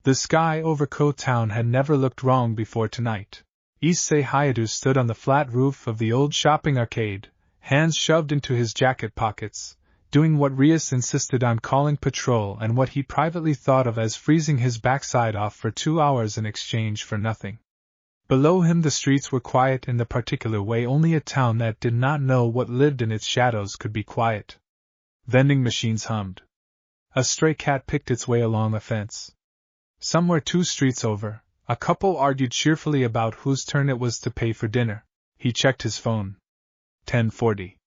The sky over Kuoh Town had never looked wrong before tonight. Issei Hyoudou stood on the flat roof of the old shopping arcade, hands shoved into his jacket pockets, doing what Rias insisted on calling patrol and what he privately thought of as freezing his backside off for 2 hours in exchange for nothing. Below him the streets were quiet in the particular way only a town that did not know what lived in its shadows could be quiet. Vending machines hummed. A stray cat picked its way along a fence. Somewhere 2 streets over, a couple argued cheerfully about whose turn it was to pay for dinner. He checked his phone. 10:40.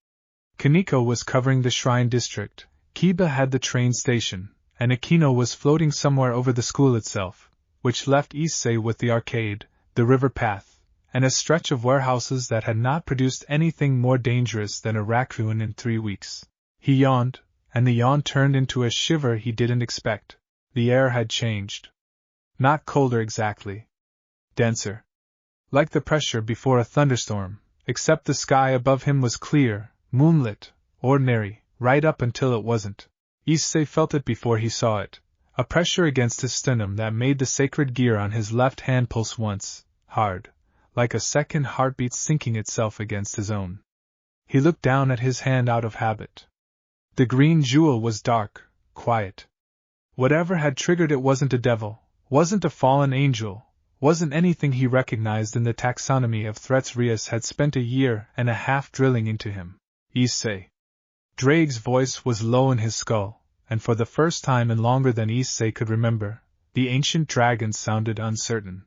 Kaneko was covering the Shrine District, Kiba had the train station, and Akino was floating somewhere over the school itself, which left Issei with the arcade, the river path, and a stretch of warehouses that had not produced anything more dangerous than a raccoon in 3 weeks. He yawned, and the yawn turned into a shiver he didn't expect. The air had changed. Not colder exactly. Denser. Like the pressure before a thunderstorm, except the sky above him was clear, moonlit, ordinary, right up until it wasn't. Issei felt it before he saw it, a pressure against his sternum that made the sacred gear on his left hand pulse once, hard, like a second heartbeat sinking itself against his own. He looked down at his hand out of habit. The green jewel was dark, quiet. Whatever had triggered it wasn't a devil, wasn't a fallen angel, wasn't anything he recognized in the taxonomy of threats Rias had spent 1.5 years drilling into him. Issei. Drake's voice was low in his skull, and for the first time in longer than Issei could remember, the ancient dragon sounded uncertain.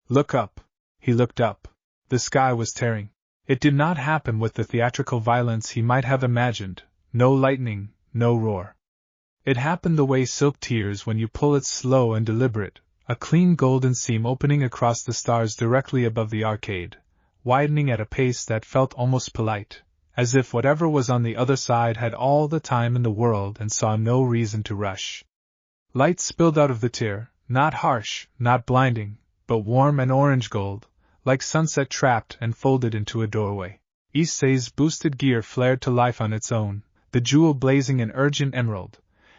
Look up. He looked up. The sky was tearing. It did not happen with the theatrical violence he might have imagined, no lightning, no roar. It happened the way silk tears when you pull it slow and deliberate, a clean golden seam opening across the stars directly above the arcade, widening at a pace that felt almost polite, as if whatever was on the other side had all the time in the world and saw no reason to rush. Light spilled out of the tear, not harsh, not blinding, but warm and orange gold, like sunset trapped and folded into a doorway. Issei's boosted gear flared to life on its own, the jewel blazing an urgent emerald,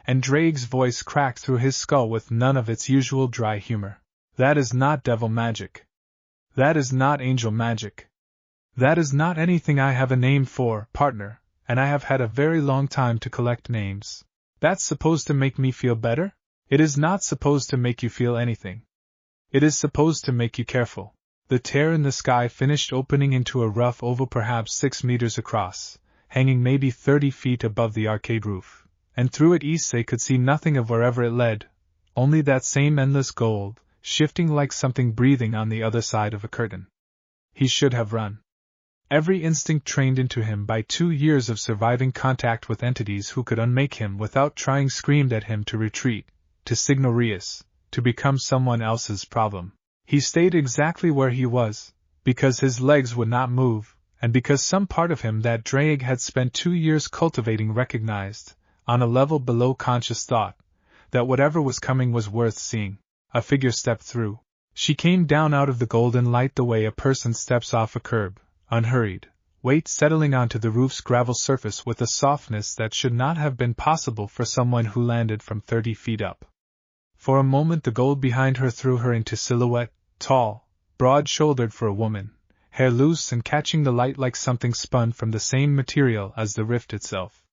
and Drake's voice cracked through his skull with none of its usual dry humor. That is not devil magic. That is not angel magic. That is not anything I have a name for, partner, and I have had a very long time to collect names. That's supposed to make me feel better? It is not supposed to make you feel anything. It is supposed to make you careful. The tear in the sky finished opening into a rough oval perhaps 6 meters across, hanging maybe 30 feet above the arcade roof. And through it Issei could see nothing of wherever it led, only that same endless gold, shifting like something breathing on the other side of a curtain. He should have run. Every instinct trained into him by 2 years of surviving contact with entities who could unmake him without trying screamed at him to retreat, to signal Rias, to become someone else's problem. He stayed exactly where he was, because his legs would not move, and because some part of him that Drake had spent 2 years cultivating recognized, on a level below conscious thought, that whatever was coming was worth seeing. A figure stepped through. She came down out of the golden light the way a person steps off a curb, unhurried, weight settling onto the roof's gravel surface with a softness that should not have been possible for someone who landed from 30 feet up. For a moment the gold behind her threw her into silhouette, tall, broad-shouldered for a woman, hair loose and catching the light like something spun from the same material as the rift itself.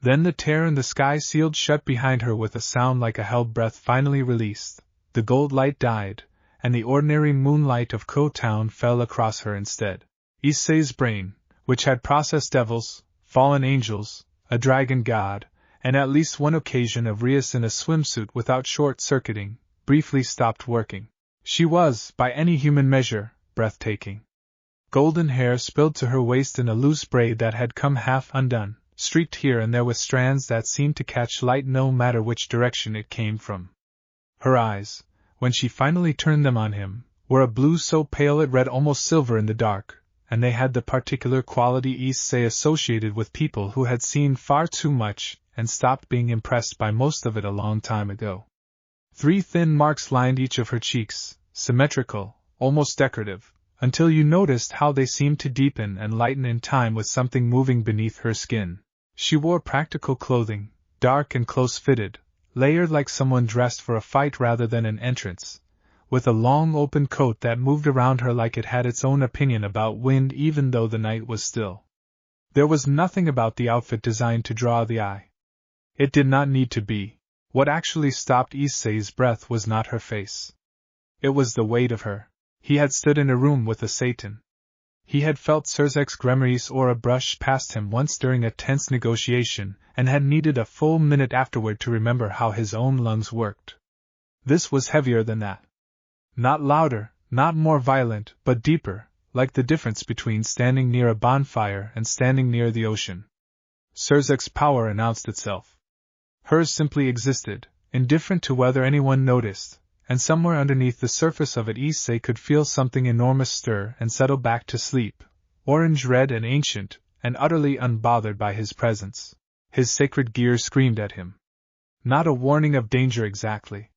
Then the tear in the sky sealed shut behind her with a sound like a held breath finally released, the gold light died, and the ordinary moonlight of Kuoh Town fell across her instead. Issei's brain, which had processed devils, fallen angels, a dragon god, and at least one occasion of Rias in a swimsuit without short-circuiting, briefly stopped working. She was, by any human measure, breathtaking. Golden hair spilled to her waist in a loose braid that had come half undone, streaked here and there with strands that seemed to catch light no matter which direction it came from. Her eyes, when she finally turned them on him, were a blue so pale it read almost silver in the dark, and they had the particular quality Issei associated with people who had seen far too much and stopped being impressed by most of it a long time ago. 3 thin marks lined each of her cheeks, symmetrical, almost decorative, until you noticed how they seemed to deepen and lighten in time with something moving beneath her skin. She wore practical clothing, dark and close-fitted, layered like someone dressed for a fight rather than an entrance, with a long open coat that moved around her like it had its own opinion about wind even though the night was still. There was nothing about the outfit designed to draw the eye. It did not need to be. What actually stopped Issei's breath was not her face. It was the weight of her. He had stood in a room with a Satan. He had felt Surzek's gremlins aura brush past him once during a tense negotiation, and had needed a full minute afterward to remember how his own lungs worked. This was heavier than that. Not louder, not more violent, but deeper, like the difference between standing near a bonfire and standing near the ocean. Surzek's power announced itself. Hers simply existed, indifferent to whether anyone noticed, and somewhere underneath the surface of it Issei could feel something enormous stir and settle back to sleep, orange-red and ancient, and utterly unbothered by his presence. His sacred gear screamed at him. Not a warning of danger exactly.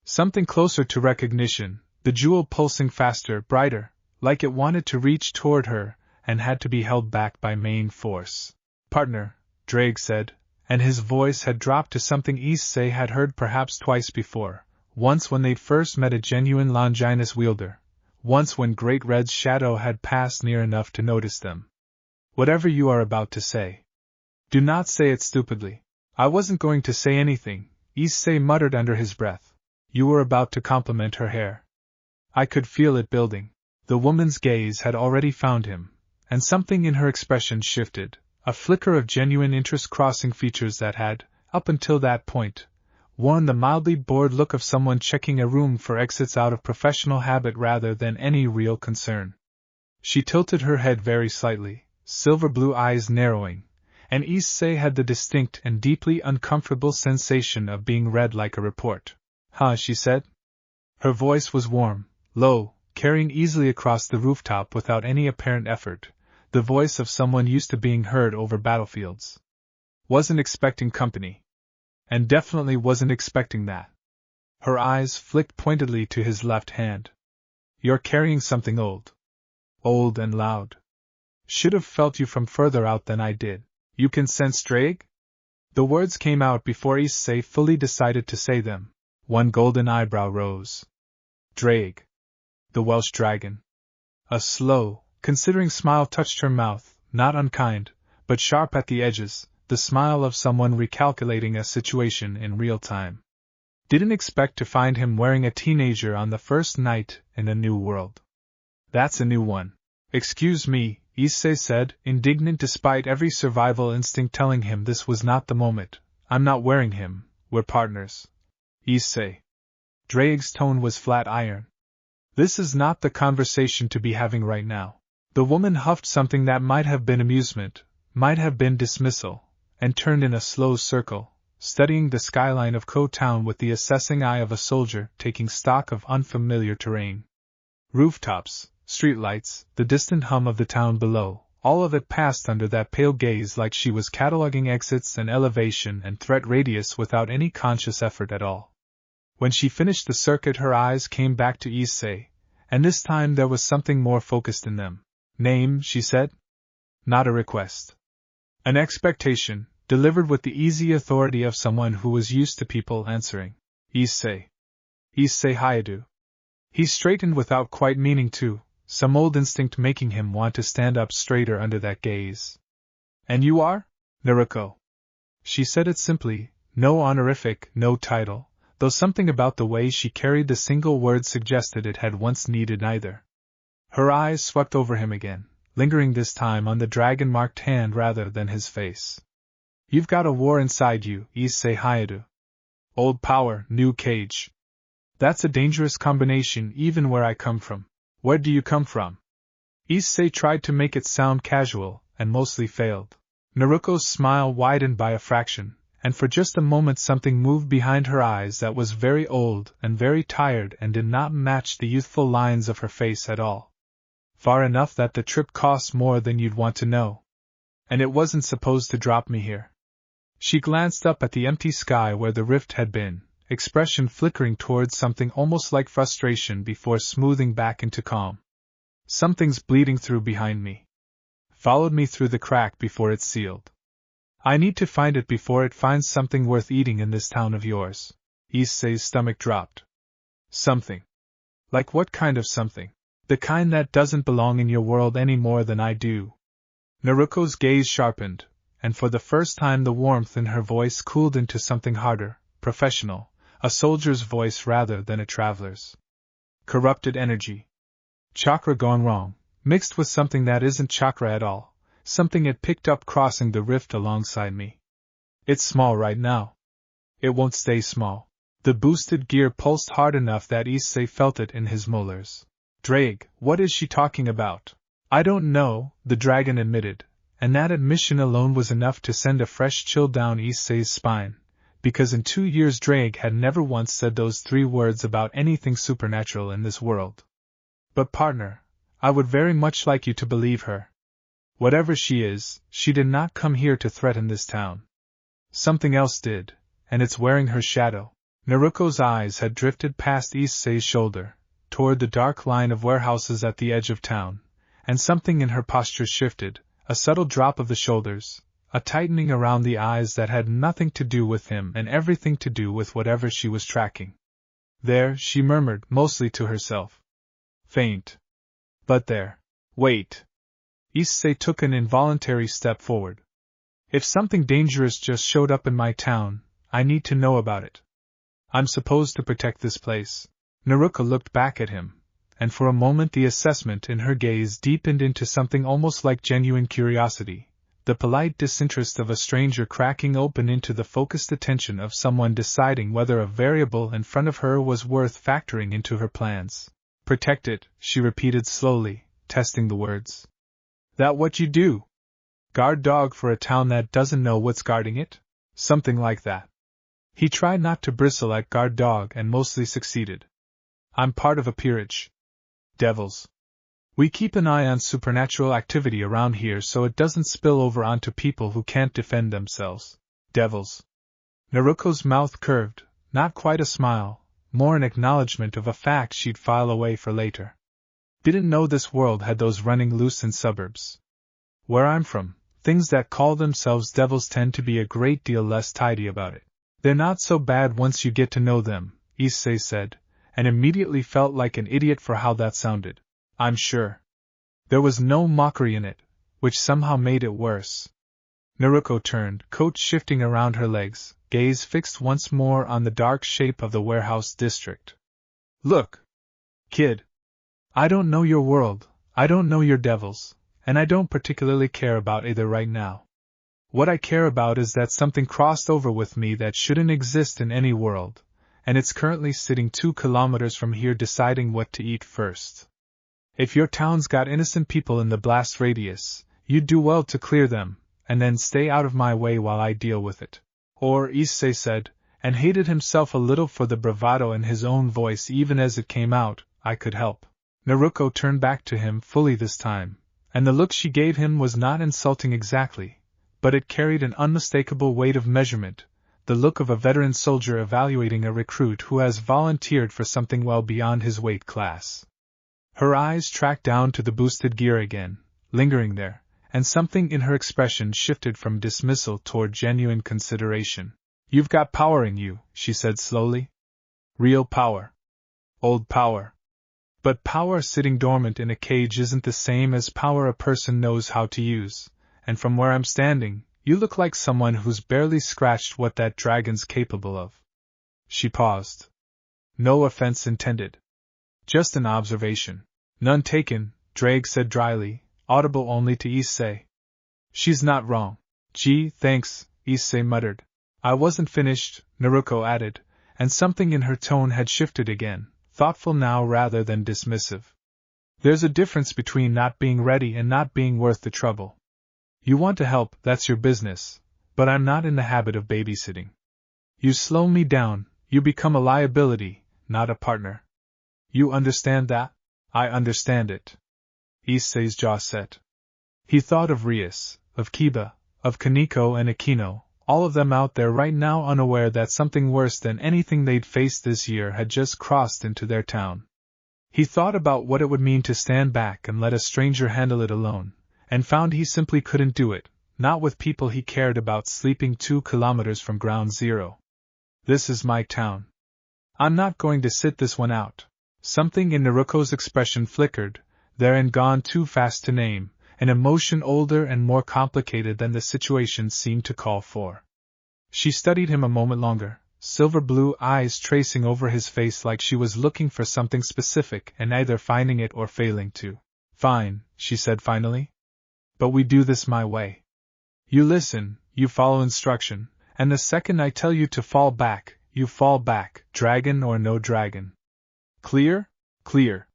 Something closer to recognition, the jewel pulsing faster, brighter, like it wanted to reach toward her, and had to be held back by main force. "Partner," Drake said, and his voice had dropped to something Issei had heard perhaps twice before, once when they'd first met a genuine Longinus wielder, once when Great Red's shadow had passed near enough to notice them. "Whatever you are about to say, do not say it stupidly." "I wasn't going to say anything," Issei muttered under his breath. "You were about to compliment her hair." I could feel it building. The woman's gaze had already found him, and something in her expression shifted, a flicker of genuine interest crossing features that had, up until that point, worn the mildly bored look of someone checking a room for exits out of professional habit rather than any real concern. She tilted her head very slightly, silver blue eyes narrowing, and Issei had the distinct and deeply uncomfortable sensation of being read like a report. "Huh," she said. Her voice was warm, low, carrying easily across the rooftop without any apparent effort, the voice of someone used to being heard over battlefields. "Wasn't expecting company. And definitely wasn't expecting that." Her eyes flicked pointedly to his left hand. "You're carrying something old. Old and loud. Should have felt you from further out than I did. You can sense Drake?" The words came out before Issei fully decided to say them. One golden eyebrow rose. "Drake. The Welsh dragon." A slow, considering smile touched her mouth, not unkind, but sharp at the edges, the smile of someone recalculating a situation in real time. "Didn't expect to find him wearing a teenager on the first night in a new world." "That's a new one." "Excuse me," Issei said, indignant despite every survival instinct telling him this was not the moment. "I'm not wearing him, we're partners." "Issei." Drake's tone was flat iron. "This is not the conversation to be having right now." The woman huffed something that might have been amusement, might have been dismissal, and turned in a slow circle, studying the skyline of Kuoh Town with the assessing eye of a soldier taking stock of unfamiliar terrain. Rooftops, streetlights, the distant hum of the town below, all of it passed under that pale gaze like she was cataloging exits and elevation and threat radius without any conscious effort at all. When she finished the circuit her eyes came back to Issei, and this time there was something more focused in them. "Name," she said. Not a request. An expectation, delivered with the easy authority of someone who was used to people answering. "Issei. Issei Hyoudou." He straightened without quite meaning to, some old instinct making him want to stand up straighter under that gaze. "And you are?" "Naruko." She said it simply, no honorific, no title, though something about the way she carried the single word suggested it had once needed neither. Her eyes swept over him again, lingering this time on the dragon-marked hand rather than his face. "You've got a war inside you, Issei Hyoudou. Old power, new cage. That's a dangerous combination even where I come from." "Where do you come from?" Issei tried to make it sound casual, and mostly failed. Naruko's smile widened by a fraction, and for just a moment something moved behind her eyes that was very old and very tired and did not match the youthful lines of her face at all. "Far enough that the trip costs more than you'd want to know. And it wasn't supposed to drop me here." She glanced up at the empty sky where the rift had been, expression flickering towards something almost like frustration before smoothing back into calm. "Something's bleeding through behind me. Followed me through the crack before it sealed. I need to find it before it finds something worth eating in this town of yours. Issei's stomach dropped. Something. Like what kind of something? The kind that doesn't belong in your world any more than I do. Naruko's gaze sharpened, and for the first time the warmth in her voice cooled into something harder, professional, a soldier's voice rather than a traveler's. Corrupted energy. Chakra gone wrong, mixed with something that isn't chakra at all, something it picked up crossing the rift alongside me. It's small right now. It won't stay small. The boosted gear pulsed hard enough that Issei felt it in his molars. Drake, what is she talking about? I don't know, the dragon admitted, and that admission alone was enough to send a fresh chill down Issei's spine, because in 2 years Drake had never once said those 3 words about anything supernatural in this world. But partner, I would very much like you to believe her. Whatever she is, she did not come here to threaten this town. Something else did, and it's wearing her shadow. Naruko's eyes had drifted past Issei's shoulder, toward the dark line of warehouses at the edge of town, and something in her posture shifted, a subtle drop of the shoulders, a tightening around the eyes that had nothing to do with him and everything to do with whatever she was tracking. There, she murmured, mostly to herself. Faint. But there. Wait. Issei took an involuntary step forward. If something dangerous just showed up in my town, I need to know about it. I'm supposed to protect this place. Naruko looked back at him, and for a moment the assessment in her gaze deepened into something almost like genuine curiosity, the polite disinterest of a stranger cracking open into the focused attention of someone deciding whether a variable in front of her was worth factoring into her plans. Protect it, she repeated slowly, testing the words. That what you do? Guard dog for a town that doesn't know what's guarding it? Something like that. He tried not to bristle at guard dog and mostly succeeded. I'm part of a peerage. Devils. We keep an eye on supernatural activity around here so it doesn't spill over onto people who can't defend themselves. Devils. Naruko's mouth curved, not quite a smile, more an acknowledgement of a fact she'd file away for later. Didn't know this world had those running loose in suburbs. Where I'm from, things that call themselves devils tend to be a great deal less tidy about it. They're not so bad once you get to know them, Issei said, and immediately felt like an idiot for how that sounded. I'm sure. There was no mockery in it, which somehow made it worse. Naruko turned, coat shifting around her legs, gaze fixed once more on the dark shape of the warehouse district. Look, kid. I don't know your world, I don't know your devils, and I don't particularly care about either right now. What I care about is that something crossed over with me that shouldn't exist in any world, and it's currently sitting 2 kilometers from here deciding what to eat first. If your town's got innocent people in the blast radius, you'd do well to clear them, and then stay out of my way while I deal with it. Or, Issei said, and hated himself a little for the bravado in his own voice even as it came out, I could help. Naruko turned back to him fully this time, and the look she gave him was not insulting exactly, but it carried an unmistakable weight of measurement, the look of a veteran soldier evaluating a recruit who has volunteered for something well beyond his weight class. Her eyes tracked down to the boosted gear again, lingering there, and something in her expression shifted from dismissal toward genuine consideration. You've got power in you, she said slowly. Real power. Old power. But power sitting dormant in a cage isn't the same as power a person knows how to use, and from where I'm standing, you look like someone who's barely scratched what that dragon's capable of. She paused. No offense intended. Just an observation. None taken, Drake said dryly, audible only to Issei. She's not wrong. Gee, thanks, Issei muttered. I wasn't finished, Naruko added, and something in her tone had shifted again, thoughtful now rather than dismissive. There's a difference between not being ready and not being worth the trouble. You want to help, that's your business, but I'm not in the habit of babysitting. You slow me down, you become a liability, not a partner. You understand that? I understand it. Issei's jaw set. He thought of Rias, of Kiba, of Kaneko and Akino, all of them out there right now unaware that something worse than anything they'd faced this year had just crossed into their town. He thought about what it would mean to stand back and let a stranger handle it alone, and found he simply couldn't do it, not with people he cared about sleeping 2 kilometers from ground zero. This is my town. I'm not going to sit this one out. Something in Naruko's expression flickered, there and gone too fast to name, an emotion older and more complicated than the situation seemed to call for. She studied him a moment longer, silver blue eyes tracing over his face like she was looking for something specific and either finding it or failing to. Fine, she said finally. But we do this my way. You listen, you follow instruction, and the second I tell you to fall back, you fall back, dragon or no dragon. Clear? Clear.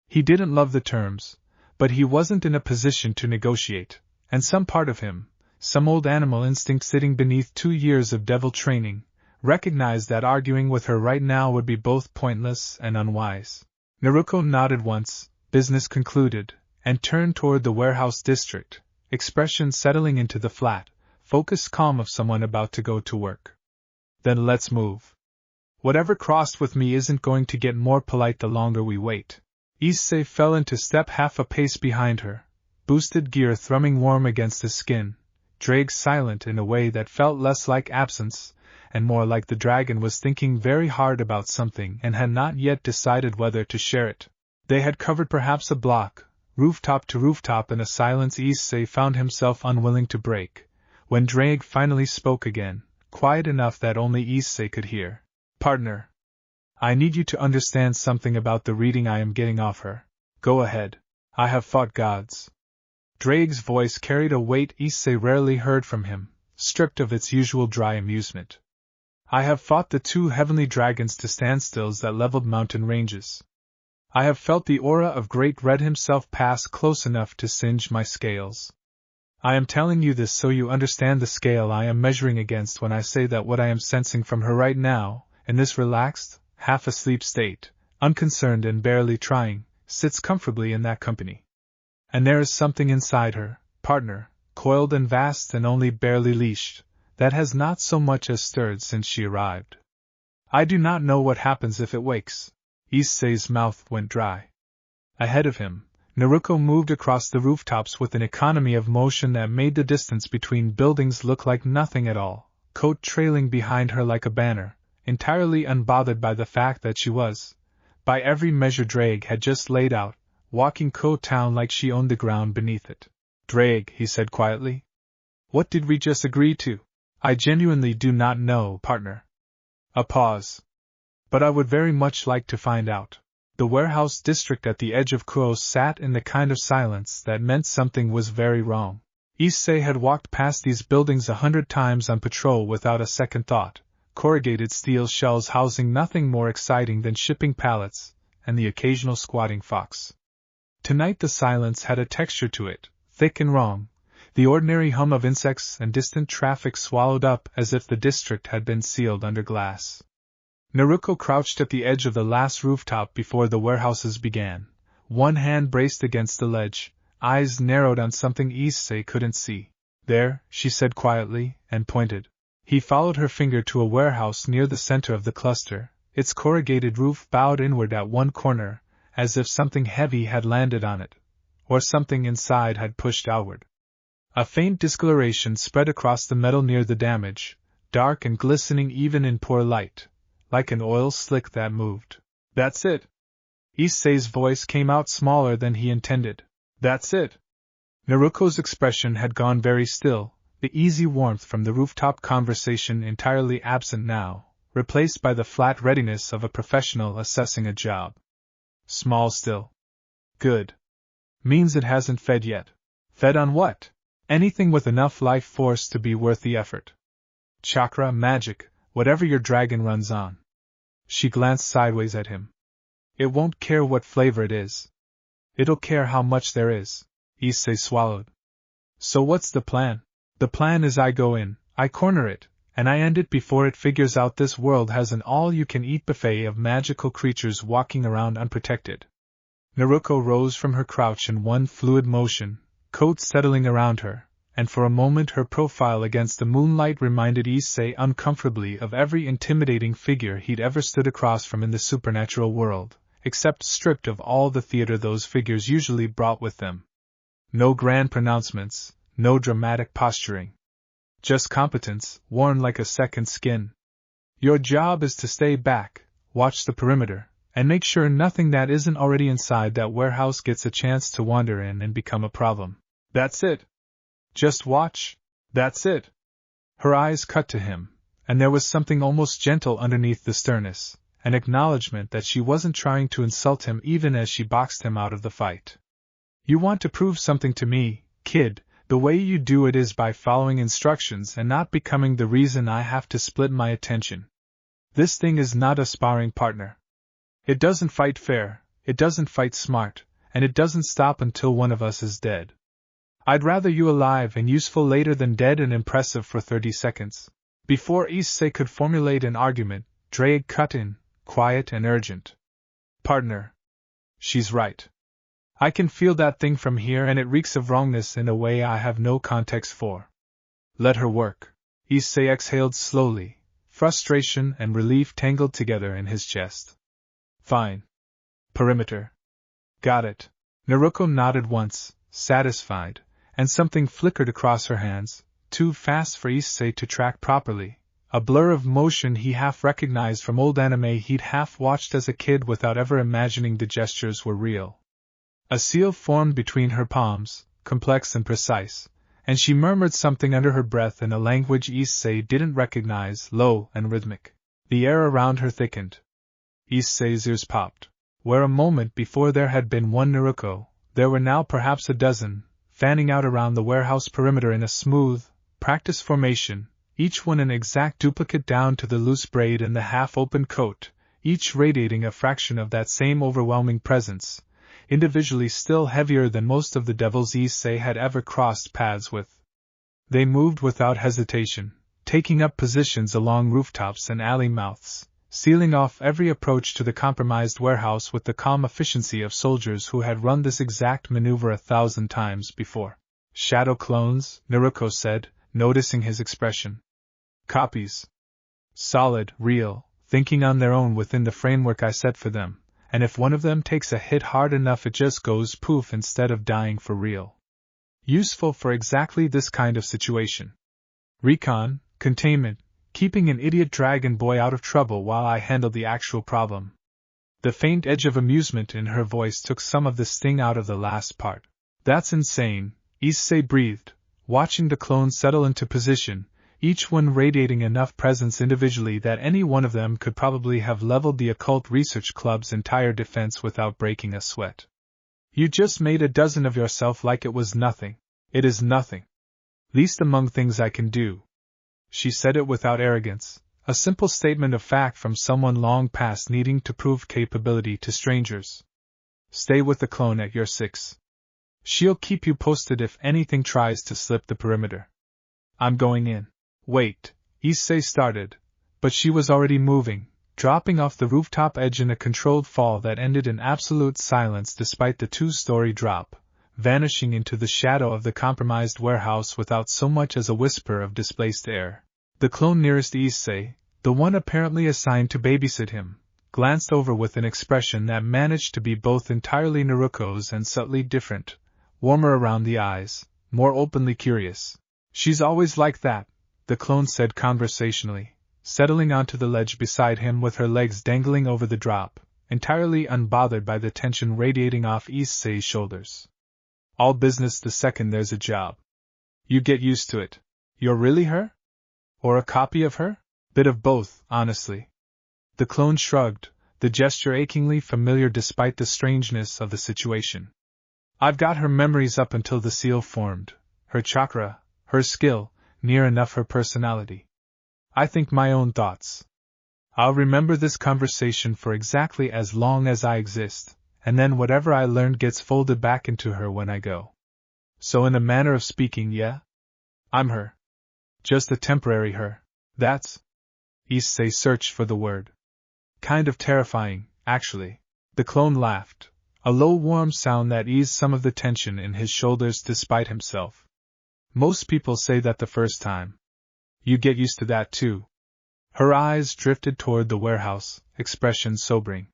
He didn't love the terms, but he wasn't in a position to negotiate, and some part of him, some old animal instinct sitting beneath 2 years of devil training, recognized that arguing with her right now would be both pointless and unwise. Naruko nodded once, business concluded, and turned toward the warehouse district, expression settling into the flat, focused calm of someone about to go to work. Then let's move. Whatever crossed with me isn't going to get more polite the longer we wait. Issei fell into step half a pace behind her, boosted gear thrumming warm against his skin, Drake silent in a way that felt less like absence, and more like the dragon was thinking very hard about something and had not yet decided whether to share it. They had covered perhaps a block, rooftop to rooftop, in a silence Issei found himself unwilling to break, when Drake finally spoke again, quiet enough that only Issei could hear. Partner. I need you to understand something about the reading I am getting off her. Go ahead. I have fought gods. Drake's voice carried a weight Issei rarely heard from him, stripped of its usual dry amusement. I have fought the 2 heavenly dragons to standstills that leveled mountain ranges. I have felt the aura of Great Red himself pass close enough to singe my scales. I am telling you this so you understand the scale I am measuring against when I say that what I am sensing from her right now, in this relaxed, half-asleep state, unconcerned and barely trying, sits comfortably in that company. And there is something inside her, partner, coiled and vast and only barely leashed, that has not so much as stirred since she arrived. I do not know what happens if it wakes. Issei's mouth went dry. Ahead of him, Naruko moved across the rooftops with an economy of motion that made the distance between buildings look like nothing at all, coat trailing behind her like a banner, entirely unbothered by the fact that she was, by every measure Drake had just laid out, walking Kuoh Town like she owned the ground beneath it. Drake, he said quietly. What did we just agree to? I genuinely do not know, partner. A pause. But I would very much like to find out. The warehouse district at the edge of Kuoh sat in the kind of silence that meant something was very wrong. Issei had walked past these buildings 100 times on patrol without a second thought, corrugated steel shells housing nothing more exciting than shipping pallets, and the occasional squatting fox. Tonight the silence had a texture to it, thick and wrong, the ordinary hum of insects and distant traffic swallowed up as if the district had been sealed under glass. Naruko crouched at the edge of the last rooftop before the warehouses began, one hand braced against the ledge, eyes narrowed on something Issei couldn't see. There, she said quietly, and pointed. He followed her finger to a warehouse near the center of the cluster, its corrugated roof bowed inward at one corner, as if something heavy had landed on it, or something inside had pushed outward. A faint discoloration spread across the metal near the damage, dark and glistening even in poor light, like an oil slick that moved. That's it. Issei's voice came out smaller than he intended. That's it. Naruko's expression had gone very still, the easy warmth from the rooftop conversation entirely absent now, replaced by the flat readiness of a professional assessing a job. Small still. Good. Means it hasn't fed yet. Fed on what? Anything with enough life force to be worth the effort. Chakra, magic, whatever your dragon runs on. She glanced sideways at him. It won't care what flavor it is. It'll care how much there is. Issei swallowed. So what's the plan? The plan is I go in, I corner it, and I end it before it figures out this world has an all-you-can-eat buffet of magical creatures walking around unprotected. Naruko rose from her crouch in one fluid motion, coat settling around her, and for a moment her profile against the moonlight reminded Issei uncomfortably of every intimidating figure he'd ever stood across from in the supernatural world, except stripped of all the theater those figures usually brought with them. No grand pronouncements, no dramatic posturing. Just competence, worn like a second skin. Your job is to stay back, watch the perimeter, and make sure nothing that isn't already inside that warehouse gets a chance to wander in and become a problem. That's it. Just watch. That's it. Her eyes cut to him, and there was something almost gentle underneath the sternness, an acknowledgement that she wasn't trying to insult him even as she boxed him out of the fight. You want to prove something to me, kid. The way you do it is by following instructions and not becoming the reason I have to split my attention. This thing is not a sparring partner. It doesn't fight fair, it doesn't fight smart, and it doesn't stop until one of us is dead. I'd rather you alive and useful later than dead and impressive for 30 seconds. Before Issei could formulate an argument, Drake cut in, quiet and urgent. Partner. She's right. I can feel that thing from here and it reeks of wrongness in a way I have no context for. Let her work. Issei exhaled slowly, frustration and relief tangled together in his chest. Fine. Perimeter. Got it. Naruko nodded once, satisfied, and something flickered across her hands, too fast for Issei to track properly, a blur of motion he half recognized from old anime he'd half watched as a kid without ever imagining the gestures were real. A seal formed between her palms, complex and precise, and she murmured something under her breath in a language Issei didn't recognize, low and rhythmic. The air around her thickened. Issei's ears popped. Where a moment before there had been one Naruko, there were now perhaps a dozen, fanning out around the warehouse perimeter in a smooth, practice formation, each one an exact duplicate down to the loose braid and the half-open coat, each radiating a fraction of that same overwhelming presence, individually still heavier than most of the devils Issei had ever crossed paths with. They moved without hesitation, taking up positions along rooftops and alley mouths, sealing off every approach to the compromised warehouse with the calm efficiency of soldiers who had run this exact maneuver 1,000 times before. Shadow clones, Naruko said, noticing his expression. Copies. Solid, real, thinking on their own within the framework I set for them, and if one of them takes a hit hard enough it just goes poof instead of dying for real. Useful for exactly this kind of situation. Recon, containment, keeping an idiot dragon boy out of trouble while I handle the actual problem. The faint edge of amusement in her voice took some of the sting out of the last part. That's insane, Issei breathed, watching the clones settle into position, each one radiating enough presence individually that any one of them could probably have leveled the Occult Research Club's entire defense without breaking a sweat. You just made a dozen of yourself like it was nothing. It is nothing. Least among things I can do. She said it without arrogance, a simple statement of fact from someone long past needing to prove capability to strangers. Stay with the clone at your 6. She'll keep you posted if anything tries to slip the perimeter. I'm going in. Wait, Issei started, but she was already moving, dropping off the rooftop edge in a controlled fall that ended in absolute silence despite the 2-story drop, vanishing into the shadow of the compromised warehouse without so much as a whisper of displaced air. The clone nearest Issei, the one apparently assigned to babysit him, glanced over with an expression that managed to be both entirely Naruko's and subtly different, warmer around the eyes, more openly curious. She's always like that, the clone said conversationally, settling onto the ledge beside him with her legs dangling over the drop, entirely unbothered by the tension radiating off Issei's shoulders. All business the second there's a job. You get used to it. You're really her? Or a copy of her? Bit of both, honestly. The clone shrugged, the gesture achingly familiar despite the strangeness of the situation. I've got her memories up until the seal formed, her chakra, her skill, near enough her personality. I think my own thoughts. I'll remember this conversation for exactly as long as I exist, and then whatever I learned gets folded back into her when I go. So in a manner of speaking, yeah? I'm her. Just a temporary her. That's... Issei searched for the word. Kind of terrifying, actually. The clone laughed, a low warm sound that eased some of the tension in his shoulders despite himself. Most people say that the first time. You get used to that too. Her eyes drifted toward the warehouse, expression sobering.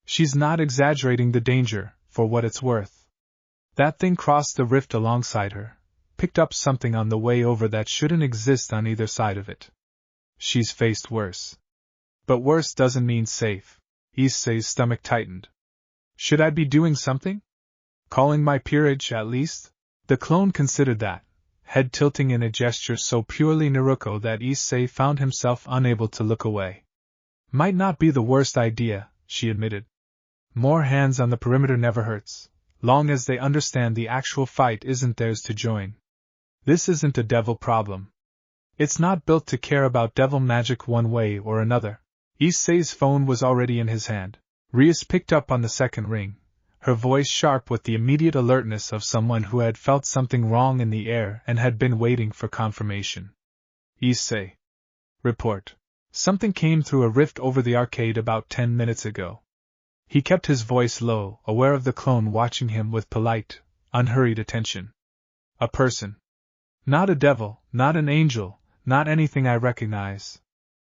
She's not exaggerating the danger, for what it's worth. That thing crossed the rift alongside her, picked up something on the way over that shouldn't exist on either side of it. She's faced worse. But worse doesn't mean safe. Issei's stomach tightened. Should I be doing something? Calling my peerage, at least? The clone considered that, head tilting in a gesture so purely Naruko that Issei found himself unable to look away. Might not be the worst idea, she admitted. More hands on the perimeter never hurts, long as they understand the actual fight isn't theirs to join. This isn't a devil problem. It's not built to care about devil magic one way or another. Issei's phone was already in his hand. Rias picked up on the second ring, her voice sharp with the immediate alertness of someone who had felt something wrong in the air and had been waiting for confirmation. Issei. Report. Something came through a rift over the arcade about 10 minutes ago. He kept his voice low, aware of the clone watching him with polite, unhurried attention. A person. Not a devil, not an angel, not anything I recognize.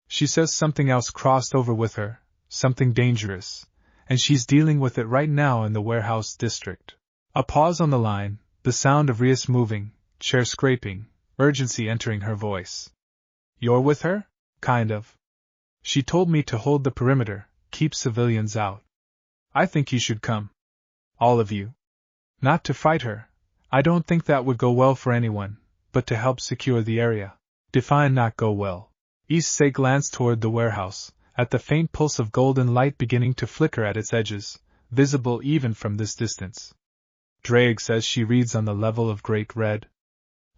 She says something else crossed over with her, something dangerous, and she's dealing with it right now in the warehouse district. A pause on the line, the sound of Rias moving, chair scraping, urgency entering her voice. You're with her? Kind of. She told me to hold the perimeter, keep civilians out. I think you should come. All of you. Not to fight her. I don't think that would go well for anyone, but to help secure the area. Define not go well. Issei glanced toward the warehouse, at the faint pulse of golden light beginning to flicker at its edges, visible even from this distance. Drake says she reads on the level of Great Red.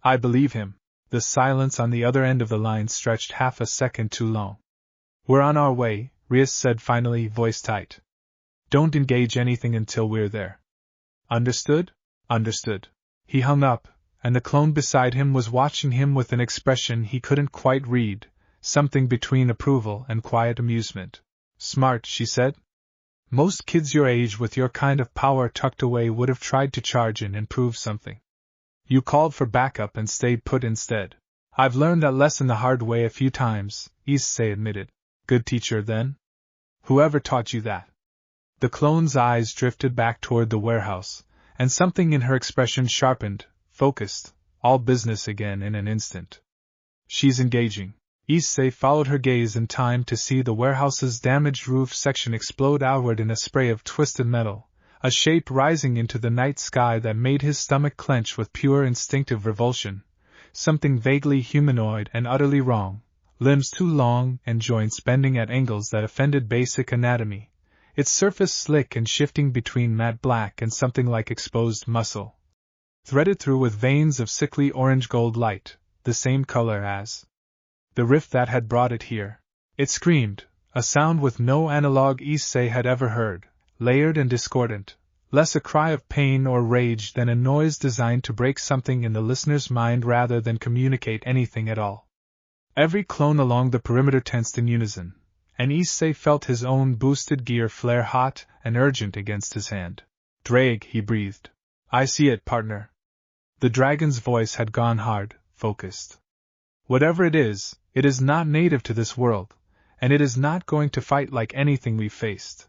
I believe him. The silence on the other end of the line stretched half a second too long. We're on our way, Rias said finally, voice tight. Don't engage anything until we're there. Understood? Understood. He hung up, and the clone beside him was watching him with an expression he couldn't quite read, something between approval and quiet amusement. Smart, she said. Most kids your age with your kind of power tucked away would have tried to charge in and prove something. You called for backup and stayed put instead. I've learned that lesson the hard way a few times, Issei admitted. Good teacher, then? Whoever taught you that? The clone's eyes drifted back toward the warehouse, and something in her expression sharpened, focused, all business again in an instant. She's engaging. Issei followed her gaze in time to see the warehouse's damaged roof section explode outward in a spray of twisted metal, a shape rising into the night sky that made his stomach clench with pure instinctive revulsion, something vaguely humanoid and utterly wrong, limbs too long and joints bending at angles that offended basic anatomy, its surface slick and shifting between matte black and something like exposed muscle, threaded through with veins of sickly orange-gold light, the same color as the rift that had brought it here. It screamed, a sound with no analog Issei had ever heard, layered and discordant, less a cry of pain or rage than a noise designed to break something in the listener's mind rather than communicate anything at all. Every clone along the perimeter tensed in unison, and Issei felt his own boosted gear flare hot and urgent against his hand. Drake, he breathed. I see it, partner. The dragon's voice had gone hard, focused. Whatever it is not native to this world, and it is not going to fight like anything we've faced.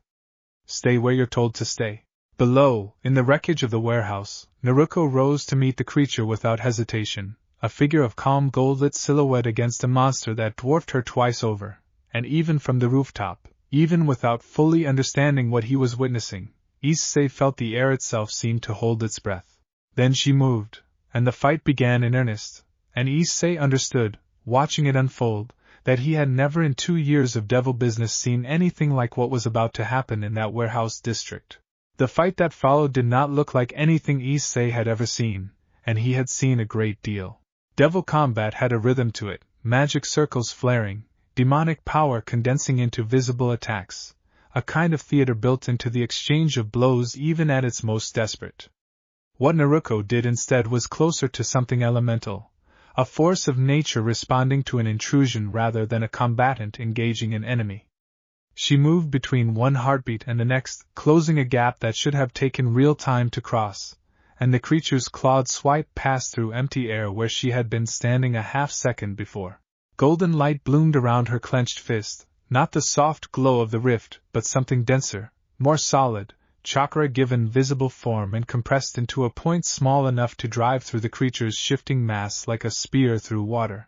Stay where you're told to stay. Below, in the wreckage of the warehouse, Naruko rose to meet the creature without hesitation, a figure of calm gold-lit silhouette against a monster that dwarfed her twice over, and even from the rooftop, even without fully understanding what he was witnessing, Issei felt the air itself seem to hold its breath. Then she moved, and the fight began in earnest, and Issei understood, watching it unfold, that he had never in 2 years of devil business seen anything like what was about to happen in that warehouse district. The fight that followed did not look like anything Issei had ever seen, and he had seen a great deal. Devil combat had a rhythm to it, magic circles flaring, demonic power condensing into visible attacks, a kind of theater built into the exchange of blows even at its most desperate. What Naruko did instead was closer to something elemental, a force of nature responding to an intrusion rather than a combatant engaging an enemy. She moved between one heartbeat and the next, closing a gap that should have taken real time to cross, and the creature's clawed swipe passed through empty air where she had been standing a half-second before. Golden light bloomed around her clenched fist, not the soft glow of the rift, but something denser, more solid, chakra given visible form and compressed into a point small enough to drive through the creature's shifting mass like a spear through water.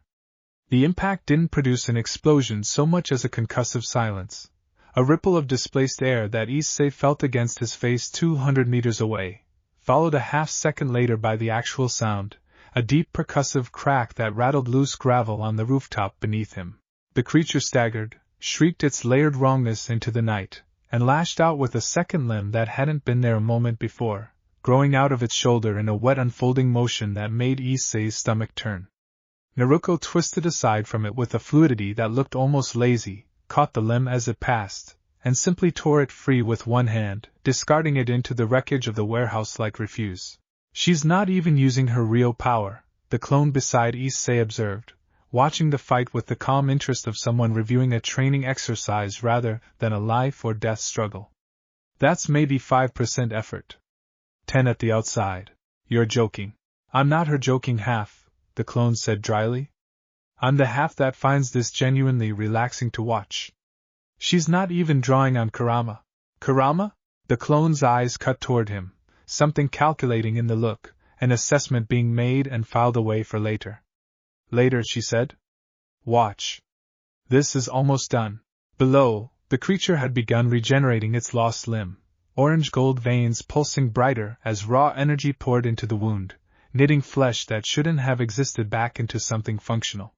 The impact didn't produce an explosion so much as a concussive silence, a ripple of displaced air that Issei felt against his face 200 meters away, followed a half-second later by the actual sound, a deep percussive crack that rattled loose gravel on the rooftop beneath him. The creature staggered, shrieked its layered wrongness into the night, and lashed out with a second limb that hadn't been there a moment before, growing out of its shoulder in a wet unfolding motion that made Issei's stomach turn. Naruko twisted aside from it with a fluidity that looked almost lazy, caught the limb as it passed, and simply tore it free with one hand, discarding it into the wreckage of the warehouse like refuse. She's not even using her real power, the clone beside Issei observed, watching the fight with the calm interest of someone reviewing a training exercise rather than a life-or-death struggle. That's maybe 5% effort. 10 at the outside. You're joking. I'm not her joking half, the clone said dryly. I'm the half that finds this genuinely relaxing to watch. She's not even drawing on Kurama. Kurama? The clone's eyes cut toward him, something calculating in the look, an assessment being made and filed away for later. Later, she said. Watch. This is almost done. Below, the creature had begun regenerating its lost limb, orange-gold veins pulsing brighter as raw energy poured into the wound, knitting flesh that shouldn't have existed back into something functional.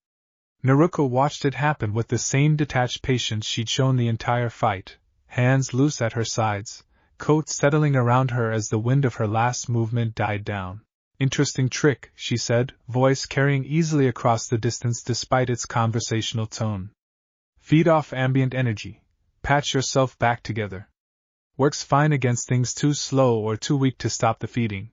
Naruko watched it happen with the same detached patience she'd shown the entire fight, hands loose at her sides, coat settling around her as the wind of her last movement died down. Interesting trick, she said, voice carrying easily across the distance despite its conversational tone. Feed off ambient energy. Patch yourself back together. Works fine against things too slow or too weak to stop the feeding.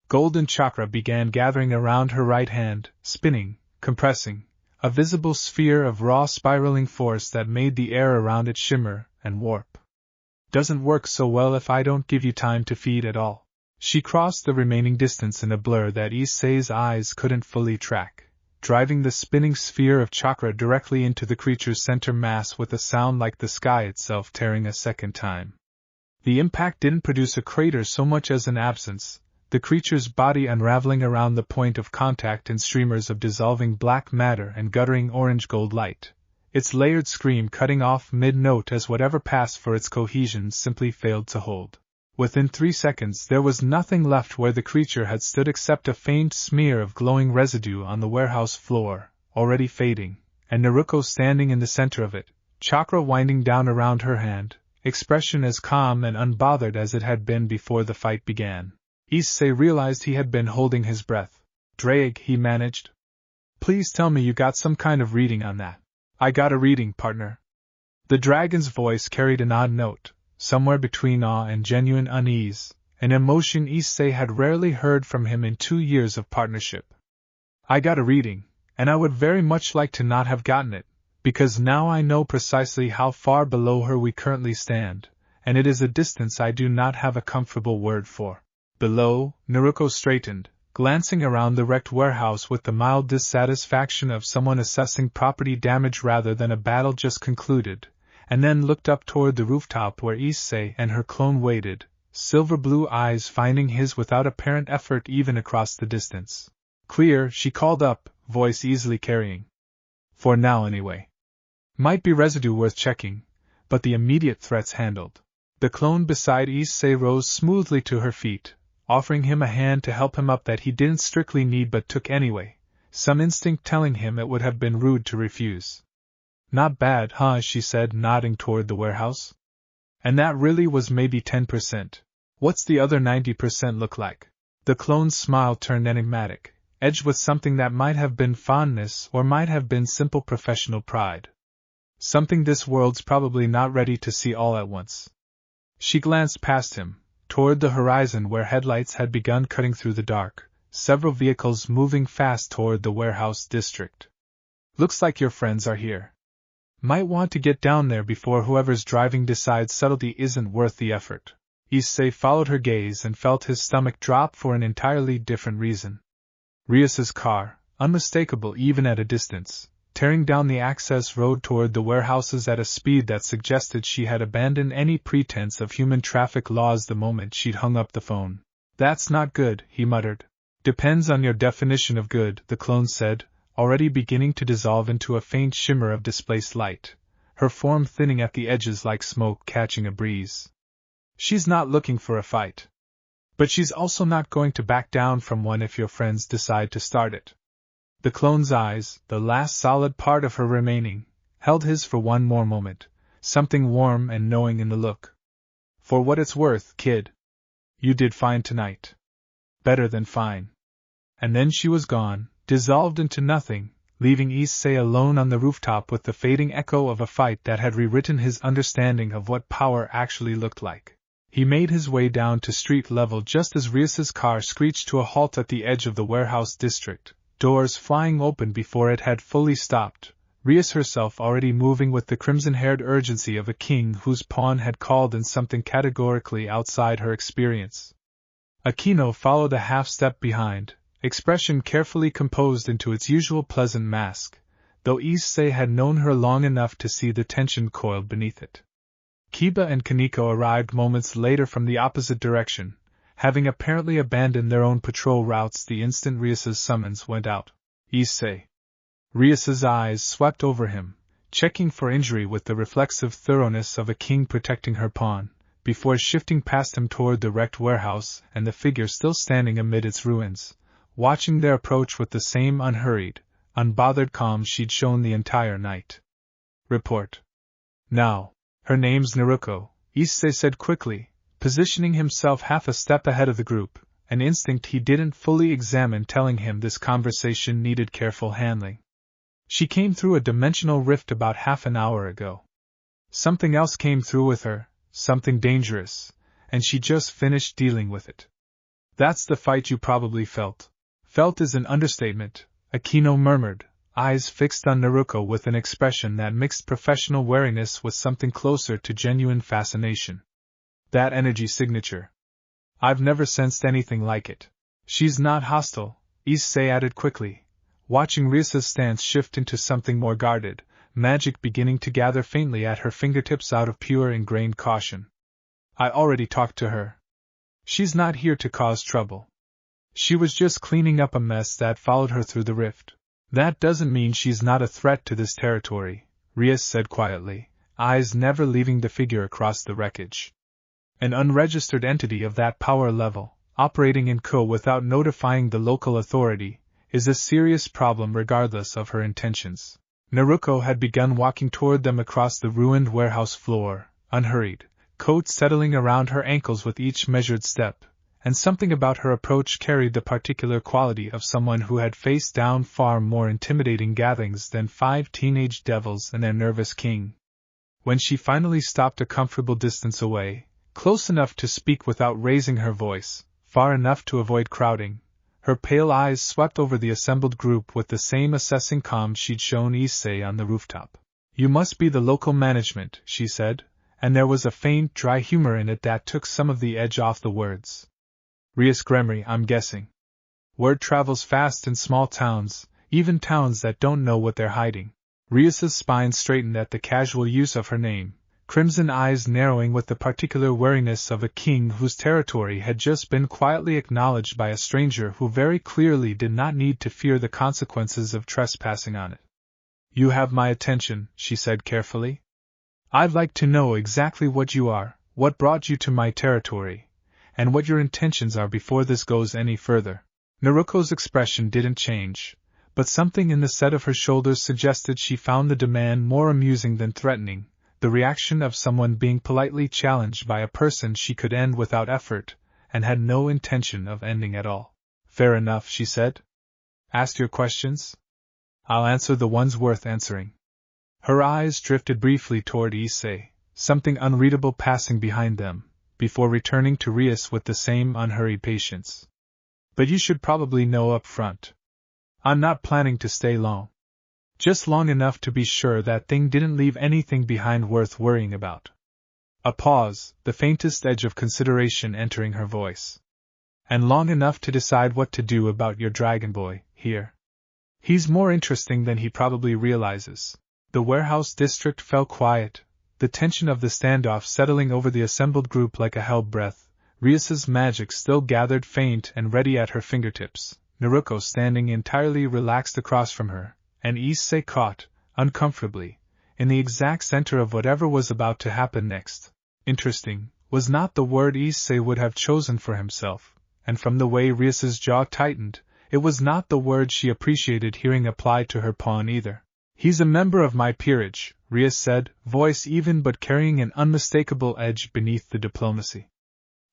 Golden chakra began gathering around her right hand, spinning, compressing, a visible sphere of raw spiraling force that made the air around it shimmer and warp. Doesn't work so well if I don't give you time to feed at all. She crossed the remaining distance in a blur that Issei's eyes couldn't fully track, driving the spinning sphere of chakra directly into the creature's center mass with a sound like the sky itself tearing a second time. The impact didn't produce a crater so much as an absence, the creature's body unraveling around the point of contact in streamers of dissolving black matter and guttering orange-gold light, its layered scream cutting off mid-note as whatever passed for its cohesion simply failed to hold. Within 3 seconds there was nothing left where the creature had stood except a faint smear of glowing residue on the warehouse floor, already fading, and Naruko standing in the center of it, chakra winding down around her hand, expression as calm and unbothered as it had been before the fight began. Issei realized he had been holding his breath. Drake, he managed. Please tell me you got some kind of reading on that. I got a reading, partner. The dragon's voice carried an odd note, somewhere between awe and genuine unease, an emotion Issei had rarely heard from him in 2 years of partnership. I got a reading, and I would very much like to not have gotten it, because now I know precisely how far below her we currently stand, and it is a distance I do not have a comfortable word for. Below, Naruko straightened, glancing around the wrecked warehouse with the mild dissatisfaction of someone assessing property damage rather than a battle just concluded, and then looked up toward the rooftop where Issei and her clone waited, silver-blue eyes finding his without apparent effort even across the distance. Clear, she called up, voice easily carrying. For now anyway. Might be residue worth checking, but the immediate threat's handled. The clone beside Issei rose smoothly to her feet, offering him a hand to help him up that he didn't strictly need but took anyway, some instinct telling him it would have been rude to refuse. Not bad, huh, she said, nodding toward the warehouse. And that really was maybe 10%. What's the other 90% look like? The clone's smile turned enigmatic, edged with something that might have been fondness or might have been simple professional pride. Something this world's probably not ready to see all at once. She glanced past him, toward the horizon where headlights had begun cutting through the dark, several vehicles moving fast toward the warehouse district. Looks like your friends are here. Might want to get down there before whoever's driving decides subtlety isn't worth the effort. Issei followed her gaze and felt his stomach drop for an entirely different reason. Rias's car, unmistakable even at a distance, tearing down the access road toward the warehouses at a speed that suggested she had abandoned any pretense of human traffic laws the moment she'd hung up the phone. "That's not good," he muttered. "Depends on your definition of good," the clone said, already beginning to dissolve into a faint shimmer of displaced light, her form thinning at the edges like smoke catching a breeze. "She's not looking for a fight. But she's also not going to back down from one if your friends decide to start it." The clone's eyes, the last solid part of her remaining, held his for one more moment, something warm and knowing in the look. "For what it's worth, kid. You did fine tonight. Better than fine." And then she was gone, dissolved into nothing, leaving Issei alone on the rooftop with the fading echo of a fight that had rewritten his understanding of what power actually looked like. He made his way down to street level just as Rias's car screeched to a halt at the edge of the warehouse district, doors flying open before it had fully stopped, Rias herself already moving with the crimson-haired urgency of a king whose pawn had called in something categorically outside her experience. Akino followed a half-step behind, expression carefully composed into its usual pleasant mask, though Issei had known her long enough to see the tension coiled beneath it. Kiba and Kaneko arrived moments later from the opposite direction, having apparently abandoned their own patrol routes the instant Rias's summons went out. "Issei." Rias's eyes swept over him, checking for injury with the reflexive thoroughness of a king protecting her pawn, before shifting past him toward the wrecked warehouse and the figure still standing amid its ruins, watching their approach with the same unhurried, unbothered calm she'd shown the entire night. "Report. Now. Her name's Naruko," Issei said quickly, positioning himself half a step ahead of the group, an instinct he didn't fully examine telling him this conversation needed careful handling. "She came through a dimensional rift about half an hour ago. Something else came through with her, something dangerous, and she just finished dealing with it." "That's the fight you probably felt." "Felt is an understatement," Akino murmured, eyes fixed on Naruko with an expression that mixed professional wariness with something closer to genuine fascination. "That energy signature. I've never sensed anything like it." "She's not hostile," Issei added quickly, watching Risa's stance shift into something more guarded, magic beginning to gather faintly at her fingertips out of pure ingrained caution. "I already talked to her. She's not here to cause trouble. She was just cleaning up a mess that followed her through the rift." "That doesn't mean she's not a threat to this territory," Rias said quietly, eyes never leaving the figure across the wreckage. "An unregistered entity of that power level, operating in Kuoh without notifying the local authority, is a serious problem regardless of her intentions." Naruko had begun walking toward them across the ruined warehouse floor, unhurried, coat settling around her ankles with each measured step, and something about her approach carried the particular quality of someone who had faced down far more intimidating gatherings than 5 teenage devils and their nervous king. When she finally stopped a comfortable distance away, close enough to speak without raising her voice, far enough to avoid crowding, her pale eyes swept over the assembled group with the same assessing calm she'd shown Issei on the rooftop. "You must be the local management," she said, and there was a faint, dry humor in it that took some of the edge off the words. "Rias Gremory, I'm guessing. Word travels fast in small towns, even towns that don't know what they're hiding." Rias's spine straightened at the casual use of her name, crimson eyes narrowing with the particular wariness of a king whose territory had just been quietly acknowledged by a stranger who very clearly did not need to fear the consequences of trespassing on it. "You have my attention," she said carefully. "I'd like to know exactly what you are, what brought you to my territory, and what your intentions are before this goes any further." Naruko's expression didn't change, but something in the set of her shoulders suggested she found the demand more amusing than threatening, the reaction of someone being politely challenged by a person she could end without effort, and had no intention of ending at all. "Fair enough," she said. "Ask your questions? I'll answer the ones worth answering." Her eyes drifted briefly toward Issei, something unreadable passing behind them, before returning to Rias with the same unhurried patience. "But you should probably know up front. I'm not planning to stay long. Just long enough to be sure that thing didn't leave anything behind worth worrying about." A pause, the faintest edge of consideration entering her voice. "And long enough to decide what to do about your dragon boy, here." He's more interesting than he probably realizes. The warehouse district fell quiet, the tension of the standoff settling over the assembled group like a held breath. Rias's magic still gathered faint and ready at her fingertips, Naruko standing entirely relaxed across from her, and Issei caught, uncomfortably, in the exact center of whatever was about to happen next. Interesting was not the word Issei would have chosen for himself, and from the way Rias's jaw tightened, it was not the word she appreciated hearing applied to her pawn either. He's a member of my peerage, Rias said, voice even but carrying an unmistakable edge beneath the diplomacy.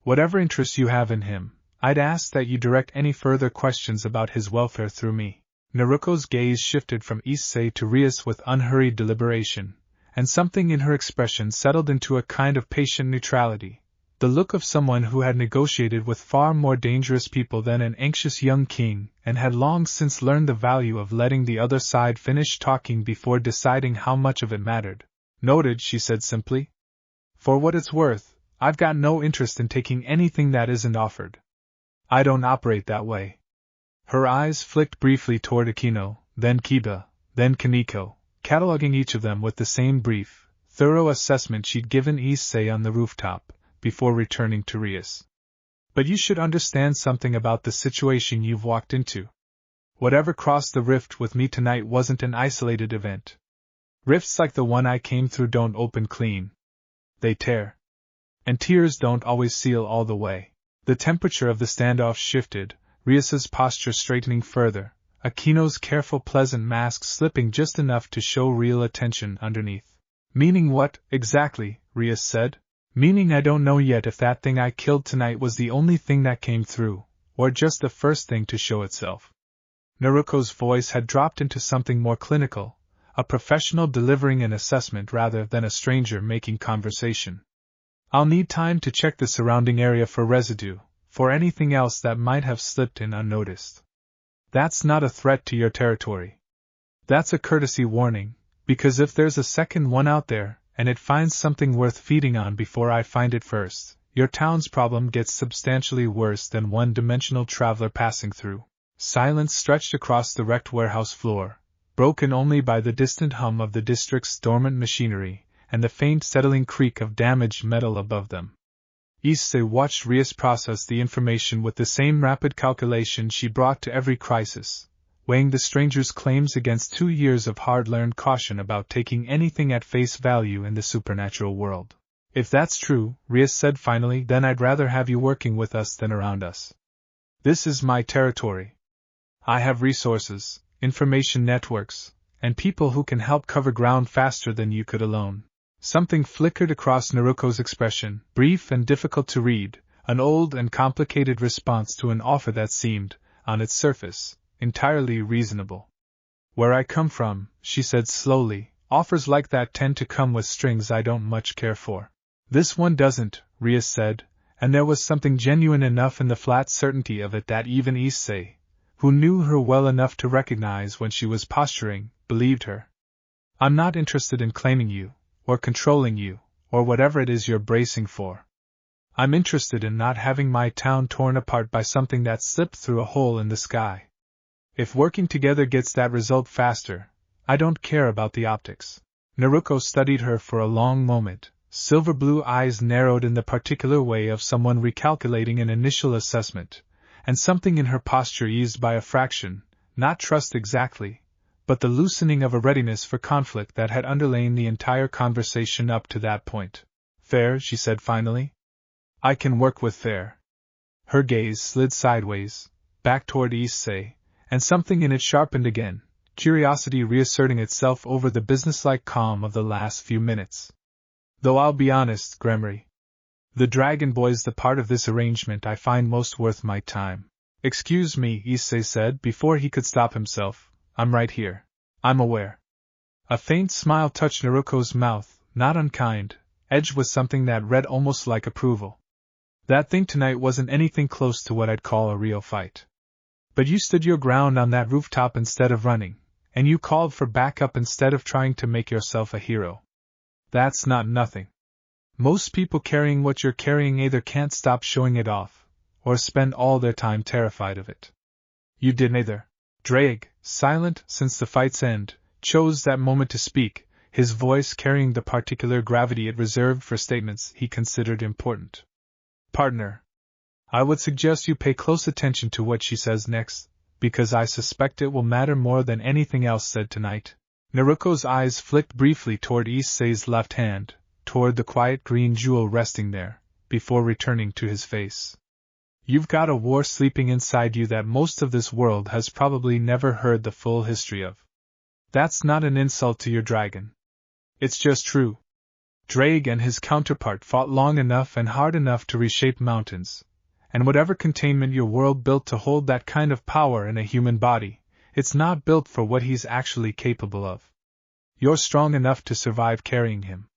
Whatever interest you have in him, I'd ask that you direct any further questions about his welfare through me. Naruko's gaze shifted from Issei to Rias with unhurried deliberation, and something in her expression settled into a kind of patient neutrality, the look of someone who had negotiated with far more dangerous people than an anxious young king, and had long since learned the value of letting the other side finish talking before deciding how much of it mattered. Noted, she said simply. For what it's worth, I've got no interest in taking anything that isn't offered. I don't operate that way. Her eyes flicked briefly toward Akino, then Kiba, then Kaneko, cataloging each of them with the same brief, thorough assessment she'd given Issei on the rooftop, before returning to Rias. But you should understand something about the situation you've walked into. Whatever crossed the rift with me tonight wasn't an isolated event. Rifts like the one I came through don't open clean. They tear. And tears don't always seal all the way. The temperature of the standoff shifted, Rias's posture straightening further, Akino's careful pleasant mask slipping just enough to show real attention underneath. Meaning what, exactly, Rias said. Meaning I don't know yet if that thing I killed tonight was the only thing that came through, or just the first thing to show itself. Naruko's voice had dropped into something more clinical, a professional delivering an assessment rather than a stranger making conversation. I'll need time to check the surrounding area for residue, for anything else that might have slipped in unnoticed. That's not a threat to your territory. That's a courtesy warning, because if there's a second one out there, and it finds something worth feeding on before I find it first, your town's problem gets substantially worse than one-dimensional traveler passing through. Silence stretched across the wrecked warehouse floor, broken only by the distant hum of the district's dormant machinery, and the faint settling creak of damaged metal above them. Issei watched Rias process the information with the same rapid calculation she brought to every crisis, weighing the stranger's claims against 2 years of hard-learned caution about taking anything at face value in the supernatural world. If that's true, Rias said finally, then I'd rather have you working with us than around us. This is my territory. I have resources, information networks, and people who can help cover ground faster than you could alone. Something flickered across Naruko's expression, brief and difficult to read, an old and complicated response to an offer that seemed, on its surface, entirely reasonable. Where I come from, she said slowly, offers like that tend to come with strings I don't much care for. This one doesn't, Rias said, and there was something genuine enough in the flat certainty of it that even Issei, who knew her well enough to recognize when she was posturing, believed her. I'm not interested in claiming you, or controlling you, or whatever it is you're bracing for. I'm interested in not having my town torn apart by something that slipped through a hole in the sky. If working together gets that result faster, I don't care about the optics. Naruko studied her for a long moment, silver blue eyes narrowed in the particular way of someone recalculating an initial assessment, and something in her posture eased by a fraction, not trust exactly, but the loosening of a readiness for conflict that had underlain the entire conversation up to that point. Fair, she said finally. I can work with fair. Her gaze slid sideways, back toward Issei, and something in it sharpened again, curiosity reasserting itself over the businesslike calm of the last few minutes. Though I'll be honest, Gremory. The Dragon Boy's the part of this arrangement I find most worth my time. Excuse me, Issei said before he could stop himself. I'm right here. I'm aware. A faint smile touched Naruko's mouth, not unkind, edged with something that read almost like approval. That thing tonight wasn't anything close to what I'd call a real fight. But you stood your ground on that rooftop instead of running, and you called for backup instead of trying to make yourself a hero. That's not nothing. Most people carrying what you're carrying either can't stop showing it off, or spend all their time terrified of it. You did neither. Drake, silent since the fight's end, chose that moment to speak, his voice carrying the particular gravity it reserved for statements he considered important. Partner, I would suggest you pay close attention to what she says next, because I suspect it will matter more than anything else said tonight. Naruko's eyes flicked briefly toward Issei's left hand, toward the quiet green jewel resting there, before returning to his face. You've got a war sleeping inside you that most of this world has probably never heard the full history of. That's not an insult to your dragon. It's just true. Drake and his counterpart fought long enough and hard enough to reshape mountains, and whatever containment your world built to hold that kind of power in a human body, it's not built for what he's actually capable of. You're strong enough to survive carrying him.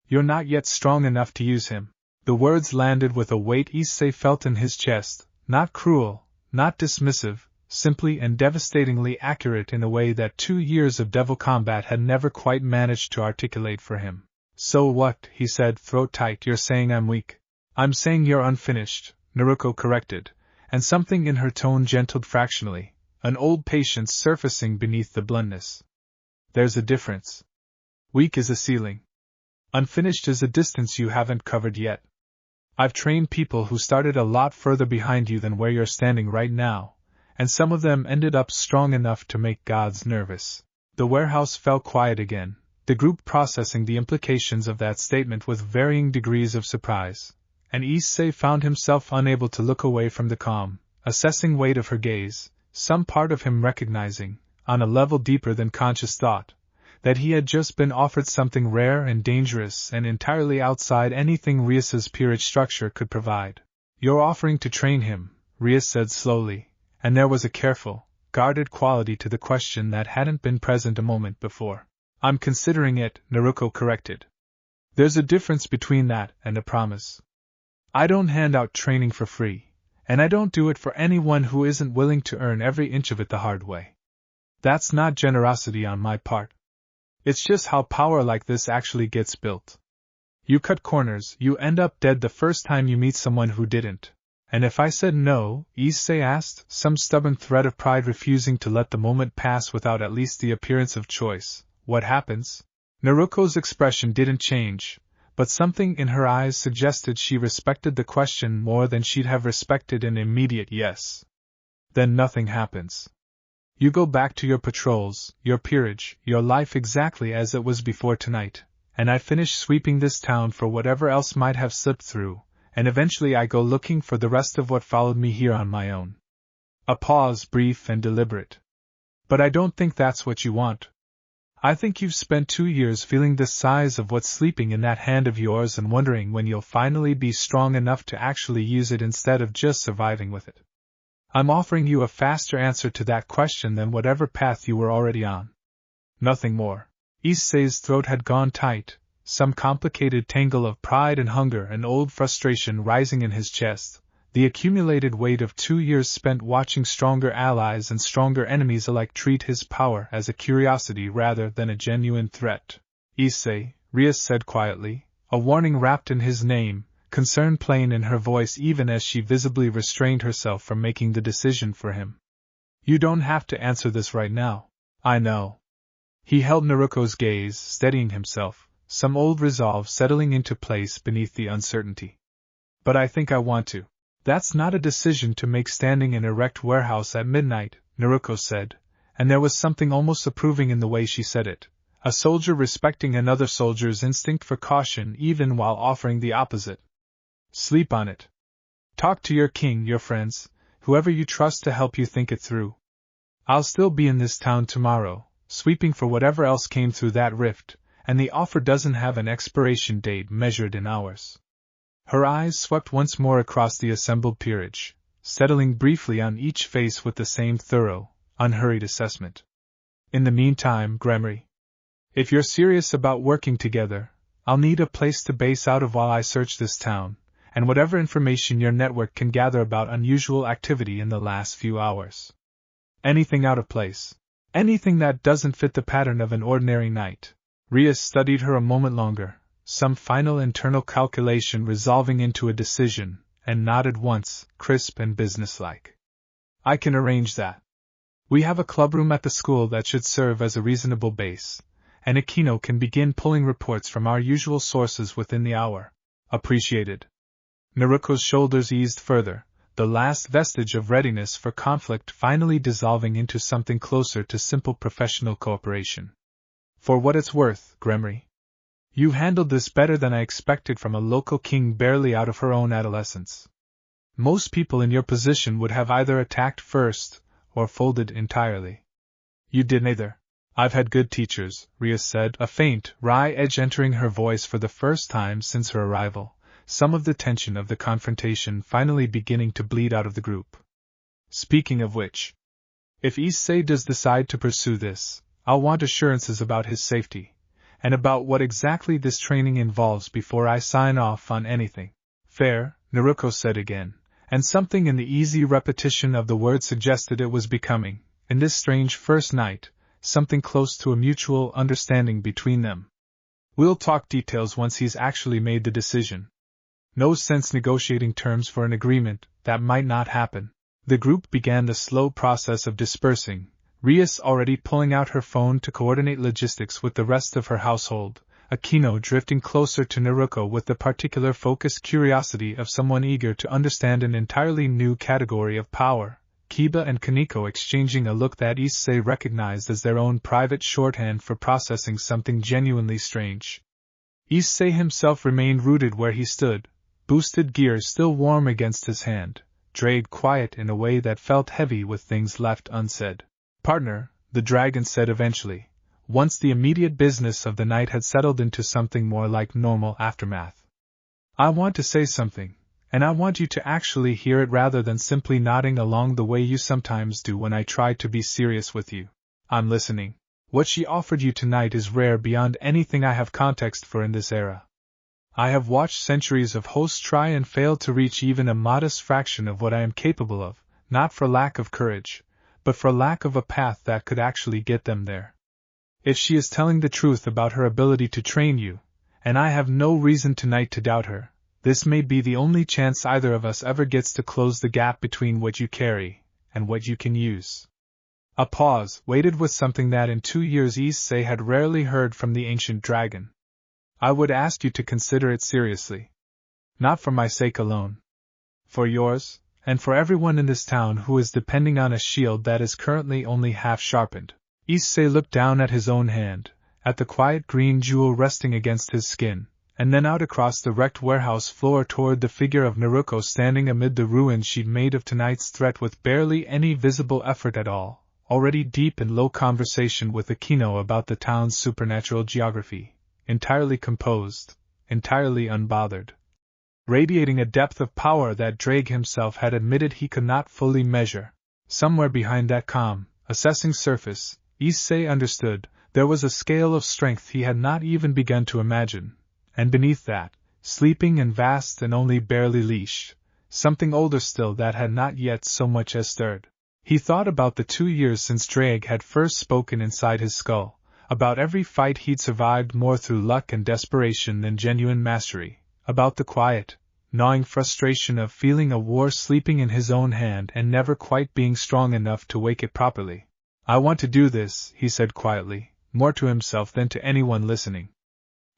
You're not yet strong enough to use him. The words landed with a weight Issei felt in his chest, not cruel, not dismissive, simply and devastatingly accurate in a way that 2 years of devil combat had never quite managed to articulate for him. So what, he said, throat tight, you're saying I'm weak. I'm saying you're unfinished, Naruko corrected, and something in her tone gentled fractionally, an old patience surfacing beneath the bluntness. There's a difference. Weak is a ceiling. Unfinished is a distance you haven't covered yet. I've trained people who started a lot further behind you than where you're standing right now, and some of them ended up strong enough to make gods nervous. The warehouse fell quiet again, the group processing the implications of that statement with varying degrees of surprise, and Issei found himself unable to look away from the calm, assessing weight of her gaze, some part of him recognizing, on a level deeper than conscious thought, that he had just been offered something rare and dangerous and entirely outside anything Rias's peerage structure could provide. You're offering to train him, Rias said slowly, and there was a careful, guarded quality to the question that hadn't been present a moment before. I'm considering it, Naruko corrected. There's a difference between that and a promise. I don't hand out training for free, and I don't do it for anyone who isn't willing to earn every inch of it the hard way. That's not generosity on my part. It's just how power like this actually gets built. You cut corners, you end up dead the first time you meet someone who didn't. And if I said no, Issei asked, some stubborn thread of pride refusing to let the moment pass without at least the appearance of choice, what happens? Naruko's expression didn't change, but something in her eyes suggested she respected the question more than she'd have respected an immediate yes. Then nothing happens. You go back to your patrols, your peerage, your life exactly as it was before tonight, and I finish sweeping this town for whatever else might have slipped through, and eventually I go looking for the rest of what followed me here on my own. A pause, brief and deliberate. But I don't think that's what you want. I think you've spent 2 years feeling the size of what's sleeping in that hand of yours and wondering when you'll finally be strong enough to actually use it instead of just surviving with it. I'm offering you a faster answer to that question than whatever path you were already on. Nothing more. Issei's throat had gone tight, some complicated tangle of pride and hunger and old frustration rising in his chest, the accumulated weight of 2 years spent watching stronger allies and stronger enemies alike treat his power as a curiosity rather than a genuine threat. Issei, Rias said quietly, a warning wrapped in his name, concern plain in her voice even as she visibly restrained herself from making the decision for him. You don't have to answer this right now. I know. He held Naruko's gaze, steadying himself, some old resolve settling into place beneath the uncertainty. But I think I want to. That's not a decision to make standing in a wrecked warehouse at midnight, Naruko said, and there was something almost approving in the way she said it, a soldier respecting another soldier's instinct for caution even while offering the opposite. Sleep on it. Talk to your king, your friends, whoever you trust to help you think it through. I'll still be in this town tomorrow, sweeping for whatever else came through that rift, and the offer doesn't have an expiration date measured in hours. Her eyes swept once more across the assembled peerage, settling briefly on each face with the same thorough, unhurried assessment. In the meantime, Gremory, if you're serious about working together, I'll need a place to base out of while I search this town, and whatever information your network can gather about unusual activity in the last few hours. Anything out of place. Anything that doesn't fit the pattern of an ordinary night. Rias studied her a moment longer, some final internal calculation resolving into a decision, and nodded once, crisp and businesslike. I can arrange that. We have a clubroom at the school that should serve as a reasonable base, and Akino can begin pulling reports from our usual sources within the hour. Appreciated. Naruko's shoulders eased further, the last vestige of readiness for conflict finally dissolving into something closer to simple professional cooperation. For what it's worth, Gremory, you've handled this better than I expected from a local king barely out of her own adolescence. Most people in your position would have either attacked first, or folded entirely. You did neither. I've had good teachers, Ria said, a faint, wry edge entering her voice for the first time since her arrival, some of the tension of the confrontation finally beginning to bleed out of the group. Speaking of which, if Issei does decide to pursue this, I'll want assurances about his safety, and about what exactly this training involves before I sign off on anything. Fair, Naruko said again, and something in the easy repetition of the word suggested it was becoming, in this strange first night, something close to a mutual understanding between them. We'll talk details once he's actually made the decision. No sense negotiating terms for an agreement that might not happen. The group began the slow process of dispersing, Rias already pulling out her phone to coordinate logistics with the rest of her household, Akino drifting closer to Naruko with the particular focused curiosity of someone eager to understand an entirely new category of power, Kiba and Kaneko exchanging a look that Issei recognized as their own private shorthand for processing something genuinely strange. Issei himself remained rooted where he stood, boosted gear still warm against his hand, dragged quiet in a way that felt heavy with things left unsaid. Partner, the dragon said eventually, once the immediate business of the night had settled into something more like normal aftermath. I want to say something, and I want you to actually hear it rather than simply nodding along the way you sometimes do when I try to be serious with you. I'm listening. What she offered you tonight is rare beyond anything I have context for in this era. I have watched centuries of hosts try and fail to reach even a modest fraction of what I am capable of, not for lack of courage, but for lack of a path that could actually get them there. If she is telling the truth about her ability to train you, and I have no reason tonight to doubt her, this may be the only chance either of us ever gets to close the gap between what you carry and what you can use. A pause, weighted with something that in 2 years Issei had rarely heard from the ancient dragon. I would ask you to consider it seriously. Not for my sake alone. For yours, and for everyone in this town who is depending on a shield that is currently only half sharpened. Issei looked down at his own hand, at the quiet green jewel resting against his skin, and then out across the wrecked warehouse floor toward the figure of Naruko standing amid the ruins she'd made of tonight's threat with barely any visible effort at all, already deep in low conversation with Akino about the town's supernatural geography, entirely composed, entirely unbothered. Radiating a depth of power that Drake himself had admitted he could not fully measure. Somewhere behind that calm, assessing surface, Issei understood, there was a scale of strength he had not even begun to imagine, and beneath that, sleeping and vast and only barely leashed, something older still that had not yet so much as stirred. He thought about the 2 years since Drake had first spoken inside his skull, about every fight he'd survived more through luck and desperation than genuine mastery, about the quiet, gnawing frustration of feeling a war sleeping in his own hand and never quite being strong enough to wake it properly. I want to do this, he said quietly, more to himself than to anyone listening.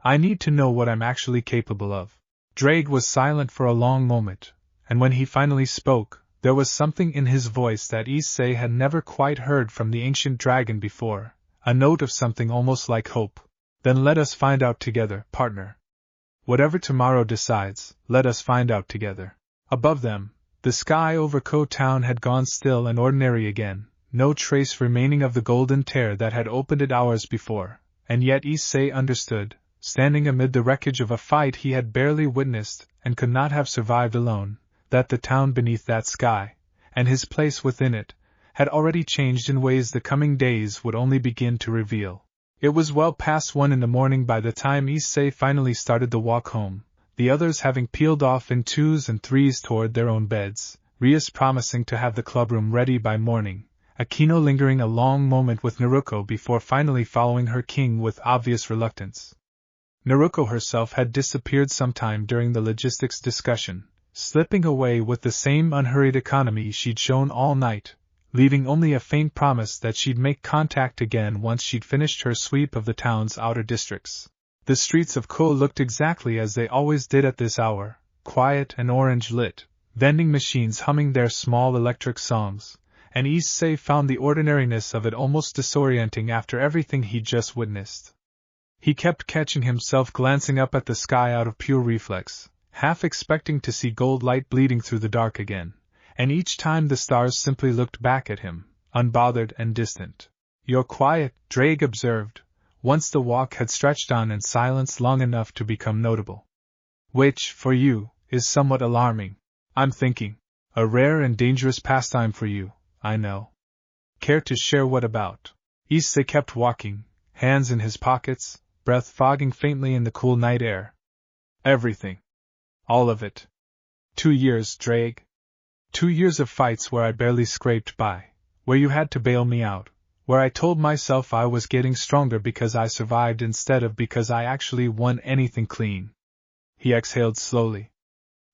I need to know what I'm actually capable of. Drake was silent for a long moment, and when he finally spoke, there was something in his voice that Issei had never quite heard from the ancient dragon before, a note of something almost like hope. Then let us find out together, partner. Whatever tomorrow decides, let us find out together. Above them, the sky over Kuoh Town had gone still and ordinary again, no trace remaining of the golden tear that had opened it hours before, and yet Issei understood, standing amid the wreckage of a fight he had barely witnessed and could not have survived alone, that the town beneath that sky, and his place within it, had already changed in ways the coming days would only begin to reveal. It was well past 1 in the morning by the time Issei finally started the walk home, the others having peeled off in 2s and 3s toward their own beds, Rias promising to have the clubroom ready by morning, Akino lingering a long moment with Naruko before finally following her king with obvious reluctance. Naruko herself had disappeared sometime during the logistics discussion, slipping away with the same unhurried economy she'd shown all night, leaving only a faint promise that she'd make contact again once she'd finished her sweep of the town's outer districts. The streets of Kuoh looked exactly as they always did at this hour, quiet and orange-lit, vending machines humming their small electric songs, and Issei found the ordinariness of it almost disorienting after everything he'd just witnessed. He kept catching himself glancing up at the sky out of pure reflex, half expecting to see gold light bleeding through the dark again, and each time the stars simply looked back at him, unbothered and distant. "You're quiet," Drake observed, once the walk had stretched on in silence long enough to become notable. "Which, for you, is somewhat alarming. I'm thinking. A rare and dangerous pastime for you, I know. Care to share what about?" Issei kept walking, hands in his pockets, breath fogging faintly in the cool night air. "Everything. All of it. 2 years, Drake. 2 years of fights where I barely scraped by, where you had to bail me out, where I told myself I was getting stronger because I survived instead of because I actually won anything clean." He exhaled slowly.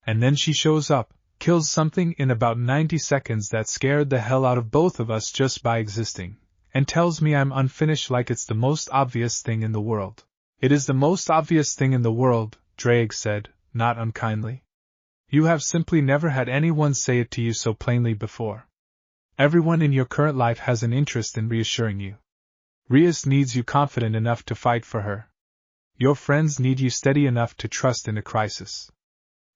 "And then she shows up, kills something in about 90 seconds that scared the hell out of both of us just by existing, and tells me I'm unfinished like it's the most obvious thing in the world." "It is the most obvious thing in the world," Drake said, not unkindly. "You have simply never had anyone say it to you so plainly before. Everyone in your current life has an interest in reassuring you. Rias needs you confident enough to fight for her. Your friends need you steady enough to trust in a crisis.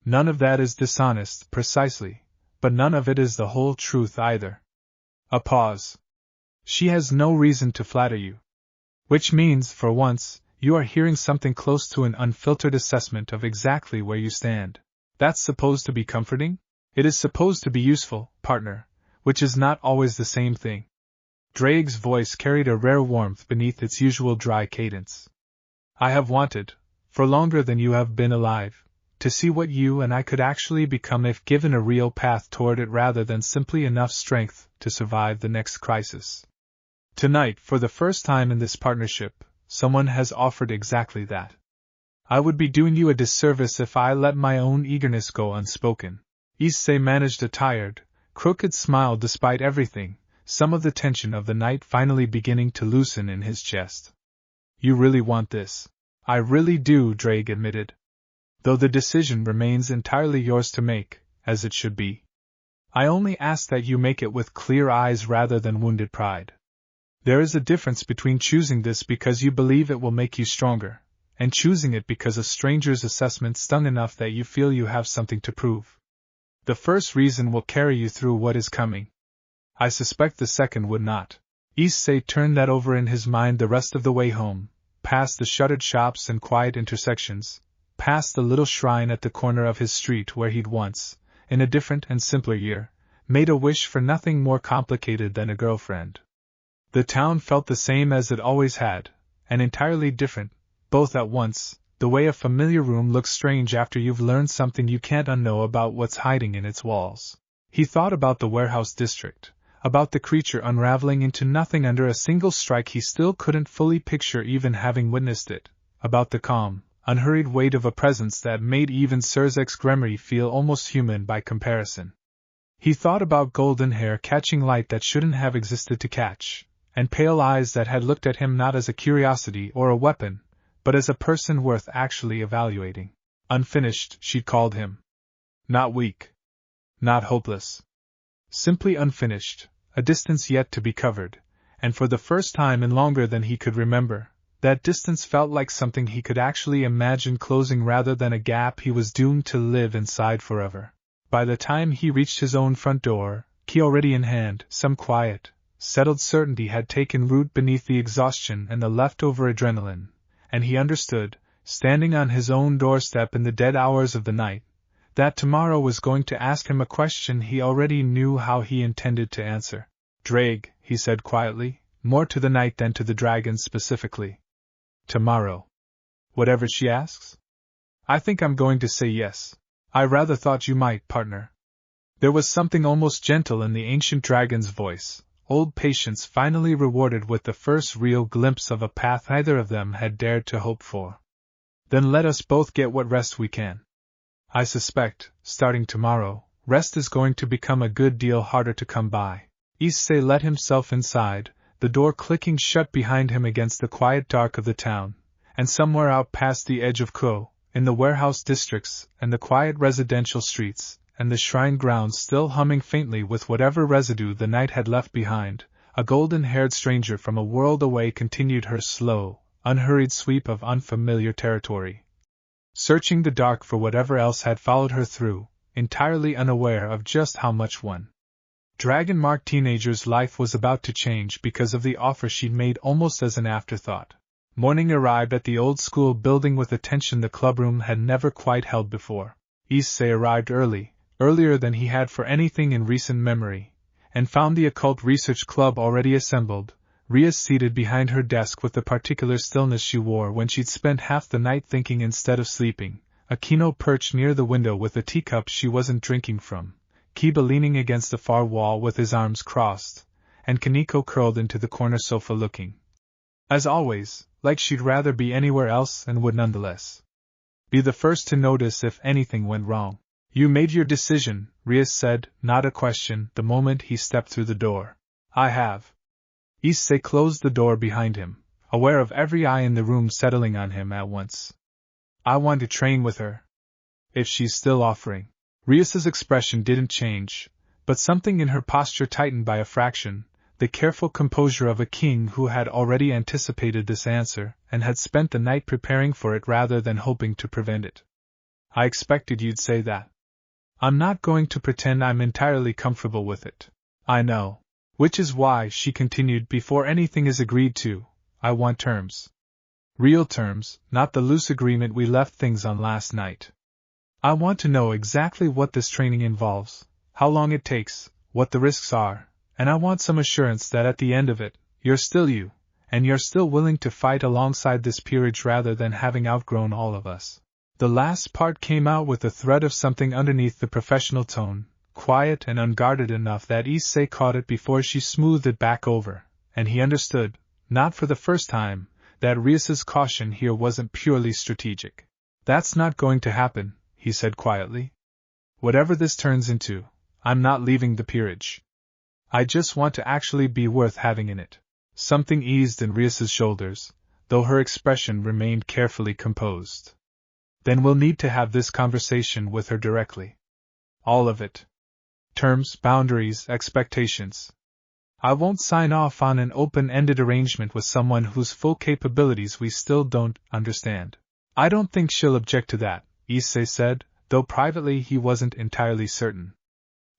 None of that is dishonest, precisely, but none of it is the whole truth either." A pause. "She has no reason to flatter you. Which means, for once, you are hearing something close to an unfiltered assessment of exactly where you stand. That's supposed to be comforting? It is supposed to be useful, partner, which is not always the same thing." Drake's voice carried a rare warmth beneath its usual dry cadence. "I have wanted, for longer than you have been alive, to see what you and I could actually become if given a real path toward it rather than simply enough strength to survive the next crisis. Tonight, for the first time in this partnership, someone has offered exactly that. I would be doing you a disservice if I let my own eagerness go unspoken." Issei managed a tired, crooked smile despite everything, some of the tension of the night finally beginning to loosen in his chest. "You really want this?" "I really do," Drake admitted. "Though the decision remains entirely yours to make, as it should be. I only ask that you make it with clear eyes rather than wounded pride. There is a difference between choosing this because you believe it will make you stronger, and choosing it because a stranger's assessment stung enough that you feel you have something to prove. The first reason will carry you through what is coming. I suspect the second would not." Issei turned that over in his mind the rest of the way home, past the shuttered shops and quiet intersections, past the little shrine at the corner of his street where he'd once, in a different and simpler year, made a wish for nothing more complicated than a girlfriend. The town felt the same as it always had, and entirely different, both at once. The way a familiar room looks strange after you've learned something you can't unknow about what's hiding in its walls. He thought about the warehouse district, about the creature unraveling into nothing under a single strike he still couldn't fully picture even having witnessed it, about the calm, unhurried weight of a presence that made even Surzek's gremmery feel almost human by comparison. He thought about golden hair catching light that shouldn't have existed to catch, and pale eyes that had looked at him not as a curiosity or a weapon, but as a person worth actually evaluating. Unfinished, she'd called him. Not weak. Not hopeless. Simply unfinished, a distance yet to be covered, and for the first time in longer than he could remember, that distance felt like something he could actually imagine closing rather than a gap he was doomed to live inside forever. By the time he reached his own front door, key already in hand, some quiet, settled certainty had taken root beneath the exhaustion and the leftover adrenaline, and he understood, standing on his own doorstep in the dead hours of the night, that tomorrow was going to ask him a question he already knew how he intended to answer. "Drake," he said quietly, more to the night than to the dragon specifically. "Tomorrow. Whatever she asks? I think I'm going to say yes. I rather thought you might, partner." There was something almost gentle in the ancient dragon's voice, old patience finally rewarded with the first real glimpse of a path either of them had dared to hope for. "Then let us both get what rest we can. I suspect, starting tomorrow, rest is going to become a good deal harder to come by." Issei let himself inside, the door clicking shut behind him against the quiet dark of the town, and somewhere out past the edge of Kuoh, in the warehouse districts and the quiet residential streets, and the shrine grounds still humming faintly with whatever residue the night had left behind, a golden-haired stranger from a world away continued her slow, unhurried sweep of unfamiliar territory, searching the dark for whatever else had followed her through, entirely unaware of just how much one dragon-marked teenager's life was about to change because of the offer she'd made almost as an afterthought. Morning arrived at the old school building with attention the clubroom had never quite held before. Issei arrived early, earlier than he had for anything in recent memory, and found the occult research club already assembled, Ria seated behind her desk with the particular stillness she wore when she'd spent half the night thinking instead of sleeping, Akino perched near the window with a teacup she wasn't drinking from, Kiba leaning against the far wall with his arms crossed, and Kaneko curled into the corner sofa looking, as always, like she'd rather be anywhere else and would nonetheless be the first to notice if anything went wrong. You made your decision, Ria said, not a question, the moment he stepped through the door. I have. Issei closed the door behind him, aware of every eye in the room settling on him at once. I want to train with her. If she's still offering. Ria's expression didn't change, but something in her posture tightened by a fraction, the careful composure of a king who had already anticipated this answer and had spent the night preparing for it rather than hoping to prevent it. I expected you'd say that. I'm not going to pretend I'm entirely comfortable with it. I know. Which is why, she continued, before anything is agreed to, I want terms. Real terms, not the loose agreement we left things on last night. I want to know exactly what this training involves, how long it takes, what the risks are, and I want some assurance that at the end of it, you're still you, and you're still willing to fight alongside this peerage rather than having outgrown all of us. The last part came out with a thread of something underneath the professional tone, quiet and unguarded enough that Issei caught it before she smoothed it back over, and he understood, not for the first time, that Ria's caution here wasn't purely strategic. That's not going to happen, he said quietly. Whatever this turns into, I'm not leaving the peerage. I just want to actually be worth having in it. Something eased in Ria's shoulders, though her expression remained carefully composed. Then we'll need to have this conversation with her directly. All of it. Terms, boundaries, expectations. I won't sign off on an open-ended arrangement with someone whose full capabilities we still don't understand. I don't think she'll object to that, Issei said, though privately he wasn't entirely certain.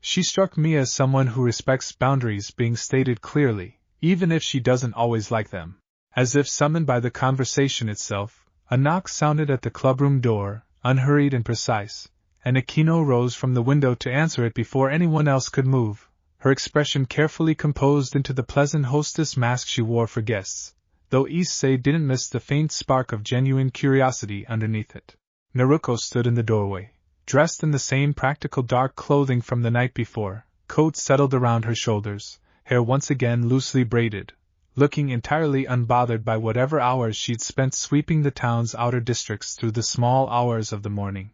She struck me as someone who respects boundaries being stated clearly, even if she doesn't always like them. As if summoned by the conversation itself, a knock sounded at the clubroom door, unhurried and precise, and Akino rose from the window to answer it before anyone else could move, her expression carefully composed into the pleasant hostess mask she wore for guests, though Issei didn't miss the faint spark of genuine curiosity underneath it. Naruko stood in the doorway, dressed in the same practical dark clothing from the night before, coat settled around her shoulders, hair once again loosely braided, looking entirely unbothered by whatever hours she'd spent sweeping the town's outer districts through the small hours of the morning.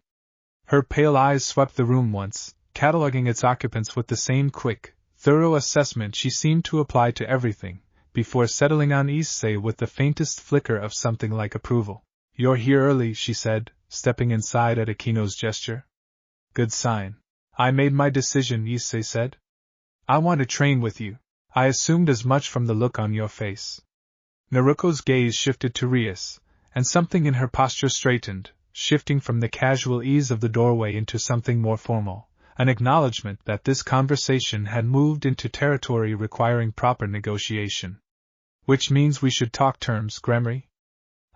Her pale eyes swept the room once, cataloging its occupants with the same quick, thorough assessment she seemed to apply to everything, before settling on Issei with the faintest flicker of something like approval. You're here early, she said, stepping inside at Akino's gesture. Good sign. I made my decision, Issei said. I want to train with you. I assumed as much from the look on your face. Naruko's gaze shifted to Rias, and something in her posture straightened, shifting from the casual ease of the doorway into something more formal, an acknowledgement that this conversation had moved into territory requiring proper negotiation. Which means we should talk terms, Gremory?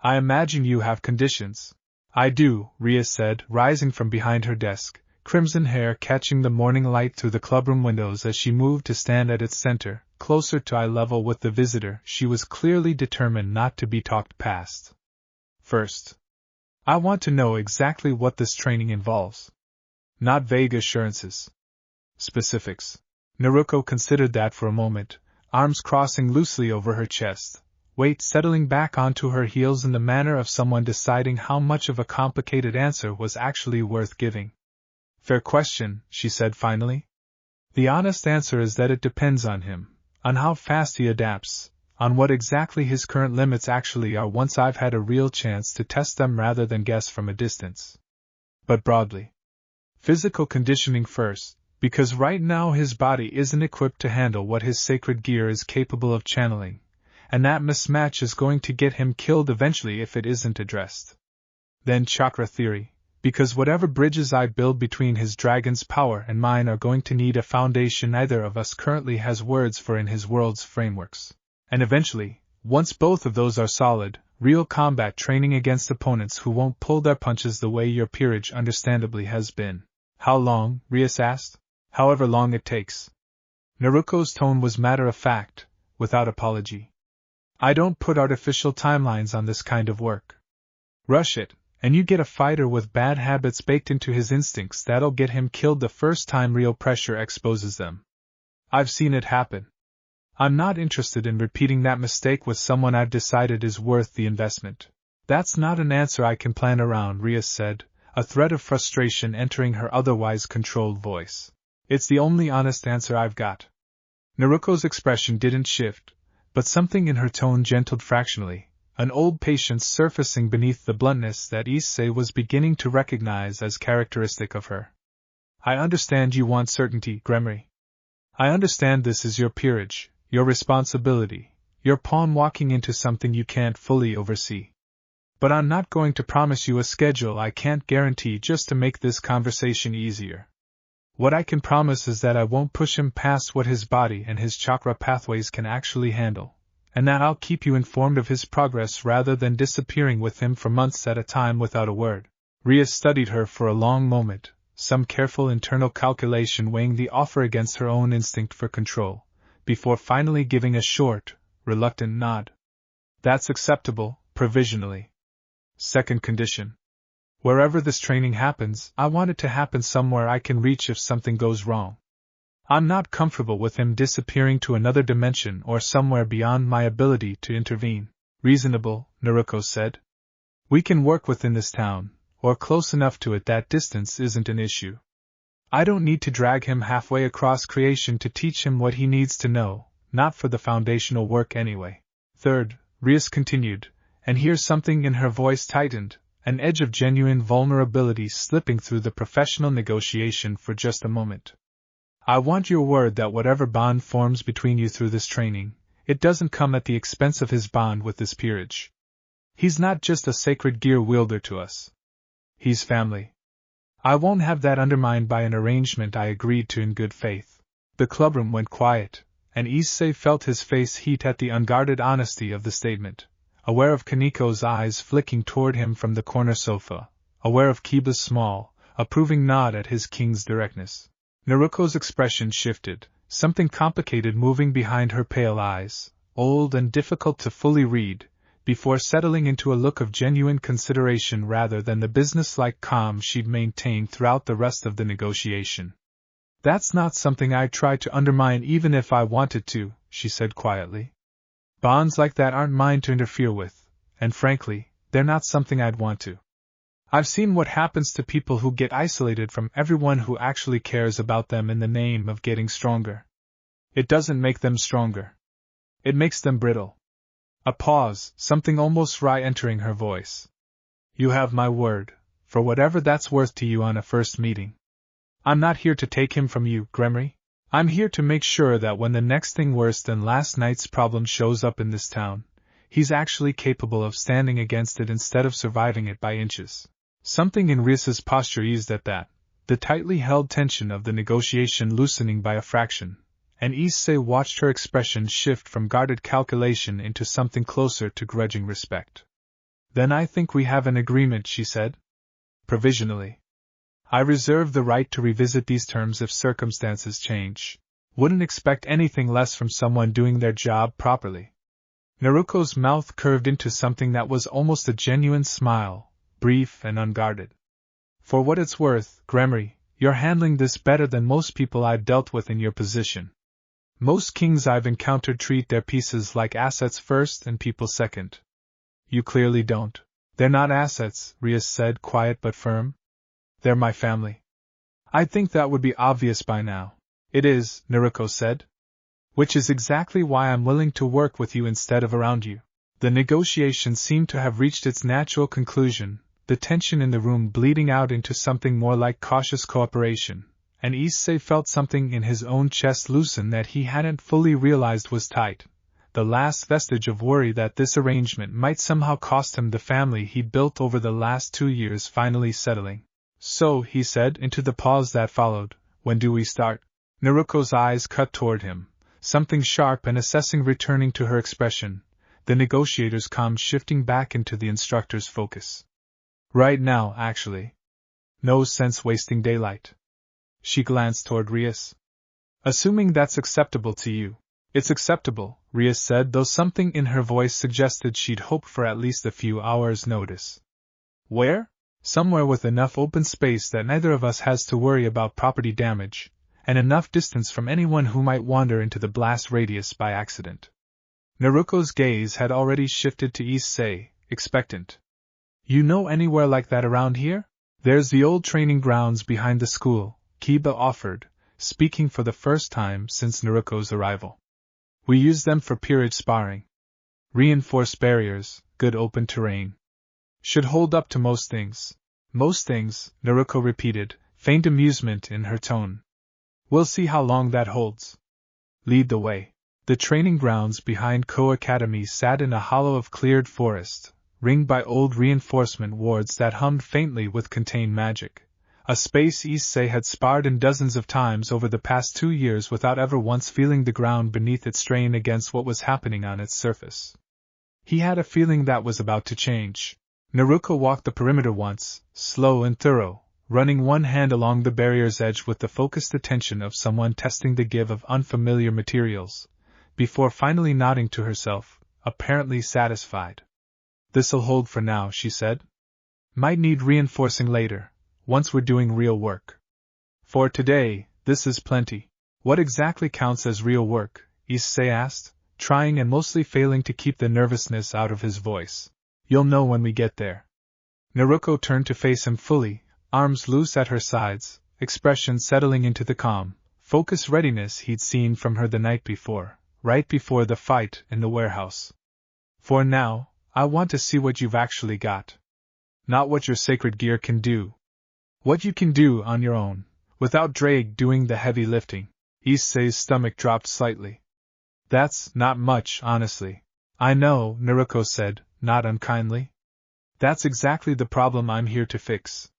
I imagine you have conditions. I do, Ria said, rising from behind her desk, crimson hair catching the morning light through the clubroom windows as she moved to stand at its center, closer to eye level with the visitor. She was clearly determined not to be talked past. First, I want to know exactly what this training involves. Not vague assurances. Specifics. Naruko considered that for a moment, arms crossing loosely over her chest, weight settling back onto her heels in the manner of someone deciding how much of a complicated answer was actually worth giving. Fair question, she said finally. The honest answer is that it depends on him, on how fast he adapts, on what exactly his current limits actually are once I've had a real chance to test them rather than guess from a distance. But broadly, physical conditioning first, because right now his body isn't equipped to handle what his sacred gear is capable of channeling, and that mismatch is going to get him killed eventually if it isn't addressed. Then chakra theory, because whatever bridges I build between his dragon's power and mine are going to need a foundation neither of us currently has words for in his world's frameworks. And eventually, once both of those are solid, real combat training against opponents who won't pull their punches the way your peerage understandably has been. How long? Rias asked. However long it takes. Naruko's tone was matter-of-fact, without apology. I don't put artificial timelines on this kind of work. Rush it, and you get a fighter with bad habits baked into his instincts that'll get him killed the first time real pressure exposes them. I've seen it happen. I'm not interested in repeating that mistake with someone I've decided is worth the investment. That's not an answer I can plan around, Rias said, a thread of frustration entering her otherwise controlled voice. It's the only honest answer I've got. Naruko's expression didn't shift, but something in her tone gentled fractionally, an old patience surfacing beneath the bluntness that Issei was beginning to recognize as characteristic of her. I understand you want certainty, Gremory. I understand this is your peerage, your responsibility, your pawn walking into something you can't fully oversee. But I'm not going to promise you a schedule I can't guarantee just to make this conversation easier. What I can promise is that I won't push him past what his body and his chakra pathways can actually handle, and that I'll keep you informed of his progress rather than disappearing with him for months at a time without a word. Rias studied her for a long moment, some careful internal calculation weighing the offer against her own instinct for control, before finally giving a short, reluctant nod. That's acceptable, provisionally. Second condition. Wherever this training happens, I want it to happen somewhere I can reach if something goes wrong. I'm not comfortable with him disappearing to another dimension or somewhere beyond my ability to intervene. Reasonable, Naruko said. We can work within this town, or close enough to it that distance isn't an issue. I don't need to drag him halfway across creation to teach him what he needs to know, not for the foundational work anyway. Third, Rias continued, and here something in her voice tightened, an edge of genuine vulnerability slipping through the professional negotiation for just a moment. I want your word that whatever bond forms between you through this training, it doesn't come at the expense of his bond with this peerage. He's not just a sacred gear wielder to us. He's family. I won't have that undermined by an arrangement I agreed to in good faith. The clubroom went quiet, and Issei felt his face heat at the unguarded honesty of the statement. Aware of Kaniko's eyes flicking toward him from the corner sofa, aware of Kiba's small, approving nod at his king's directness. Naruko's expression shifted, something complicated moving behind her pale eyes, old and difficult to fully read, before settling into a look of genuine consideration rather than the businesslike calm she'd maintained throughout the rest of the negotiation. That's not something I'd try to undermine even if I wanted to, she said quietly. Bonds like that aren't mine to interfere with, and frankly, they're not something I'd want to. I've seen what happens to people who get isolated from everyone who actually cares about them in the name of getting stronger. It doesn't make them stronger. It makes them brittle. A pause, something almost wry entering her voice. You have my word, for whatever that's worth to you on a first meeting. I'm not here to take him from you, Gremory. I'm here to make sure that when the next thing worse than last night's problem shows up in this town, he's actually capable of standing against it instead of surviving it by inches. Something in Rias's posture eased at that, the tightly held tension of the negotiation loosening by a fraction, and Issei watched her expression shift from guarded calculation into something closer to grudging respect. Then I think we have an agreement, she said. Provisionally. I reserve the right to revisit these terms if circumstances change. Wouldn't expect anything less from someone doing their job properly. Naruko's mouth curved into something that was almost a genuine smile, brief and unguarded. For what it's worth, Gremory, you're handling this better than most people I've dealt with in your position. Most kings I've encountered treat their pieces like assets first and people second. You clearly don't. They're not assets, Rias said, quiet but firm. They're my family. I think that would be obvious by now. It is, Naruko said. Which is exactly why I'm willing to work with you instead of around you. The negotiation seemed to have reached its natural conclusion, the tension in the room bleeding out into something more like cautious cooperation, and Issei felt something in his own chest loosen that he hadn't fully realized was tight, the last vestige of worry that this arrangement might somehow cost him the family he built over the last 2 years finally settling. So, he said into the pause that followed, when do we start? Naruko's eyes cut toward him, something sharp and assessing returning to her expression, the negotiator's calm shifting back into the instructor's focus. Right now, actually. No sense wasting daylight. She glanced toward Rias. Assuming that's acceptable to you. It's acceptable, Rias said, though something in her voice suggested she'd hoped for at least a few hours' notice. Where? Somewhere with enough open space that neither of us has to worry about property damage, and enough distance from anyone who might wander into the blast radius by accident. Naruko's gaze had already shifted to Issei, expectant. You know anywhere like that around here? There's the old training grounds behind the school, Kiba offered, speaking for the first time since Naruko's arrival. We use them for peerage sparring. Reinforced barriers, good open terrain. Should hold up to most things. Most things, Naruko repeated, faint amusement in her tone. We'll see how long that holds. Lead the way. The training grounds behind Kuoh Academy sat in a hollow of cleared forest, ringed by old reinforcement wards that hummed faintly with contained magic, a space Issei had sparred in dozens of times over the past 2 years without ever once feeling the ground beneath it strain against what was happening on its surface. He had a feeling that was about to change. Naruko walked the perimeter once, slow and thorough, running one hand along the barrier's edge with the focused attention of someone testing the give of unfamiliar materials, before finally nodding to herself, apparently satisfied. This'll hold for now, she said. Might need reinforcing later, once we're doing real work. For today, this is plenty. What exactly counts as real work? Issei asked, trying and mostly failing to keep the nervousness out of his voice. You'll know when we get there. Naruko turned to face him fully, arms loose at her sides, expression settling into the calm, focused readiness he'd seen from her the night before, right before the fight in the warehouse. For now, I want to see what you've actually got. Not what your sacred gear can do. What you can do on your own, without Drake doing the heavy lifting. Issei's stomach dropped slightly. That's not much, honestly. I know, Naruko said, not unkindly. That's exactly the problem I'm here to fix.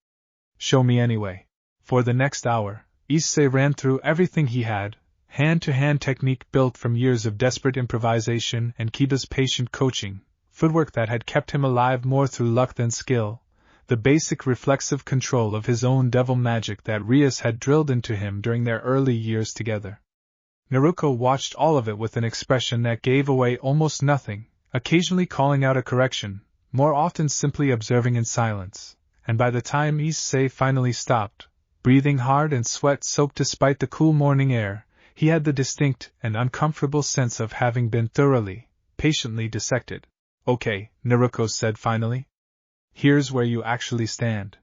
Show me anyway. For the next hour, Issei ran through everything he had, hand-to-hand technique built from years of desperate improvisation and Kiba's patient coaching, footwork that had kept him alive more through luck than skill, the basic reflexive control of his own devil magic that Rias had drilled into him during their early years together. Naruko watched all of it with an expression that gave away almost nothing, occasionally calling out a correction, more often simply observing in silence, and by the time Issei finally stopped, breathing hard and sweat-soaked despite the cool morning air, he had the distinct and uncomfortable sense of having been thoroughly, patiently dissected. Okay, Naruko said finally. Here's where you actually stand.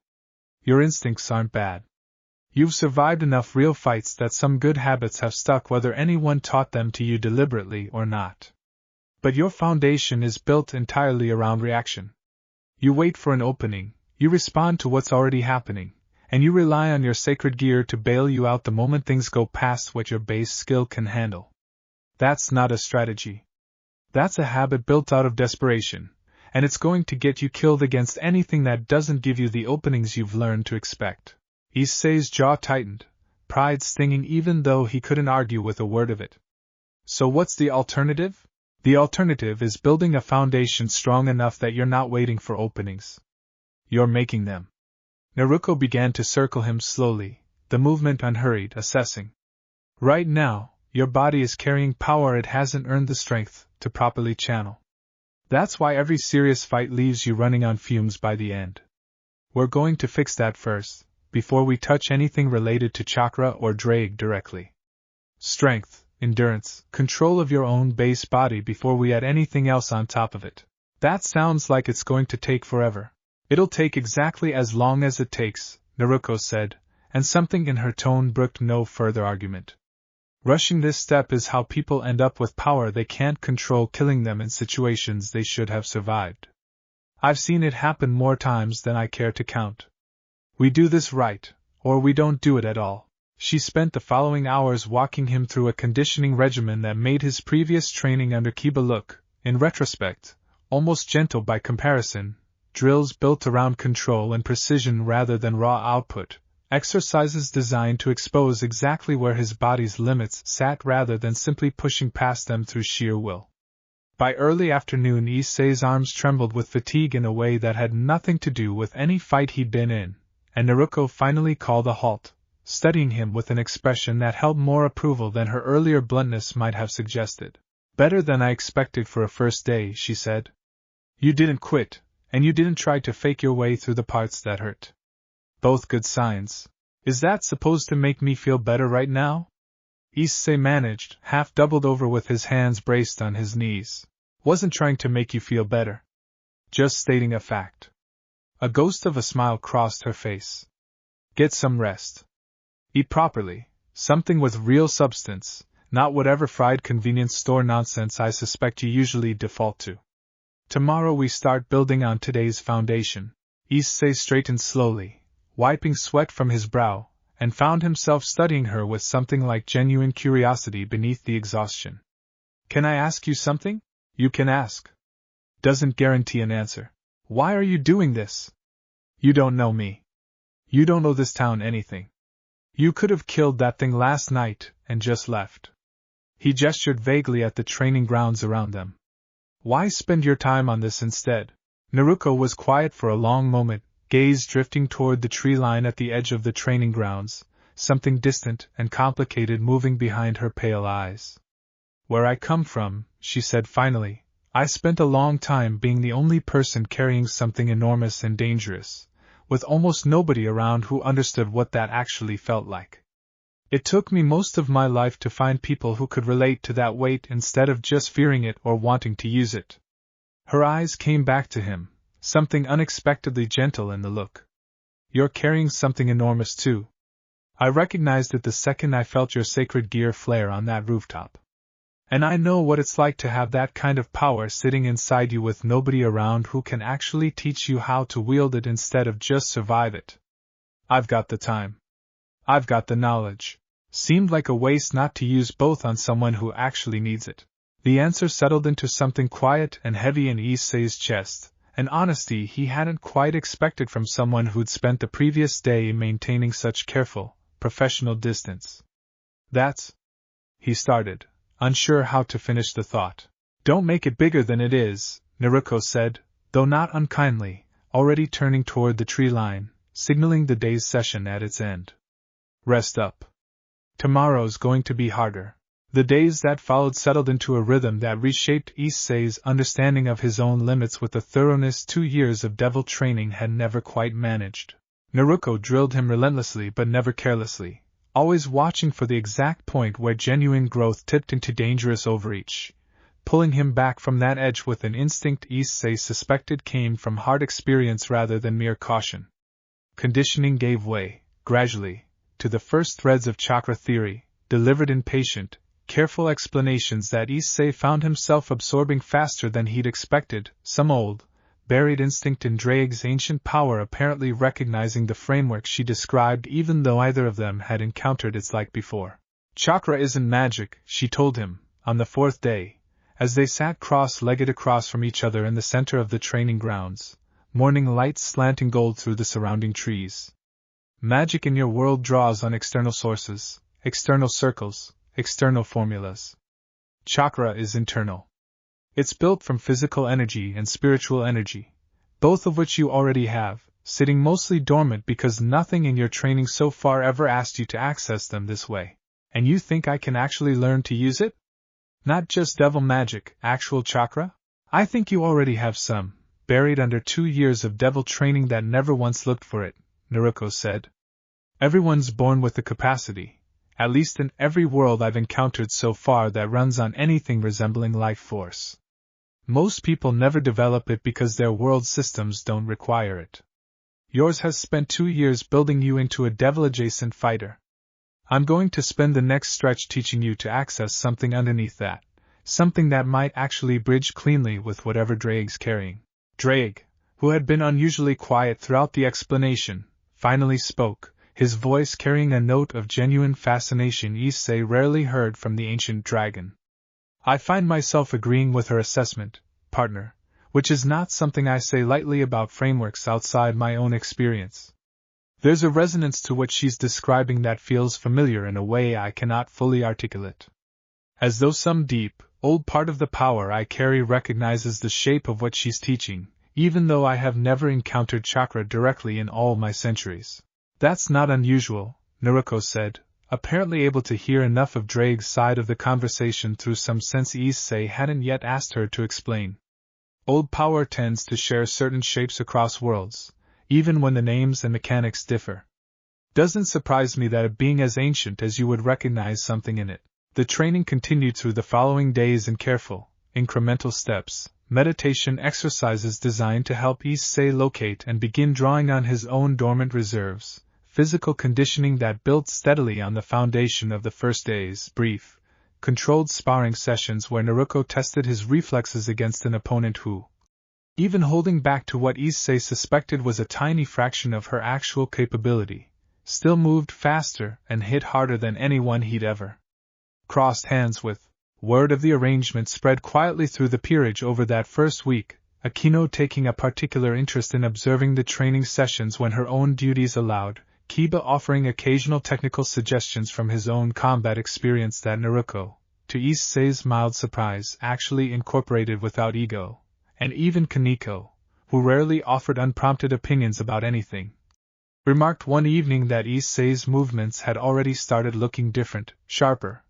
Your instincts aren't bad. You've survived enough real fights that some good habits have stuck whether anyone taught them to you deliberately or not. But your foundation is built entirely around reaction. You wait for an opening, you respond to what's already happening, and you rely on your sacred gear to bail you out the moment things go past what your base skill can handle. That's not a strategy. That's a habit built out of desperation, and it's going to get you killed against anything that doesn't give you the openings you've learned to expect. Issei's jaw tightened, pride stinging even though he couldn't argue with a word of it. So what's the alternative? The alternative is building a foundation strong enough that you're not waiting for openings. You're making them. Naruko began to circle him slowly, the movement unhurried, assessing. Right now, your body is carrying power it hasn't earned the strength to properly channel. That's why every serious fight leaves you running on fumes by the end. We're going to fix that first, before we touch anything related to chakra or drag directly. Strength, endurance, control of your own base body before we add anything else on top of it. That sounds like it's going to take forever. It'll take exactly as long as it takes, Naruko said, and something in her tone brooked no further argument. Rushing this step is how people end up with power they can't control, killing them in situations they should have survived. I've seen it happen more times than I care to count. We do this right, or we don't do it at all. She spent the following hours walking him through a conditioning regimen that made his previous training under Kiba look, in retrospect, almost gentle by comparison. Drills built around control and precision rather than raw output, exercises designed to expose exactly where his body's limits sat rather than simply pushing past them through sheer will. By early afternoon, Issei's arms trembled with fatigue in a way that had nothing to do with any fight he'd been in, and Naruko finally called a halt, studying him with an expression that held more approval than her earlier bluntness might have suggested. "Better than I expected for a first day," she said. "You didn't quit, and you didn't try to fake your way through the parts that hurt. Both good signs. Is that supposed to make me feel better right now?" Issei managed, half doubled over with his hands braced on his knees. "Wasn't trying to make you feel better. Just stating a fact." A ghost of a smile crossed her face. "Get some rest. Eat properly, something with real substance, not whatever fried convenience store nonsense I suspect you usually default to. Tomorrow we start building on today's foundation." Issei straightened slowly, wiping sweat from his brow, and found himself studying her with something like genuine curiosity beneath the exhaustion. "Can I ask you something?" "You can ask. Doesn't guarantee an answer." "Why are you doing this?" "You don't know me. You don't owe this town anything. You could have killed that thing last night and just left." He gestured vaguely at the training grounds around them. "Why spend your time on this instead?" Naruko was quiet for a long moment, gaze drifting toward the tree line at the edge of the training grounds, something distant and complicated moving behind her pale eyes. "Where I come from," she said finally, "I spent a long time being the only person carrying something enormous and dangerous, with almost nobody around who understood what that actually felt like. It took me most of my life to find people who could relate to that weight instead of just fearing it or wanting to use it." Her eyes came back to him, something unexpectedly gentle in the look. "You're carrying something enormous too. I recognized it the second I felt your sacred gear flare on that rooftop. And I know what it's like to have that kind of power sitting inside you with nobody around who can actually teach you how to wield it instead of just survive it. I've got the time. I've got the knowledge. Seemed like a waste not to use both on someone who actually needs it." The answer settled into something quiet and heavy in Issei's chest, an honesty he hadn't quite expected from someone who'd spent the previous day maintaining such careful, professional distance. "That's..." he started, unsure how to finish the thought. "Don't make it bigger than it is," Naruko said, though not unkindly, already turning toward the tree line, signaling the day's session at its end. "Rest up. Tomorrow's going to be harder." The days that followed settled into a rhythm that reshaped Issei's understanding of his own limits with a thoroughness 2 years of devil training had never quite managed. Naruko drilled him relentlessly but never carelessly, always watching for the exact point where genuine growth tipped into dangerous overreach, pulling him back from that edge with an instinct Issei suspected came from hard experience rather than mere caution. Conditioning gave way, gradually, to the first threads of chakra theory, delivered in patient, careful explanations that Issei found himself absorbing faster than he'd expected, some old, buried instinct in Drake's ancient power apparently recognizing the framework she described even though either of them had encountered its like before. "Chakra isn't magic," she told him, on the 4th day, as they sat cross-legged across from each other in the center of the training grounds, morning light slanting gold through the surrounding trees. "Magic in your world draws on external sources, external circles, external formulas. Chakra is internal. It's built from physical energy and spiritual energy, both of which you already have, sitting mostly dormant because nothing in your training so far ever asked you to access them this way. And you think I can actually learn to use it? Not just devil magic, actual chakra? I think you already have some, buried under 2 years of devil training that never once looked for it," Naruko said. "Everyone's born with the capacity, at least in every world I've encountered so far that runs on anything resembling life force. Most people never develop it because their world systems don't require it. Yours has spent 2 years building you into a devil-adjacent fighter. I'm going to spend the next stretch teaching you to access something underneath that, something that might actually bridge cleanly with whatever Drake's carrying. Drake, who had been unusually quiet throughout the explanation, finally spoke, his voice carrying a note of genuine fascination Issei rarely heard from the ancient dragon. I find myself agreeing with her assessment, partner, which is not something I say lightly about frameworks outside my own experience. There's a resonance to what she's describing that feels familiar in a way I cannot fully articulate. As though some deep, old part of the power I carry recognizes the shape of what she's teaching, even though I have never encountered chakra directly in all my centuries. That's not unusual, Naruko said, apparently able to hear enough of Drake's side of the conversation through some sense Issei hadn't yet asked her to explain. Old power tends to share certain shapes across worlds, even when the names and mechanics differ. Doesn't surprise me that a being as ancient as you would recognize something in it. The training continued through the following days in careful, incremental steps, meditation exercises designed to help Issei locate and begin drawing on his own dormant reserves, physical conditioning that built steadily on the foundation of the first day's brief, controlled sparring sessions where Naruko tested his reflexes against an opponent who, even holding back to what Issei suspected was a tiny fraction of her actual capability, still moved faster and hit harder than anyone he'd ever crossed hands with. Word of the arrangement spread quietly through the peerage over that first week, Akino taking a particular interest in observing the training sessions when her own duties allowed, Kiba offering occasional technical suggestions from his own combat experience that Naruko, to Issei's mild surprise, actually incorporated without ego, and even Kaneko, who rarely offered unprompted opinions about anything, remarked one evening that Issei's movements had already started looking different, sharper,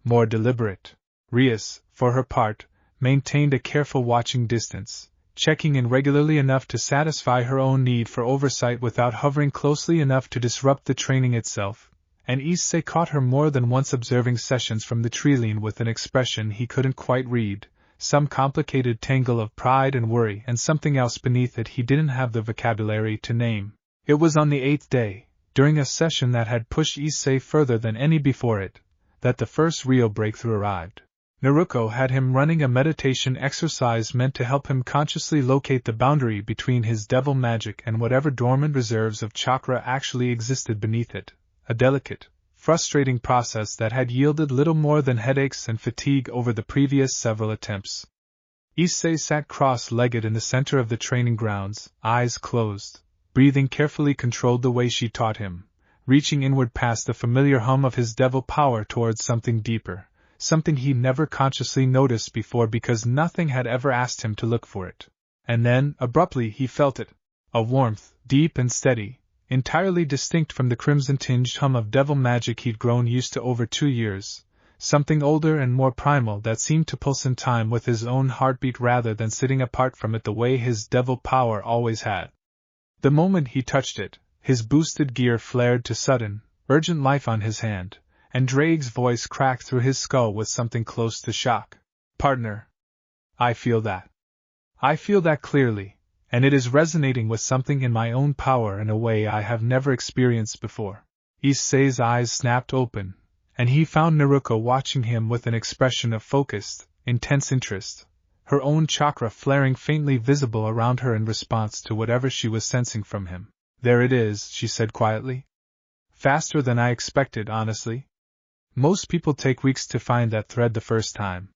more deliberate. Rias, for her part, maintained a careful watching distance, checking in regularly enough to satisfy her own need for oversight without hovering closely enough to disrupt the training itself, and Issei caught her more than once observing sessions from the treeline with an expression he couldn't quite read, some complicated tangle of pride and worry and something else beneath it he didn't have the vocabulary to name. It was on the 8th day, during a session that had pushed Issei further than any before it, that the first real breakthrough arrived. Naruko had him running a meditation exercise meant to help him consciously locate the boundary between his devil magic and whatever dormant reserves of chakra actually existed beneath it, a delicate, frustrating process that had yielded little more than headaches and fatigue over the previous several attempts. Issei sat cross-legged in the center of the training grounds, eyes closed, breathing carefully controlled the way she taught him, reaching inward past the familiar hum of his devil power towards something deeper, something he never consciously noticed before because nothing had ever asked him to look for it. And then, abruptly, he felt it. A warmth, deep and steady, entirely distinct from the crimson-tinged hum of devil magic he'd grown used to over 2 years, something older and more primal that seemed to pulse in time with his own heartbeat rather than sitting apart from it the way his devil power always had. The moment he touched it, his boosted gear flared to sudden, urgent life on his hand, and Drake's voice cracked through his skull with something close to shock. Partner, I feel that. I feel that clearly, and it is resonating with something in my own power in a way I have never experienced before. Issei's eyes snapped open, and he found Naruko watching him with an expression of focused, intense interest, her own chakra flaring faintly visible around her in response to whatever she was sensing from him. There it is, she said quietly. Faster than I expected, honestly. Most people take weeks to find that thread the first time.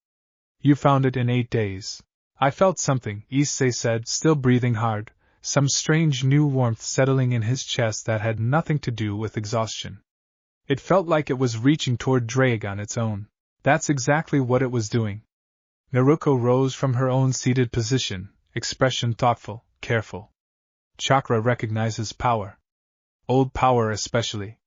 You found it in 8 days. I felt something, Issei said, still breathing hard, some strange new warmth settling in his chest that had nothing to do with exhaustion. It felt like it was reaching toward Drake on its own. That's exactly what it was doing. Naruko rose from her own seated position, expression thoughtful, careful. Chakra recognizes power. Old power especially.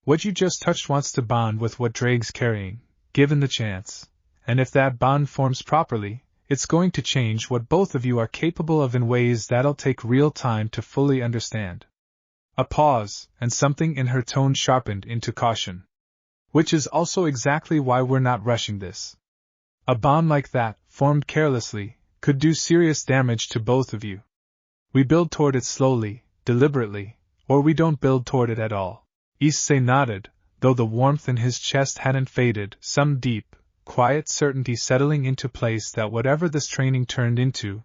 What you just touched wants to bond with what Drake's carrying, given the chance, and if that bond forms properly, it's going to change what both of you are capable of in ways that'll take real time to fully understand. A pause, and something in her tone sharpened into caution. Which is also exactly why we're not rushing this. A bond like that, formed carelessly, could do serious damage to both of you. We build toward it slowly, deliberately, or we don't build toward it at all. Issei nodded, though the warmth in his chest hadn't faded, some deep, quiet certainty settling into place that whatever this training turned into,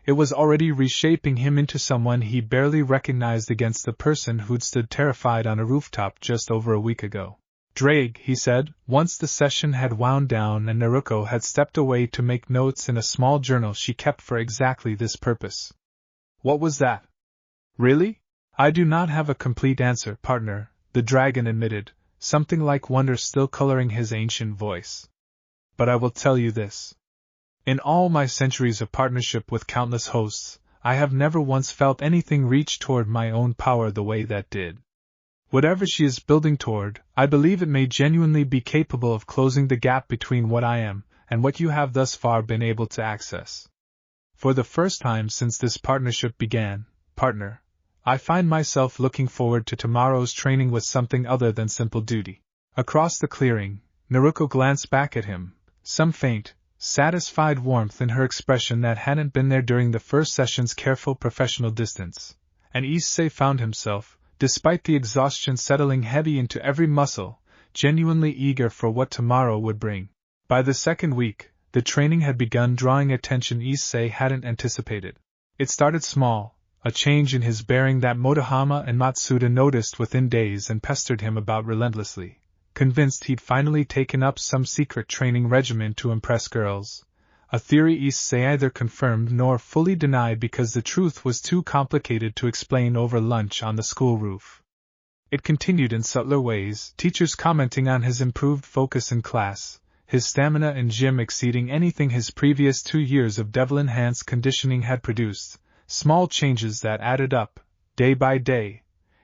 it was already reshaping him into someone he barely recognized against the person who'd stood terrified on a rooftop just over a week ago. "Drake," he said, once the session had wound down and Naruko had stepped away to make notes in a small journal she kept for exactly this purpose. "What was that?" "Really? I do not have a complete answer, partner," the dragon admitted, something like wonder still coloring his ancient voice. "But I will tell you this. In all my centuries of partnership with countless hosts, I have never once felt anything reach toward my own power the way that did. Whatever she is building toward, I believe it may genuinely be capable of closing the gap between what I am and what you have thus far been able to access. For the first time since this partnership began, partner, I find myself looking forward to tomorrow's training with something other than simple duty." Across the clearing, Naruko glanced back at him, some faint, satisfied warmth in her expression that hadn't been there during the first session's careful professional distance, and Issei found himself, despite the exhaustion settling heavy into every muscle, genuinely eager for what tomorrow would bring. By the second week, the training had begun drawing attention Issei hadn't anticipated. It started small, a change in his bearing that Motohama and Matsuda noticed within days and pestered him about relentlessly, convinced he'd finally taken up some secret training regimen to impress girls, a theory Issei either confirmed nor fully denied because the truth was too complicated to explain over lunch on the school roof. It continued in subtler ways, teachers commenting on his improved focus in class, his stamina in gym exceeding anything his previous 2 years of devil-enhanced conditioning had produced, small changes that added up, day by day,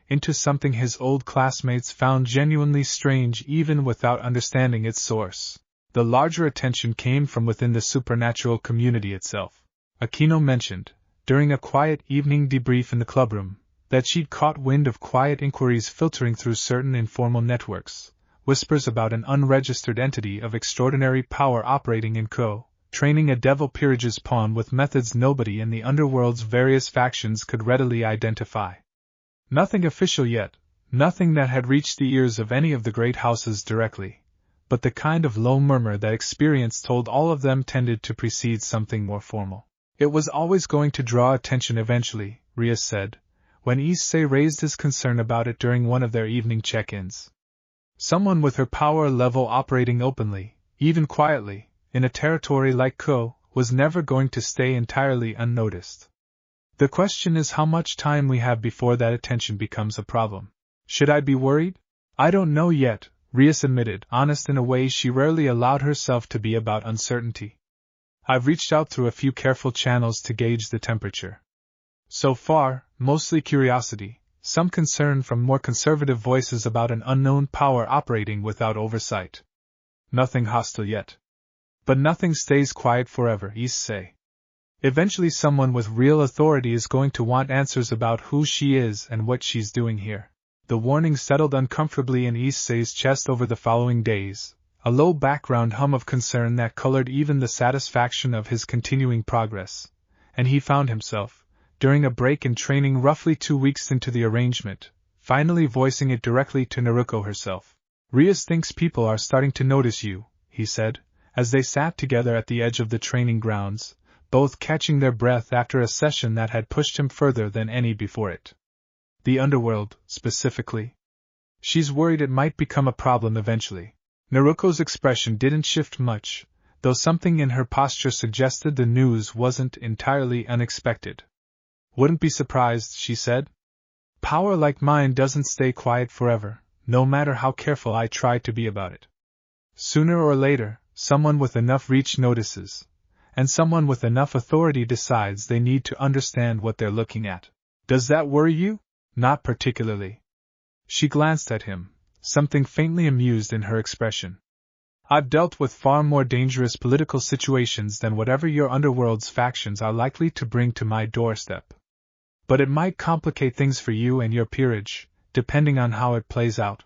into something his old classmates found genuinely strange even without understanding its source. The larger attention came from within the supernatural community itself. Akino mentioned, during a quiet evening debrief in the clubroom, that she'd caught wind of quiet inquiries filtering through certain informal networks, whispers about an unregistered entity of extraordinary power operating in Kuoh, training a devil peerage's pawn with methods nobody in the Underworld's various factions could readily identify. Nothing official yet, nothing that had reached the ears of any of the great houses directly, but the kind of low murmur that experience told all of them tended to precede something more formal. It was always going to draw attention eventually, Ria said, when Issei raised his concern about it during one of their evening check-ins. Someone with her power level operating openly, even quietly, in a territory like Kuoh, was never going to stay entirely unnoticed. The question is how much time we have before that attention becomes a problem. Should I be worried? I don't know yet, Rias admitted, honest in a way she rarely allowed herself to be about uncertainty. I've reached out through a few careful channels to gauge the temperature. So far, mostly curiosity, some concern from more conservative voices about an unknown power operating without oversight. Nothing hostile yet. But nothing stays quiet forever, Issei. Eventually someone with real authority is going to want answers about who she is and what she's doing here. The warning settled uncomfortably in Issei's chest over the following days, a low background hum of concern that colored even the satisfaction of his continuing progress, and he found himself, during a break in training roughly 2 weeks into the arrangement, finally voicing it directly to Naruko herself. Rias thinks people are starting to notice you, he said, as they sat together at the edge of the training grounds, both catching their breath after a session that had pushed him further than any before it. The Underworld, specifically. She's worried it might become a problem eventually. Naruko's expression didn't shift much, though something in her posture suggested the news wasn't entirely unexpected. Wouldn't be surprised, she said. Power like mine doesn't stay quiet forever, no matter how careful I try to be about it. Sooner or later, someone with enough reach notices, and someone with enough authority decides they need to understand what they're looking at. Does that worry you? Not particularly. She glanced at him, something faintly amused in her expression. I've dealt with far more dangerous political situations than whatever your Underworld's factions are likely to bring to my doorstep. But it might complicate things for you and your peerage, depending on how it plays out.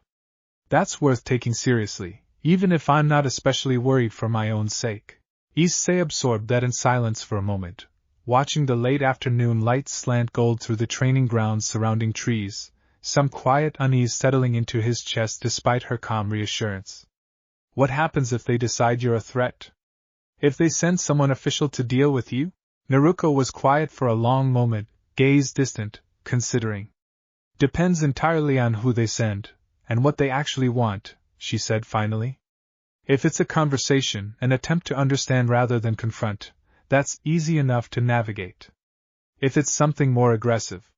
That's worth taking seriously, even if I'm not especially worried for my own sake. Issei absorbed that in silence for a moment, watching the late afternoon light slant gold through the training grounds surrounding trees, some quiet unease settling into his chest despite her calm reassurance. What happens if they decide you're a threat? If they send someone official to deal with you? Naruko was quiet for a long moment, gaze distant, considering. Depends entirely on who they send, and what they actually want, she said finally. If it's a conversation, an attempt to understand rather than confront, that's easy enough to navigate. If it's something more aggressive.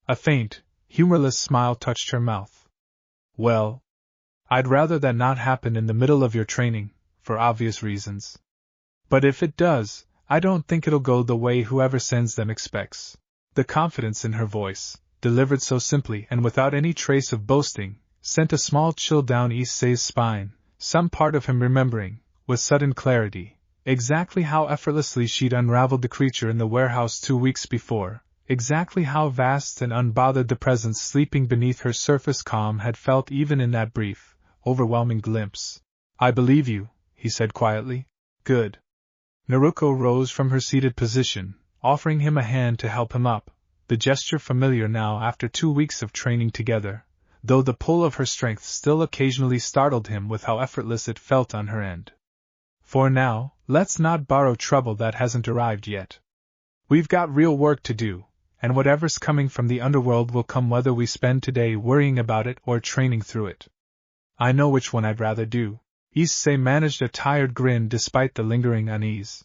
A faint, humorless smile touched her mouth. Well, I'd rather that not happen in the middle of your training, for obvious reasons. But if it does, I don't think it'll go the way whoever sends them expects. The confidence in her voice, delivered so simply and without any trace of boasting, sent a small chill down Issei's spine, some part of him remembering, with sudden clarity, exactly how effortlessly she'd unraveled the creature in the warehouse 2 weeks before, exactly how vast and unbothered the presence sleeping beneath her surface calm had felt even in that brief, overwhelming glimpse. I believe you, he said quietly. Good. Naruko rose from her seated position, offering him a hand to help him up, the gesture familiar now after 2 weeks of training together, though the pull of her strength still occasionally startled him with how effortless it felt on her end. For now, let's not borrow trouble that hasn't arrived yet. We've got real work to do, and whatever's coming from the Underworld will come whether we spend today worrying about it or training through it. I know which one I'd rather do. Issei managed a tired grin despite the lingering unease.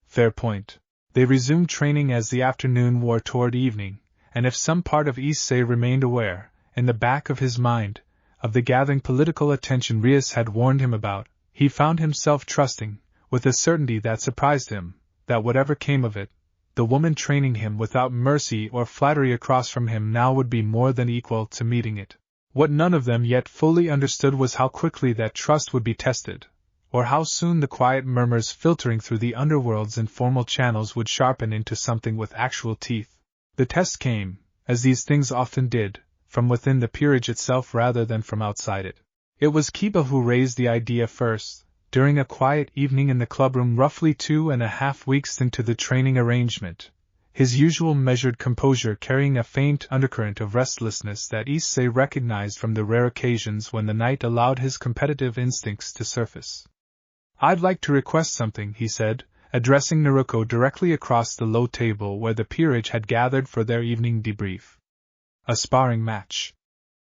Fair point. They resumed training as the afternoon wore toward evening, and if some part of Issei remained aware, in the back of his mind, of the gathering political attention Rias had warned him about, he found himself trusting, with a certainty that surprised him, that whatever came of it, the woman training him without mercy or flattery across from him now would be more than equal to meeting it. What none of them yet fully understood was how quickly that trust would be tested, or how soon the quiet murmurs filtering through the Underworld's informal channels would sharpen into something with actual teeth. The test came, as these things often did, from within the peerage itself rather than from outside it. It was Kiba who raised the idea first, during a quiet evening in the clubroom roughly 2.5 weeks into the training arrangement, his usual measured composure carrying a faint undercurrent of restlessness that Issei recognized from the rare occasions when the night allowed his competitive instincts to surface. I'd like to request something, he said, addressing Naruko directly across the low table where the peerage had gathered for their evening debrief. A sparring match.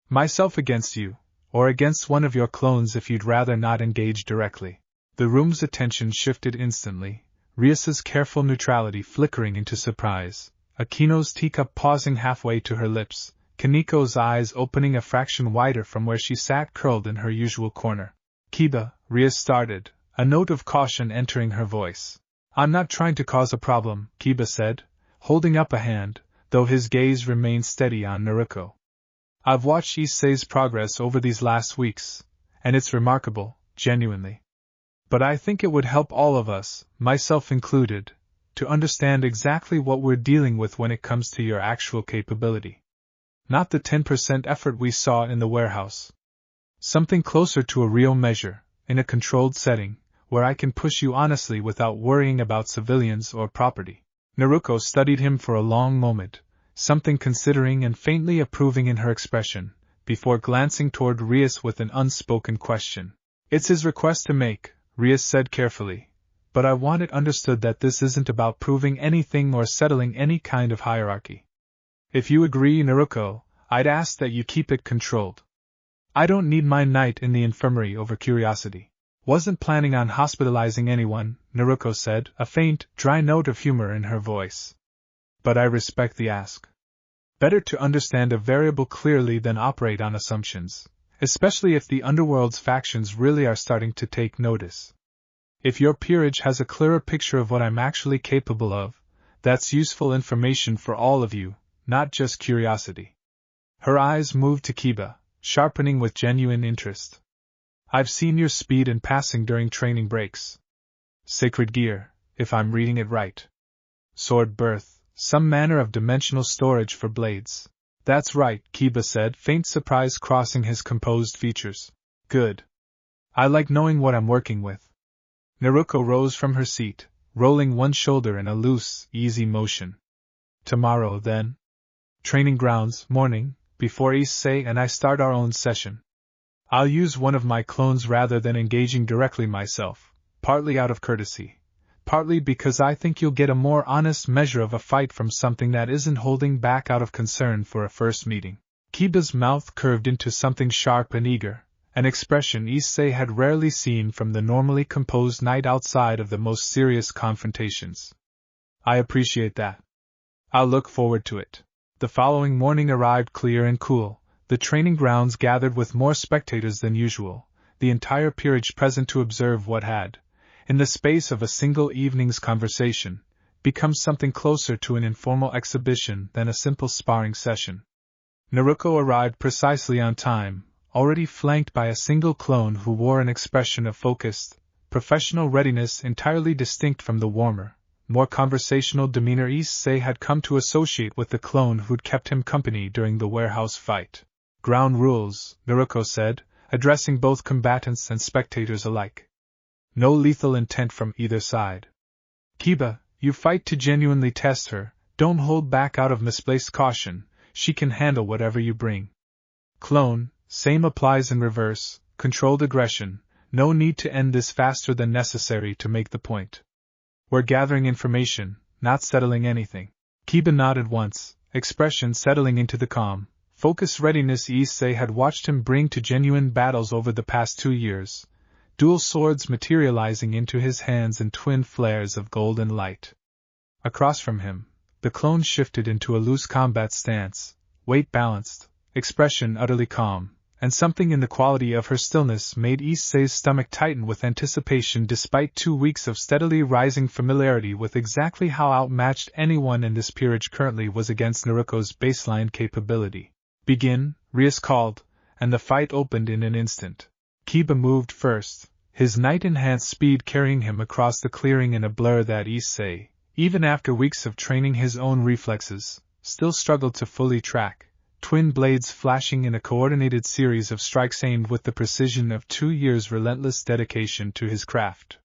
Myself against you, or against one of your clones if you'd rather not engage directly. The room's attention shifted instantly, Rias's careful neutrality flickering into surprise, Akino's teacup pausing halfway to her lips, Kaniko's eyes opening a fraction wider from where she sat curled in her usual corner. Kiba, Rias started, a note of caution entering her voice. I'm not trying to cause a problem, Kiba said, holding up a hand, though his gaze remained steady on Naruko. I've watched Issei's progress over these last weeks, and it's remarkable, genuinely. But I think it would help all of us, myself included, to understand exactly what we're dealing with when it comes to your actual capability. Not the 10% effort we saw in the warehouse. Something closer to a real measure, in a controlled setting, where I can push you honestly without worrying about civilians or property. Naruko studied him for a long moment, something considering and faintly approving in her expression, before glancing toward Rias with an unspoken question. It's his request to make, Rias said carefully, but I want it understood that this isn't about proving anything or settling any kind of hierarchy. If you agree, Naruko, I'd ask that you keep it controlled. I don't need my night in the infirmary over curiosity. Wasn't planning on hospitalizing anyone, Naruko said, a faint, dry note of humor in her voice. But I respect the ask. Better to understand a variable clearly than operate on assumptions, especially if the Underworld's factions really are starting to take notice. If your peerage has a clearer picture of what I'm actually capable of, that's useful information for all of you, not just curiosity. Her eyes moved to Kiba, sharpening with genuine interest. I've seen your speed in passing during training breaks. Sacred gear, if I'm reading it right. Sword berth, some manner of dimensional storage for blades. That's right, Kiba said, faint surprise crossing his composed features. Good. I like knowing what I'm working with. Naruko rose from her seat, rolling one shoulder in a loose, easy motion. Tomorrow, then? Training grounds, morning, before Issei and I start our own session. I'll use one of my clones rather than engaging directly myself, partly out of courtesy, partly because I think you'll get a more honest measure of a fight from something that isn't holding back out of concern for a first meeting. Kiba's mouth curved into something sharp and eager, an expression Issei had rarely seen from the normally composed knight outside of the most serious confrontations. I appreciate that. I'll look forward to it. The following morning arrived clear and cool. The training grounds gathered with more spectators than usual, the entire peerage present to observe what had, in the space of a single evening's conversation, become something closer to an informal exhibition than a simple sparring session. Naruko arrived precisely on time, already flanked by a single clone who wore an expression of focused, professional readiness entirely distinct from the warmer, more conversational demeanor Issei had come to associate with the clone who'd kept him company during the warehouse fight. Ground rules, Naruko said, addressing both combatants and spectators alike. No lethal intent from either side. Kiba, you fight to genuinely test her, don't hold back out of misplaced caution, she can handle whatever you bring. Clone, same applies in reverse, controlled aggression, no need to end this faster than necessary to make the point. We're gathering information, not settling anything. Kiba nodded once, expression settling into the calm, focused readiness Issei had watched him bring to genuine battles over the past 2 years, dual swords materializing into his hands in twin flares of golden light. Across from him, the clone shifted into a loose combat stance, weight balanced, expression utterly calm, and something in the quality of her stillness made Issei's stomach tighten with anticipation despite 2 weeks of steadily rising familiarity with exactly how outmatched anyone in this peerage currently was against Naruko's baseline capability. Begin, Rias called, and the fight opened in an instant. Kiba moved first, his knight-enhanced speed carrying him across the clearing in a blur that Issei, even after weeks of training his own reflexes, still struggled to fully track. Twin blades flashing in a coordinated series of strikes aimed with the precision of 2 years' relentless dedication to his craft.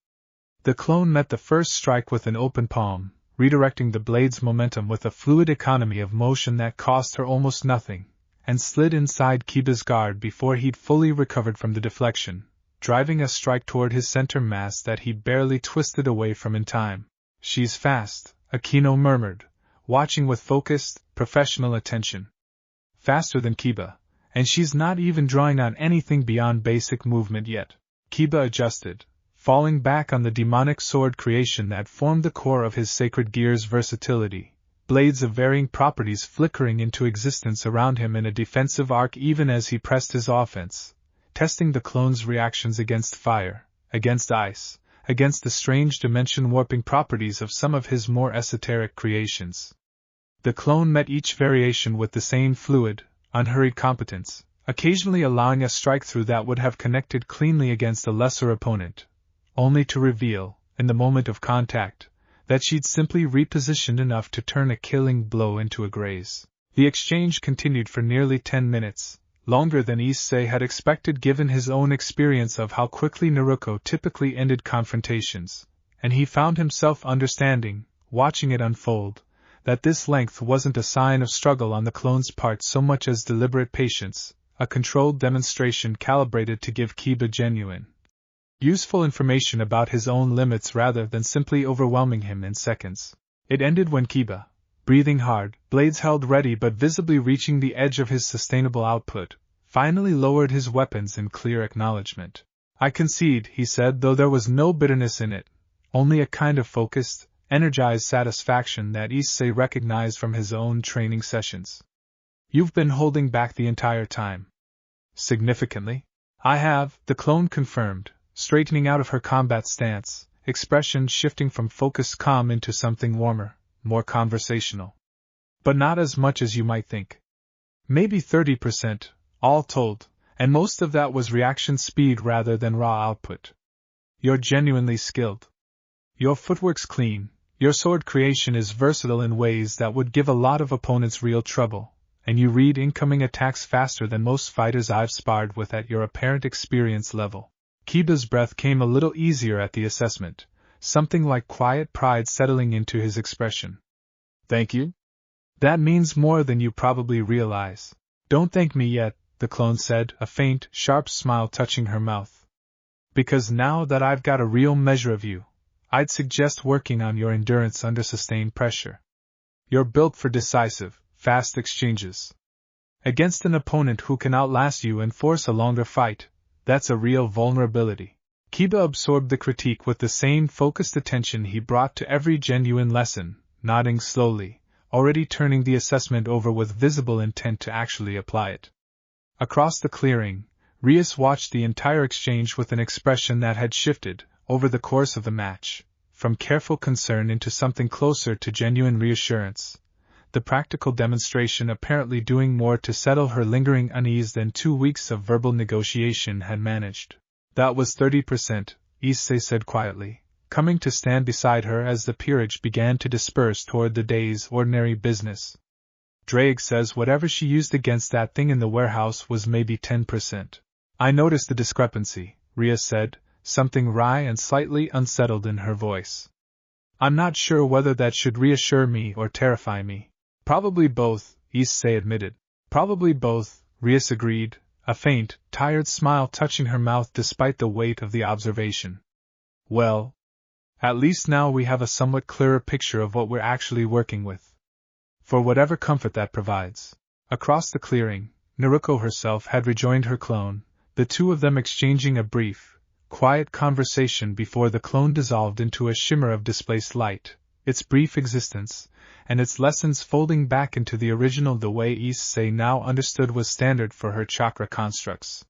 The clone met the first strike with an open palm, redirecting the blade's momentum with a fluid economy of motion that cost her almost nothing, and slid inside Kiba's guard before he'd fully recovered from the deflection, driving a strike toward his center mass that he barely twisted away from in time. She's fast, Akino murmured, watching with focused, professional attention. Faster than Kiba, and she's not even drawing on anything beyond basic movement yet. Kiba adjusted, falling back on the demonic sword creation that formed the core of his sacred gear's versatility, blades of varying properties flickering into existence around him in a defensive arc even as he pressed his offense, testing the clone's reactions against fire, against ice, against the strange dimension-warping properties of some of his more esoteric creations. The clone met each variation with the same fluid, unhurried competence, occasionally allowing a strike-through that would have connected cleanly against a lesser opponent, only to reveal, in the moment of contact, that she'd simply repositioned enough to turn a killing blow into a graze. The exchange continued for nearly 10 minutes, longer than Issei had expected given his own experience of how quickly Naruko typically ended confrontations, and he found himself understanding, watching it unfold, that this length wasn't a sign of struggle on the clone's part so much as deliberate patience, a controlled demonstration calibrated to give Kiba genuine, useful information about his own limits rather than simply overwhelming him in seconds. It ended when Kiba, breathing hard, blades held ready but visibly reaching the edge of his sustainable output, finally lowered his weapons in clear acknowledgement. I concede, he said, though there was no bitterness in it, only a kind of focused, energized satisfaction that Issei recognized from his own training sessions. You've been holding back the entire time. Significantly? I have, the clone confirmed, straightening out of her combat stance, expression shifting from focused calm into something warmer, more conversational. But not as much as you might think. Maybe 30%, all told, and most of that was reaction speed rather than raw output. You're genuinely skilled. Your footwork's clean. Your sword creation is versatile in ways that would give a lot of opponents real trouble, and you read incoming attacks faster than most fighters I've sparred with at your apparent experience level. Kiba's breath came a little easier at the assessment, something like quiet pride settling into his expression. Thank you? That means more than you probably realize. Don't thank me yet, the clone said, a faint, sharp smile touching her mouth. Because now that I've got a real measure of you, I'd suggest working on your endurance under sustained pressure. You're built for decisive, fast exchanges. Against an opponent who can outlast you and force a longer fight, that's a real vulnerability. Kiba absorbed the critique with the same focused attention he brought to every genuine lesson, nodding slowly, already turning the assessment over with visible intent to actually apply it. Across the clearing, Rias watched the entire exchange with an expression that had shifted, over the course of the match, from careful concern into something closer to genuine reassurance, the practical demonstration apparently doing more to settle her lingering unease than 2 weeks of verbal negotiation had managed. That was 30%, Issei said quietly, coming to stand beside her as the peerage began to disperse toward the day's ordinary business. Drake says whatever she used against that thing in the warehouse was maybe 10%. I noticed the discrepancy, Ria said, something wry and slightly unsettled in her voice. I'm not sure whether that should reassure me or terrify me. Probably both, Issei admitted. Probably both, Rias agreed, a faint, tired smile touching her mouth despite the weight of the observation. Well, at least now we have a somewhat clearer picture of what we're actually working with. For whatever comfort that provides. Across the clearing, Naruko herself had rejoined her clone, the two of them exchanging a brief, quiet conversation before the clone dissolved into a shimmer of displaced light, its brief existence, and its lessons folding back into the original the way Issei now understood was standard for her chakra constructs.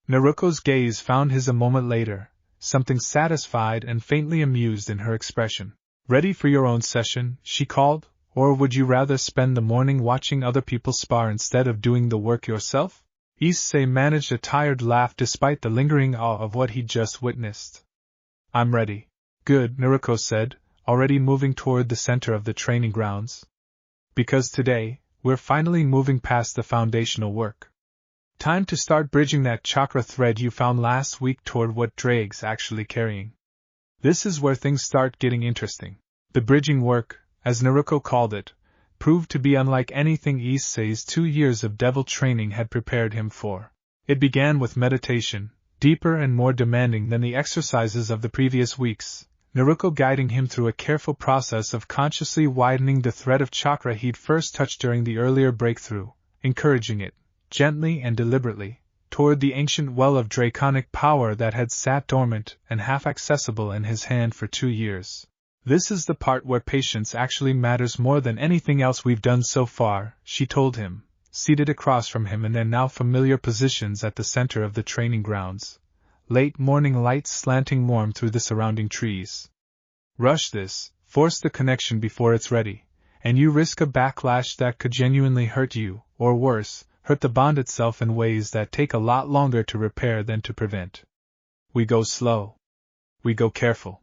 Naruko's gaze found his a moment later, something satisfied and faintly amused in her expression. Ready for your own session, she called, or would you rather spend the morning watching other people spar instead of doing the work yourself? Issei managed a tired laugh despite the lingering awe of what he'd just witnessed. I'm ready. Good, Naruko said, already moving toward the center of the training grounds. Because today, we're finally moving past the foundational work. Time to start bridging that chakra thread you found last week toward what Drake's actually carrying. This is where things start getting interesting. The bridging work, as Naruko called it, proved to be unlike anything Issei's 2 years of devil training had prepared him for. It began with meditation, deeper and more demanding than the exercises of the previous weeks, Naruko guiding him through a careful process of consciously widening the thread of chakra he'd first touched during the earlier breakthrough, encouraging it, gently and deliberately, toward the ancient well of draconic power that had sat dormant and half-accessible in his hand for 2 years. This is the part where patience actually matters more than anything else we've done so far, she told him, seated across from him in their now familiar positions at the center of the training grounds, late morning light slanting warm through the surrounding trees. Rush this, force the connection before it's ready, and you risk a backlash that could genuinely hurt you, or worse, hurt the bond itself in ways that take a lot longer to repair than to prevent. We go slow. We go careful.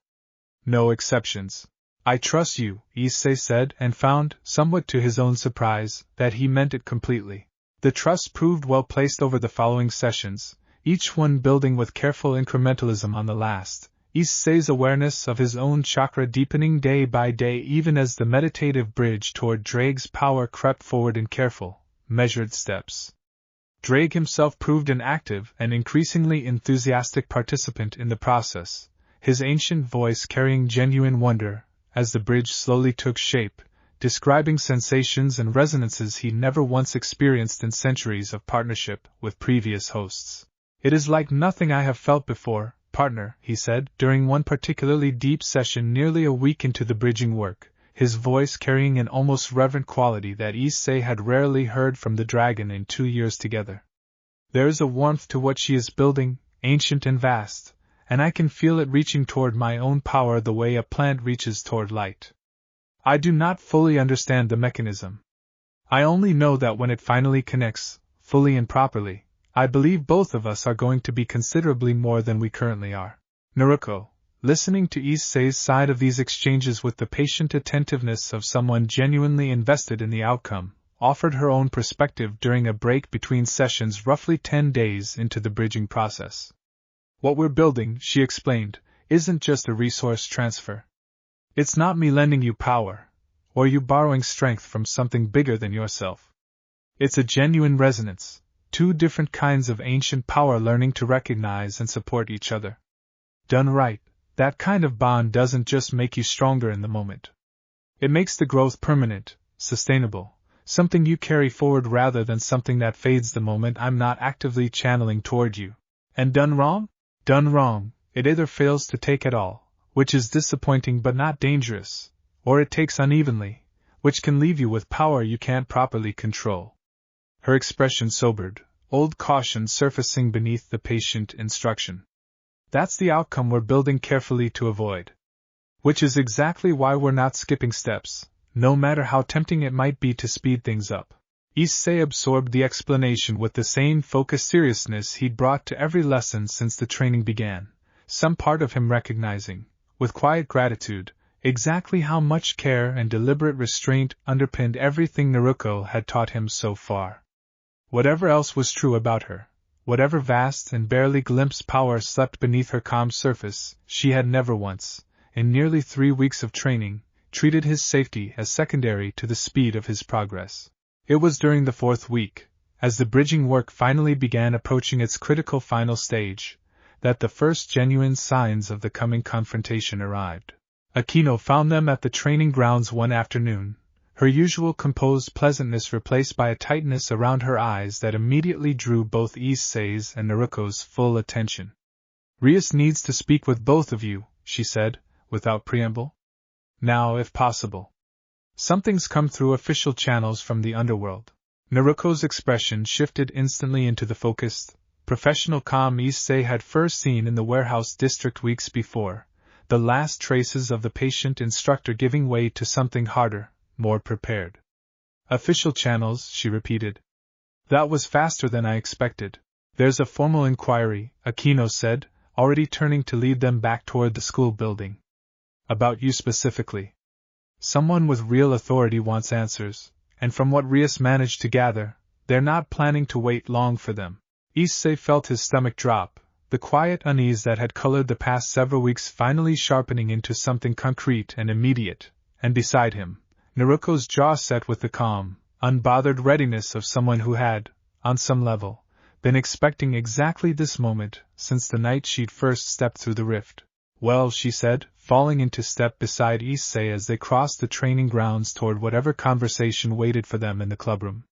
No exceptions. I trust you, Issei said, and found, somewhat to his own surprise, that he meant it completely. The trust proved well placed over the following sessions, each one building with careful incrementalism on the last, Issei's awareness of his own chakra deepening day by day even as the meditative bridge toward Drake's power crept forward in careful, measured steps. Drake himself proved an active and increasingly enthusiastic participant in the process, his ancient voice carrying genuine wonder, as the bridge slowly took shape, describing sensations and resonances he never once experienced in centuries of partnership with previous hosts. It is like nothing I have felt before, partner, he said, during one particularly deep session nearly a week into the bridging work, his voice carrying an almost reverent quality that Issei had rarely heard from the dragon in 2 years together. There is a warmth to what she is building, ancient and vast, and I can feel it reaching toward my own power the way a plant reaches toward light. I do not fully understand the mechanism. I only know that when it finally connects, fully and properly, I believe both of us are going to be considerably more than we currently are. Naruko, listening to Issei's side of these exchanges with the patient attentiveness of someone genuinely invested in the outcome, offered her own perspective during a break between sessions roughly 10 days into the bridging process. What we're building, she explained, isn't just a resource transfer. It's not me lending you power, or you borrowing strength from something bigger than yourself. It's a genuine resonance, two different kinds of ancient power learning to recognize and support each other. Done right, that kind of bond doesn't just make you stronger in the moment. It makes the growth permanent, sustainable, something you carry forward rather than something that fades the moment I'm not actively channeling toward you. And done wrong? Done wrong, it either fails to take at all, which is disappointing but not dangerous, or it takes unevenly, which can leave you with power you can't properly control. Her expression sobered, old caution surfacing beneath the patient instruction. That's the outcome we're building carefully to avoid. Which is exactly why we're not skipping steps, no matter how tempting it might be to speed things up. Issei absorbed the explanation with the same focused seriousness he'd brought to every lesson since the training began, some part of him recognizing, with quiet gratitude, exactly how much care and deliberate restraint underpinned everything Naruko had taught him so far. Whatever else was true about her, whatever vast and barely glimpsed power slept beneath her calm surface, she had never once, in nearly 3 weeks of training, treated his safety as secondary to the speed of his progress. It was during the 4th week, as the bridging work finally began approaching its critical final stage, that the first genuine signs of the coming confrontation arrived. Akino found them at the training grounds one afternoon, her usual composed pleasantness replaced by a tightness around her eyes that immediately drew both Issei's and Naruko's full attention. "Rias needs to speak with both of you," she said, without preamble. "Now, if possible." "Something's come through official channels from the Underworld." Naruko's expression shifted instantly into the focused, professional calm Issei had first seen in the warehouse district weeks before, the last traces of the patient instructor giving way to something harder, more prepared. "Official channels," she repeated. "That was faster than I expected. There's a formal inquiry," Akino said, already turning to lead them back toward the school building. "About you specifically. Someone with real authority wants answers, and from what Rias managed to gather, they're not planning to wait long for them." Issei felt his stomach drop, the quiet unease that had colored the past several weeks finally sharpening into something concrete and immediate, and beside him, Naruko's jaw set with the calm, unbothered readiness of someone who had, on some level, been expecting exactly this moment since the night she'd first stepped through the rift. "Well," she said, falling into step beside Issei as they crossed the training grounds toward whatever conversation waited for them in the clubroom.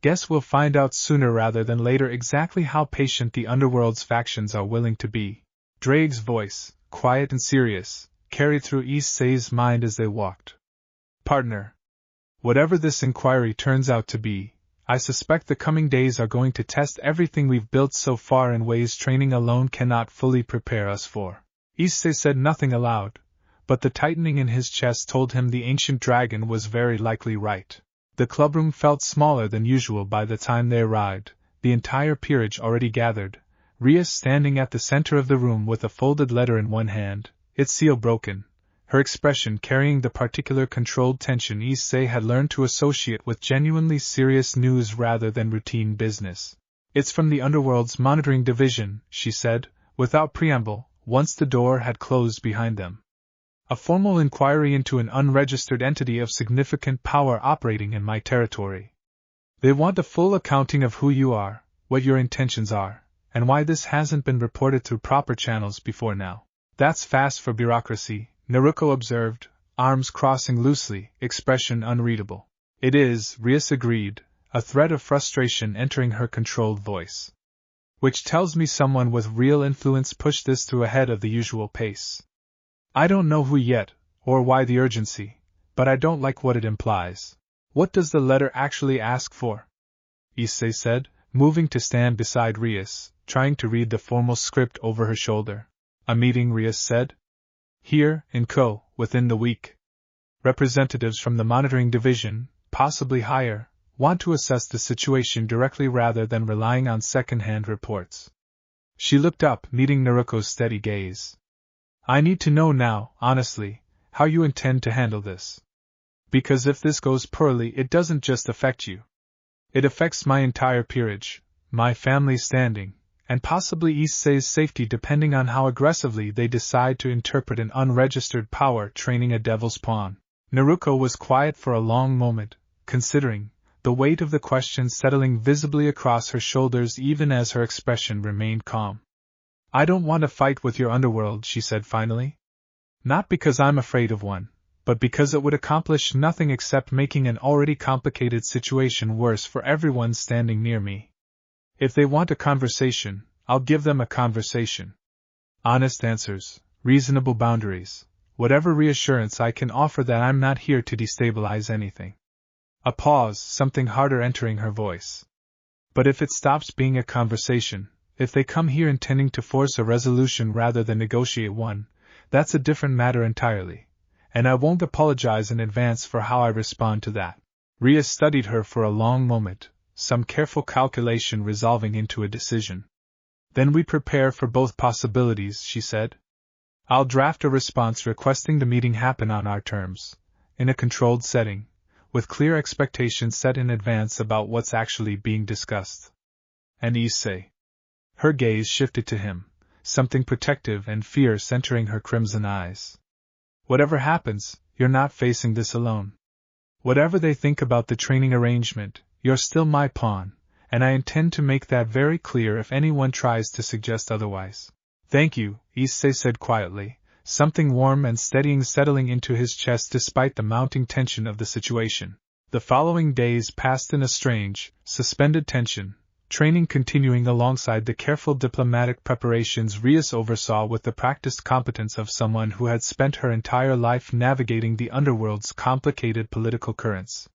"Guess we'll find out sooner rather than later exactly how patient the Underworld's factions are willing to be." Drake's voice, quiet and serious, carried through Issei's mind as they walked. "Partner, whatever this inquiry turns out to be, I suspect the coming days are going to test everything we've built so far in ways training alone cannot fully prepare us for." Issei said nothing aloud, but the tightening in his chest told him the ancient dragon was very likely right. The clubroom felt smaller than usual by the time they arrived, the entire peerage already gathered, Rias standing at the center of the room with a folded letter in one hand, its seal broken, her expression carrying the particular controlled tension Issei had learned to associate with genuinely serious news rather than routine business. "It's from the Underworld's monitoring division," she said, without preamble, once the door had closed behind them. "A formal inquiry into an unregistered entity of significant power operating in my territory. They want a full accounting of who you are, what your intentions are, and why this hasn't been reported through proper channels before now." "That's fast for bureaucracy," Naruko observed, arms crossing loosely, expression unreadable. "It is," Rias agreed, a thread of frustration entering her controlled voice. "Which tells me someone with real influence pushed this through ahead of the usual pace. I don't know who yet, or why the urgency, but I don't like what it implies." "What does the letter actually ask for?" Issei said, moving to stand beside Rias, trying to read the formal script over her shoulder. "A meeting," Rias said. "Here, in Kuoh, within the week. Representatives from the monitoring division, possibly higher, want to assess the situation directly rather than relying on second-hand reports." She looked up, meeting Naruko's steady gaze. "I need to know now, honestly, how you intend to handle this. Because if this goes poorly, it doesn't just affect you. It affects my entire peerage, my family's standing, and possibly Issei's safety depending on how aggressively they decide to interpret an unregistered power training a devil's pawn." Naruko was quiet for a long moment, considering, the weight of the question settling visibly across her shoulders even as her expression remained calm. "I don't want to fight with your underworld," she said finally. "Not because I'm afraid of one, but because it would accomplish nothing except making an already complicated situation worse for everyone standing near me. If they want a conversation, I'll give them a conversation. Honest answers, reasonable boundaries, whatever reassurance I can offer that I'm not here to destabilize anything." A pause, something harder entering her voice. "But if it stops being a conversation, if they come here intending to force a resolution rather than negotiate one, that's a different matter entirely, and I won't apologize in advance for how I respond to that." Rhea studied her for a long moment, some careful calculation resolving into a decision. "Then we prepare for both possibilities," she said. "I'll draft a response requesting the meeting happen on our terms, in a controlled setting, with clear expectations set in advance about what's actually being discussed." "And Issei?" Her gaze shifted to him, something protective and fierce entering her crimson eyes. "Whatever happens, you're not facing this alone. Whatever they think about the training arrangement, you're still my pawn, and I intend to make that very clear if anyone tries to suggest otherwise." "Thank you," Issei said quietly, something warm and steadying settling into his chest despite the mounting tension of the situation. The following days passed in a strange, suspended tension, training continuing alongside the careful diplomatic preparations Rhea oversaw with the practiced competence of someone who had spent her entire life navigating the underworld's complicated political currents.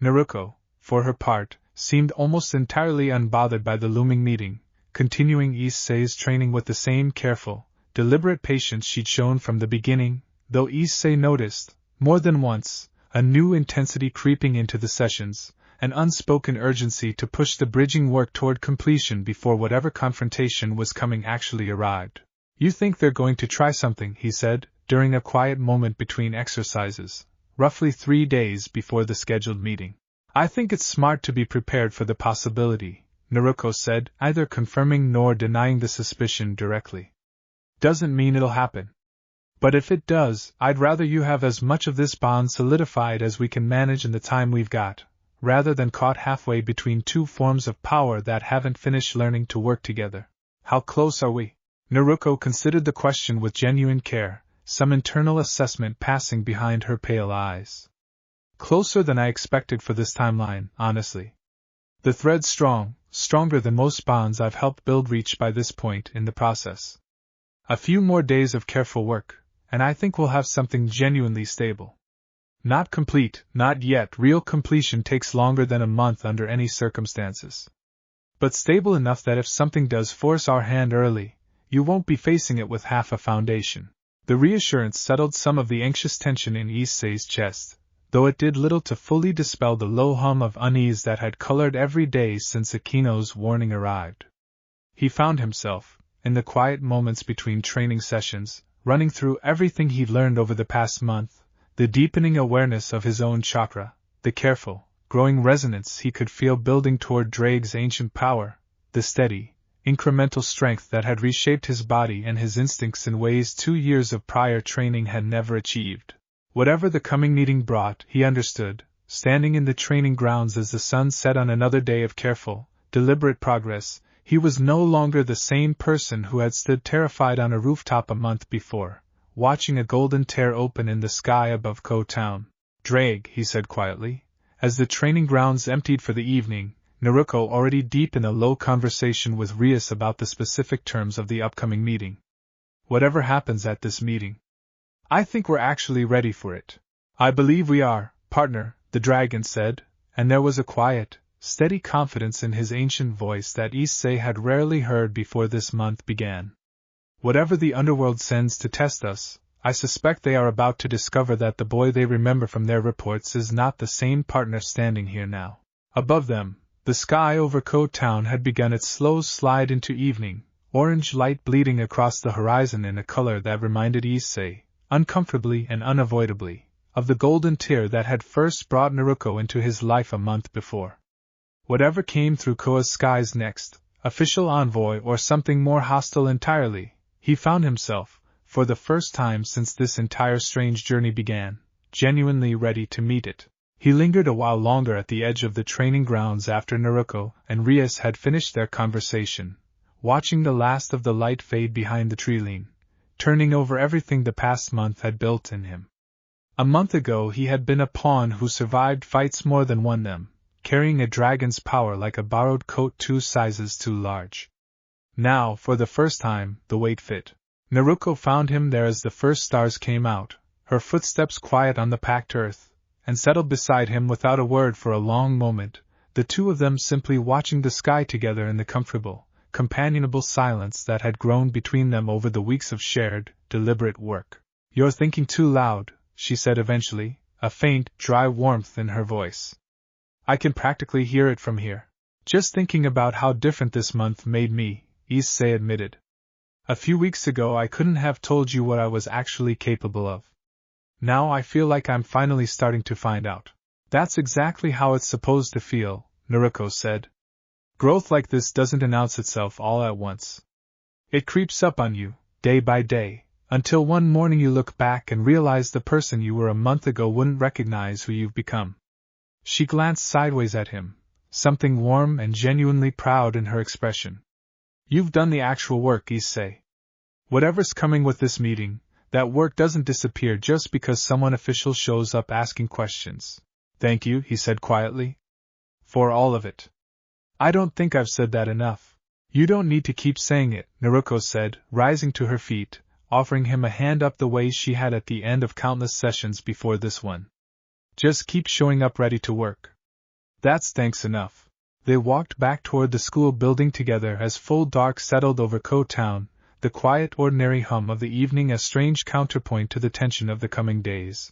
Naruko, for her part, seemed almost entirely unbothered by the looming meeting, continuing Issei's training with the same careful, deliberate patience she'd shown from the beginning, though Issei noticed, more than once, a new intensity creeping into the sessions, an unspoken urgency to push the bridging work toward completion before whatever confrontation was coming actually arrived. "You think they're going to try something," he said, during a quiet moment between exercises, roughly 3 days before the scheduled meeting. "I think it's smart to be prepared for the possibility," Naruko said, neither confirming nor denying the suspicion directly. "Doesn't mean it'll happen. But if it does, I'd rather you have as much of this bond solidified as we can manage in the time we've got, rather than caught halfway between two forms of power that haven't finished learning to work together." "How close are we?" Naruko considered the question with genuine care, some internal assessment passing behind her pale eyes. "Closer than I expected for this timeline, honestly. The thread's strong, stronger than most bonds I've helped build reach by this point in the process. A few more days of careful work, and I think we'll have something genuinely stable. Not complete, not yet. Real completion takes longer than a month under any circumstances. But stable enough that if something does force our hand early, you won't be facing it with half a foundation." The reassurance settled some of the anxious tension in Issei's chest, though it did little to fully dispel the low hum of unease that had colored every day since Akino's warning arrived. He found himself, in the quiet moments between training sessions, running through everything he'd learned over the past month, the deepening awareness of his own chakra, the careful, growing resonance he could feel building toward Drake's ancient power, the steady, incremental strength that had reshaped his body and his instincts in ways 2 years of prior training had never achieved. Whatever the coming meeting brought, he understood, standing in the training grounds as the sun set on another day of careful, deliberate progress, he was no longer the same person who had stood terrified on a rooftop a month before, watching a golden tear open in the sky above Kuoh Town. "Drake," he said quietly, as the training grounds emptied for the evening, Naruko already deep in a low conversation with Rias about the specific terms of the upcoming meeting. "Whatever happens at this meeting, I think we're actually ready for it." "I believe we are, partner," the dragon said, and there was a quiet, steady confidence in his ancient voice that Issei had rarely heard before this month began. "Whatever the Underworld sends to test us, I suspect they are about to discover that the boy they remember from their reports is not the same partner standing here now." Above them, the sky over Kuoh Town had begun its slow slide into evening, orange light bleeding across the horizon in a color that reminded Issei, uncomfortably and unavoidably, of the golden tear that had first brought Naruko into his life a month before. Whatever came through Kuoh's skies next, official envoy or something more hostile entirely, he found himself, for the first time since this entire strange journey began, genuinely ready to meet it. He lingered a while longer at the edge of the training grounds after Naruko and Rias had finished their conversation, watching the last of the light fade behind the treeline, turning over everything the past month had built in him. A month ago he had been a pawn who survived fights more than won them, carrying a dragon's power like a borrowed coat 2 sizes too large. Now, for the first time, the weight fit. Naruko found him there as the first stars came out, her footsteps quiet on the packed earth, and settled beside him without a word for a long moment, the two of them simply watching the sky together in the comfortable, companionable silence that had grown between them over the weeks of shared, deliberate work. "You're thinking too loud," she said eventually, a faint, dry warmth in her voice. "I can practically hear it from here." "Just thinking about how different this month made me," Issei admitted. "A few weeks ago I couldn't have told you what I was actually capable of. Now I feel like I'm finally starting to find out." "That's exactly how it's supposed to feel," Naruko said. "Growth like this doesn't announce itself all at once. It creeps up on you, day by day, until one morning you look back and realize the person you were a month ago wouldn't recognize who you've become." She glanced sideways at him, something warm and genuinely proud in her expression. "You've done the actual work, Issei. Whatever's coming with this meeting, that work doesn't disappear just because someone official shows up asking questions." "Thank you," he said quietly. "For all of it." "I don't think I've said that enough." "You don't need to keep saying it," Naruko said, rising to her feet, offering him a hand up the way she had at the end of countless sessions before this one. "Just keep showing up ready to work." "That's thanks enough." They walked back toward the school building together as full dark settled over Kuoh Town, the quiet ordinary hum of the evening a strange counterpoint to the tension of the coming days.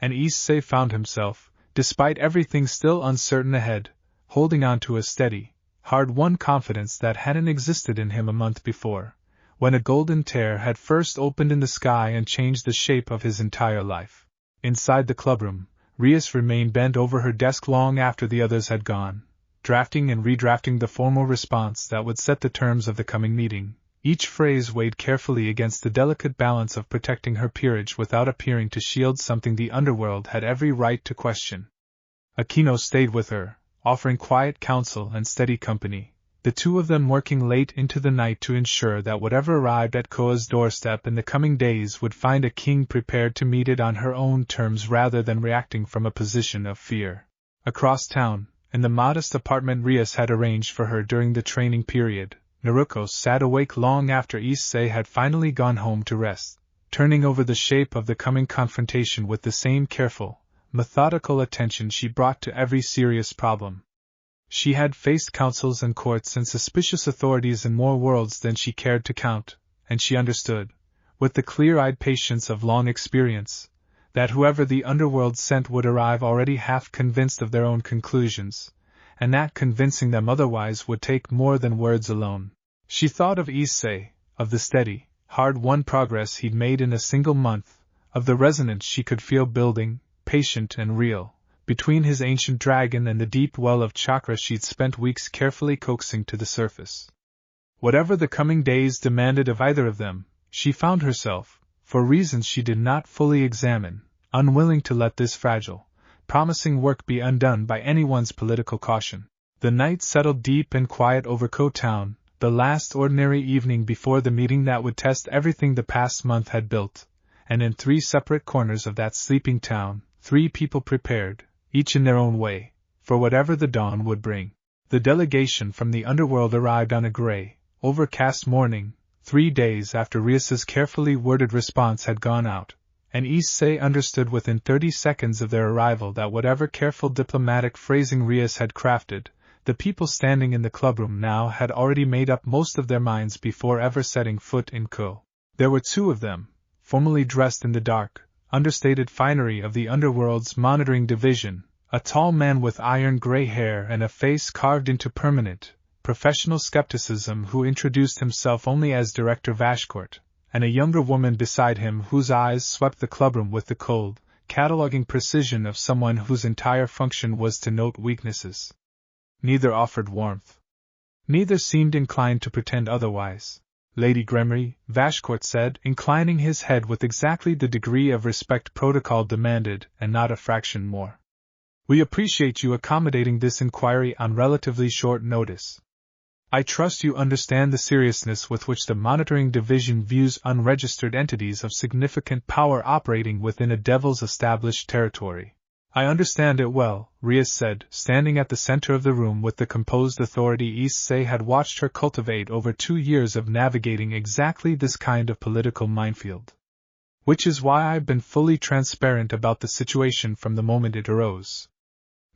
And Issei found himself, despite everything still uncertain ahead, holding on to a steady, hard-won confidence that hadn't existed in him a month before, when a golden tear had first opened in the sky and changed the shape of his entire life. Inside the clubroom, Rias remained bent over her desk long after the others had gone, drafting and redrafting the formal response that would set the terms of the coming meeting, each phrase weighed carefully against the delicate balance of protecting her peerage without appearing to shield something the Underworld had every right to question. Akino stayed with her, offering quiet counsel and steady company, the two of them working late into the night to ensure that whatever arrived at Koa's doorstep in the coming days would find a king prepared to meet it on her own terms rather than reacting from a position of fear. Across town, in the modest apartment Rias had arranged for her during the training period, Naruko sat awake long after Issei had finally gone home to rest, turning over the shape of the coming confrontation with the same careful, methodical attention she brought to every serious problem. She had faced councils and courts and suspicious authorities in more worlds than she cared to count, and she understood, with the clear-eyed patience of long experience, that whoever the Underworld sent would arrive already half convinced of their own conclusions, and that convincing them otherwise would take more than words alone. She thought of Issei, of the steady, hard-won progress he'd made in a single month, of the resonance she could feel building, patient and real, between his ancient dragon and the deep well of chakra she'd spent weeks carefully coaxing to the surface. Whatever the coming days demanded of either of them, she found herself, for reasons she did not fully examine, unwilling to let this fragile, promising work be undone by anyone's political caution. The night settled deep and quiet over Kuoh Town, the last ordinary evening before the meeting that would test everything the past month had built, and in 3 separate corners of that sleeping town, 3 people prepared, each in their own way, for whatever the dawn would bring. The delegation from the Underworld arrived on a gray, overcast morning, 3 days after Rias's carefully worded response had gone out, and Issei understood within 30 seconds of their arrival that whatever careful diplomatic phrasing Rias had crafted, the people standing in the clubroom now had already made up most of their minds before ever setting foot in Kuoh. There were 2 of them, formally dressed in the dark, understated finery of the Underworld's monitoring division, a tall man with iron-gray hair and a face carved into permanent, professional skepticism who introduced himself only as Director Vashcourt, and a younger woman beside him whose eyes swept the clubroom with the cold, cataloging precision of someone whose entire function was to note weaknesses. Neither offered warmth. Neither seemed inclined to pretend otherwise. "Lady Gremory," Vashcourt said, inclining his head with exactly the degree of respect protocol demanded and not a fraction more. We appreciate you accommodating this inquiry on relatively short notice. I trust you understand the seriousness with which the Monitoring Division views unregistered entities of significant power operating within a devil's established territory. I understand it well, Rias said, standing at the center of the room with the composed authority Issei had watched her cultivate over 2 years of navigating exactly this kind of political minefield. Which is why I've been fully transparent about the situation from the moment it arose.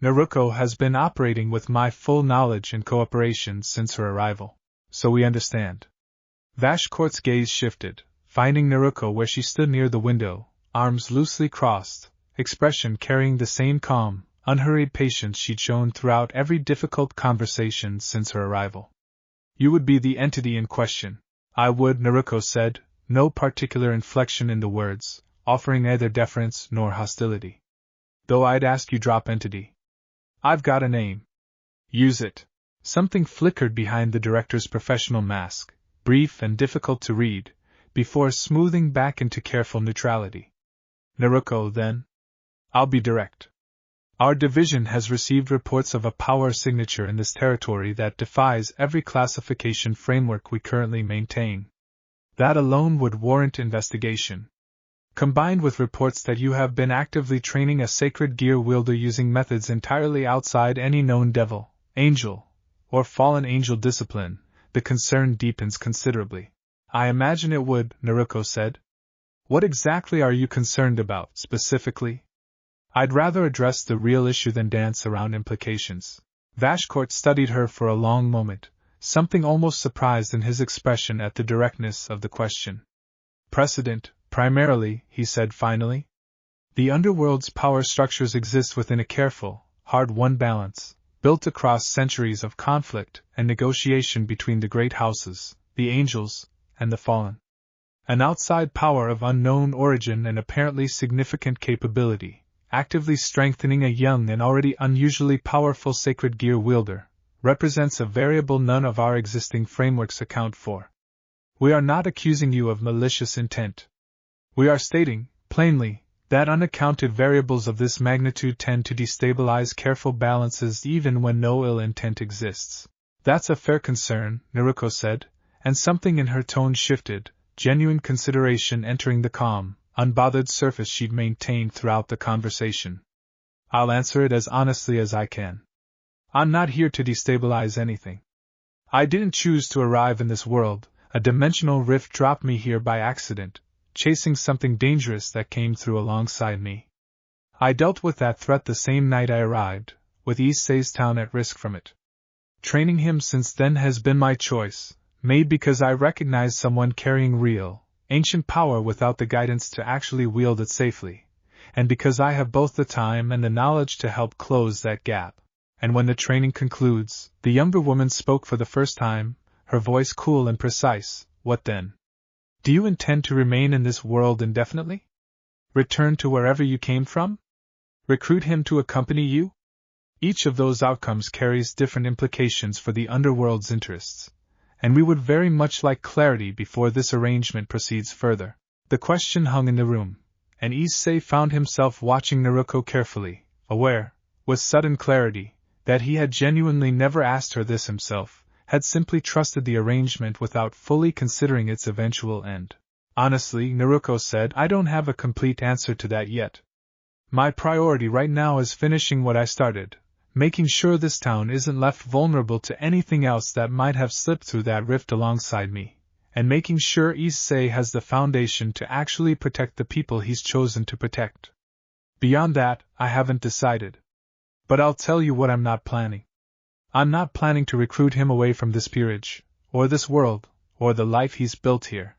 Naruko has been operating with my full knowledge and cooperation since her arrival. So we understand. Vashkort's gaze shifted, finding Naruko where she stood near the window, arms loosely crossed, expression carrying the same calm, unhurried patience she'd shown throughout every difficult conversation since her arrival. You would be the entity in question. I would, Naruko said, no particular inflection in the words, offering neither deference nor hostility. Though I'd ask you drop entity. I've got a name. Use it. Something flickered behind the director's professional mask, brief and difficult to read, before smoothing back into careful neutrality. Naruko, then. I'll be direct. Our division has received reports of a power signature in this territory that defies every classification framework we currently maintain. That alone would warrant investigation. Combined with reports that you have been actively training a sacred gear wielder using methods entirely outside any known devil, angel, or fallen angel discipline, the concern deepens considerably. I imagine it would, Naruko said. What exactly are you concerned about, specifically? I'd rather address the real issue than dance around implications. Vashkort studied her for a long moment, something almost surprised in his expression at the directness of the question. Precedent, primarily, he said finally. The Underworld's power structures exist within a careful, hard-won balance, built across centuries of conflict and negotiation between the great houses, the angels, and the fallen. An outside power of unknown origin and apparently significant capability, actively strengthening a young and already unusually powerful sacred gear wielder, represents a variable none of our existing frameworks account for. We are not accusing you of malicious intent. We are stating, plainly, that unaccounted variables of this magnitude tend to destabilize careful balances even when no ill intent exists. That's a fair concern, Naruko said, and something in her tone shifted, genuine consideration entering the calm, unbothered surface she'd maintained throughout the conversation. I'll answer it as honestly as I can. I'm not here to destabilize anything. I didn't choose to arrive in this world, a dimensional rift dropped me here by accident, chasing something dangerous that came through alongside me. I dealt with that threat the same night I arrived, with Issei's town at risk from it. Training him since then has been my choice, made because I recognize someone carrying real, ancient power without the guidance to actually wield it safely, and because I have both the time and the knowledge to help close that gap. And when the training concludes, the younger woman spoke for the first time, her voice cool and precise. What then? Do you intend to remain in this world indefinitely? Return to wherever you came from? Recruit him to accompany you? Each of those outcomes carries different implications for the Underworld's interests, and we would very much like clarity before this arrangement proceeds further. The question hung in the room, and Issei found himself watching Naruko carefully, aware, with sudden clarity, that he had genuinely never asked her this himself, had simply trusted the arrangement without fully considering its eventual end. Honestly, Naruko said, I don't have a complete answer to that yet. My priority right now is finishing what I started, making sure this town isn't left vulnerable to anything else that might have slipped through that rift alongside me, and making sure Issei has the foundation to actually protect the people he's chosen to protect. Beyond that, I haven't decided. But I'll tell you what I'm not planning. I'm not planning to recruit him away from this peerage, or this world, or the life he's built here.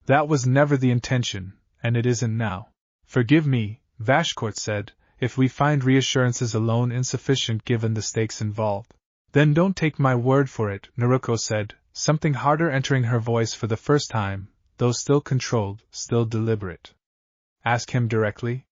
That was never the intention, and it isn't now. Forgive me, Vashkort said, if we find reassurances alone insufficient given the stakes involved. Then don't take my word for it, Naruko said, something harder entering her voice for the first time, though still controlled, still deliberate. Ask him directly.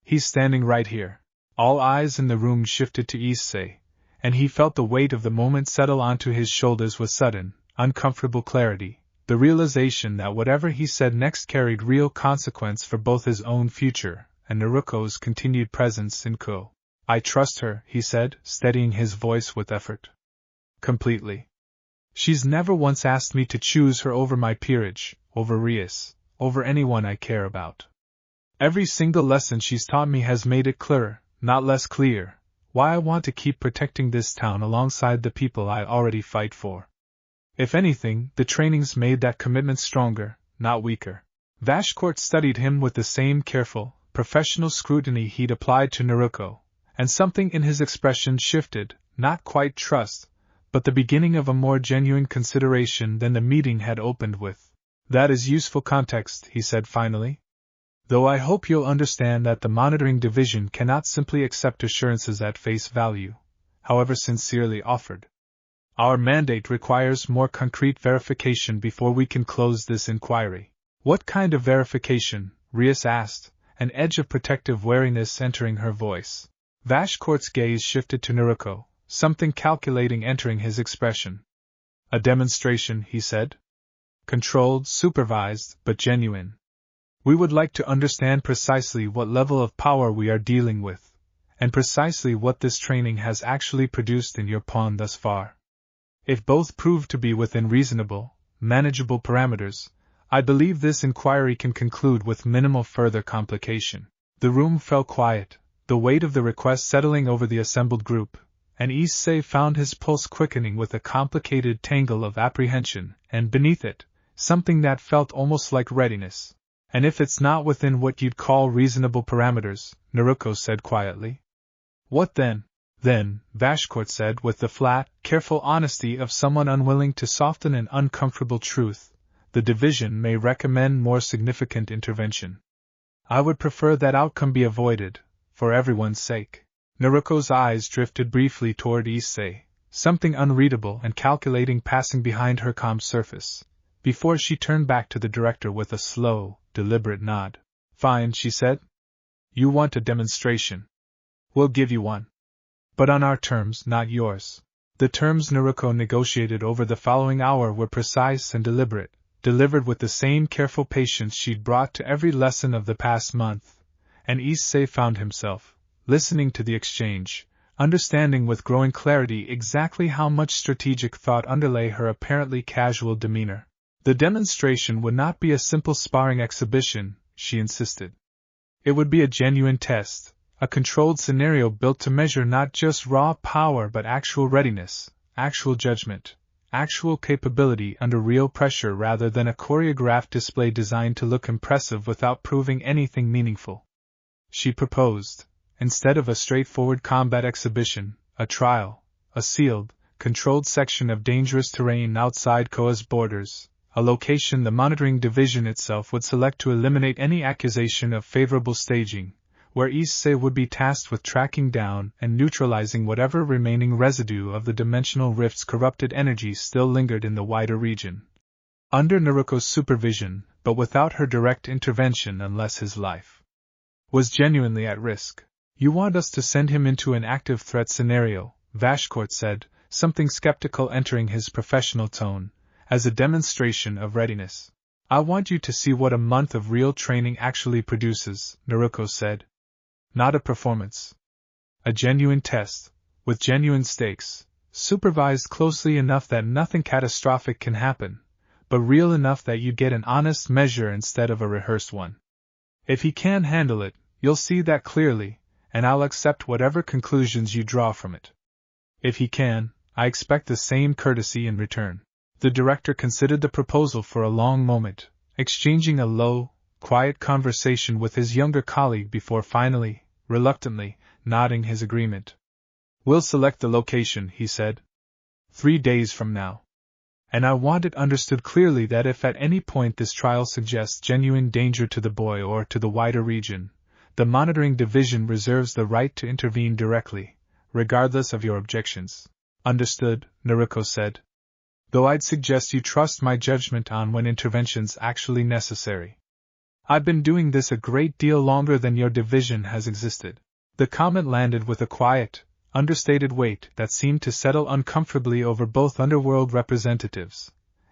He's standing right here. All eyes in the room shifted to Issei, and he felt the weight of the moment settle onto his shoulders with sudden, uncomfortable clarity, the realization that whatever he said next carried real consequence for both his own future and Naruko's continued presence in Kuoh I trust her, he said, steadying his voice with effort. Completely. She's never once asked me to choose her over my peerage, over Rias, over anyone I care about. Every single lesson she's taught me has made it clearer, not less clear, why I want to keep protecting this town alongside the people I already fight for. If anything, the training's made that commitment stronger, not weaker. Vashkort studied him with the same careful, professional scrutiny he'd applied to Naruko, and something in his expression shifted, not quite trust, but the beginning of a more genuine consideration than the meeting had opened with. That is useful context, he said finally. Though I hope you'll understand that the monitoring division cannot simply accept assurances at face value, however sincerely offered. Our mandate requires more concrete verification before we can close this inquiry. What kind of verification? Rias asked, an edge of protective wariness entering her voice. Vashkort's gaze shifted to Naruko, something calculating entering his expression. A demonstration, he said. Controlled, supervised, but genuine. We would like to understand precisely what level of power we are dealing with, and precisely what this training has actually produced in your pawn thus far. If both prove to be within reasonable, manageable parameters, I believe this inquiry can conclude with minimal further complication. The room fell quiet, the weight of the request settling over the assembled group, and Issei found his pulse quickening with a complicated tangle of apprehension, and beneath it, something that felt almost like readiness. And if it's not within what you'd call reasonable parameters, Naruko said quietly. What then? Then, Vashkort said with the flat, careful honesty of someone unwilling to soften an uncomfortable truth, the division may recommend more significant intervention. I would prefer that outcome be avoided, for everyone's sake. Naruko's eyes drifted briefly toward Issei, something unreadable and calculating passing behind her calm surface, before she turned back to the director with a slow, deliberate nod. Fine, she said. You want a demonstration. We'll give you one. But on our terms, not yours. The terms Naruko negotiated over the following hour were precise and deliberate, delivered with the same careful patience she'd brought to every lesson of the past month, and Issei found himself, listening to the exchange, understanding with growing clarity exactly how much strategic thought underlay her apparently casual demeanor. The demonstration would not be a simple sparring exhibition, she insisted. It would be a genuine test, a controlled scenario built to measure not just raw power but actual readiness, actual judgment, actual capability under real pressure rather than a choreographed display designed to look impressive without proving anything meaningful. She proposed, instead of a straightforward combat exhibition, a trial, a sealed, controlled section of dangerous terrain outside Kuoh's borders, a location the monitoring division itself would select to eliminate any accusation of favorable staging, where Issei would be tasked with tracking down and neutralizing whatever remaining residue of the dimensional rift's corrupted energy still lingered in the wider region. Under Naruko's supervision, but without her direct intervention unless his life was genuinely at risk. You want us to send him into an active threat scenario, Vashkort said, something skeptical entering his professional tone, as a demonstration of readiness. I want you to see what a month of real training actually produces, Naruko said. Not a performance. A genuine test, with genuine stakes, supervised closely enough that nothing catastrophic can happen, but real enough that you get an honest measure instead of a rehearsed one. If he can handle it, you'll see that clearly, and I'll accept whatever conclusions you draw from it. If he can, I expect the same courtesy in return. The director considered the proposal for a long moment, exchanging a low, quiet conversation with his younger colleague before finally, reluctantly, nodding his agreement. We'll select the location, he said. 3 days from now. And I want it understood clearly that if at any point this trial suggests genuine danger to the boy or to the wider region, the monitoring division reserves the right to intervene directly, regardless of your objections. Understood, Naruko said. Though I'd suggest you trust my judgment on when intervention's actually necessary. I've been doing this a great deal longer than your division has existed. The comment landed with a quiet, understated weight that seemed to settle uncomfortably over both Underworld representatives,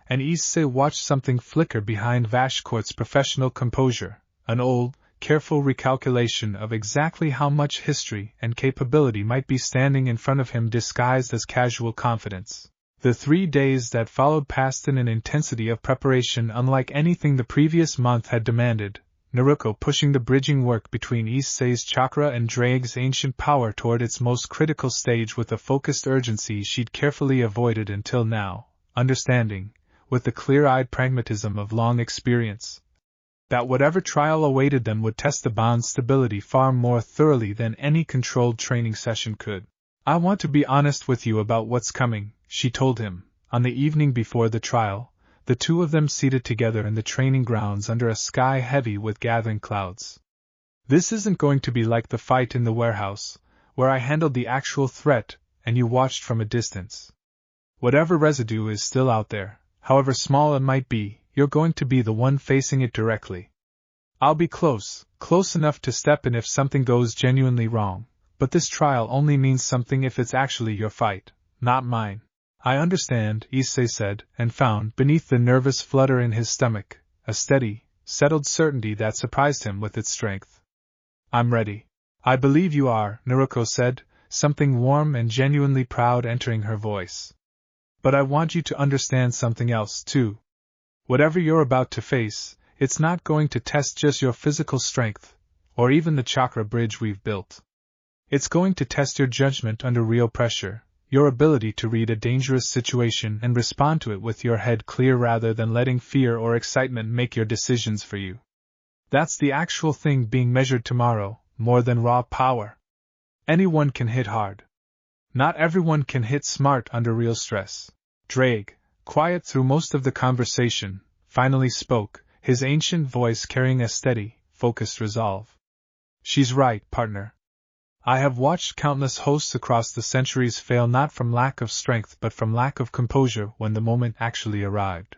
and Issei watched something flicker behind Vashkort's professional composure, an old, careful recalculation of exactly how much history and capability might be standing in front of him disguised as casual confidence. The 3 days that followed passed in an intensity of preparation unlike anything the previous month had demanded, Naruko pushing the bridging work between Issei's chakra and Drake's ancient power toward its most critical stage with a focused urgency she'd carefully avoided until now, understanding, with the clear-eyed pragmatism of long experience, that whatever trial awaited them would test the bond's stability far more thoroughly than any controlled training session could. "I want to be honest with you about what's coming," she told him, on the evening before the trial, the two of them seated together in the training grounds under a sky heavy with gathering clouds. "This isn't going to be like the fight in the warehouse, where I handled the actual threat and you watched from a distance. Whatever residue is still out there, however small it might be, you're going to be the one facing it directly. I'll be close enough to step in if something goes genuinely wrong, but this trial only means something if it's actually your fight, not mine." "I understand," Issei said, and found, beneath the nervous flutter in his stomach, a steady, settled certainty that surprised him with its strength. "I'm ready." "I believe you are," Naruko said, something warm and genuinely proud entering her voice. "But I want you to understand something else, too. Whatever you're about to face, it's not going to test just your physical strength, or even the chakra bridge we've built. It's going to test your judgment under real pressure, your ability to read a dangerous situation and respond to it with your head clear rather than letting fear or excitement make your decisions for you. That's the actual thing being measured tomorrow, more than raw power. Anyone can hit hard. Not everyone can hit smart under real stress." Drake, quiet through most of the conversation, finally spoke, his ancient voice carrying a steady, focused resolve. "She's right, partner. I have watched countless hosts across the centuries fail not from lack of strength but from lack of composure when the moment actually arrived.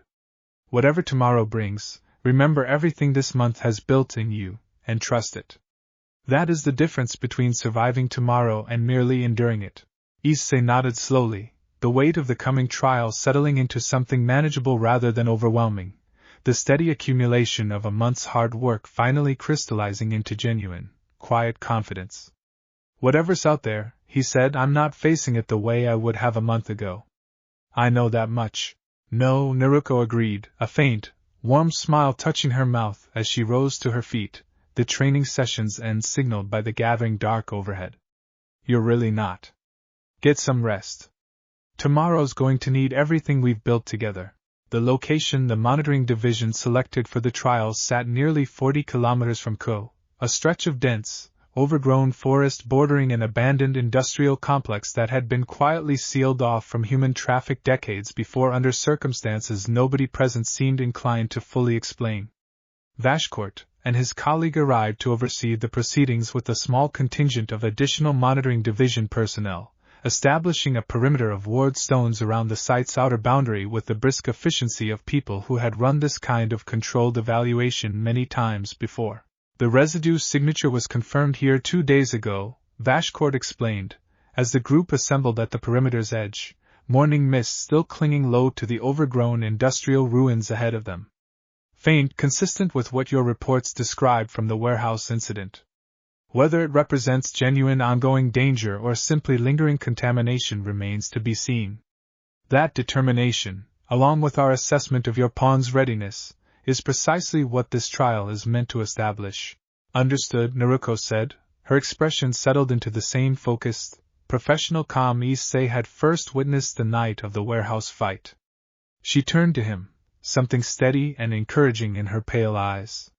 Whatever tomorrow brings, remember everything this month has built in you, and trust it. That is the difference between surviving tomorrow and merely enduring it." Issei nodded slowly, the weight of the coming trial settling into something manageable rather than overwhelming, the steady accumulation of a month's hard work finally crystallizing into genuine, quiet confidence. "Whatever's out there," he said, "I'm not facing it the way I would have a month ago. I know that much." "No," Naruko agreed, a faint, warm smile touching her mouth as she rose to her feet, the training session's end signaled by the gathering dark overhead. "You're really not. Get some rest. Tomorrow's going to need everything we've built together." The location the monitoring division selected for the trials sat nearly 40 kilometers from Kuoh, a stretch of dense, overgrown forest bordering an abandoned industrial complex that had been quietly sealed off from human traffic decades before under circumstances nobody present seemed inclined to fully explain. Vashcourt and his colleague arrived to oversee the proceedings with a small contingent of additional monitoring division personnel, establishing a perimeter of ward stones around the site's outer boundary with the brisk efficiency of people who had run this kind of controlled evaluation many times before. "The residue signature was confirmed here 2 days ago," Vashcourt explained, as the group assembled at the perimeter's edge, morning mist still clinging low to the overgrown industrial ruins ahead of them. "Faint, consistent with what your reports described from the warehouse incident. Whether it represents genuine ongoing danger or simply lingering contamination remains to be seen. That determination, along with our assessment of your pawn's readiness, is precisely what this trial is meant to establish." "Understood," Naruko said, her expression settled into the same focused, professional calm Issei had first witnessed the night of the warehouse fight. She turned to him, something steady and encouraging in her pale eyes.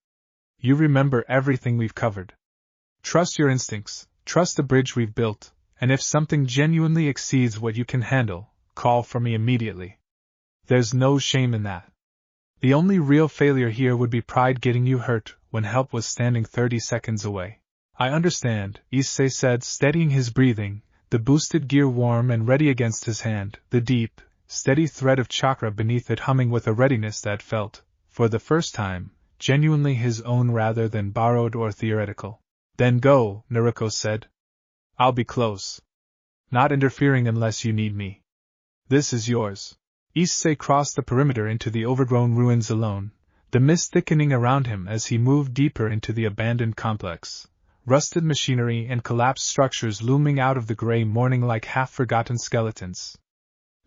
"You remember everything we've covered. Trust your instincts, trust the bridge we've built, and if something genuinely exceeds what you can handle, call for me immediately. There's no shame in that. The only real failure here would be pride getting you hurt when help was standing 30 seconds away." "I understand," Issei said, steadying his breathing, the boosted gear warm and ready against his hand, the deep, steady thread of chakra beneath it humming with a readiness that felt, for the first time, genuinely his own rather than borrowed or theoretical. "Then go," Naruko said. "I'll be close. Not interfering unless you need me. This is yours." Issei crossed the perimeter into the overgrown ruins alone, the mist thickening around him as he moved deeper into the abandoned complex, rusted machinery and collapsed structures looming out of the gray morning like half-forgotten skeletons.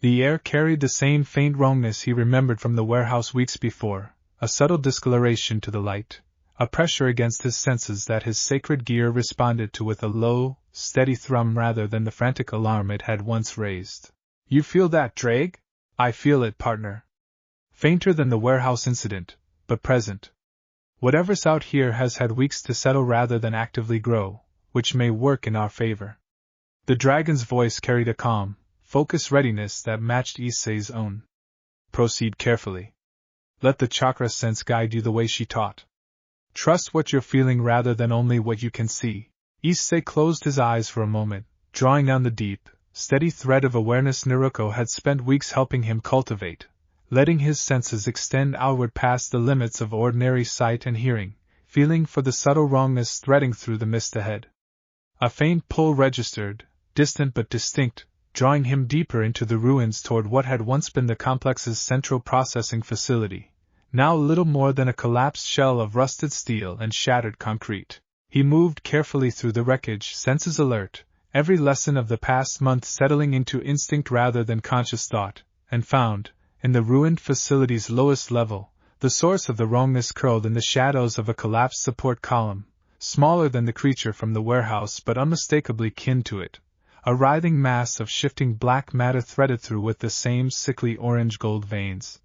The air carried the same faint wrongness he remembered from the warehouse weeks before, a subtle discoloration to the light, a pressure against his senses that his sacred gear responded to with a low, steady thrum rather than the frantic alarm it had once raised. "You feel that, Drake?" "I feel it, partner." Fainter than the warehouse incident, but present. Whatever's out here has had weeks to settle rather than actively grow, which may work in our favor. The dragon's voice carried a calm, focused readiness that matched Issei's own. "Proceed carefully. Let the chakra sense guide you the way she taught. Trust what you're feeling rather than only what you can see." Issei closed his eyes for a moment, drawing down the deep, steady thread of awareness Naruko had spent weeks helping him cultivate, letting his senses extend outward past the limits of ordinary sight and hearing, feeling for the subtle wrongness threading through the mist ahead. A faint pull registered, distant but distinct, drawing him deeper into the ruins toward what had once been the complex's central processing facility, now little more than a collapsed shell of rusted steel and shattered concrete. He moved carefully through the wreckage, senses alert, every lesson of the past month settling into instinct rather than conscious thought, and found, in the ruined facility's lowest level, the source of the wrongness curled in the shadows of a collapsed support column, smaller than the creature from the warehouse but unmistakably kin to it, a writhing mass of shifting black matter threaded through with the same sickly orange-gold veins,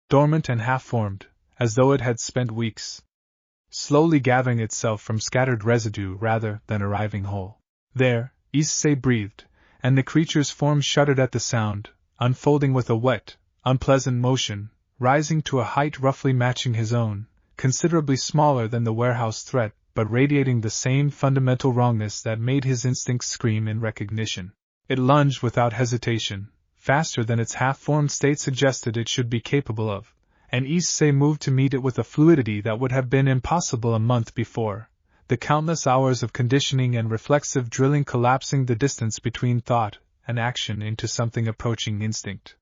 dormant and half-formed, as though it had spent weeks, slowly gathering itself from scattered residue rather than arriving whole. "There," Issei breathed, and the creature's form shuddered at the sound, unfolding with a wet, unpleasant motion, rising to a height roughly matching his own, considerably smaller than the warehouse threat, but radiating the same fundamental wrongness that made his instincts scream in recognition. It lunged without hesitation, faster than its half-formed state suggested it should be capable of, and Issei moved to meet it with a fluidity that would have been impossible a month before, the countless hours of conditioning and reflexive drilling collapsing the distance between thought and action into something approaching instinct.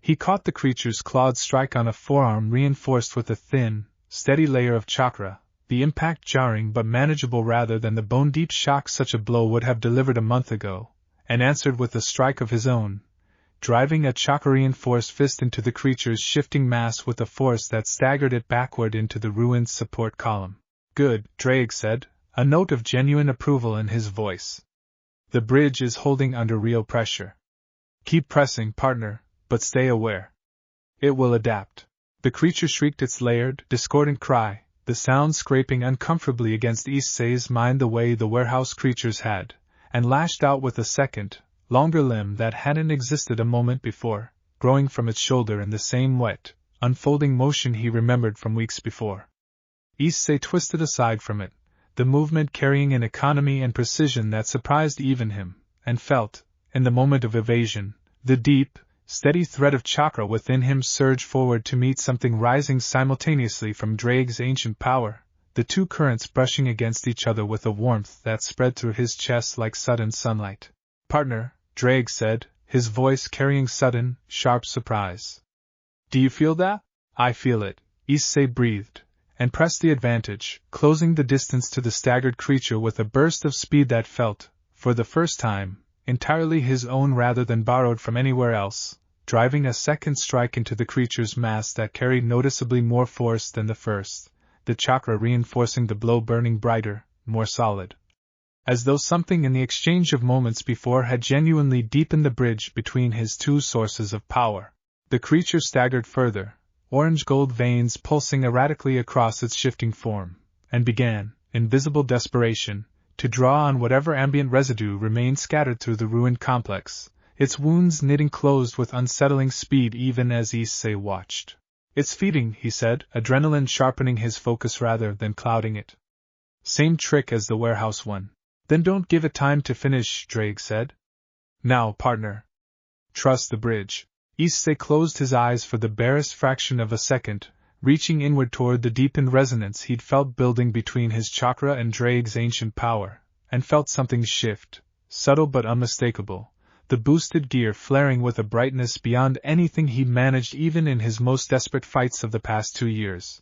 He caught the creature's clawed strike on a forearm reinforced with a thin, steady layer of chakra, the impact jarring but manageable rather than the bone-deep shock such a blow would have delivered a month ago, and answered with a strike of his own, driving a chakra-reinforced fist into the creature's shifting mass with a force that staggered it backward into the ruined support column. "Good," Drake said, a note of genuine approval in his voice. "The bridge is holding under real pressure. Keep pressing, partner, but stay aware. It will adapt." The creature shrieked its layered, discordant cry, the sound scraping uncomfortably against Issei's mind the way the warehouse creatures had, and lashed out with a second, longer limb that hadn't existed a moment before, growing from its shoulder in the same wet, unfolding motion he remembered from weeks before. Issei twisted aside from it, the movement carrying an economy and precision that surprised even him, and felt, in the moment of evasion, the deep, steady thread of chakra within him surge forward to meet something rising simultaneously from Drake's ancient power, the two currents brushing against each other with a warmth that spread through his chest like sudden sunlight. "Partner," Drake said, his voice carrying sudden, sharp surprise. "Do you feel that?" "I feel it," Issei breathed, and pressed the advantage, closing the distance to the staggered creature with a burst of speed that felt, for the first time, entirely his own rather than borrowed from anywhere else, driving a second strike into the creature's mass that carried noticeably more force than the first, the chakra reinforcing the blow burning brighter, more solid. As though something in the exchange of moments before had genuinely deepened the bridge between his two sources of power. The creature staggered further, orange-gold veins pulsing erratically across its shifting form, and began, in visible desperation, to draw on whatever ambient residue remained scattered through the ruined complex, its wounds knitting closed with unsettling speed even as Issei watched. "It's feeding," he said, adrenaline sharpening his focus rather than clouding it. "Same trick as the warehouse one." "Then don't give it time to finish," Drake said. "Now, partner. Trust the bridge." Issei closed his eyes for the barest fraction of a second, reaching inward toward the deepened resonance he'd felt building between his chakra and Drake's ancient power, and felt something shift, subtle but unmistakable, the boosted gear flaring with a brightness beyond anything he'd managed even in his most desperate fights of the past 2 years,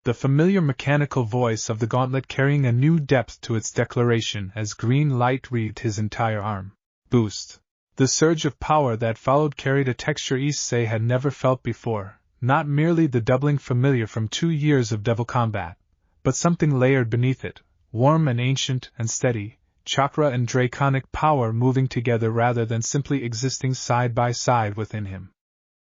The familiar mechanical voice of the gauntlet carrying a new depth to its declaration as green light wreathed his entire arm. Boost. The surge of power that followed carried a texture Issei had never felt before, not merely the doubling familiar from 2 years of devil combat, but something layered beneath it, warm and ancient and steady, chakra and draconic power moving together rather than simply existing side by side within him.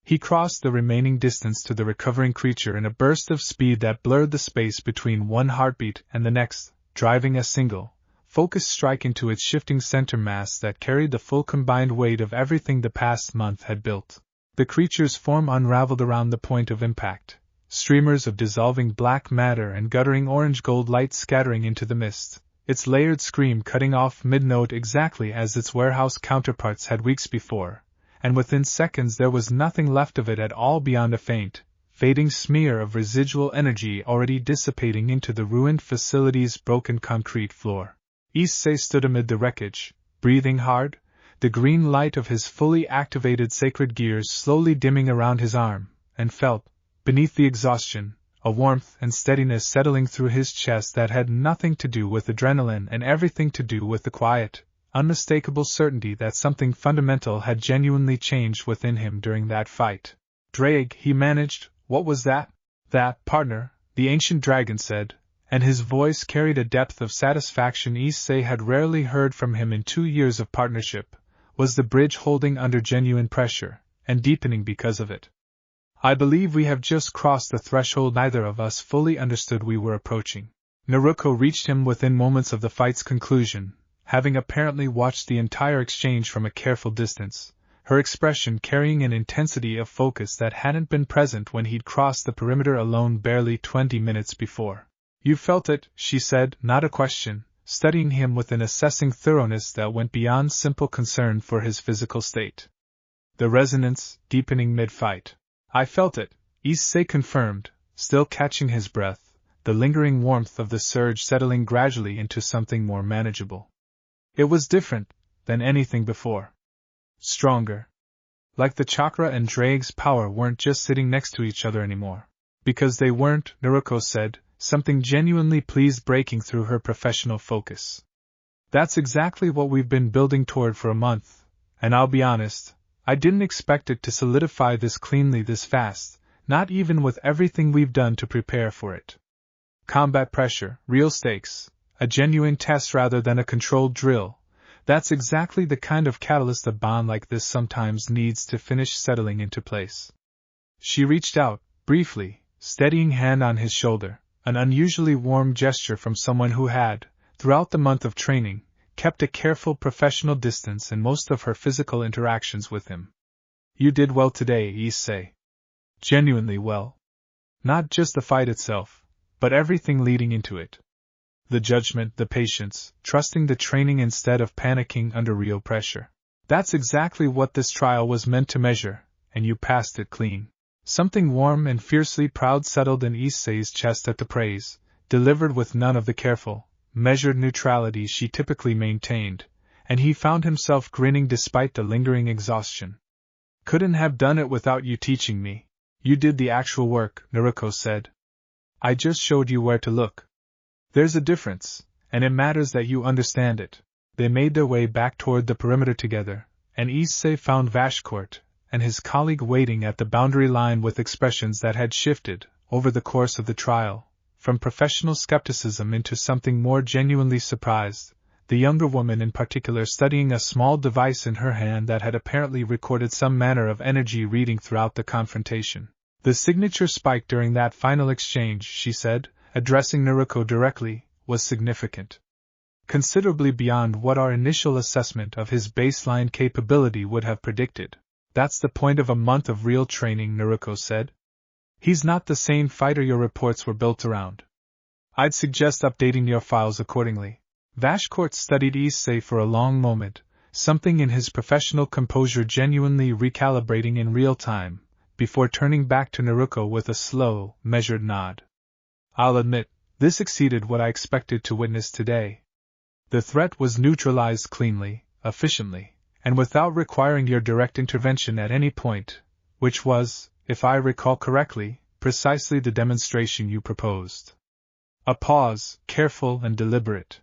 He crossed the remaining distance to the recovering creature in a burst of speed that blurred the space between one heartbeat and the next, driving a single, focused strike into its shifting center mass that carried the full combined weight of everything the past month had built. The creature's form unraveled around the point of impact, streamers of dissolving black matter and guttering orange-gold light scattering into the mist, its layered scream cutting off mid-note exactly as its warehouse counterparts had weeks before, and within seconds there was nothing left of it at all beyond a faint, fading smear of residual energy already dissipating into the ruined facility's broken concrete floor. Issei stood amid the wreckage, breathing hard, the green light of his fully activated sacred gears slowly dimming around his arm, and felt, beneath the exhaustion, a warmth and steadiness settling through his chest that had nothing to do with adrenaline and everything to do with the quiet, unmistakable certainty that something fundamental had genuinely changed within him during that fight. "Drake," he managed, "what was that?" "That, partner," the ancient dragon said, and his voice carried a depth of satisfaction Issei had rarely heard from him in 2 years of partnership, was the bridge holding under genuine pressure, and deepening because of it. "I believe we have just crossed the threshold neither of us fully understood we were approaching." Naruko reached him within moments of the fight's conclusion, having apparently watched the entire exchange from a careful distance, her expression carrying an intensity of focus that hadn't been present when he'd crossed the perimeter alone barely 20 minutes before. "You felt it," she said, not a question, studying him with an assessing thoroughness that went beyond simple concern for his physical state. The resonance, deepening mid-fight. "I felt it," Issei confirmed, still catching his breath, the lingering warmth of the surge settling gradually into something more manageable. It was different than anything before. Stronger. Like the chakra and Drake's power weren't just sitting next to each other anymore. Because they weren't, Naruko said, something genuinely pleased breaking through her professional focus. "That's exactly what we've been building toward for a month, and I'll be honest, I didn't expect it to solidify this cleanly this fast, not even with everything we've done to prepare for it. Combat pressure, real stakes, a genuine test rather than a controlled drill. That's exactly the kind of catalyst a bond like this sometimes needs to finish settling into place." She reached out, briefly, steadying hand on his shoulder, an unusually warm gesture from someone who had, throughout the month of training, kept a careful professional distance in most of her physical interactions with him. "You did well today, Issei. Genuinely well. Not just the fight itself, but everything leading into it. The judgment, the patience, trusting the training instead of panicking under real pressure. That's exactly what this trial was meant to measure, and you passed it clean." Something warm and fiercely proud settled in Issei's chest at the praise, delivered with none of the careful, measured neutrality she typically maintained, and he found himself grinning despite the lingering exhaustion. "Couldn't have done it without you teaching me. You did the actual work," Naruko said. "I just showed you where to look. There's a difference, and it matters that you understand it." They made their way back toward the perimeter together, and Issei found Vashcourt and his colleague waiting at the boundary line with expressions that had shifted, over the course of the trial, from professional skepticism into something more genuinely surprised, the younger woman in particular studying a small device in her hand that had apparently recorded some manner of energy reading throughout the confrontation. "The signature spike during that final exchange," she said, addressing Naruko directly, "was significant. Considerably beyond what our initial assessment of his baseline capability would have predicted." "That's the point of a month of real training," Naruko said. "He's not the same fighter your reports were built around. I'd suggest updating your files accordingly." Vashcourt studied Issei for a long moment, something in his professional composure genuinely recalibrating in real time, before turning back to Naruko with a slow, measured nod. "I'll admit, this exceeded what I expected to witness today. The threat was neutralized cleanly, efficiently, and without requiring your direct intervention at any point, which was, if I recall correctly, precisely the demonstration you proposed. A pause, careful and deliberate.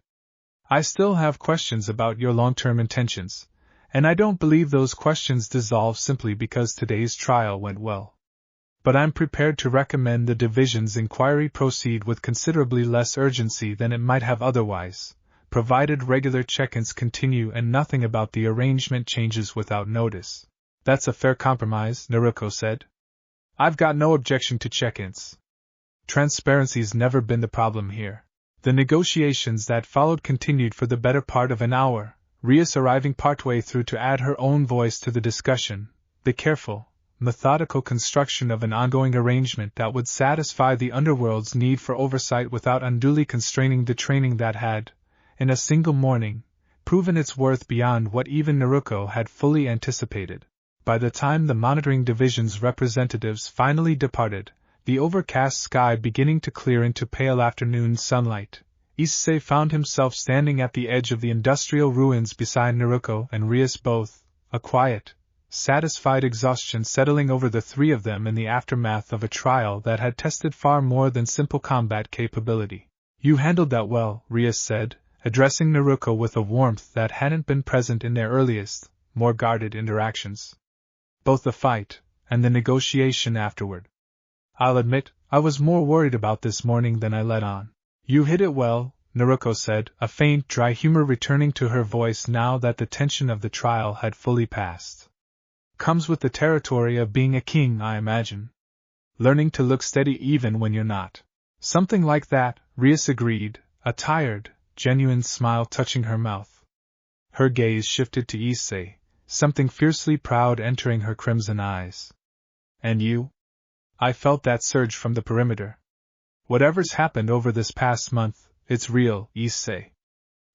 I still have questions about your long-term intentions, and I don't believe those questions dissolve simply because today's trial went well. But I'm prepared to recommend the division's inquiry proceed with considerably less urgency than it might have otherwise, provided regular check-ins continue and nothing about the arrangement changes without notice. That's a fair compromise, Naruko said. I've got no objection to check-ins. Transparency's never been the problem here. The negotiations that followed continued for the better part of an hour, Rias arriving partway through to add her own voice to the discussion, the careful, methodical construction of an ongoing arrangement that would satisfy the Underworld's need for oversight without unduly constraining the training that had, in a single morning, proven its worth beyond what even Naruko had fully anticipated. By the time the monitoring division's representatives finally departed, the overcast sky beginning to clear into pale afternoon sunlight, Issei found himself standing at the edge of the industrial ruins beside Naruko and Rias both, a quiet, satisfied exhaustion settling over the three of them in the aftermath of a trial that had tested far more than simple combat capability. You handled that well, Rias said, addressing Naruko with a warmth that hadn't been present in their earliest, more guarded interactions. Both the fight and the negotiation afterward. I'll admit, I was more worried about this morning than I let on. You hit it well, Naruko said, a faint, dry humor returning to her voice now that the tension of the trial had fully passed. Comes with the territory of being a king, I imagine. Learning to look steady even when you're not. Something like that, Rias agreed, a tired, genuine smile touching her mouth. Her gaze shifted to Issei, something fiercely proud entering her crimson eyes. And you? I felt that surge from the perimeter. Whatever's happened over this past month, it's real, Issei.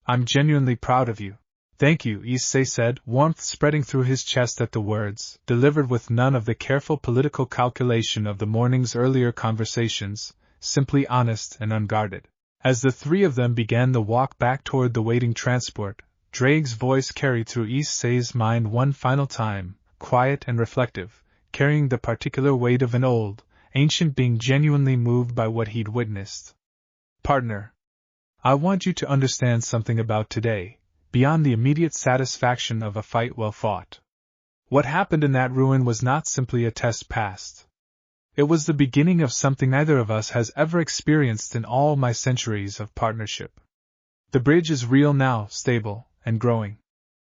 I'm genuinely proud of you. Thank you, Issei said, warmth spreading through his chest at the words, delivered with none of the careful political calculation of the morning's earlier conversations, simply honest and unguarded. As the three of them began the walk back toward the waiting transport, Drake's voice carried through Issei's mind one final time, quiet and reflective, carrying the particular weight of an old, ancient being genuinely moved by what he'd witnessed. Partner, I want you to understand something about today, beyond the immediate satisfaction of a fight well fought. What happened in that ruin was not simply a test passed. It was the beginning of something neither of us has ever experienced in all my centuries of partnership. The bridge is real now, stable, and growing.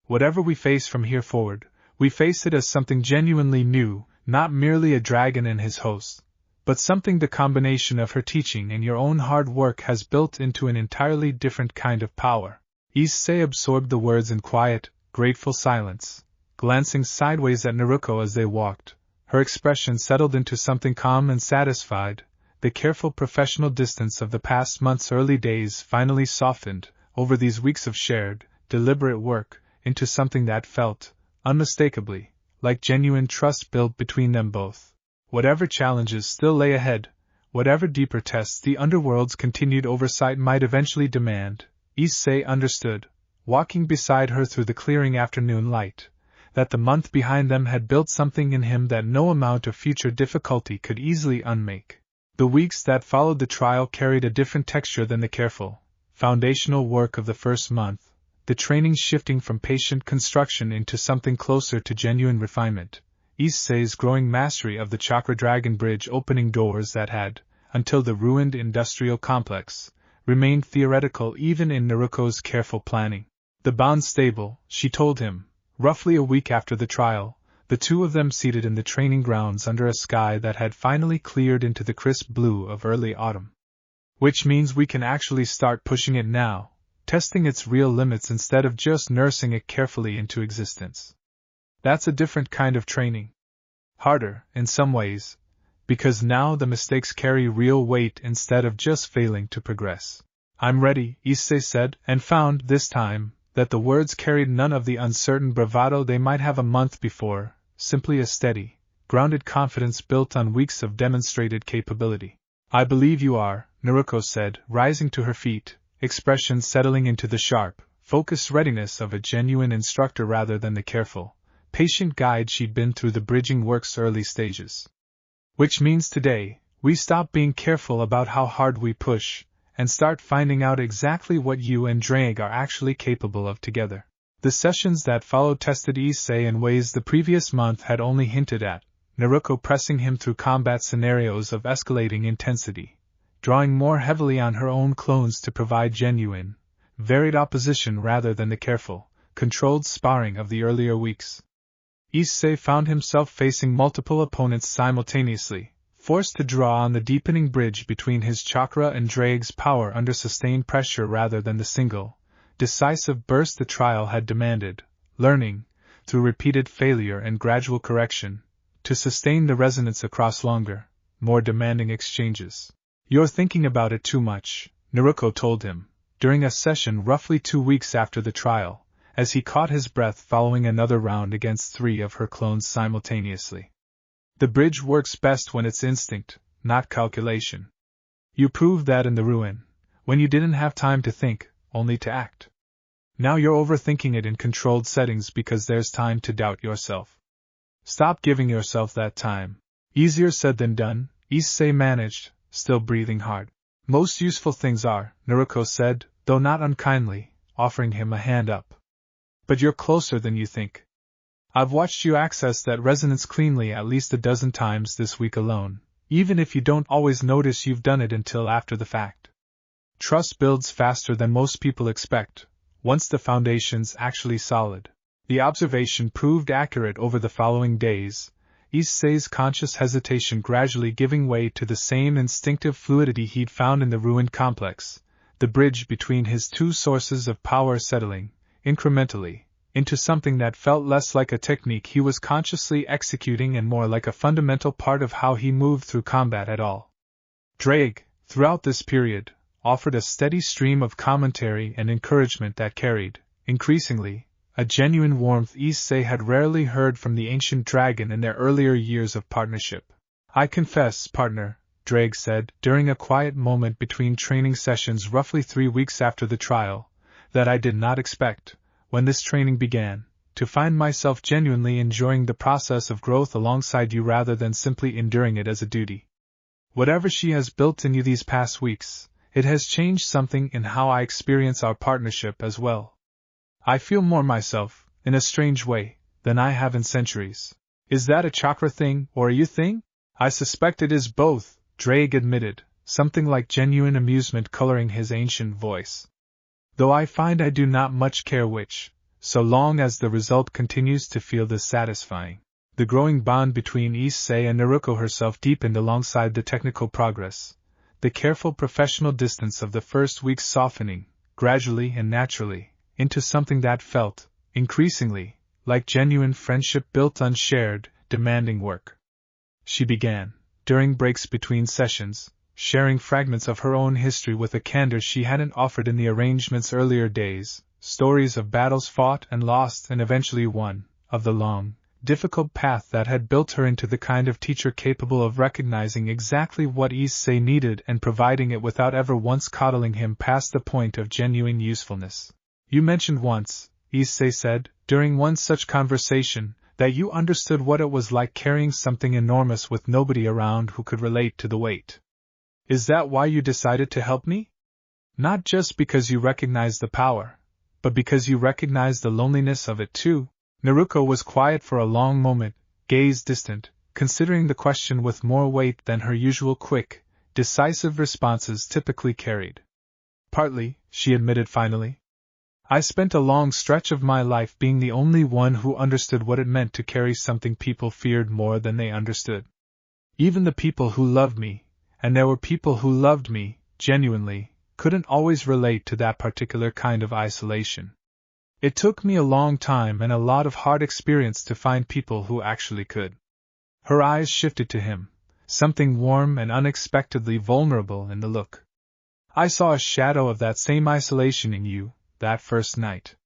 Whatever we face from here forward, we face it as something genuinely new, not merely a dragon and his host, but something the combination of her teaching and your own hard work has built into an entirely different kind of power. Issei absorbed the words in quiet, grateful silence, glancing sideways at Naruko as they walked. Her expression settled into something calm and satisfied. The careful professional distance of the past month's early days finally softened, over these weeks of shared, deliberate work, into something that felt, unmistakably, like genuine trust built between them both. Whatever challenges still lay ahead, whatever deeper tests the Underworld's continued oversight might eventually demand, Issei understood, walking beside her through the clearing afternoon light, that the month behind them had built something in him that no amount of future difficulty could easily unmake. The weeks that followed the trial carried a different texture than the careful, foundational work of the first month, the training shifting from patient construction into something closer to genuine refinement, Issei's growing mastery of the chakra dragon bridge opening doors that had, until the ruined industrial complex, remained theoretical even in Naruko's careful planning. The bond stable, she told him, roughly a week after the trial, the two of them seated in the training grounds under a sky that had finally cleared into the crisp blue of early autumn. Which means we can actually start pushing it now, testing its real limits instead of just nursing it carefully into existence. That's a different kind of training. Harder, in some ways, because now the mistakes carry real weight instead of just failing to progress. I'm ready, Issei said, and found, this time, that the words carried none of the uncertain bravado they might have a month before, simply a steady, grounded confidence built on weeks of demonstrated capability. I believe you are, Naruko said, rising to her feet, expression settling into the sharp, focused readiness of a genuine instructor rather than the careful, patient guide she'd been through the bridging work's early stages. Which means today, We stop being careful about how hard we push, and start finding out exactly what you and Drag are actually capable of together. The sessions that followed tested Issei in ways the previous month had only hinted at, Naruko pressing him through combat scenarios of escalating intensity, drawing more heavily on her own clones to provide genuine, varied opposition rather than the careful, controlled sparring of the earlier weeks. Issei found himself facing multiple opponents simultaneously, forced to draw on the deepening bridge between his chakra and Drag's power under sustained pressure rather than the single, decisive burst the trial had demanded, learning, through repeated failure and gradual correction, to sustain the resonance across longer, more demanding exchanges. "You're thinking about it too much," Naruko told him, during a session roughly 2 weeks after the trial, as he caught his breath following another round against 3 of her clones simultaneously. "The bridge works best when it's instinct, not calculation. You proved that in the ruin, when you didn't have time to think, only to act. Now you're overthinking it in controlled settings because there's time to doubt yourself. Stop giving yourself that time." "Easier said than done," Issei managed, still breathing hard. "Most useful things are," Naruko said, though not unkindly, offering him a hand up. "But you're closer than you think. I've watched you access that resonance cleanly at least a dozen times this week alone, even if you don't always notice you've done it until after the fact. Trust builds faster than most people expect, once the foundation's actually solid." The observation proved accurate over the following days, Issei's conscious hesitation gradually giving way to the same instinctive fluidity he'd found in the ruined complex, the bridge between his 2 sources of power settling, incrementally, into something that felt less like a technique he was consciously executing and more like a fundamental part of how he moved through combat at all. Drag, throughout this period, offered a steady stream of commentary and encouragement that carried, increasingly, a genuine warmth Issei had rarely heard from the ancient dragon in their earlier years of partnership. "I confess, partner," Drag said, during a quiet moment between training sessions roughly 3 weeks after the trial, "that I did not expect, when this training began, to find myself genuinely enjoying the process of growth alongside you rather than simply enduring it as a duty. Whatever she has built in you these past weeks, it has changed something in how I experience our partnership as well. I feel more myself, in a strange way, than I have in centuries." "Is that a chakra thing, or a you thing?" "I suspect it is both," Drag admitted, something like genuine amusement coloring his ancient voice. "Though I find I do not much care which, so long as the result continues to feel this satisfying." The growing bond between Issei and Naruko herself deepened alongside the technical progress, the careful professional distance of the first weeks softening, gradually and naturally, into something that felt, increasingly, like genuine friendship built on shared, demanding work. She began, during breaks between sessions, sharing fragments of her own history with a candor she hadn't offered in the arrangement's earlier days, stories of battles fought and lost and eventually won, of the long, difficult path that had built her into the kind of teacher capable of recognizing exactly what Issei needed and providing it without ever once coddling him past the point of genuine usefulness. "You mentioned once," Issei said, during one such conversation, "that you understood what it was like carrying something enormous with nobody around who could relate to the weight. Is that why you decided to help me? Not just because you recognized the power, but because you recognized the loneliness of it too?" Naruko was quiet for a long moment, gaze distant, considering the question with more weight than her usual quick, decisive responses typically carried. "Partly," she admitted finally. "I spent a long stretch of my life being the only one who understood what it meant to carry something people feared more than they understood. Even the people who loved me, and there were people who loved me, genuinely, couldn't always relate to that particular kind of isolation. It took me a long time and a lot of hard experience to find people who actually could." Her eyes shifted to him, something warm and unexpectedly vulnerable in the look. "I saw a shadow of that same isolation in you, that first night.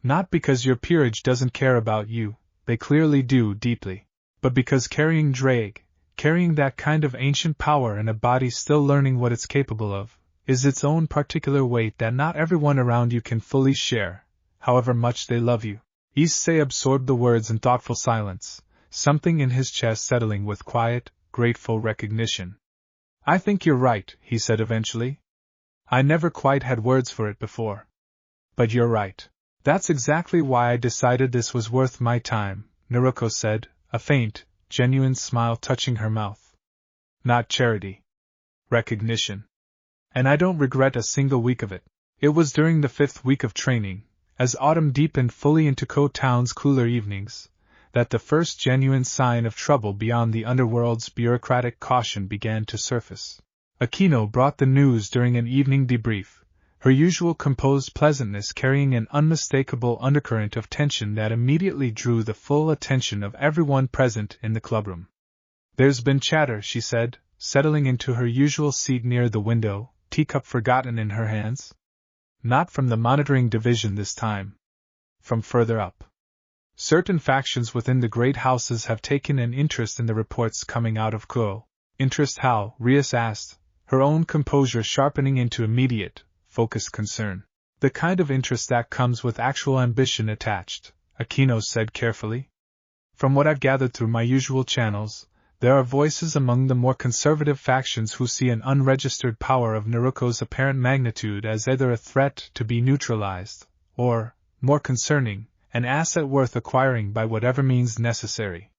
Not because your peerage doesn't care about you, they clearly do deeply, but because carrying Drag, carrying that kind of ancient power in a body still learning what it's capable of, is its own particular weight that not everyone around you can fully share, however much they love you." Issei absorbed the words in thoughtful silence, something in his chest settling with quiet, grateful recognition. I think you're right, he said eventually. I never quite had words for it before. But you're right. That's exactly why I decided this was worth my time, Naruko said, a faint, genuine smile touching her mouth. Not charity. Recognition. And I don't regret a single week of it. It was during the 5th week of training, as autumn deepened fully into Kuoh Town's cooler evenings, that the first genuine sign of trouble beyond the Underworld's bureaucratic caution began to surface. Akino brought the news during an evening debrief, her usual composed pleasantness carrying an unmistakable undercurrent of tension that immediately drew the full attention of everyone present in the clubroom. There's been chatter, she said, settling into her usual seat near the window, teacup forgotten in her hands. Not from the monitoring division this time. From further up. Certain factions within the great houses have taken an interest in the reports coming out of Kuoh. Interest how? Rias asked, her own composure sharpening into immediate, focused concern. The kind of interest that comes with actual ambition attached, Akino said carefully. From what I've gathered through my usual channels, there are voices among the more conservative factions who see an unregistered power of Naruko's apparent magnitude as either a threat to be neutralized, or, more concerning, an asset worth acquiring by whatever means necessary.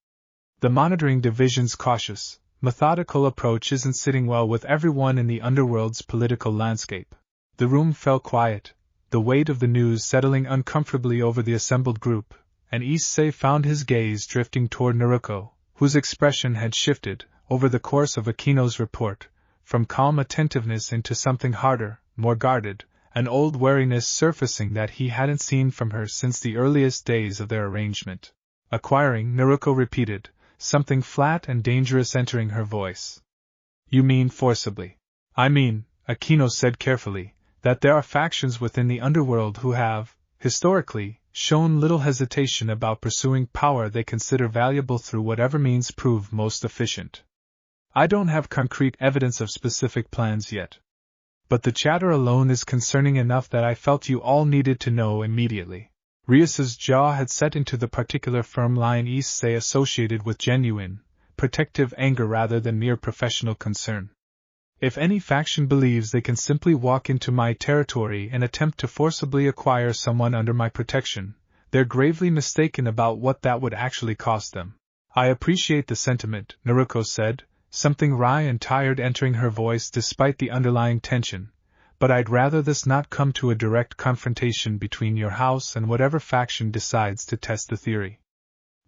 The monitoring division's cautious, methodical approach isn't sitting well with everyone in the Underworld's political landscape. The room fell quiet, the weight of the news settling uncomfortably over the assembled group, and Issei found his gaze drifting toward Naruko, whose expression had shifted, over the course of Akino's report, from calm attentiveness into something harder, more guarded, an old wariness surfacing that he hadn't seen from her since the earliest days of their arrangement. Acquiring, Naruko repeated, something flat and dangerous entering her voice. You mean forcibly? I mean, Akino said carefully, that there are factions within the Underworld who have, historically, shown little hesitation about pursuing power they consider valuable through whatever means prove most efficient. I don't have concrete evidence of specific plans yet. But the chatter alone is concerning enough that I felt you all needed to know immediately. Rias's jaw had set into the particular firm line Issei associated with genuine, protective anger rather than mere professional concern. If any faction believes they can simply walk into my territory and attempt to forcibly acquire someone under my protection, they're gravely mistaken about what that would actually cost them. I appreciate the sentiment, Naruko said, something wry and tired entering her voice despite the underlying tension, but I'd rather this not come to a direct confrontation between your house and whatever faction decides to test the theory.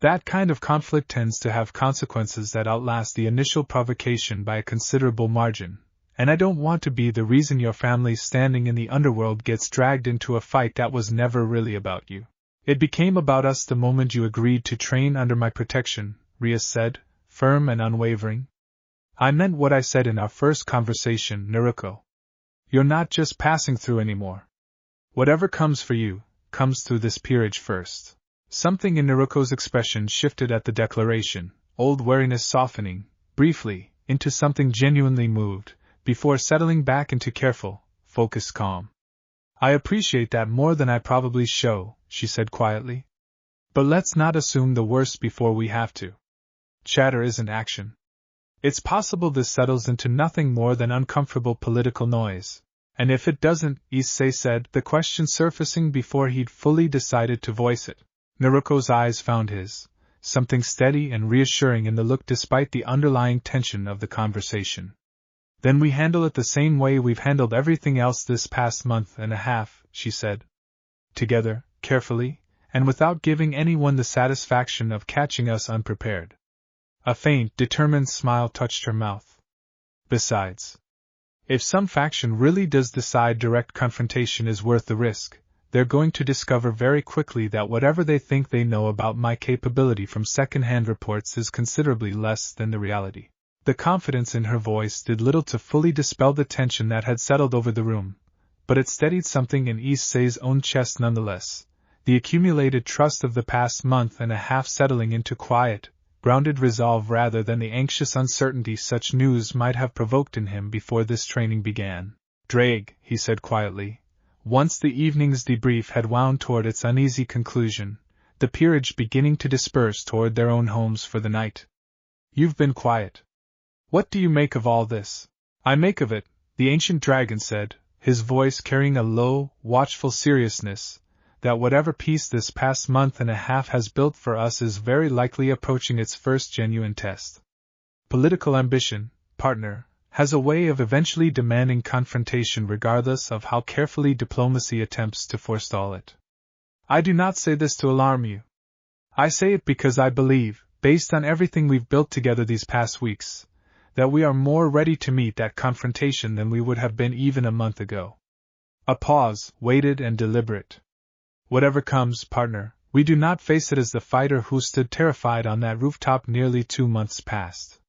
That kind of conflict tends to have consequences that outlast the initial provocation by a considerable margin, and I don't want to be the reason your family's standing in the Underworld gets dragged into a fight that was never really about you. It became about us the moment you agreed to train under my protection, Rias said, firm and unwavering. I meant what I said in our first conversation, Naruko. You're not just passing through anymore. Whatever comes for you, comes through this peerage first. Something in Naruko's expression shifted at the declaration, old wariness softening, briefly, into something genuinely moved, before settling back into careful, focused calm. I appreciate that more than I probably show, she said quietly. But let's not assume the worst before we have to. Chatter isn't action. It's possible this settles into nothing more than uncomfortable political noise. And if it doesn't, Issei said, the question surfacing before he'd fully decided to voice it. Naruko's eyes found his, something steady and reassuring in the look despite the underlying tension of the conversation. Then we handle it the same way we've handled everything else this past month and a half, she said. Together, carefully, and without giving anyone the satisfaction of catching us unprepared. A faint, determined smile touched her mouth. Besides, if some faction really does decide direct confrontation is worth the risk, they're going to discover very quickly that whatever they think they know about my capability from second-hand reports is considerably less than the reality. The confidence in her voice did little to fully dispel the tension that had settled over the room, but it steadied something in Issei's own chest nonetheless, the accumulated trust of the past month and a half settling into quiet, grounded resolve rather than the anxious uncertainty such news might have provoked in him before this training began. Drag, he said quietly, once the evening's debrief had wound toward its uneasy conclusion, the peerage beginning to disperse toward their own homes for the night. You've been quiet. What do you make of all this? I make of it, the ancient dragon said, his voice carrying a low, watchful seriousness, that whatever peace this past month and a half has built for us is very likely approaching its first genuine test. Political ambition, partner, has a way of eventually demanding confrontation regardless of how carefully diplomacy attempts to forestall it. I do not say this to alarm you. I say it because I believe, based on everything we've built together these past weeks, that we are more ready to meet that confrontation than we would have been even a month ago. A pause, weighted and deliberate. Whatever comes, partner, we do not face it as the fighter who stood terrified on that rooftop nearly 2 months past.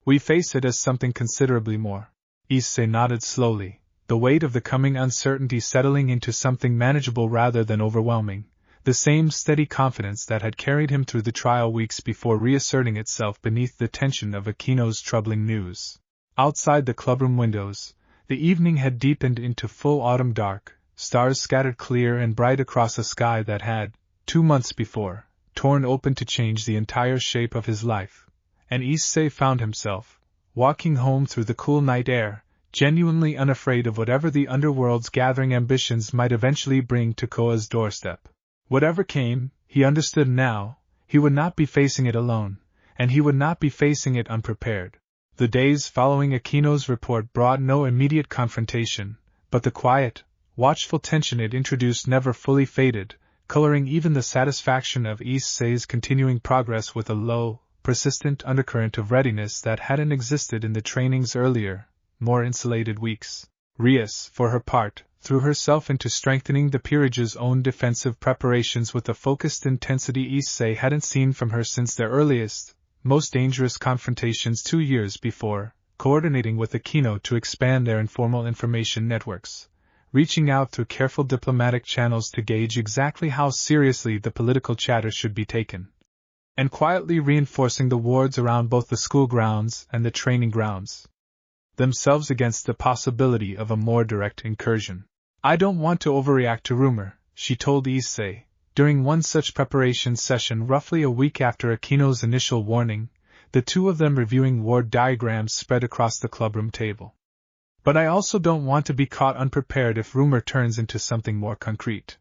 We face it as something considerably more. Issei nodded slowly, the weight of the coming uncertainty settling into something manageable rather than overwhelming, the same steady confidence that had carried him through the trial weeks before reasserting itself beneath the tension of Akino's troubling news. Outside the clubroom windows, the evening had deepened into full autumn dark, stars scattered clear and bright across a sky that had, 2 months before, torn open to change the entire shape of his life, and Issei found himself, walking home through the cool night air, genuinely unafraid of whatever the Underworld's gathering ambitions might eventually bring to Kuoh's doorstep. Whatever came, he understood now, he would not be facing it alone, and he would not be facing it unprepared. The days following Akino's report brought no immediate confrontation, but the quiet, watchful tension it introduced never fully faded, coloring even the satisfaction of Issei's continuing progress with a low, persistent undercurrent of readiness that hadn't existed in the training's earlier, more insulated weeks. Rias, for her part, threw herself into strengthening the peerage's own defensive preparations with a focused intensity Issei hadn't seen from her since their earliest, most dangerous confrontations 2 years before, coordinating with Akino to expand their informal information networks, reaching out through careful diplomatic channels to gauge exactly how seriously the political chatter should be taken, and quietly reinforcing the wards around both the school grounds and the training grounds themselves against the possibility of a more direct incursion. I don't want to overreact to rumor, she told Issei, during one such preparation session roughly a week after Akino's initial warning, the two of them reviewing ward diagrams spread across the clubroom table. But I also don't want to be caught unprepared if rumor turns into something more concrete.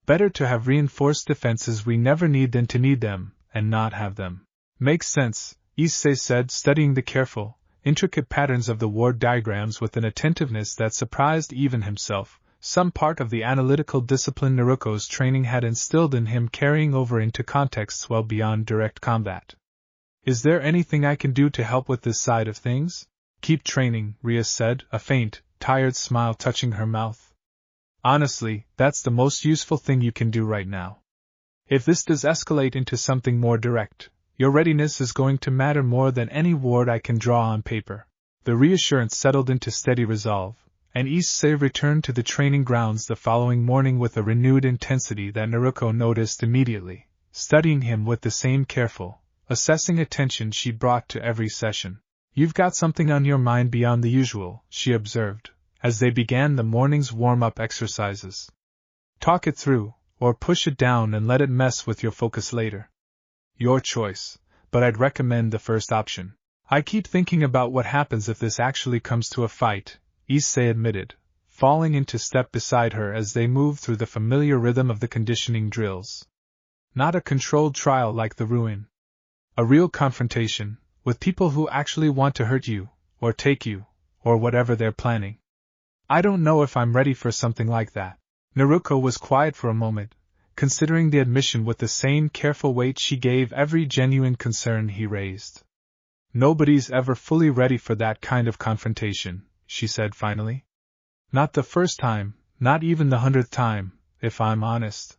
Better to have reinforced defenses we never need than to need them, and not have them. Makes sense, Issei said, studying the careful, intricate patterns of the ward diagrams with an attentiveness that surprised even himself, some part of the analytical discipline Naruko's training had instilled in him carrying over into contexts well beyond direct combat. Is there anything I can do to help with this side of things? Keep training, Rias said, a faint, tired smile touching her mouth. Honestly, that's the most useful thing you can do right now. If this does escalate into something more direct, your readiness is going to matter more than any ward I can draw on paper. The reassurance settled into steady resolve, and Issei returned to the training grounds the following morning with a renewed intensity that Naruko noticed immediately, studying him with the same careful, assessing attention she brought to every session. You've got something on your mind beyond the usual, she observed, as they began the morning's warm-up exercises. Talk it through, or push it down and let it mess with your focus later. Your choice, but I'd recommend the first option. I keep thinking about what happens if this actually comes to a fight, Issei admitted, falling into step beside her as they moved through the familiar rhythm of the conditioning drills. Not a controlled trial like the ruin. A real confrontation, with people who actually want to hurt you, or take you, or whatever they're planning. I don't know if I'm ready for something like that. Naruko was quiet for a moment, considering the admission with the same careful weight she gave every genuine concern he raised. Nobody's ever fully ready for that kind of confrontation, she said finally. Not the first time, not even the 100th time, if I'm honest.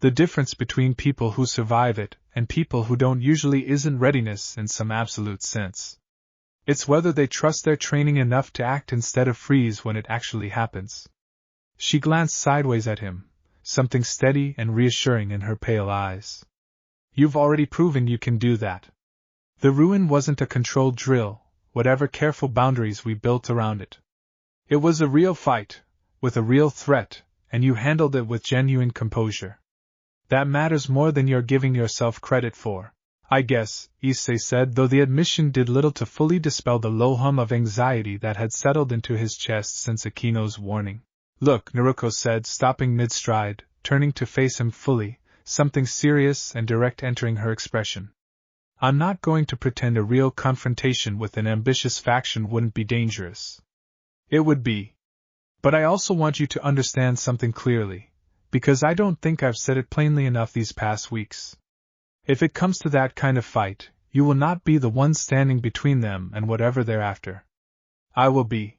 The difference between people who survive it and people who don't usually isn't readiness in some absolute sense. It's whether they trust their training enough to act instead of freeze when it actually happens. She glanced sideways at him, something steady and reassuring in her pale eyes. You've already proven you can do that. The ruin wasn't a controlled drill, whatever careful boundaries we built around it. It was a real fight, with a real threat, and you handled it with genuine composure. That matters more than you're giving yourself credit for. I guess, Issei said, though the admission did little to fully dispel the low hum of anxiety that had settled into his chest since Akino's warning. Look, Naruko said, stopping mid-stride, turning to face him fully, something serious and direct entering her expression. I'm not going to pretend a real confrontation with an ambitious faction wouldn't be dangerous. It would be. But I also want you to understand something clearly, because I don't think I've said it plainly enough these past weeks. If it comes to that kind of fight, you will not be the one standing between them and whatever they're after. I will be.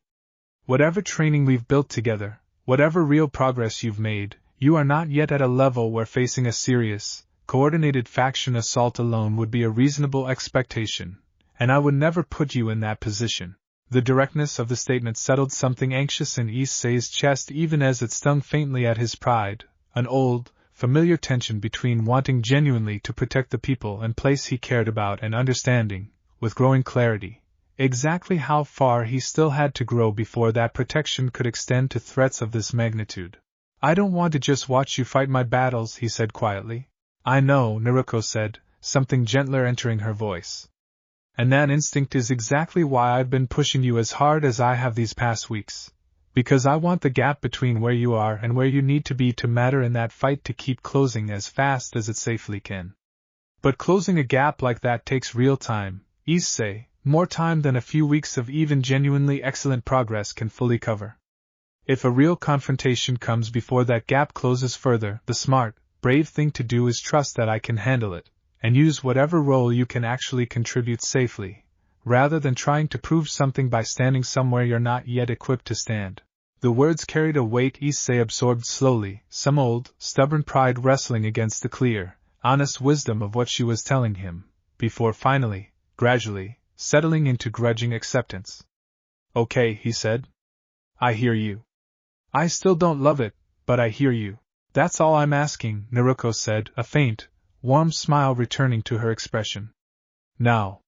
Whatever training we've built together, whatever real progress you've made, you are not yet at a level where facing a serious, coordinated faction assault alone would be a reasonable expectation, and I would never put you in that position. The directness of the statement settled something anxious in Issei's chest even as it stung faintly at his pride, an old, familiar tension between wanting genuinely to protect the people and place he cared about and understanding, with growing clarity, exactly how far he still had to grow before that protection could extend to threats of this magnitude. I don't want to just watch you fight my battles, he said quietly. I know, Naruko said, something gentler entering her voice. And that instinct is exactly why I've been pushing you as hard as I have these past weeks. Because I want the gap between where you are and where you need to be to matter in that fight to keep closing as fast as it safely can. But closing a gap like that takes real time, Issei, more time than a few weeks of even genuinely excellent progress can fully cover. If a real confrontation comes before that gap closes further, the smart, brave thing to do is trust that I can handle it, and use whatever role you can actually contribute safely, rather than trying to prove something by standing somewhere you're not yet equipped to stand. The words carried a weight Issei absorbed slowly, some old, stubborn pride wrestling against the clear, honest wisdom of what she was telling him, before finally, gradually, settling into grudging acceptance. Okay, he said. I hear you. I still don't love it, but I hear you. That's all I'm asking, Naruko said, a faint, warm smile returning to her expression. Now,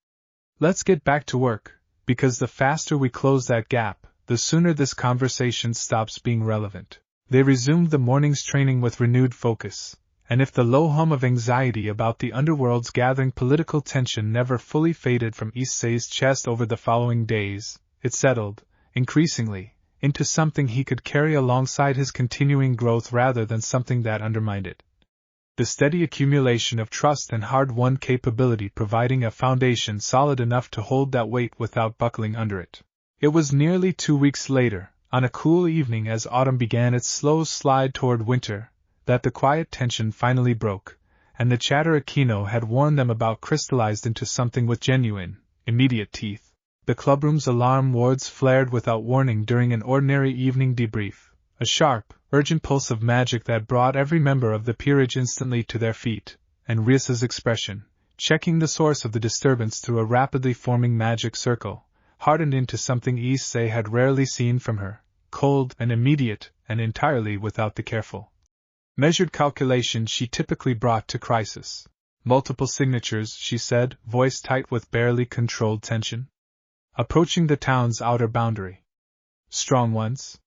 let's get back to work, because the faster we close that gap, the sooner this conversation stops being relevant. They resumed the morning's training with renewed focus, and if the low hum of anxiety about the Underworld's gathering political tension never fully faded from Issei's chest over the following days, it settled, increasingly, into something he could carry alongside his continuing growth rather than something that undermined it. The steady accumulation of trust and hard-won capability providing a foundation solid enough to hold that weight without buckling under it. It was nearly 2 weeks later, on a cool evening as autumn began its slow slide toward winter, that the quiet tension finally broke, and the chatter Akino had warned them about crystallized into something with genuine, immediate teeth. The clubroom's alarm wards flared without warning during an ordinary evening debrief, a sharp, urgent pulse of magic that brought every member of the peerage instantly to their feet, and Riasa's expression, checking the source of the disturbance through a rapidly forming magic circle, hardened into something Issei had rarely seen from her, cold and immediate, and entirely without the careful, measured calculation she typically brought to crisis. Multiple signatures, she said, voice tight with barely controlled tension. Approaching the town's outer boundary. Strong ones?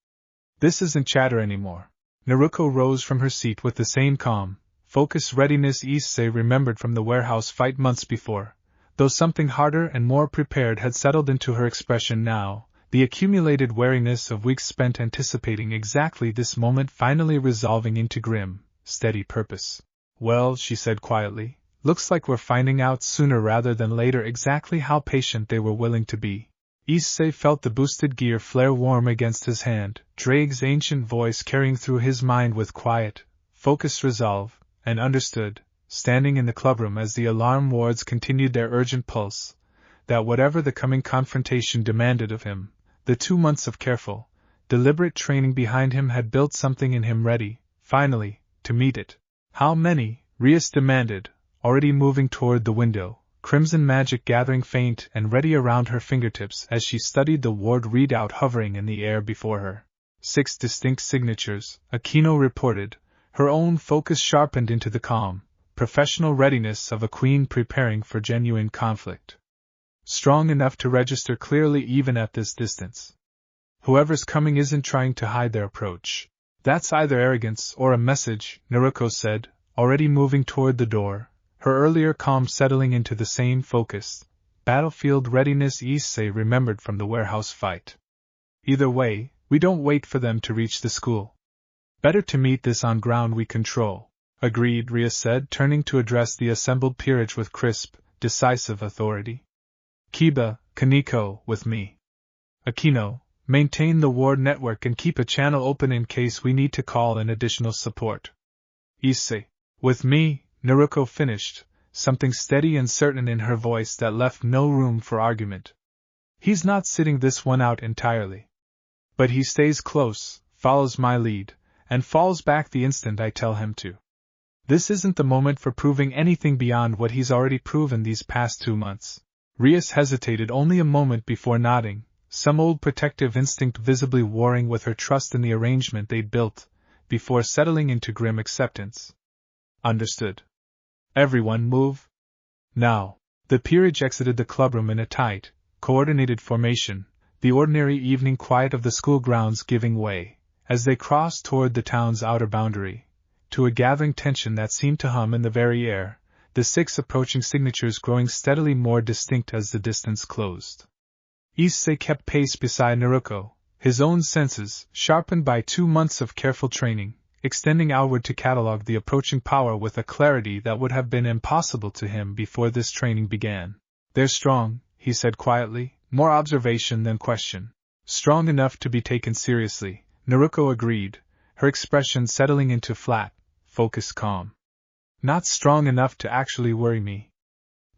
This isn't chatter anymore. Naruko rose from her seat with the same calm, focused readiness Issei remembered from the warehouse fight months before, though something harder and more prepared had settled into her expression now, the accumulated wariness of weeks spent anticipating exactly this moment finally resolving into grim, steady purpose. Well, she said quietly, looks like we're finding out sooner rather than later exactly how patient they were willing to be. Issei felt the boosted gear flare warm against his hand, Drake's ancient voice carrying through his mind with quiet, focused resolve, and understood, standing in the clubroom as the alarm wards continued their urgent pulse, that whatever the coming confrontation demanded of him, the 2 months of careful, deliberate training behind him had built something in him ready, finally, to meet it. How many? Rias demanded, already moving toward the window, crimson magic gathering faint and ready around her fingertips as she studied the ward readout hovering in the air before her. 6 distinct signatures, Akino reported, her own focus sharpened into the calm, professional readiness of a queen preparing for genuine conflict. Strong enough to register clearly even at this distance. Whoever's coming isn't trying to hide their approach. That's either arrogance or a message, Naruko said, already moving toward the door, her earlier calm settling into the same focused, battlefield readiness Issei remembered from the warehouse fight. Either way, we don't wait for them to reach the school. Better to meet this on ground we control. Agreed, Ria said, turning to address the assembled peerage with crisp, decisive authority. Kiba, Kaneko, with me. Akino, maintain the ward network and keep a channel open in case we need to call in additional support. Issei, with me, Naruko finished, something steady and certain in her voice that left no room for argument. He's not sitting this one out entirely. But he stays close, follows my lead, and falls back the instant I tell him to. This isn't the moment for proving anything beyond what he's already proven these past 2 months. Rias hesitated only a moment before nodding, some old protective instinct visibly warring with her trust in the arrangement they'd built, before settling into grim acceptance. Understood. Everyone move. Now. The peerage exited the clubroom in a tight, coordinated formation, the ordinary evening quiet of the school grounds giving way, as they crossed toward the town's outer boundary, to a gathering tension that seemed to hum in the very air, the 6 approaching signatures growing steadily more distinct as the distance closed. Issei kept pace beside Naruko, his own senses, sharpened by 2 months of careful training, extending outward to catalog the approaching power with a clarity that would have been impossible to him before this training began. They're strong, he said quietly, more observation than question. Strong enough to be taken seriously, Naruko agreed, her expression settling into flat, focused calm. Not strong enough to actually worry me.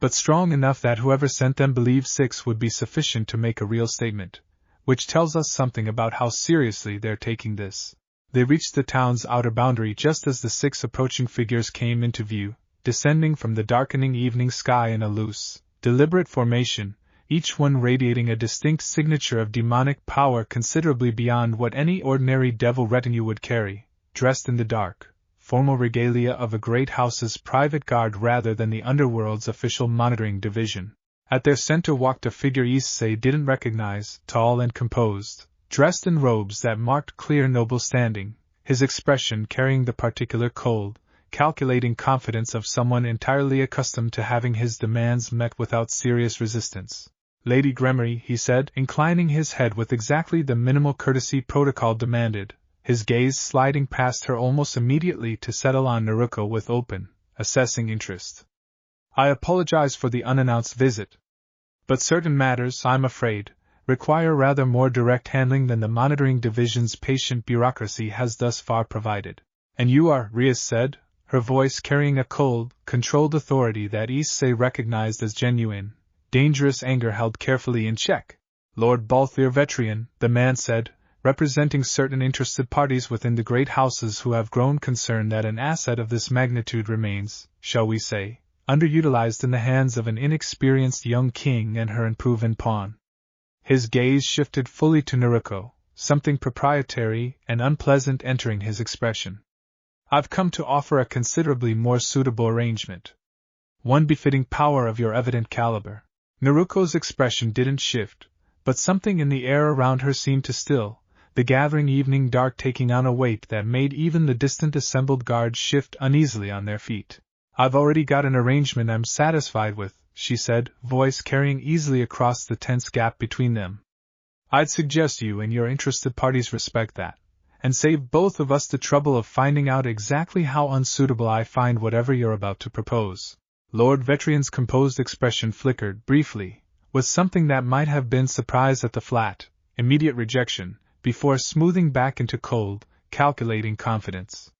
But strong enough that whoever sent them believed 6 would be sufficient to make a real statement, which tells us something about how seriously they're taking this. They reached the town's outer boundary just as the 6 approaching figures came into view, descending from the darkening evening sky in a loose, deliberate formation, each one radiating a distinct signature of demonic power considerably beyond what any ordinary devil retinue would carry, dressed in the dark, formal regalia of a great house's private guard rather than the Underworld's official monitoring division. At their center walked a figure Issei didn't recognize, tall and composed, dressed in robes that marked clear noble standing, his expression carrying the particular cold, calculating confidence of someone entirely accustomed to having his demands met without serious resistance. Lady Gremory, he said, inclining his head with exactly the minimal courtesy protocol demanded, his gaze sliding past her almost immediately to settle on Naruko with open, assessing interest. I apologize for the unannounced visit. But certain matters, I'm afraid, require rather more direct handling than the monitoring division's patient bureaucracy has thus far provided. And you are, Rias said, her voice carrying a cold, controlled authority that Issei recognized as genuine, dangerous anger held carefully in check. Lord Balthier Vetrian, the man said, representing certain interested parties within the great houses who have grown concerned that an asset of this magnitude remains, shall we say, underutilized in the hands of an inexperienced young king and her unproven pawn. His gaze shifted fully to Naruko, something proprietary and unpleasant entering his expression. I've come to offer a considerably more suitable arrangement. One befitting power of your evident caliber. Naruko's expression didn't shift, but something in the air around her seemed to still, the gathering evening dark taking on a weight that made even the distant assembled guards shift uneasily on their feet. I've already got an arrangement I'm satisfied with, she said, voice carrying easily across the tense gap between them. I'd suggest you and your interested parties respect that, and save both of us the trouble of finding out exactly how unsuitable I find whatever you're about to propose. Lord Vetrian's composed expression flickered briefly, with something that might have been surprise at the flat, immediate rejection, before smoothing back into cold, calculating confidence.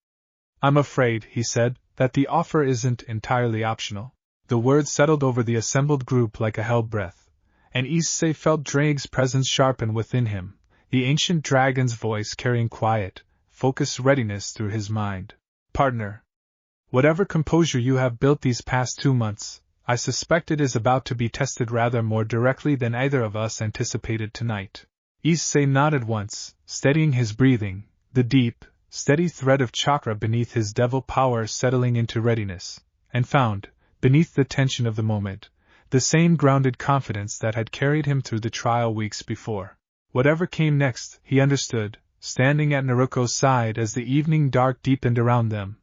I'm afraid, he said, that the offer isn't entirely optional. The words settled over the assembled group like a held breath, and Issei felt Drake's presence sharpen within him, the ancient dragon's voice carrying quiet, focused readiness through his mind. Partner, whatever composure you have built these past 2 months, I suspect it is about to be tested rather more directly than either of us anticipated tonight. Issei nodded once, steadying his breathing, the deep, steady thread of chakra beneath his devil power settling into readiness, and found, beneath the tension of the moment, the same grounded confidence that had carried him through the trial weeks before. Whatever came next, he understood, standing at Naruko's side as the evening dark deepened around them.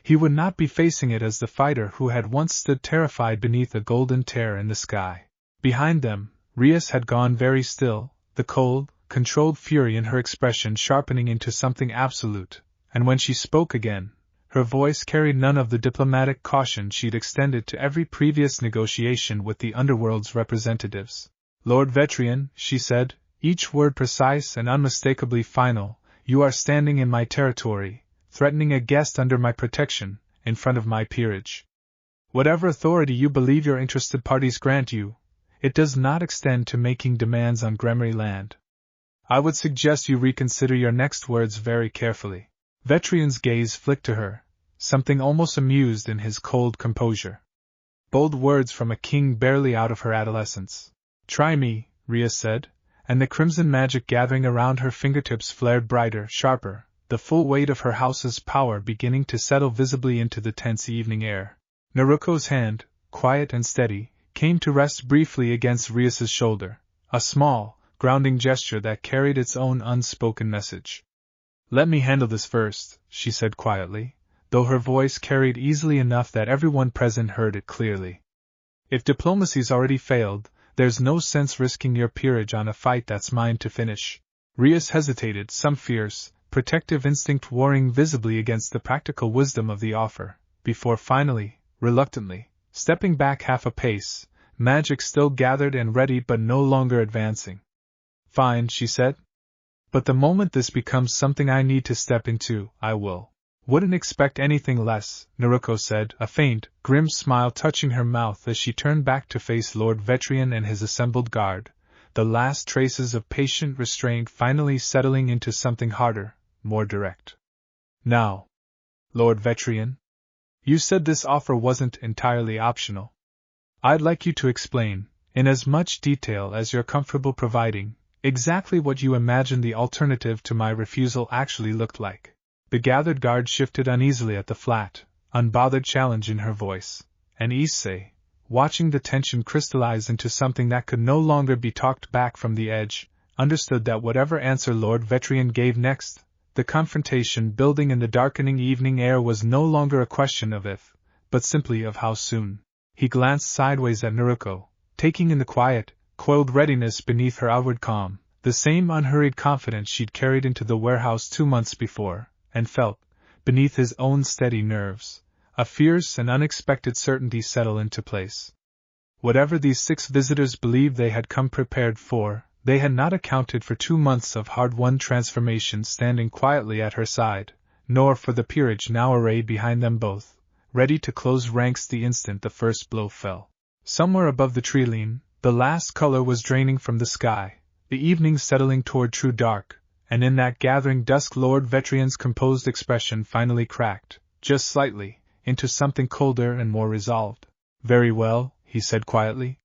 He would not be facing it as the fighter who had once stood terrified beneath a golden tear in the sky. Behind them, Rias had gone very still, the cold, controlled fury in her expression sharpening into something absolute, and when she spoke again, her voice carried none of the diplomatic caution she'd extended to every previous negotiation with the Underworld's representatives. Lord Vetrian, she said, each word precise and unmistakably final, you are standing in my territory, threatening a guest under my protection, in front of my peerage. Whatever authority you believe your interested parties grant you, it does not extend to making demands on Gremory land. I would suggest you reconsider your next words very carefully. Vetrian's gaze flicked to her, something almost amused in his cold composure. Bold words from a king barely out of her adolescence. Try me, Rias said, and the crimson magic gathering around her fingertips flared brighter, sharper, the full weight of her house's power beginning to settle visibly into the tense evening air. Naruko's hand, quiet and steady, came to rest briefly against Rias's shoulder, a small, grounding gesture that carried its own unspoken message. Let me handle this first, she said quietly, though her voice carried easily enough that everyone present heard it clearly. If diplomacy's already failed, there's no sense risking your peerage on a fight that's mine to finish. Rias hesitated, some fierce, protective instinct warring visibly against the practical wisdom of the offer, before finally, reluctantly, stepping back half a pace, magic still gathered and ready but no longer advancing. Fine, she said. But the moment this becomes something I need to step into, I will. Wouldn't expect anything less, Naruko said, a faint, grim smile touching her mouth as she turned back to face Lord Vetrian and his assembled guard, the last traces of patient restraint finally settling into something harder, more direct. Now, Lord Vetrian, you said this offer wasn't entirely optional. I'd like you to explain, in as much detail as you're comfortable providing, exactly what you imagine the alternative to my refusal actually looked like. The gathered guard shifted uneasily at the flat, unbothered challenge in her voice, and Issei, watching the tension crystallize into something that could no longer be talked back from the edge, understood that whatever answer Lord Vetrian gave next, the confrontation building in the darkening evening air was no longer a question of if, but simply of how soon. He glanced sideways at Naruko, taking in the quiet, coiled readiness beneath her outward calm, the same unhurried confidence she'd carried into the warehouse 2 months before, and felt, beneath his own steady nerves, a fierce and unexpected certainty settle into place. Whatever these 6 visitors believed they had come prepared for, they had not accounted for 2 months of hard-won transformation standing quietly at her side, nor for the peerage now arrayed behind them both, ready to close ranks the instant the first blow fell. Somewhere above the tree-line, the last color was draining from the sky, the evening settling toward true dark, and in that gathering dusk Lord Vetrian's composed expression finally cracked, just slightly, into something colder and more resolved. Very well, he said quietly.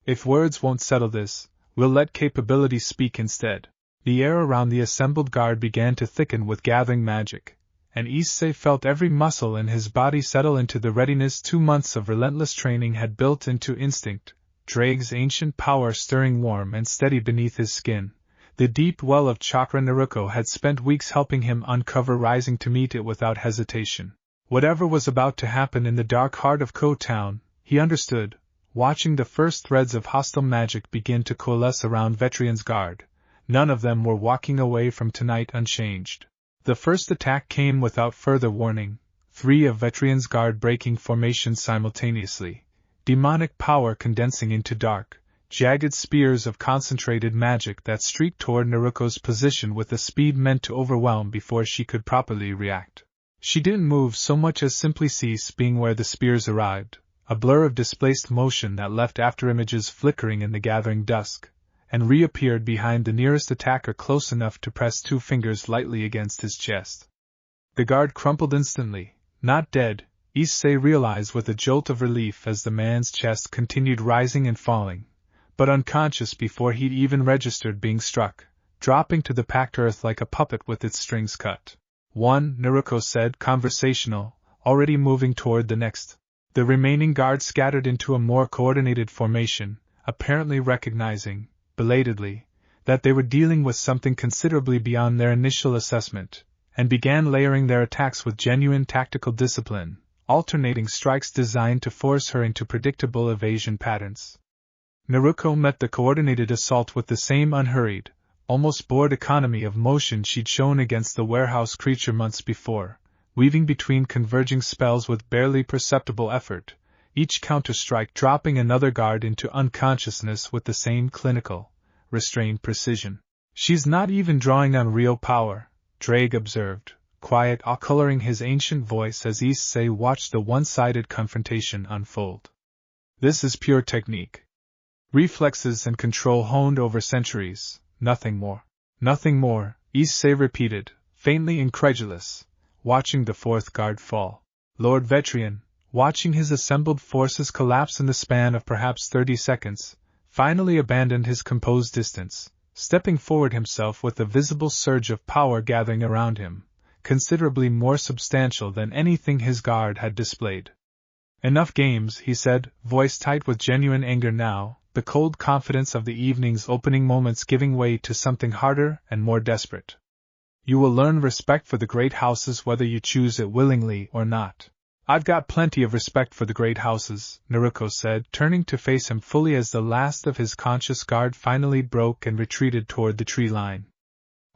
If words won't settle this, we'll let capability speak instead. The air around the assembled guard began to thicken with gathering magic, and Issei felt every muscle in his body settle into the readiness 2 months of relentless training had built into instinct, Drake's ancient power stirring warm and steady beneath his skin. The deep well of chakra Naruko had spent weeks helping him uncover, rising to meet it without hesitation. Whatever was about to happen in the dark heart of Kuoh Town, he understood, watching the first threads of hostile magic begin to coalesce around Vetrian's guard. None of them were walking away from tonight unchanged. The first attack came without further warning, 3 of Vetrian's guard breaking formation simultaneously, demonic power condensing into dark, jagged spears of concentrated magic that streaked toward Naruko's position with a speed meant to overwhelm before she could properly react. She didn't move so much as simply cease being where the spears arrived, a blur of displaced motion that left afterimages flickering in the gathering dusk, and reappeared behind the nearest attacker close enough to press 2 fingers lightly against his chest. The guard crumpled instantly, not dead, Issei realized with a jolt of relief as the man's chest continued rising and falling, but unconscious before he'd even registered being struck, dropping to the packed earth like a puppet with its strings cut. 1, Naruko said, conversational, already moving toward the next. The remaining guards scattered into a more coordinated formation, apparently recognizing, belatedly, that they were dealing with something considerably beyond their initial assessment, and began layering their attacks with genuine tactical discipline, alternating strikes designed to force her into predictable evasion patterns. Naruko met the coordinated assault with the same unhurried, almost bored economy of motion she'd shown against the warehouse creature months before, weaving between converging spells with barely perceptible effort, each counter-strike dropping another guard into unconsciousness with the same clinical, restrained precision. "She's not even drawing on real power," Drake observed, quiet coloring his ancient voice as Issei watched the one-sided confrontation unfold. "This is pure technique. Reflexes and control honed over centuries, nothing more." "Nothing more," Issei repeated, faintly incredulous, watching the fourth guard fall. Lord Vetrian, watching his assembled forces collapse in the span of perhaps 30 seconds, finally abandoned his composed distance, stepping forward himself with a visible surge of power gathering around him, considerably more substantial than anything his guard had displayed. "Enough games," he said, voice tight with genuine anger now, the cold confidence of the evening's opening moments giving way to something harder and more desperate. "You will learn respect for the great houses whether you choose it willingly or not." "I've got plenty of respect for the great houses," Naruko said, turning to face him fully as the last of his conscious guard finally broke and retreated toward the tree line.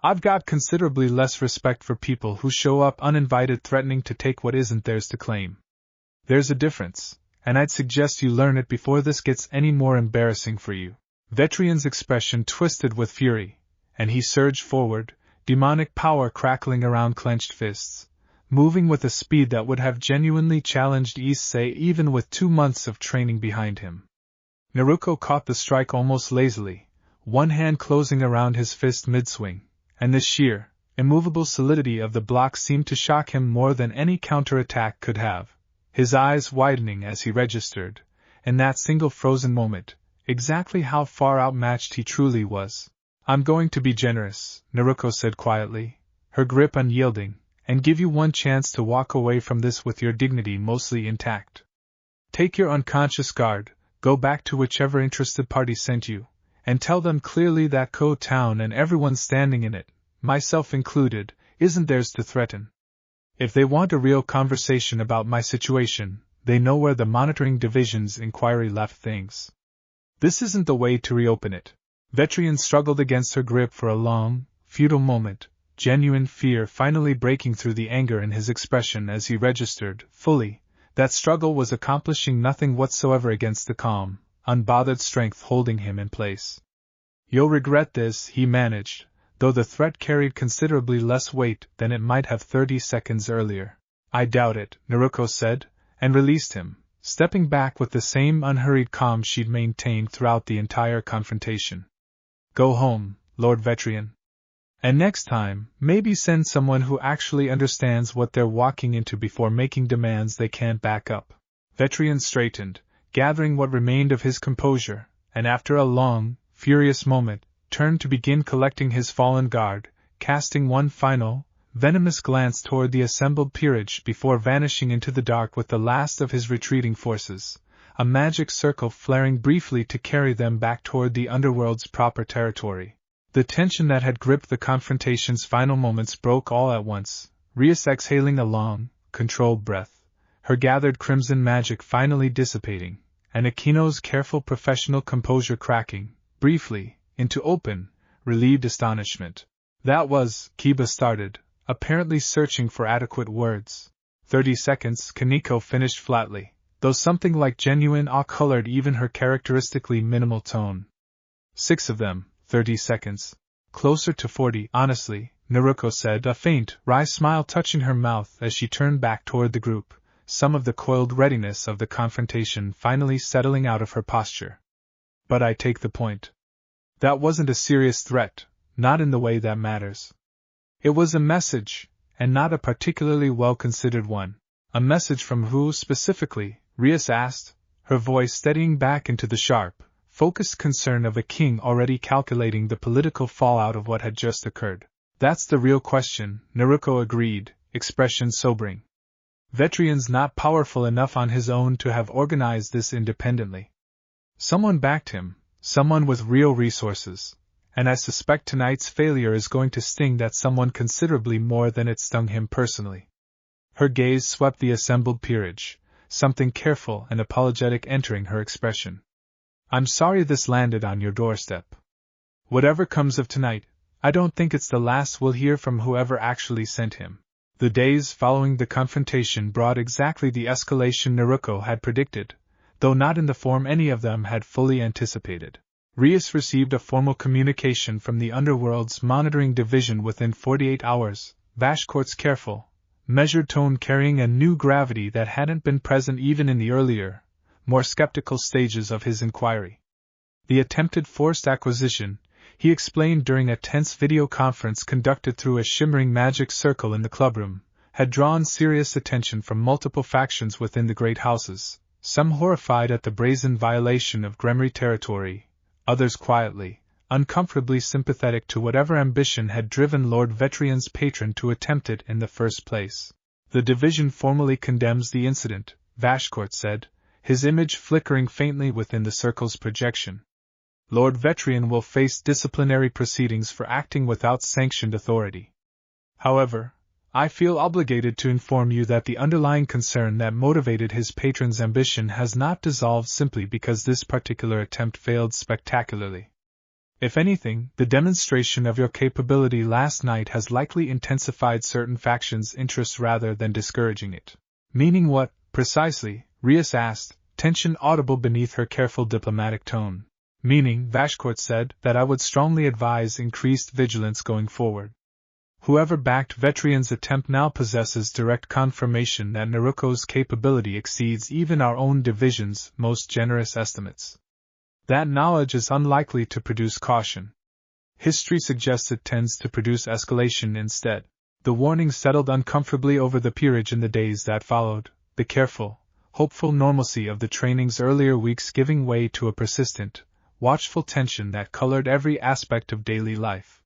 "I've got considerably less respect for people who show up uninvited threatening to take what isn't theirs to claim. There's a difference, and I'd suggest you learn it before this gets any more embarrassing for you." Vetrian's expression twisted with fury, and he surged forward, demonic power crackling around clenched fists, moving with a speed that would have genuinely challenged Issei even with 2 months of training behind him. Naruko caught the strike almost lazily, one hand closing around his fist mid-swing, and the sheer, immovable solidity of the block seemed to shock him more than any counterattack could have, his eyes widening as he registered, in that single frozen moment, exactly how far outmatched he truly was. "I'm going to be generous," Naruko said quietly, her grip unyielding, "and give you one chance to walk away from this with your dignity mostly intact. Take your unconscious guard, go back to whichever interested party sent you, and tell them clearly that Kuoh Town and everyone standing in it, myself included, isn't theirs to threaten. If they want a real conversation about my situation, they know where the monitoring division's inquiry left things. This isn't the way to reopen it." Vetrian struggled against her grip for a long, futile moment, genuine fear finally breaking through the anger in his expression as he registered, fully, that struggle was accomplishing nothing whatsoever against the calm, unbothered strength holding him in place. "You'll regret this," he managed, though the threat carried considerably less weight than it might have 30 seconds earlier. "I doubt it," Naruko said, and released him, stepping back with the same unhurried calm she'd maintained throughout the entire confrontation. "Go home, Lord Vetrian. And next time, maybe send someone who actually understands what they're walking into before making demands they can't back up." Vetrian straightened, gathering what remained of his composure, and after a long, furious moment, turned to begin collecting his fallen guard, casting one final, venomous glance toward the assembled peerage before vanishing into the dark with the last of his retreating forces, a magic circle flaring briefly to carry them back toward the Underworld's proper territory. The tension that had gripped the confrontation's final moments broke all at once, Rias exhaling a long, controlled breath, her gathered crimson magic finally dissipating, and Akino's careful professional composure cracking, briefly, into open, relieved astonishment. "That was," Kiba started, apparently searching for adequate words. 30 seconds, Kaneko finished flatly, though something like genuine awe colored even her characteristically minimal tone. 6 of them, 30 seconds. Closer to 40, honestly, Naruko said, a faint, wry smile touching her mouth as she turned back toward the group, some of the coiled readiness of the confrontation finally settling out of her posture. "But I take the point. That wasn't a serious threat, not in the way that matters. It was a message, and not a particularly well-considered one." "A message from who specifically?" Rias asked, her voice steadying back into the sharp, focused concern of a king already calculating the political fallout of what had just occurred. "That's the real question," Naruko agreed, expression sobering. "Vetrian's not powerful enough on his own to have organized this independently. Someone backed him, someone with real resources, and I suspect tonight's failure is going to sting that someone considerably more than it stung him personally. Her gaze swept the assembled peerage, something careful and apologetic entering her expression. I'm sorry this landed on your doorstep. Whatever comes of tonight, I don't think it's the last we'll hear from whoever actually sent him. The days following the confrontation brought exactly the escalation Naruko had predicted, though not in the form any of them had fully anticipated. Rias received a formal communication from the Underworld's monitoring division within 48 hours, Vashkort's careful, measured tone carrying a new gravity that hadn't been present even in the earlier, more skeptical stages of his inquiry. The attempted forced acquisition, he explained during a tense video conference conducted through a shimmering magic circle in the clubroom, had drawn serious attention from multiple factions within the great houses, some horrified at the brazen violation of Gremry territory, others quietly, uncomfortably sympathetic to whatever ambition had driven Lord Vetrian's patron to attempt it in the first place. The division formally condemns the incident, Vashkort said, his image flickering faintly within the circle's projection. Lord Vetrian will face disciplinary proceedings for acting without sanctioned authority. However, I feel obligated to inform you that the underlying concern that motivated his patron's ambition has not dissolved simply because this particular attempt failed spectacularly. If anything, the demonstration of your capability last night has likely intensified certain factions' interest rather than discouraging it. Meaning what, precisely? Rias asked, tension audible beneath her careful diplomatic tone. Meaning, Vashkort said, that I would strongly advise increased vigilance going forward. Whoever backed Vetrian's attempt now possesses direct confirmation that Naruko's capability exceeds even our own division's most generous estimates. That knowledge is unlikely to produce caution. History suggests it tends to produce escalation instead. The warning settled uncomfortably over the peerage in the days that followed, the careful, hopeful normalcy of the training's earlier weeks giving way to a persistent, watchful tension that colored every aspect of daily life.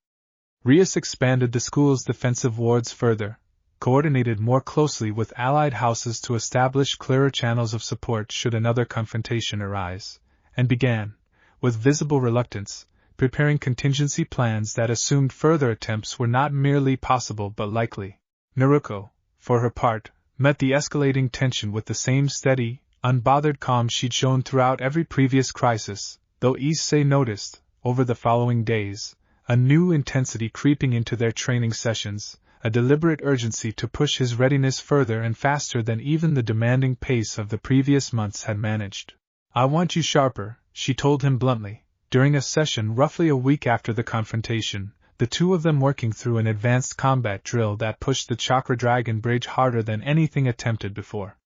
Rias expanded the school's defensive wards further, coordinated more closely with allied houses to establish clearer channels of support should another confrontation arise, and began, with visible reluctance, preparing contingency plans that assumed further attempts were not merely possible but likely. Naruko, for her part, met the escalating tension with the same steady, unbothered calm she'd shown throughout every previous crisis, though Issei noticed, over the following days, a new intensity creeping into their training sessions, a deliberate urgency to push his readiness further and faster than even the demanding pace of the previous months had managed. I want you sharper, she told him bluntly, during a session roughly a week after the confrontation, the two of them working through an advanced combat drill that pushed the chakra dragon bridge harder than anything attempted before.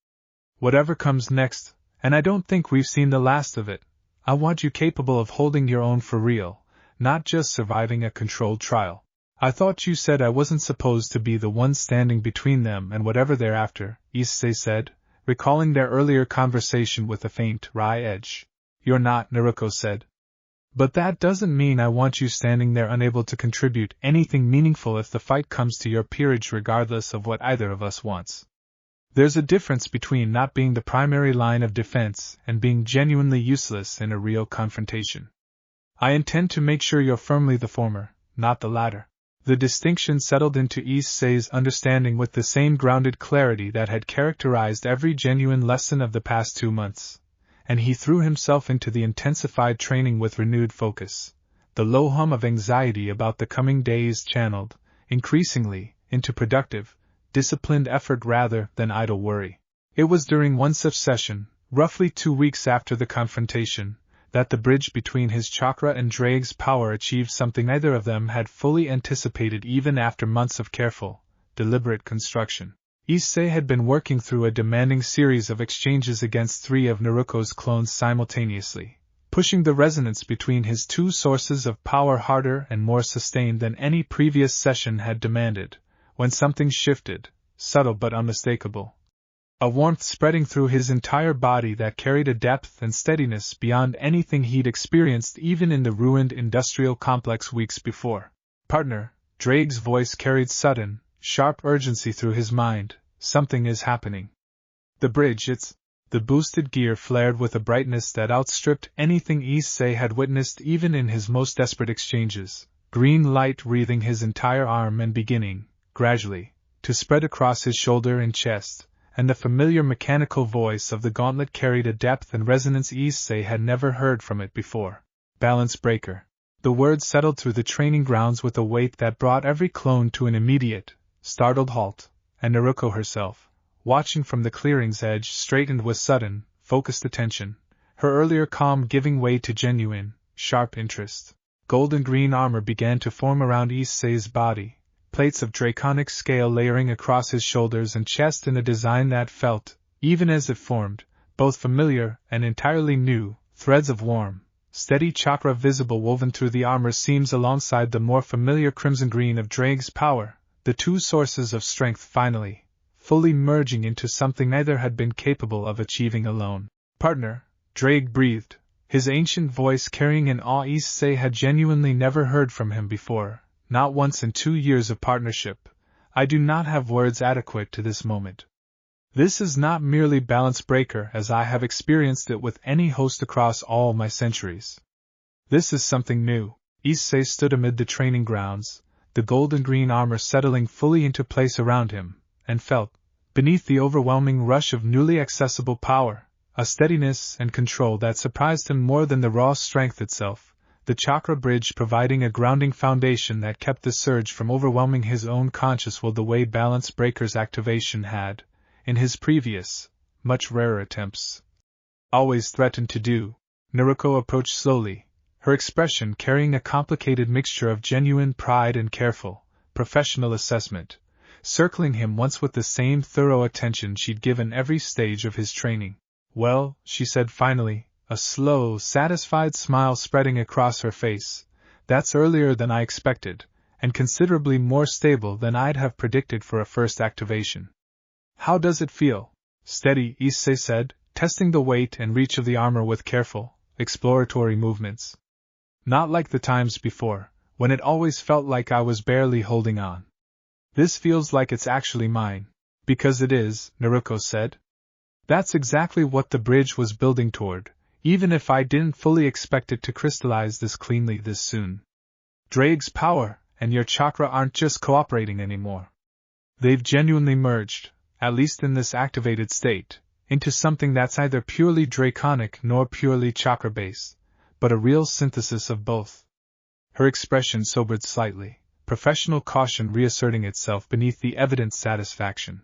Whatever comes next, and I don't think we've seen the last of it, I want you capable of holding your own for real, not just surviving a controlled trial. I thought you said I wasn't supposed to be the one standing between them and whatever they're after, Issei said, recalling their earlier conversation with a faint, wry edge. You're not, Naruko said. But that doesn't mean I want you standing there unable to contribute anything meaningful if the fight comes to your peerage regardless of what either of us wants. There's a difference between not being the primary line of defense and being genuinely useless in a real confrontation. I intend to make sure you're firmly the former, not the latter. The distinction settled into Issei's understanding with the same grounded clarity that had characterized every genuine lesson of the past 2 months, and he threw himself into the intensified training with renewed focus, the low hum of anxiety about the coming days channeled, increasingly, into productive, disciplined effort rather than idle worry. It was during one such session, roughly 2 weeks after the confrontation, that the bridge between his chakra and Drake's power achieved something neither of them had fully anticipated even after months of careful, deliberate construction. Issei had been working through a demanding series of exchanges against 3 of Naruko's clones simultaneously, pushing the resonance between his 2 sources of power harder and more sustained than any previous session had demanded, when something shifted, subtle but unmistakable. A warmth spreading through his entire body that carried a depth and steadiness beyond anything he'd experienced even in the ruined industrial complex weeks before. Partner, Drake's voice carried sudden, sharp urgency through his mind. Something is happening. The bridge, it's... The boosted gear flared with a brightness that outstripped anything Issei had witnessed even in his most desperate exchanges, green light wreathing his entire arm and beginning, gradually, to spread across his shoulder and chest, and the familiar mechanical voice of the gauntlet carried a depth and resonance Issei had never heard from it before. Balance breaker. The word settled through the training grounds with a weight that brought every clone to an immediate, startled halt, and Naruko herself, watching from the clearing's edge, straightened with sudden, focused attention, her earlier calm giving way to genuine, sharp interest. Golden green armor began to form around Issei's body, plates of draconic scale layering across his shoulders and chest in a design that felt, even as it formed, both familiar and entirely new, threads of warm, steady chakra visible woven through the armor seams alongside the more familiar crimson green of Drake's power, the two sources of strength finally, fully merging into something neither had been capable of achieving alone. Partner, Drake breathed, his ancient voice carrying an awe Issei had genuinely never heard from him before, not once in 2 years of partnership. I do not have words adequate to this moment. This is not merely balance breaker as I have experienced it with any host across all my centuries. This is something new. Issei stood amid the training grounds, the golden green armor settling fully into place around him, and felt, beneath the overwhelming rush of newly accessible power, a steadiness and control that surprised him more than the raw strength itself, the chakra bridge providing a grounding foundation that kept the surge from overwhelming his own conscious will the way balance breaker's activation had, in his previous, much rarer attempts, always threatened to do. Naruko approached slowly, her expression carrying a complicated mixture of genuine pride and careful, professional assessment, circling him once with the same thorough attention she'd given every stage of his training. Well, she said finally, a slow, satisfied smile spreading across her face, that's earlier than I expected, and considerably more stable than I'd have predicted for a first activation. How does it feel? Steady, Issei said, testing the weight and reach of the armor with careful, exploratory movements. Not like the times before, when it always felt like I was barely holding on. This feels like it's actually mine. Because it is, Naruko said. That's exactly what the bridge was building toward, even if I didn't fully expect it to crystallize this cleanly this soon. Drake's power and your chakra aren't just cooperating anymore. They've genuinely merged, at least in this activated state, into something that's neither purely draconic nor purely chakra-based, but a real synthesis of both. Her expression sobered slightly, professional caution reasserting itself beneath the evident satisfaction.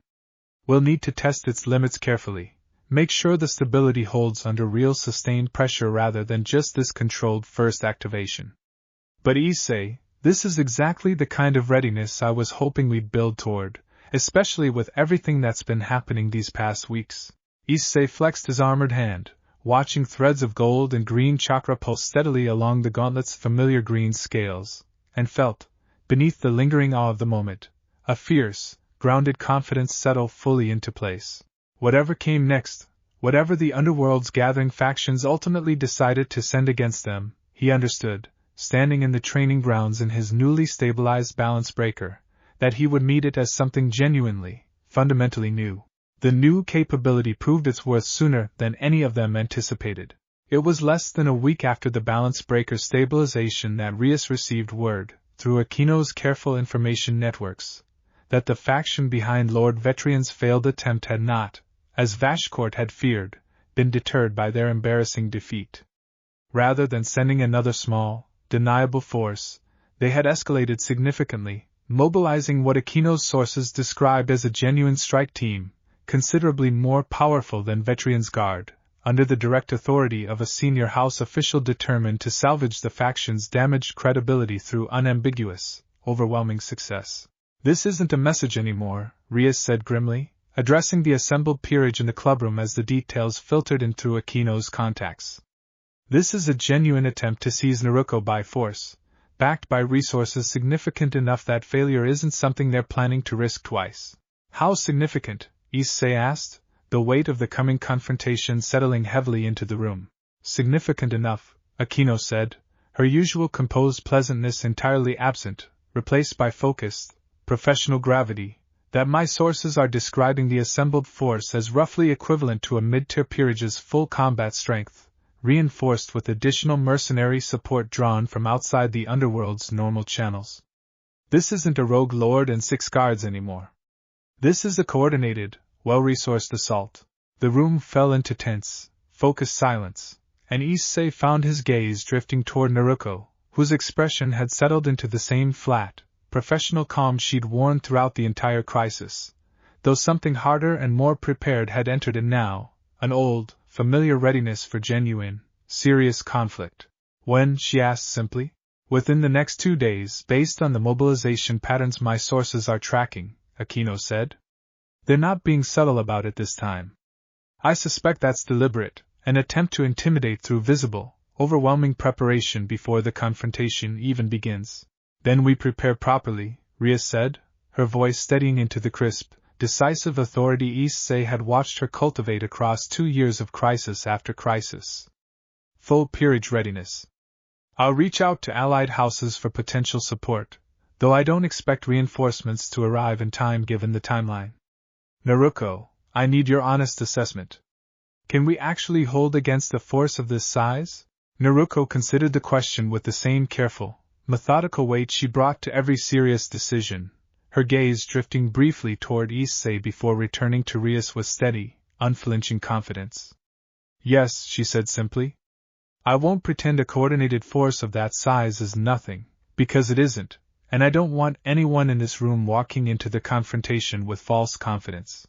We'll need to test its limits carefully, make sure the stability holds under real sustained pressure rather than just this controlled first activation. But Issei, this is exactly the kind of readiness I was hoping we'd build toward, especially with everything that's been happening these past weeks. Issei flexed his armored hand, watching threads of gold and green chakra pulse steadily along the gauntlet's familiar green scales, and felt, beneath the lingering awe of the moment, a fierce, grounded confidence settle fully into place. Whatever came next, whatever the Underworld's gathering factions ultimately decided to send against them, he understood, standing in the training grounds in his newly stabilized balance breaker, that he would meet it as something genuinely, fundamentally new. The new capability proved its worth sooner than any of them anticipated. It was less than a week after the balance breaker stabilization that Rias received word, through Akino's careful information networks, that the faction behind Lord Vetrian's failed attempt had not, as Vashcourt had feared, been deterred by their embarrassing defeat. Rather than sending another small, deniable force, they had escalated significantly, mobilizing what Akino's sources described as a genuine strike team, considerably more powerful than Vetrian's Guard, under the direct authority of a senior house official determined to salvage the faction's damaged credibility through unambiguous, overwhelming success. This isn't a message anymore, Rias said grimly, addressing the assembled peerage in the clubroom as the details filtered in through Akino's contacts. This is a genuine attempt to seize Naruko by force, backed by resources significant enough that failure isn't something they're planning to risk twice. How significant? Issei asked, the weight of the coming confrontation settling heavily into the room. Significant enough, Akino said, her usual composed pleasantness entirely absent, replaced by focused, professional gravity, that my sources are describing the assembled force as roughly equivalent to a mid-tier peerage's full combat strength, reinforced with additional mercenary support drawn from outside the Underworld's normal channels. This isn't a rogue lord and 6 guards anymore. This is a coordinated, well-resourced assault. The room fell into tense, focused silence, and Issei found his gaze drifting toward Naruko, whose expression had settled into the same flat, professional calm she'd worn throughout the entire crisis, though something harder and more prepared had entered it now, an old, familiar readiness for genuine, serious conflict. When, she asked simply? Within the next 2 days, based on the mobilization patterns my sources are tracking, Akino said. They're not being subtle about it this time. I suspect that's deliberate, an attempt to intimidate through visible, overwhelming preparation before the confrontation even begins. Then we prepare properly, Ria said, her voice steadying into the crisp, decisive authority Issei had watched her cultivate across 2 years of crisis after crisis. Full peerage readiness. I'll reach out to allied houses for potential support, though I don't expect reinforcements to arrive in time given the timeline. Naruko, I need your honest assessment. Can we actually hold against a force of this size? Naruko considered the question with the same careful, methodical weight she brought to every serious decision, her gaze drifting briefly toward Issei before returning to Rias with steady, unflinching confidence. Yes, she said simply. I won't pretend a coordinated force of that size is nothing, because it isn't, and I don't want anyone in this room walking into the confrontation with false confidence.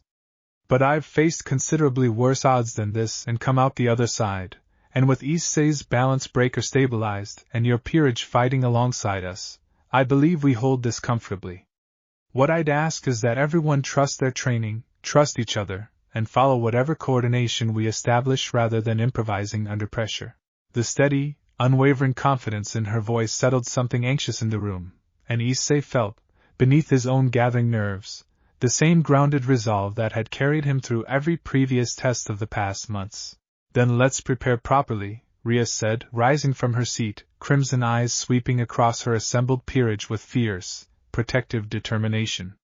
But I've faced considerably worse odds than this and come out the other side, and with Issei's balance breaker stabilized and your peerage fighting alongside us, I believe we hold this comfortably. What I'd ask is that everyone trust their training, trust each other, and follow whatever coordination we establish rather than improvising under pressure. The steady, unwavering confidence in her voice settled something anxious in the room, and Issei felt, beneath his own gathering nerves, the same grounded resolve that had carried him through every previous test of the past months. Then let's prepare properly, Ria said, rising from her seat, crimson eyes sweeping across her assembled peerage with fierce, protective determination.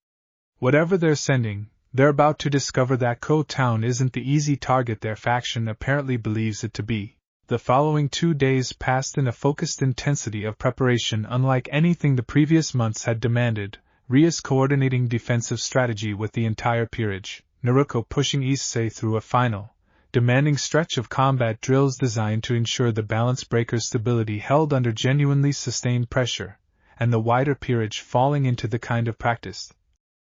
Whatever they're sending, they're about to discover that Kuoh Town isn't the easy target their faction apparently believes it to be. The following 2 days passed in a focused intensity of preparation unlike anything the previous months had demanded, Rias coordinating defensive strategy with the entire peerage, Naruko pushing Issei through a final, demanding stretch of combat drills designed to ensure the balance breaker's stability held under genuinely sustained pressure, and the wider peerage falling into the kind of practiced,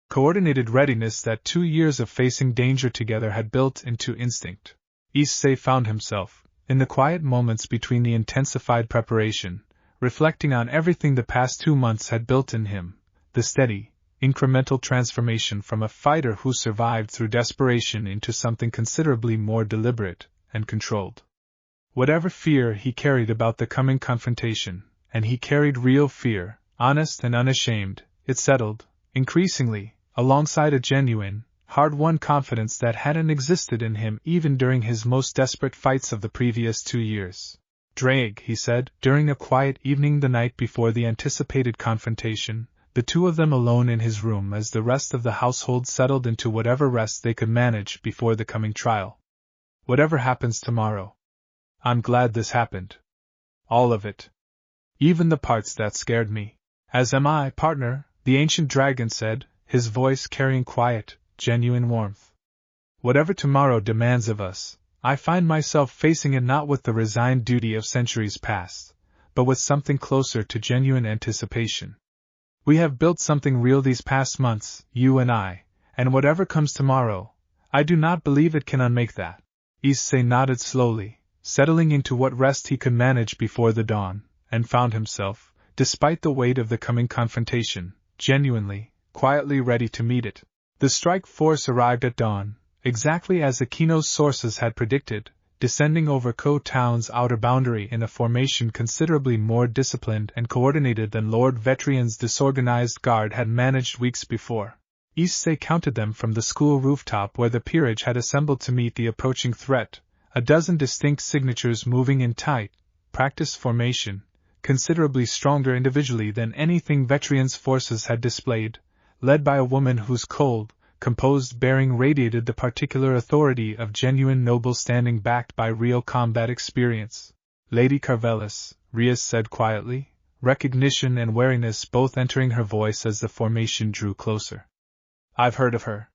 coordinated readiness that 2 years of facing danger together had built into instinct. Issei found himself, in the quiet moments between the intensified preparation, reflecting on everything the past 2 months had built in him, the steady, incremental transformation from a fighter who survived through desperation into something considerably more deliberate and controlled. Whatever fear he carried about the coming confrontation, and he carried real fear, honest and unashamed, it settled, increasingly, alongside a genuine, hard-won confidence that hadn't existed in him even during his most desperate fights of the previous 2 years. Drag, he said, during a quiet evening the night before the anticipated confrontation, the two of them alone in his room as the rest of the household settled into whatever rest they could manage before the coming trial. Whatever happens tomorrow. I'm glad this happened. All of it. Even the parts that scared me. As am I, partner, the ancient dragon said, his voice carrying quiet, genuine warmth. Whatever tomorrow demands of us, I find myself facing it not with the resigned duty of centuries past, but with something closer to genuine anticipation. We have built something real these past months, you and I, and whatever comes tomorrow, I do not believe it can unmake that. Issei nodded slowly, settling into what rest he could manage before the dawn, and found himself, despite the weight of the coming confrontation, genuinely, quietly ready to meet it. The strike force arrived at dawn, exactly as Akino's sources had predicted, descending over Kuoh Town's outer boundary in a formation considerably more disciplined and coordinated than Lord Vetrian's disorganized guard had managed weeks before. Issei counted them from the school rooftop where the peerage had assembled to meet the approaching threat, a dozen distinct signatures moving in tight, practiced formation, considerably stronger individually than anything Vetrian's forces had displayed, led by a woman whose cold, composed bearing radiated the particular authority of genuine noble standing backed by real combat experience. Lady Carvelis, Rias said quietly, recognition and wariness both entering her voice as the formation drew closer. I've heard of her.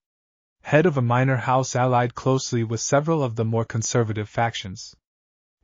Head of a minor house allied closely with several of the more conservative factions.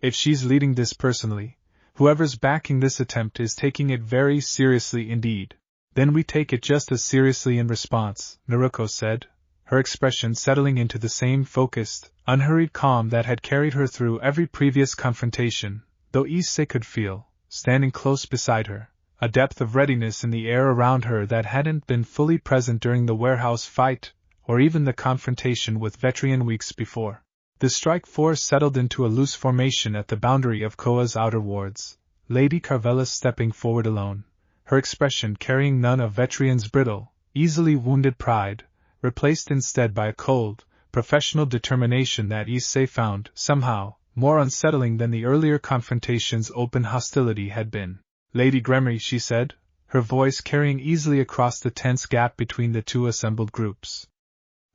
If she's leading this personally, whoever's backing this attempt is taking it very seriously indeed. Then we take it just as seriously in response, Naruko said, her expression settling into the same focused, unhurried calm that had carried her through every previous confrontation, though Issei could feel, standing close beside her, a depth of readiness in the air around her that hadn't been fully present during the warehouse fight, or even the confrontation with Vetrian weeks before. The strike force settled into a loose formation at the boundary of Kuoh's outer wards, Lady Carvelis stepping forward alone, her expression carrying none of Vetrian's brittle, easily wounded pride, replaced instead by a cold, professional determination that Issei found, somehow, more unsettling than the earlier confrontation's open hostility had been. Lady Gremory, she said, her voice carrying easily across the tense gap between the two assembled groups.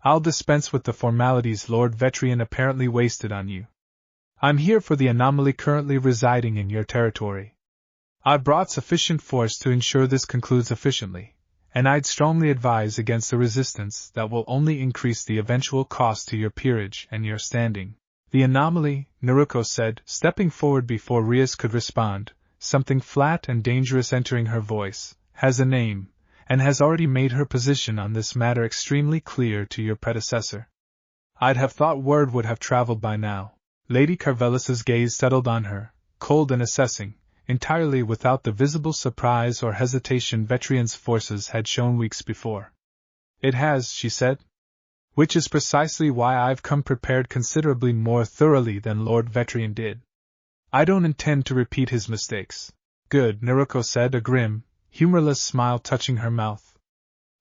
I'll dispense with the formalities Lord Vetrian apparently wasted on you. I'm here for the anomaly currently residing in your territory. I've brought sufficient force to ensure this concludes efficiently, and I'd strongly advise against a resistance that will only increase the eventual cost to your peerage and your standing. The anomaly, Naruko said, stepping forward before Rias could respond, something flat and dangerous entering her voice, has a name, and has already made her position on this matter extremely clear to your predecessor. I'd have thought word would have traveled by now. Lady Carvelis's gaze settled on her, cold and assessing, entirely without the visible surprise or hesitation Vetrian's forces had shown weeks before. It has, she said. Which is precisely why I've come prepared considerably more thoroughly than Lord Vetrian did. I don't intend to repeat his mistakes. Good, Naruko said, a grim, humorless smile touching her mouth.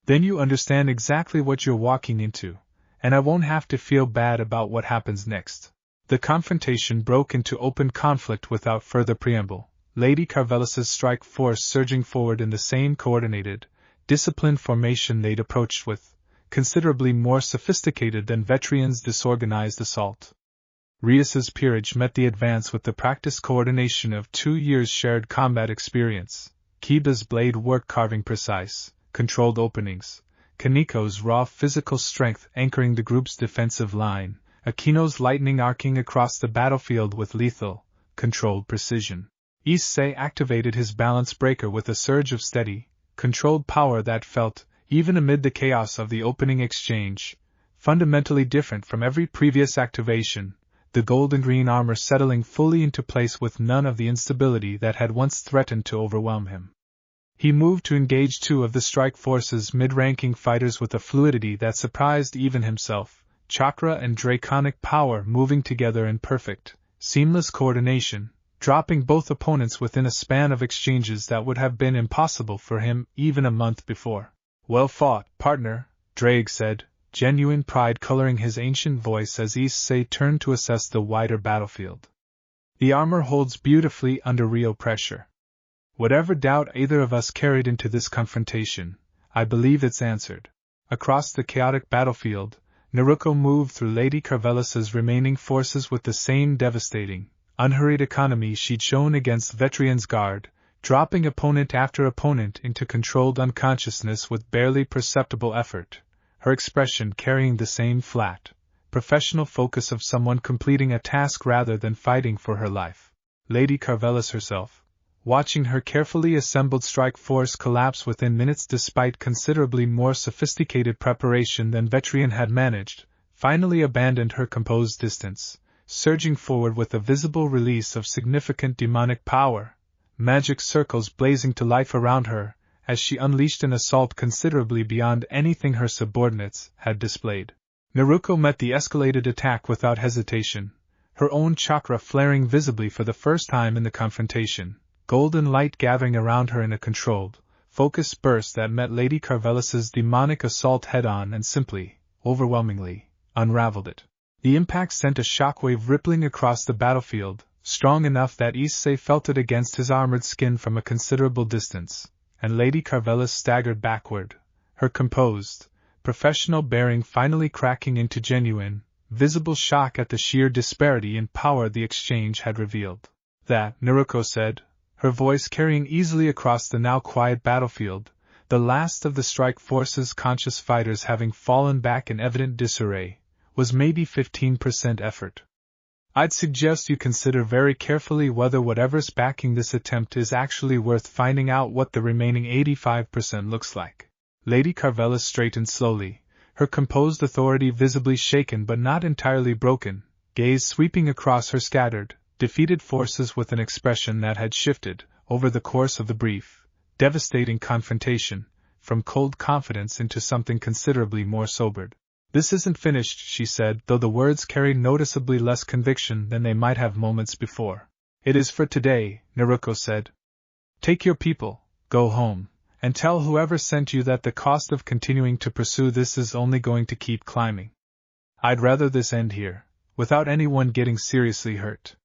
Then you understand exactly what you're walking into, and I won't have to feel bad about what happens next. The confrontation broke into open conflict without further preamble, Lady Carvelis's strike force surging forward in the same coordinated, disciplined formation they'd approached with, considerably more sophisticated than Vetrian's disorganized assault. Rias's peerage met the advance with the practiced coordination of 2 years' shared combat experience, Kiba's blade work carving precise, controlled openings, Kaniko's raw physical strength anchoring the group's defensive line, Akino's lightning arcing across the battlefield with lethal, controlled precision. Issei activated his balance breaker with a surge of steady, controlled power that felt, even amid the chaos of the opening exchange, fundamentally different from every previous activation, the gold and green armor settling fully into place with none of the instability that had once threatened to overwhelm him. He moved to engage 2 of the strike force's mid-ranking fighters with a fluidity that surprised even himself, chakra and draconic power moving together in perfect, seamless coordination, dropping both opponents within a span of exchanges that would have been impossible for him even a month before. Well fought, partner, Drake said, genuine pride coloring his ancient voice as Issei turned to assess the wider battlefield. The armor holds beautifully under real pressure. Whatever doubt either of us carried into this confrontation, I believe it's answered. Across the chaotic battlefield, Naruko moved through Lady Carvelis's remaining forces with the same devastating, unhurried economy she'd shown against Vetrian's guard, dropping opponent after opponent into controlled unconsciousness with barely perceptible effort, her expression carrying the same flat, professional focus of someone completing a task rather than fighting for her life. Lady Carvelis herself, watching her carefully assembled strike force collapse within minutes despite considerably more sophisticated preparation than Vetrian had managed, finally abandoned her composed distance, surging forward with a visible release of significant demonic power, magic circles blazing to life around her, as she unleashed an assault considerably beyond anything her subordinates had displayed. Naruko met the escalated attack without hesitation, her own chakra flaring visibly for the first time in the confrontation, golden light gathering around her in a controlled, focused burst that met Lady Carvelis's demonic assault head-on and simply, overwhelmingly, unraveled it. The impact sent a shockwave rippling across the battlefield, strong enough that Issei felt it against his armored skin from a considerable distance, and Lady Carvelis staggered backward, her composed, professional bearing finally cracking into genuine, visible shock at the sheer disparity in power the exchange had revealed. That, Naruko said, her voice carrying easily across the now quiet battlefield, the last of the strike force's conscious fighters having fallen back in evident disarray, was maybe 15% effort. I'd suggest you consider very carefully whether whatever's backing this attempt is actually worth finding out what the remaining 85% looks like. Lady Carvelis straightened slowly, her composed authority visibly shaken but not entirely broken, gaze sweeping across her scattered, defeated forces with an expression that had shifted, over the course of the brief, devastating confrontation, from cold confidence into something considerably more sobered. This isn't finished, she said, though the words carried noticeably less conviction than they might have moments before. It is for today, Naruko said. Take your people, go home, and tell whoever sent you that the cost of continuing to pursue this is only going to keep climbing. I'd rather this end here, without anyone getting seriously hurt.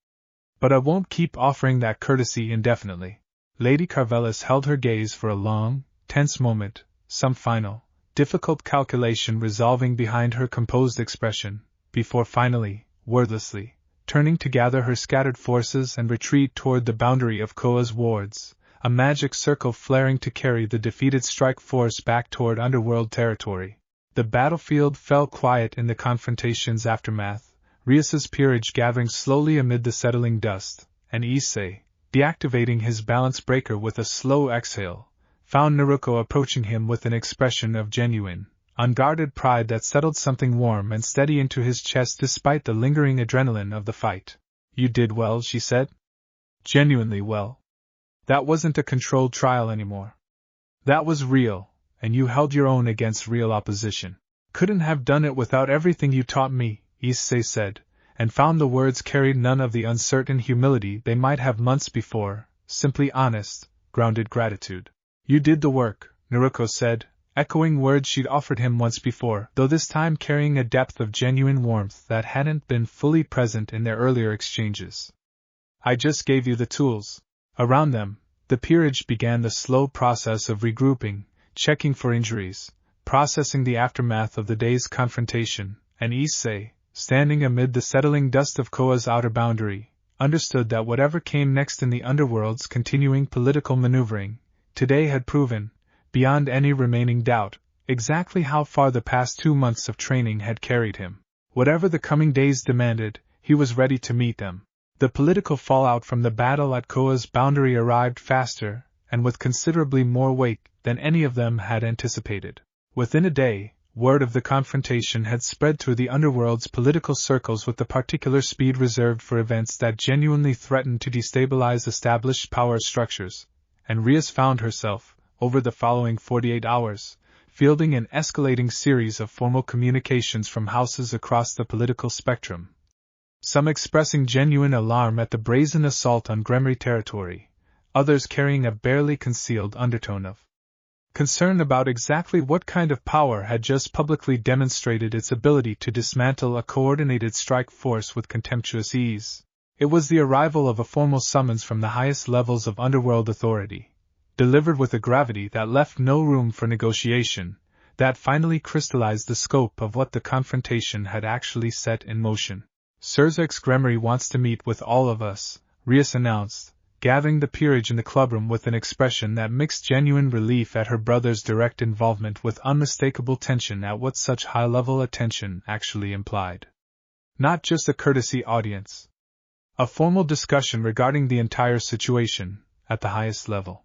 But I won't keep offering that courtesy indefinitely. Lady Carvelis held her gaze for a long, tense moment, some final, difficult calculation resolving behind her composed expression, before finally, wordlessly, turning to gather her scattered forces and retreat toward the boundary of Kuoh's wards, a magic circle flaring to carry the defeated strike force back toward Underworld territory. The battlefield fell quiet in the confrontation's aftermath, Rias's peerage gathering slowly amid the settling dust, and Issei, deactivating his balance breaker with a slow exhale, found Naruko approaching him with an expression of genuine, unguarded pride that settled something warm and steady into his chest despite the lingering adrenaline of the fight. You did well, she said. Genuinely well. That wasn't a controlled trial anymore. That was real, and you held your own against real opposition. Couldn't have done it without everything you taught me, Issei said, and found the words carried none of the uncertain humility they might have months before, simply honest, grounded gratitude. You did the work, Naruko said, echoing words she'd offered him once before, though this time carrying a depth of genuine warmth that hadn't been fully present in their earlier exchanges. I just gave you the tools. Around them, the peerage began the slow process of regrouping, checking for injuries, processing the aftermath of the day's confrontation, and Issei, standing amid the settling dust of Kuoh's outer boundary, understood that whatever came next in the Underworld's continuing political maneuvering, today had proven, beyond any remaining doubt, exactly how far the past 2 months of training had carried him. Whatever the coming days demanded, he was ready to meet them. The political fallout from the battle at Kuoh's boundary arrived faster, and with considerably more weight than any of them had anticipated. Within a day, word of the confrontation had spread through the Underworld's political circles with the particular speed reserved for events that genuinely threatened to destabilize established power structures, and Rias found herself, over the following 48 hours, fielding an escalating series of formal communications from houses across the political spectrum. Some expressing genuine alarm at the brazen assault on Gremry territory, others carrying a barely concealed undertone of concern about exactly what kind of power had just publicly demonstrated its ability to dismantle a coordinated strike force with contemptuous ease. It was the arrival of a formal summons from the highest levels of Underworld authority, delivered with a gravity that left no room for negotiation, that finally crystallized the scope of what the confrontation had actually set in motion. Sirzek's Gremry wants to meet with all of us, Rias announced, gathering the peerage in the clubroom with an expression that mixed genuine relief at her brother's direct involvement with unmistakable tension at what such high-level attention actually implied. Not just a courtesy audience. A formal discussion regarding the entire situation, at the highest level.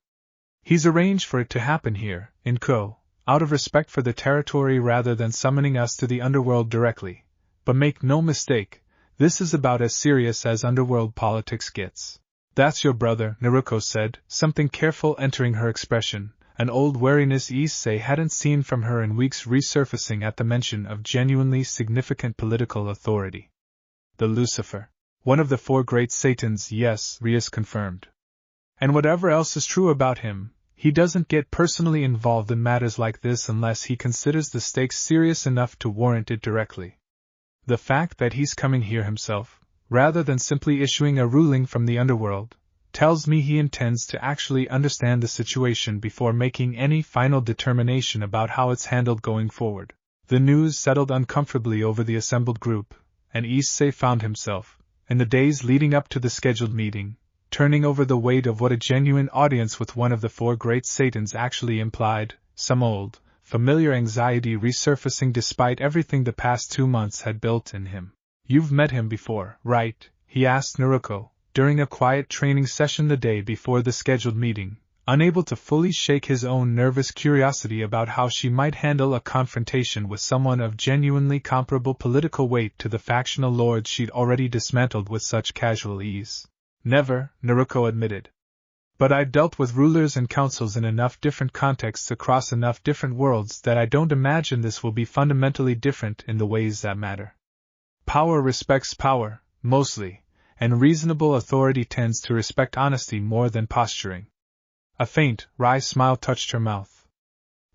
He's arranged for it to happen here, in Kuoh, out of respect for the territory rather than summoning us to the Underworld directly. But make no mistake, this is about as serious as Underworld politics gets. That's your brother, Naruko said, something careful entering her expression, an old wariness Issei hadn't seen from her in weeks resurfacing at the mention of genuinely significant political authority. The Lucifer. One of the 4 great Satans, yes, Rias confirmed. And whatever else is true about him, he doesn't get personally involved in matters like this unless he considers the stakes serious enough to warrant it directly. The fact that he's coming here himself, rather than simply issuing a ruling from the Underworld, tells me he intends to actually understand the situation before making any final determination about how it's handled going forward. The news settled uncomfortably over the assembled group, and Issei found himself, in the days leading up to the scheduled meeting, turning over the weight of what a genuine audience with one of the four great Satans actually implied, some old, familiar anxiety resurfacing despite everything the past 2 months had built in him. "You've met him before, right?" he asked Naruko, during a quiet training session the day before the scheduled meeting, unable to fully shake his own nervous curiosity about how she might handle a confrontation with someone of genuinely comparable political weight to the factional lords she'd already dismantled with such casual ease. "Never," Naruko admitted. "But I've dealt with rulers and councils in enough different contexts across enough different worlds that I don't imagine this will be fundamentally different in the ways that matter. Power respects power, mostly, and reasonable authority tends to respect honesty more than posturing." A faint, wry smile touched her mouth.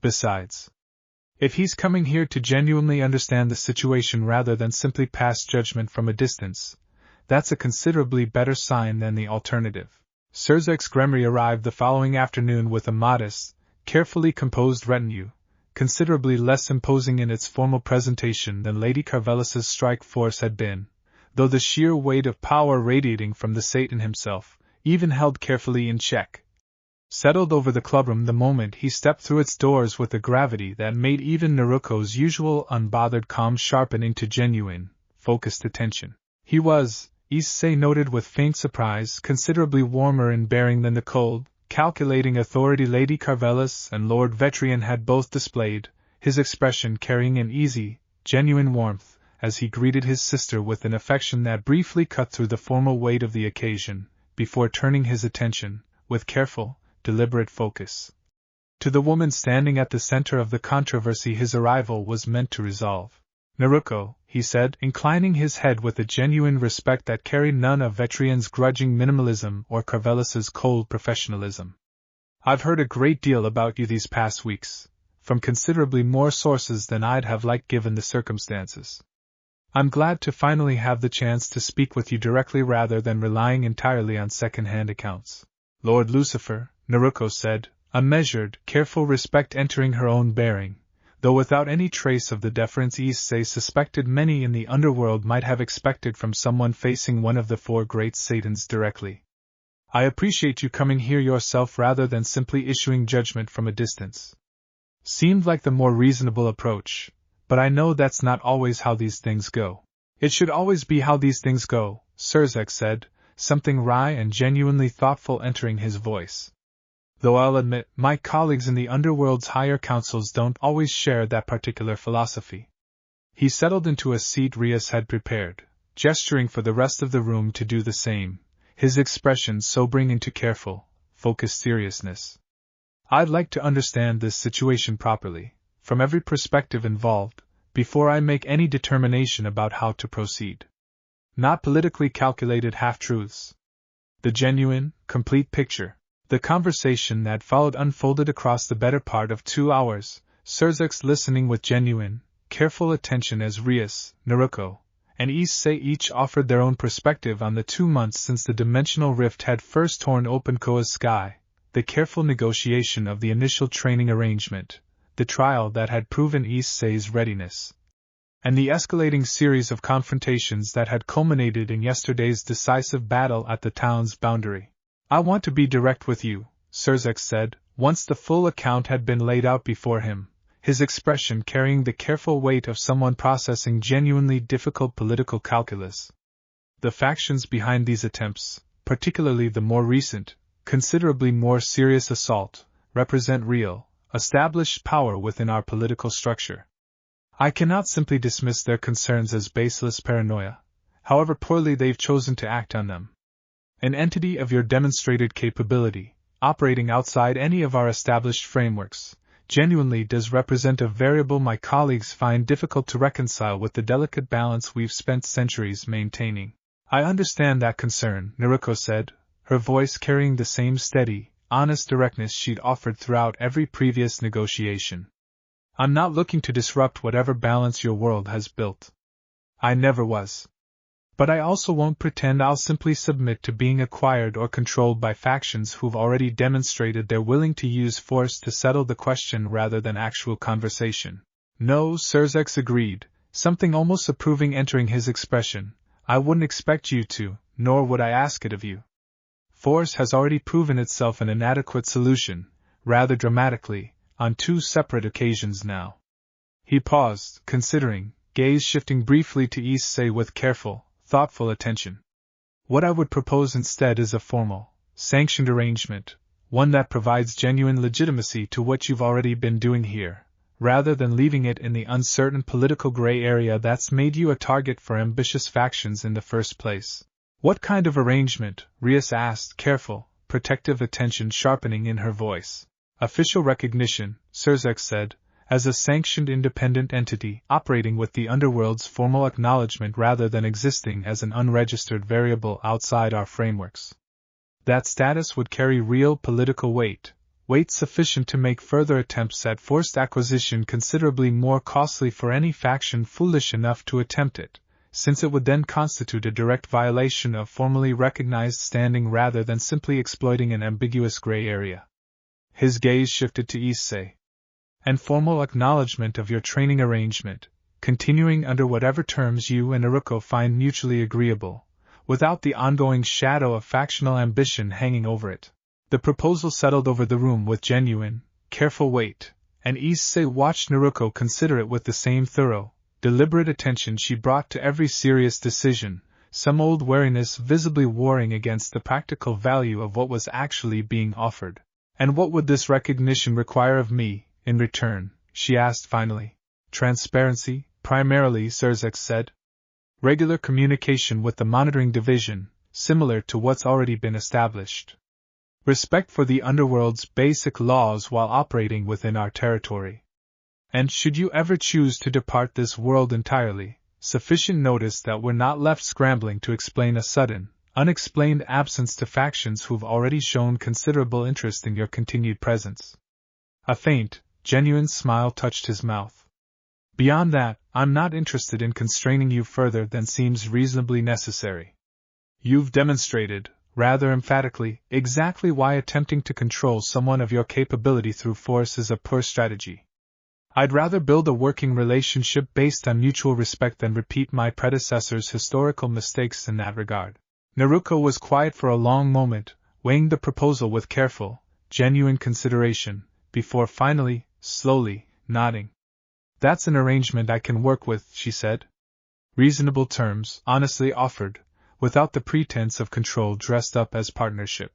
"Besides, if he's coming here to genuinely understand the situation rather than simply pass judgment from a distance, that's a considerably better sign than the alternative." Surzek's Gremry arrived the following afternoon with a modest, carefully composed retinue, considerably less imposing in its formal presentation than Lady Carvelis's strike force had been, though the sheer weight of power radiating from the Satan himself, even held carefully in check, settled over the clubroom the moment he stepped through its doors with a gravity that made even Naruko's usual unbothered calm sharpen into genuine, focused attention. He was, Issei noted with faint surprise, considerably warmer in bearing than the cold, calculating authority Lady Carvelis and Lord Vetrian had both displayed, his expression carrying an easy, genuine warmth, as he greeted his sister with an affection that briefly cut through the formal weight of the occasion, before turning his attention, with careful, deliberate focus, to the woman standing at the center of the controversy his arrival was meant to resolve. "Naruko," he said, inclining his head with a genuine respect that carried none of Vetrian's grudging minimalism or Carvelis's cold professionalism. "I've heard a great deal about you these past weeks, from considerably more sources than I'd have liked given the circumstances. I'm glad to finally have the chance to speak with you directly rather than relying entirely on second-hand accounts." "Lord Lucifer," Naruko said, a measured, careful respect entering her own bearing, though without any trace of the deference Issei suspected many in the underworld might have expected from someone facing one of the four great Satans directly. "I appreciate you coming here yourself rather than simply issuing judgment from a distance. Seemed like the more reasonable approach, but I know that's not always how these things go." "It should always be how these things go," Surzek said, something wry and genuinely thoughtful entering his voice. "Though I'll admit, my colleagues in the Underworld's higher councils don't always share that particular philosophy." He settled into a seat Rias had prepared, gesturing for the rest of the room to do the same, his expression sobering into careful, focused seriousness. "I'd like to understand this situation properly, from every perspective involved, before I make any determination about how to proceed. Not politically calculated half-truths. The genuine, complete picture." The conversation that followed unfolded across the better part of 2 hours, Surzek's listening with genuine, careful attention as Rias, Naruko, and Issei each offered their own perspective on the 2 months since the dimensional rift had first torn open Kuoh's sky, the careful negotiation of the initial training arrangement, the trial that had proven Issei's readiness, and the escalating series of confrontations that had culminated in yesterday's decisive battle at the town's boundary. "I want to be direct with you," Surzek said, once the full account had been laid out before him, his expression carrying the careful weight of someone processing genuinely difficult political calculus. "The factions behind these attempts, particularly the more recent, considerably more serious assault, represent real, established power within our political structure. I cannot simply dismiss their concerns as baseless paranoia, however poorly they've chosen to act on them. An entity of your demonstrated capability, operating outside any of our established frameworks, genuinely does represent a variable my colleagues find difficult to reconcile with the delicate balance we've spent centuries maintaining." "I understand that concern," Naruko said, her voice carrying the same steady, honest directness she'd offered throughout every previous negotiation. "I'm not looking to disrupt whatever balance your world has built. I never was. But I also won't pretend I'll simply submit to being acquired or controlled by factions who've already demonstrated they're willing to use force to settle the question rather than actual conversation. No, Surzex agreed, something almost approving entering his expression. I wouldn't expect you to, nor would I ask it of you. Force has already proven itself an inadequate solution, rather dramatically, on 2 separate occasions now. He paused, considering, gaze shifting briefly to Issei with careful, thoughtful attention. What I would propose instead is a formal, sanctioned arrangement, one that provides genuine legitimacy to what you've already been doing here, rather than leaving it in the uncertain political gray area that's made you a target for ambitious factions in the first place. What kind of arrangement? Rias asked, careful, protective attention sharpening in her voice. Official recognition, Surzex said, as a sanctioned independent entity operating with the Underworld's formal acknowledgement rather than existing as an unregistered variable outside our frameworks. That status would carry real political weight sufficient to make further attempts at forced acquisition considerably more costly for any faction foolish enough to attempt it, since it would then constitute a direct violation of formally recognized standing rather than simply exploiting an ambiguous gray area. His gaze shifted to Issei. And formal acknowledgement of your training arrangement, continuing under whatever terms you and Naruko find mutually agreeable, without the ongoing shadow of factional ambition hanging over it. The proposal settled over the room with genuine, careful weight, and Issei watched Naruko consider it with the same thorough, deliberate attention she brought to every serious decision, some old wariness visibly warring against the practical value of what was actually being offered. And what would this recognition require of me, in return? She asked finally. Transparency, primarily, Surzex said. Regular communication with the monitoring division, similar to what's already been established. Respect for the Underworld's basic laws while operating within our territory. And should you ever choose to depart this world entirely, sufficient notice that we're not left scrambling to explain a sudden, unexplained absence to factions who've already shown considerable interest in your continued presence. A faint, genuine smile touched his mouth. Beyond that, I'm not interested in constraining you further than seems reasonably necessary. You've demonstrated, rather emphatically, exactly why attempting to control someone of your capability through force is a poor strategy. I'd rather build a working relationship based on mutual respect than repeat my predecessor's historical mistakes in that regard. Naruko was quiet for a long moment, weighing the proposal with careful, genuine consideration, before finally, slowly, nodding. That's an arrangement I can work with, she said. Reasonable terms, honestly offered, without the pretense of control dressed up as partnership.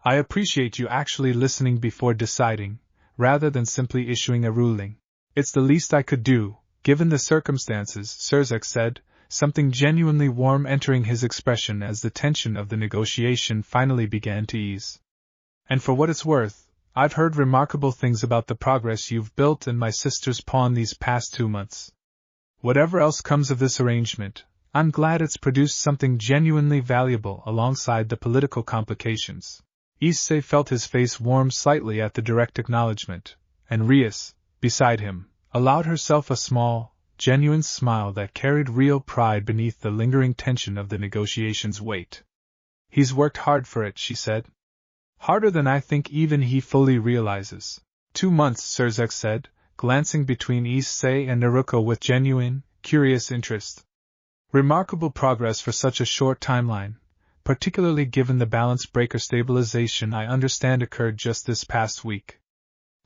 I appreciate you actually listening before deciding, rather than simply issuing a ruling. It's the least I could do, given the circumstances, Surzex said, something genuinely warm entering his expression as the tension of the negotiation finally began to ease. And for what it's worth, I've heard remarkable things about the progress you've built in my sister's pawn these past 2 months. Whatever else comes of this arrangement, I'm glad it's produced something genuinely valuable alongside the political complications. Issei felt his face warm slightly at the direct acknowledgement, and Rias, beside him, allowed herself a small, genuine smile that carried real pride beneath the lingering tension of the negotiation's weight. He's worked hard for it, she said. Harder than I think even he fully realizes. 2 months, Surzex said, glancing between Issei and Naruko with genuine, curious interest. Remarkable progress for such a short timeline, particularly given the balance breaker stabilization I understand occurred just this past week.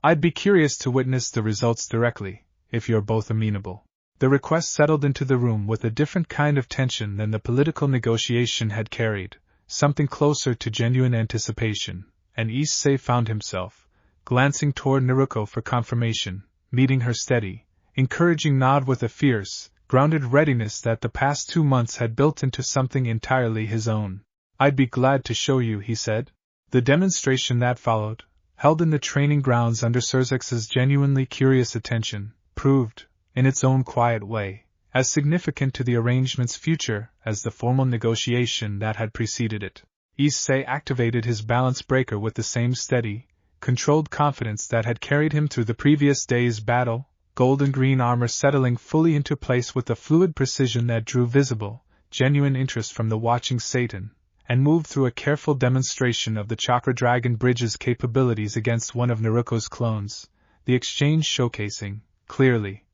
I'd be curious to witness the results directly, if you're both amenable. The request settled into the room with a different kind of tension than the political negotiation had carried, something closer to genuine anticipation, and Issei found himself, glancing toward Naruko for confirmation, meeting her steady, encouraging nod with a fierce, grounded readiness that the past 2 months had built into something entirely his own. I'd be glad to show you, he said. The demonstration that followed, held in the training grounds under Surzex's genuinely curious attention, proved, in its own quiet way, as significant to the arrangement's future as the formal negotiation that had preceded it. Issei activated his balance breaker with the same steady, controlled confidence that had carried him through the previous day's battle, gold and green armor settling fully into place with a fluid precision that drew visible, genuine interest from the watching Satan, and moved through a careful demonstration of the Chakra Dragon Bridge's capabilities against one of Naruko's clones, the exchange showcasing, clearly,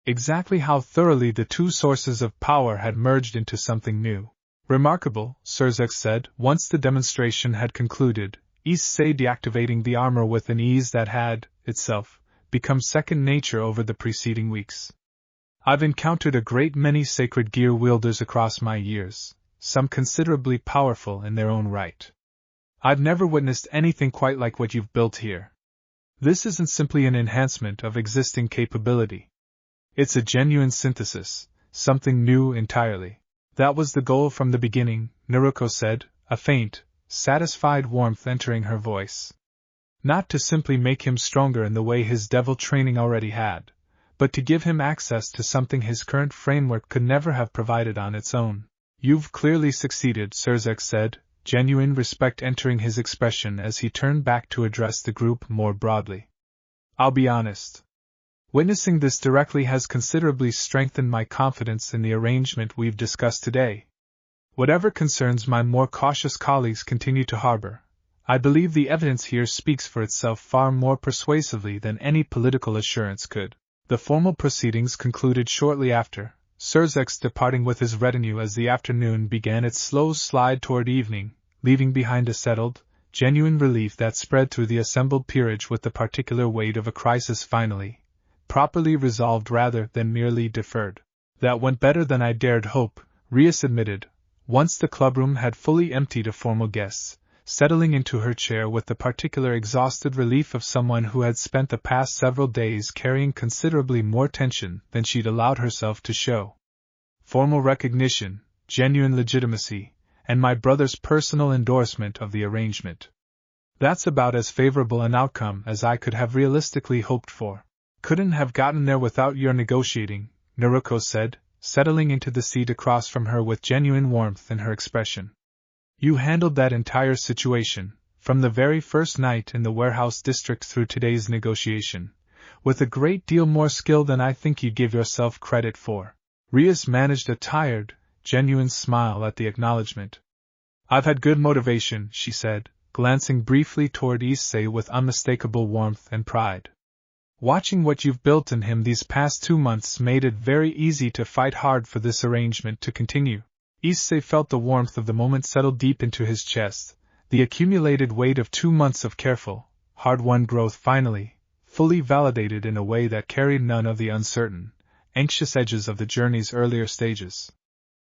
exactly how thoroughly the two sources of power had merged into something new. Remarkable, Surzek said, once the demonstration had concluded, Issei deactivating the armor with an ease that had, itself, become second nature over the preceding weeks. I've encountered a great many sacred gear wielders across my years, some considerably powerful in their own right. I've never witnessed anything quite like what you've built here. This isn't simply an enhancement of existing capability. It's a genuine synthesis, something new entirely. That was the goal from the beginning, Naruko said, a faint, satisfied warmth entering her voice. Not to simply make him stronger in the way his devil training already had, but to give him access to something his current framework could never have provided on its own. You've clearly succeeded, Surzek said, genuine respect entering his expression as he turned back to address the group more broadly. I'll be honest. Witnessing this directly has considerably strengthened my confidence in the arrangement we've discussed today. Whatever concerns my more cautious colleagues continue to harbor, I believe the evidence here speaks for itself far more persuasively than any political assurance could. The formal proceedings concluded shortly after, Surzek's departing with his retinue as the afternoon began its slow slide toward evening, leaving behind a settled, genuine relief that spread through the assembled peerage with the particular weight of a crisis finally, properly resolved rather than merely deferred. That went better than I dared hope, Rias admitted, once the clubroom had fully emptied of formal guests, settling into her chair with the particular exhausted relief of someone who had spent the past several days carrying considerably more tension than she'd allowed herself to show. Formal recognition, genuine legitimacy, and my brother's personal endorsement of the arrangement. That's about as favorable an outcome as I could have realistically hoped for. Couldn't have gotten there without your negotiating, Naruko said, settling into the seat across from her with genuine warmth in her expression. You handled that entire situation, from the very first night in the warehouse district through today's negotiation, with a great deal more skill than I think you give yourself credit for. Rias managed a tired, genuine smile at the acknowledgement. I've had good motivation, she said, glancing briefly toward Issei with unmistakable warmth and pride. Watching what you've built in him these past 2 months made it very easy to fight hard for this arrangement to continue. Issei felt the warmth of the moment settle deep into his chest, the accumulated weight of 2 months of careful, hard-won growth finally, fully validated in a way that carried none of the uncertain, anxious edges of the journey's earlier stages.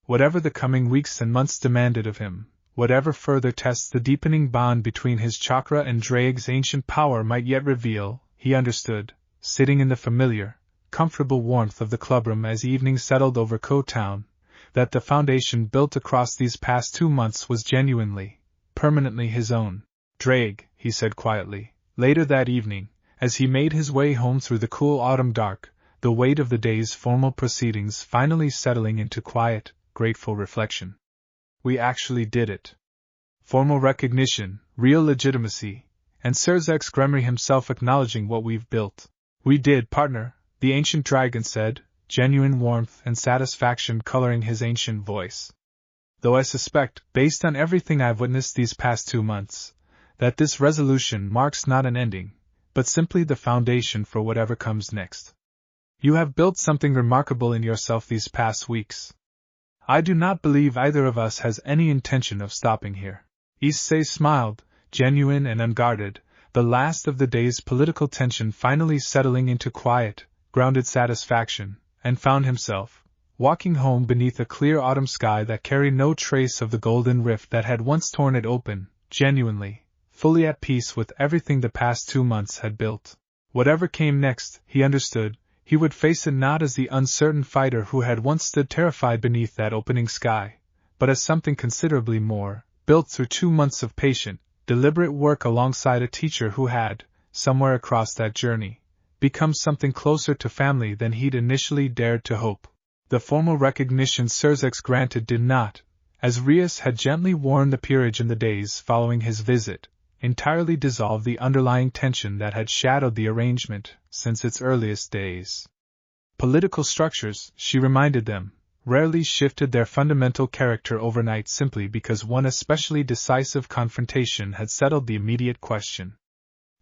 Whatever the coming weeks and months demanded of him, whatever further tests the deepening bond between his chakra and Drake's ancient power might yet reveal, he understood, sitting in the familiar, comfortable warmth of the clubroom as evening settled over Kuoh Town, that the foundation built across these past 2 months was genuinely, permanently his own. Drake, he said quietly, later that evening, as he made his way home through the cool autumn dark, the weight of the day's formal proceedings finally settling into quiet, grateful reflection. We actually did it. Formal recognition, real legitimacy, and Surzek's Gremory himself acknowledging what we've built. We did, partner, the ancient dragon said, genuine warmth and satisfaction coloring his ancient voice. Though I suspect, based on everything I've witnessed these past 2 months, that this resolution marks not an ending, but simply the foundation for whatever comes next. You have built something remarkable in yourself these past weeks. I do not believe either of us has any intention of stopping here. Issei smiled, genuine and unguarded, the last of the day's political tension finally settling into quiet, grounded satisfaction, and found himself, walking home beneath a clear autumn sky that carried no trace of the golden rift that had once torn it open, genuinely, fully at peace with everything the past 2 months had built. Whatever came next, he understood, he would face it not as the uncertain fighter who had once stood terrified beneath that opening sky, but as something considerably more, built through 2 months of patient, deliberate work alongside a teacher who had, somewhere across that journey, become something closer to family than he'd initially dared to hope. The formal recognition Surzek's granted did not, as Rias had gently warned the peerage in the days following his visit, entirely dissolve the underlying tension that had shadowed the arrangement since its earliest days. Political structures, she reminded them, rarely shifted their fundamental character overnight simply because one especially decisive confrontation had settled the immediate question.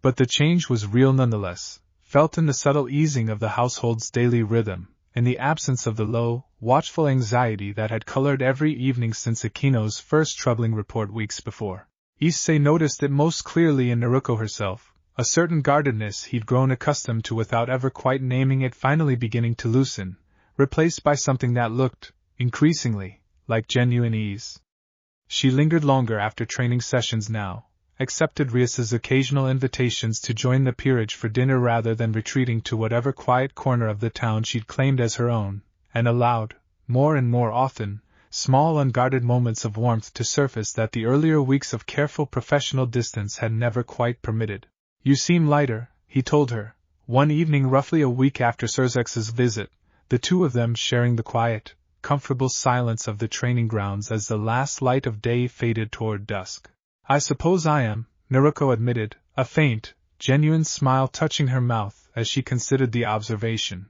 But the change was real nonetheless, felt in the subtle easing of the household's daily rhythm, in the absence of the low, watchful anxiety that had colored every evening since Akino's first troubling report weeks before. Issei noticed it most clearly in Naruko herself, a certain guardedness he'd grown accustomed to without ever quite naming it finally beginning to loosen, replaced by something that looked, increasingly, like genuine ease. She lingered longer after training sessions now, accepted Rias's occasional invitations to join the peerage for dinner rather than retreating to whatever quiet corner of the town she'd claimed as her own, and allowed, more and more often, small unguarded moments of warmth to surface that the earlier weeks of careful professional distance had never quite permitted. "You seem lighter," he told her, one evening roughly a week after Surzex's visit, the two of them sharing the quiet, comfortable silence of the training grounds as the last light of day faded toward dusk. "I suppose I am," Naruko admitted, a faint, genuine smile touching her mouth as she considered the observation.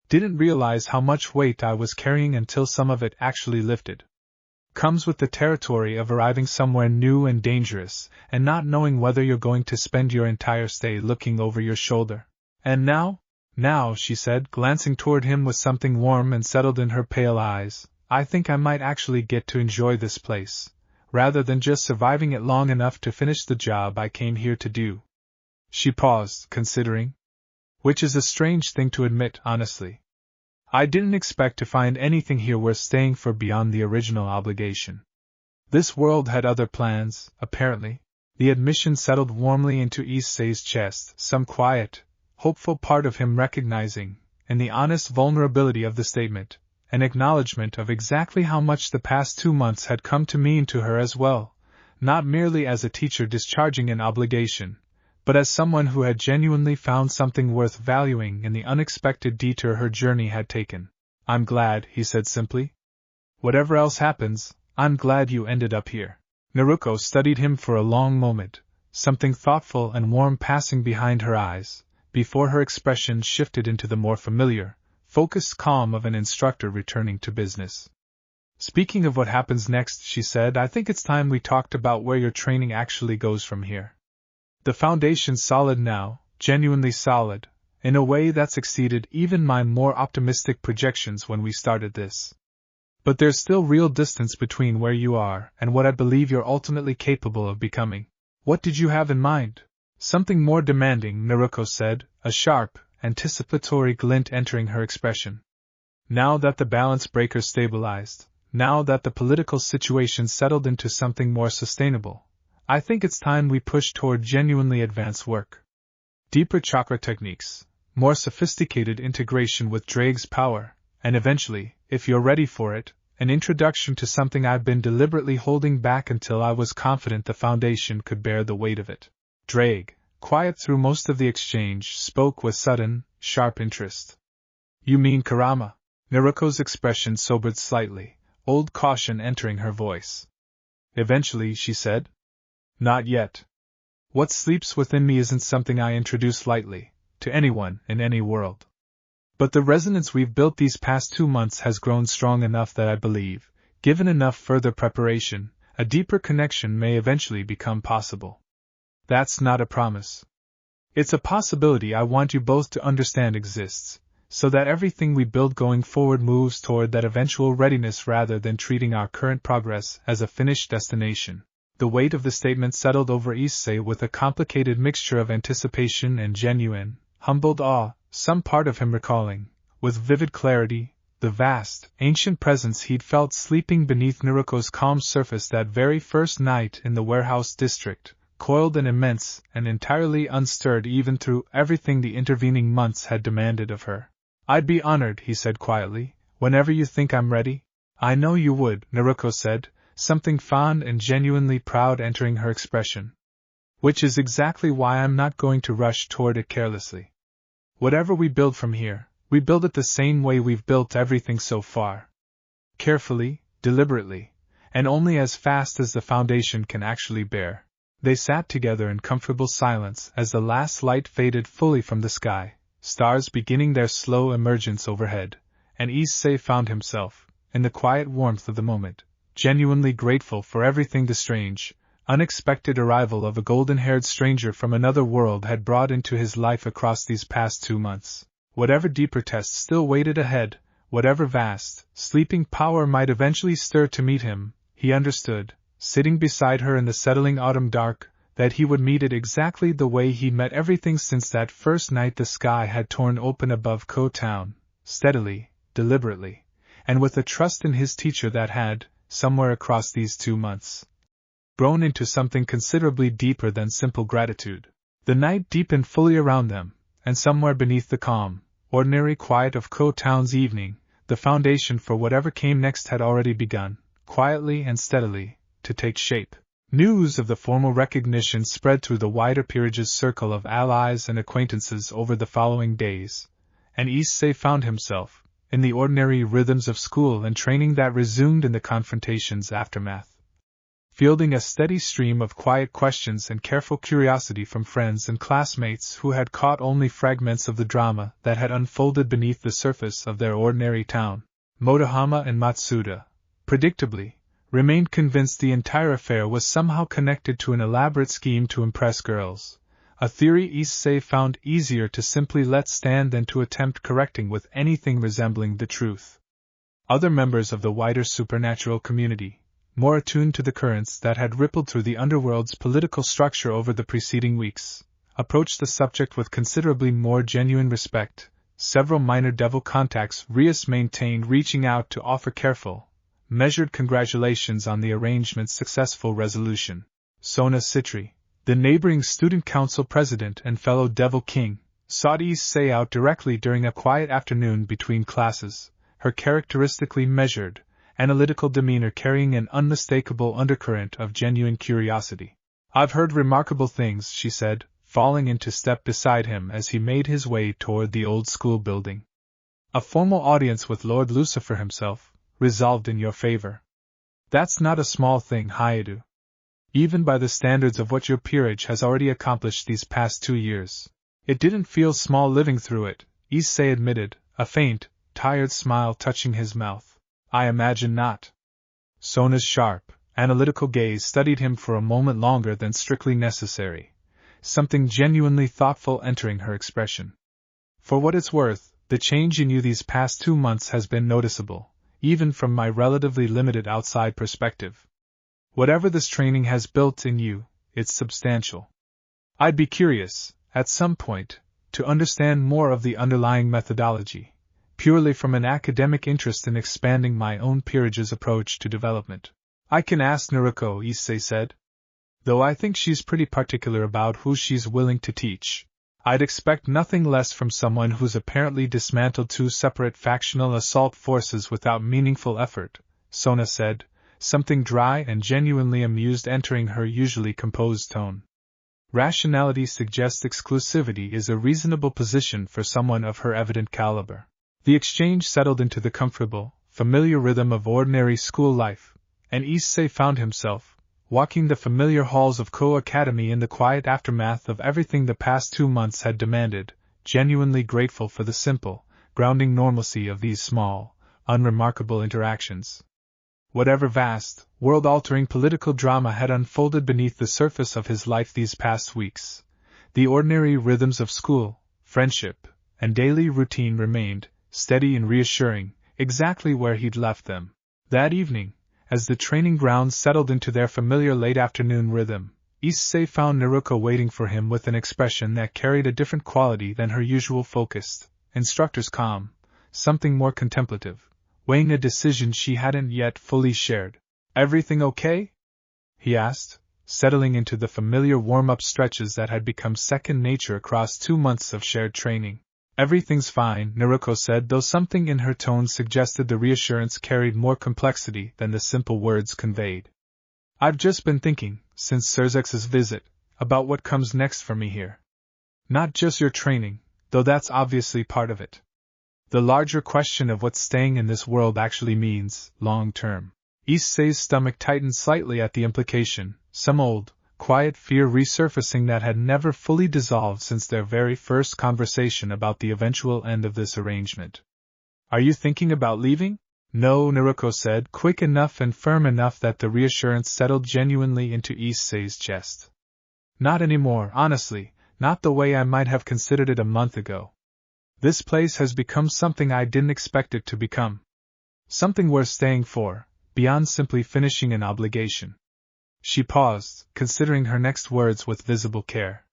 "Didn't realize how much weight I was carrying until some of it actually lifted. Comes with the territory of arriving somewhere new and dangerous, and not knowing whether you're going to spend your entire stay looking over your shoulder. And now, she said, glancing toward him with something warm and settled in her pale eyes, I think I might actually get to enjoy this place, rather than just surviving it long enough to finish the job I came here to do." She paused, considering. "Which is a strange thing to admit, honestly. I didn't expect to find anything here worth staying for beyond the original obligation. This world had other plans, apparently." The admission settled warmly into Issei's chest, some quiet, hopeful part of him recognizing, in the honest vulnerability of the statement, an acknowledgement of exactly how much the past 2 months had come to mean to her as well, not merely as a teacher discharging an obligation, but as someone who had genuinely found something worth valuing in the unexpected detour her journey had taken. "I'm glad," he said simply. "Whatever else happens, I'm glad you ended up here." Naruko studied him for a long moment, something thoughtful and warm passing behind her eyes, before her expression shifted into the more familiar, focused calm of an instructor returning to business. "Speaking of what happens next," she said, "I think it's time we talked about where your training actually goes from here. The foundation's solid now, genuinely solid, in a way that's exceeded even my more optimistic projections when we started this. But there's still real distance between where you are and what I believe you're ultimately capable of becoming." "What did you have in mind?" "Something more demanding," Naruko said, a sharp, anticipatory glint entering her expression. "Now that the balance breaker stabilized, now that the political situation settled into something more sustainable, I think it's time we push toward genuinely advanced work. Deeper chakra techniques, more sophisticated integration with Drake's power, and eventually, if you're ready for it, an introduction to something I've been deliberately holding back until I was confident the foundation could bear the weight of it." Drake, quiet through most of the exchange, spoke with sudden, sharp interest. "You mean Kurama?" Naruko's expression sobered slightly, old caution entering her voice. "Eventually," she said. "Not yet. What sleeps within me isn't something I introduce lightly, to anyone in any world. But the resonance we've built these past 2 months has grown strong enough that I believe, given enough further preparation, a deeper connection may eventually become possible. That's not a promise. It's a possibility I want you both to understand exists, so that everything we build going forward moves toward that eventual readiness rather than treating our current progress as a finished destination." The weight of the statement settled over Issei with a complicated mixture of anticipation and genuine, humbled awe, some part of him recalling, with vivid clarity, the vast, ancient presence he'd felt sleeping beneath Naruko's calm surface that very first night in the warehouse district, coiled and immense and entirely unstirred even through everything the intervening months had demanded of her. "I'd be honored," he said quietly, "whenever you think I'm ready." "I know you would," Naruko said, something fond and genuinely proud entering her expression. "Which is exactly why I'm not going to rush toward it carelessly. Whatever we build from here, we build it the same way we've built everything so far. Carefully, deliberately, and only as fast as the foundation can actually bear." They sat together in comfortable silence as the last light faded fully from the sky, stars beginning their slow emergence overhead, and Issei found himself, in the quiet warmth of the moment, genuinely grateful for everything the strange, unexpected arrival of a golden-haired stranger from another world had brought into his life across these past 2 months. Whatever deeper test still waited ahead, whatever vast, sleeping power might eventually stir to meet him, he understood, sitting beside her in the settling autumn dark, that he would meet it exactly the way he met everything since that first night the sky had torn open above Kuoh Town, steadily, deliberately, and with a trust in his teacher that had, somewhere across these 2 months, grown into something considerably deeper than simple gratitude. The night deepened fully around them, and somewhere beneath the calm, ordinary quiet of Kuoh Town's evening, the foundation for whatever came next had already begun, quietly and steadily, to take shape. News of the formal recognition spread through the wider peerage's circle of allies and acquaintances over the following days, and Issei found himself, in the ordinary rhythms of school and training that resumed in the confrontation's aftermath, fielding a steady stream of quiet questions and careful curiosity from friends and classmates who had caught only fragments of the drama that had unfolded beneath the surface of their ordinary town. Motohama and Matsuda, predictably, remained convinced the entire affair was somehow connected to an elaborate scheme to impress girls, a theory Issei found easier to simply let stand than to attempt correcting with anything resembling the truth. Other members of the wider supernatural community, more attuned to the currents that had rippled through the Underworld's political structure over the preceding weeks, approached the subject with considerably more genuine respect. Several minor devil contacts Rias maintained, reaching out to offer careful, measured congratulations on the arrangement's successful resolution. Sona Citri, the neighboring student council president and fellow Devil King, sought Issei out directly during a quiet afternoon between classes, her characteristically measured, analytical demeanor carrying an unmistakable undercurrent of genuine curiosity. "I've heard remarkable things," she said, falling into step beside him as he made his way toward the old school building. "A formal audience with Lord Lucifer himself, resolved in your favor. That's not a small thing, Hyoudou. Even by the standards of what your peerage has already accomplished these past 2 years. It didn't feel small living through it," Issei admitted, a faint, tired smile touching his mouth. "I imagine not." Sona's sharp, analytical gaze studied him for a moment longer than strictly necessary, something genuinely thoughtful entering her expression. "For what it's worth, the change in you these past 2 months has been noticeable, even from my relatively limited outside perspective. Whatever this training has built in you, it's substantial. I'd be curious, at some point, to understand more of the underlying methodology, purely from an academic interest in expanding my own peerage's approach to development." "I can ask Naruko," Issei said. "Though I think she's pretty particular about who she's willing to teach. I'd expect nothing less from someone who's apparently dismantled 2 separate factional assault forces without meaningful effort," Sona said, something dry and genuinely amused entering her usually composed tone. "Rationality suggests exclusivity is a reasonable position for someone of her evident caliber." The exchange settled into the comfortable, familiar rhythm of ordinary school life, and Issei found himself, walking the familiar halls of Kuoh Academy in the quiet aftermath of everything the past 2 months had demanded, genuinely grateful for the simple, grounding normalcy of these small, unremarkable interactions. Whatever vast, world-altering political drama had unfolded beneath the surface of his life these past weeks, the ordinary rhythms of school, friendship, and daily routine remained, steady and reassuring, exactly where he'd left them. That evening, as the training grounds settled into their familiar late-afternoon rhythm, Issei found Naruko waiting for him with an expression that carried a different quality than her usual focused, instructor's calm, something more contemplative, weighing a decision she hadn't yet fully shared. "Everything okay?" he asked, settling into the familiar warm-up stretches that had become second nature across 2 months of shared training. "Everything's fine," Naruko said, though something in her tone suggested the reassurance carried more complexity than the simple words conveyed. "I've just been thinking, since Surzex's visit, about what comes next for me here. Not just your training, though that's obviously part of it. The larger question of what staying in this world actually means, long-term." Issei's stomach tightened slightly at the implication, some old, quiet fear resurfacing that had never fully dissolved since their very first conversation about the eventual end of this arrangement. "Are you thinking about leaving?" No, Naruko said, quick enough and firm enough that the reassurance settled genuinely into Issei's chest. Not anymore, honestly, not the way I might have considered it a month ago. This place has become something I didn't expect it to become. Something worth staying for, beyond simply finishing an obligation. She paused, considering her next words with visible care.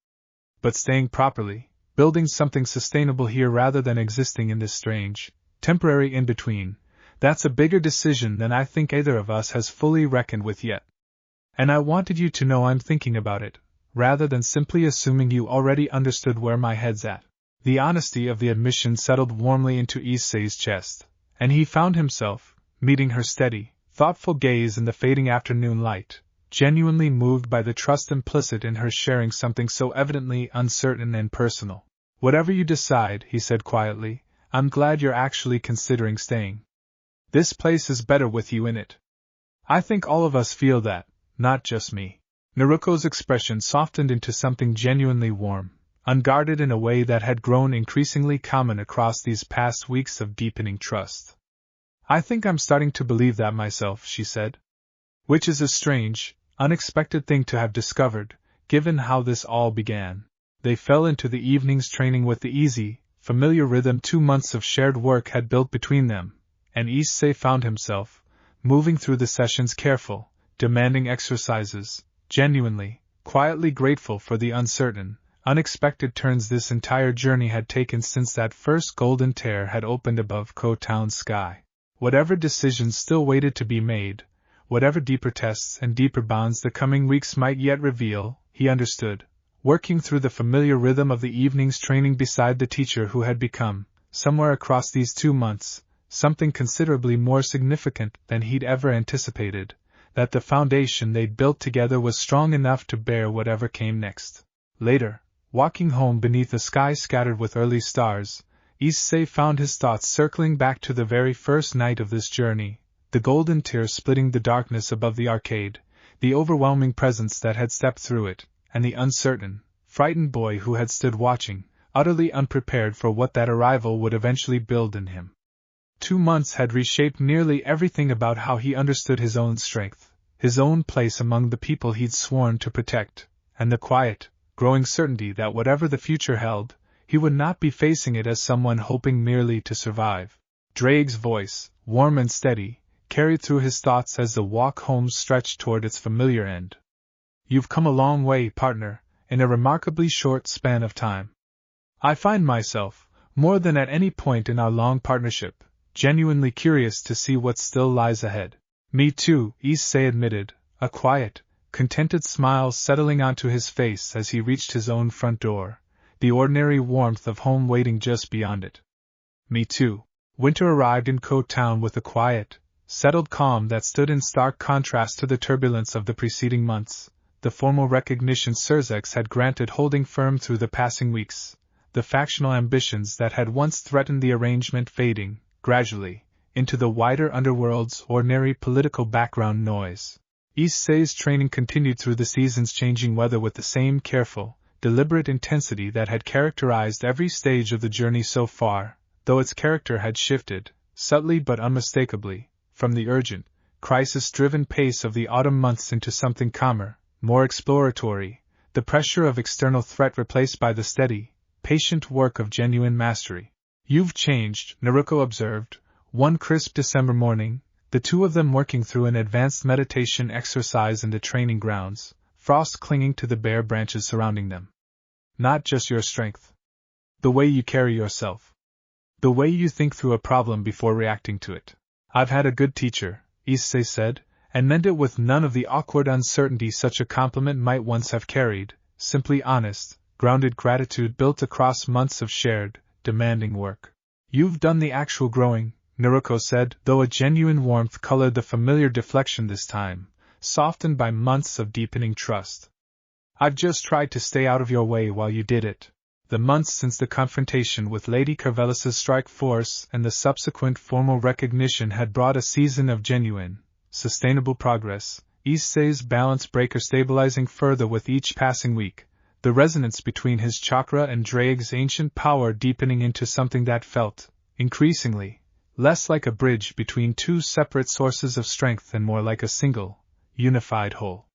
But staying properly, building something sustainable here rather than existing in this strange, temporary in-between, that's a bigger decision than I think either of us has fully reckoned with yet. And I wanted you to know I'm thinking about it, rather than simply assuming you already understood where my head's at. The honesty of the admission settled warmly into Issei's chest, and he found himself, meeting her steady, thoughtful gaze in the fading afternoon light, genuinely moved by the trust implicit in her sharing something so evidently uncertain and personal. Whatever you decide, he said quietly, I'm glad you're actually considering staying. This place is better with you in it. I think all of us feel that, not just me. Naruko's expression softened into something genuinely warm, unguarded in a way that had grown increasingly common across these past weeks of deepening trust. I think I'm starting to believe that myself, she said. Which is a strange, unexpected thing to have discovered, given how this all began. They fell into the evening's training with the easy, familiar rhythm 2 months of shared work had built between them, and Issei found himself, moving through the sessions careful, demanding exercises, genuinely, quietly grateful for the uncertain, unexpected turns this entire journey had taken since that first golden tear had opened above Kuoh Town's sky. Whatever decisions still waited to be made, whatever deeper tests and deeper bonds the coming weeks might yet reveal, he understood, working through the familiar rhythm of the evening's training beside the teacher who had become, somewhere across these 2 months, something considerably more significant than he'd ever anticipated, that the foundation they'd built together was strong enough to bear whatever came next. Later, walking home beneath a sky scattered with early stars, Issei found his thoughts circling back to the very first night of this journey, the golden tear splitting the darkness above the arcade, the overwhelming presence that had stepped through it, and the uncertain, frightened boy who had stood watching, utterly unprepared for what that arrival would eventually build in him. 2 months had reshaped nearly everything about how he understood his own strength, his own place among the people he'd sworn to protect, and the quiet, growing certainty that whatever the future held, he would not be facing it as someone hoping merely to survive. Drake's voice, warm and steady, carried through his thoughts as the walk home stretched toward its familiar end. You've come a long way, partner, in a remarkably short span of time. I find myself, more than at any point in our long partnership, genuinely curious to see what still lies ahead. Me too, Issei admitted, a quiet, contented smile settling onto his face as he reached his own front door, the ordinary warmth of home waiting just beyond it. Me too. Winter arrived in Kuoh Town with a quiet, settled calm that stood in stark contrast to the turbulence of the preceding months, the formal recognition Surzex had granted holding firm through the passing weeks, the factional ambitions that had once threatened the arrangement fading, gradually, into the wider underworld's ordinary political background noise. Issei's training continued through the season's changing weather with the same careful, deliberate intensity that had characterized every stage of the journey so far, though its character had shifted, subtly but unmistakably, from the urgent, crisis-driven pace of the autumn months into something calmer, more exploratory, the pressure of external threat replaced by the steady, patient work of genuine mastery. You've changed, Naruko observed, one crisp December morning, the two of them working through an advanced meditation exercise in the training grounds, frost clinging to the bare branches surrounding them. Not just your strength. The way you carry yourself. The way you think through a problem before reacting to it. I've had a good teacher, Issei said, and meant it with none of the awkward uncertainty such a compliment might once have carried, simply honest, grounded gratitude built across months of shared, demanding work. You've done the actual growing, Naruko said, though a genuine warmth colored the familiar deflection this time, softened by months of deepening trust. I've just tried to stay out of your way while you did it. The months since the confrontation with Lady Carvelis's strike force and the subsequent formal recognition had brought a season of genuine, sustainable progress, Issei's balance breaker stabilizing further with each passing week, the resonance between his chakra and Drake's ancient power deepening into something that felt, increasingly, less like a bridge between two separate sources of strength and more like a single, unified whole.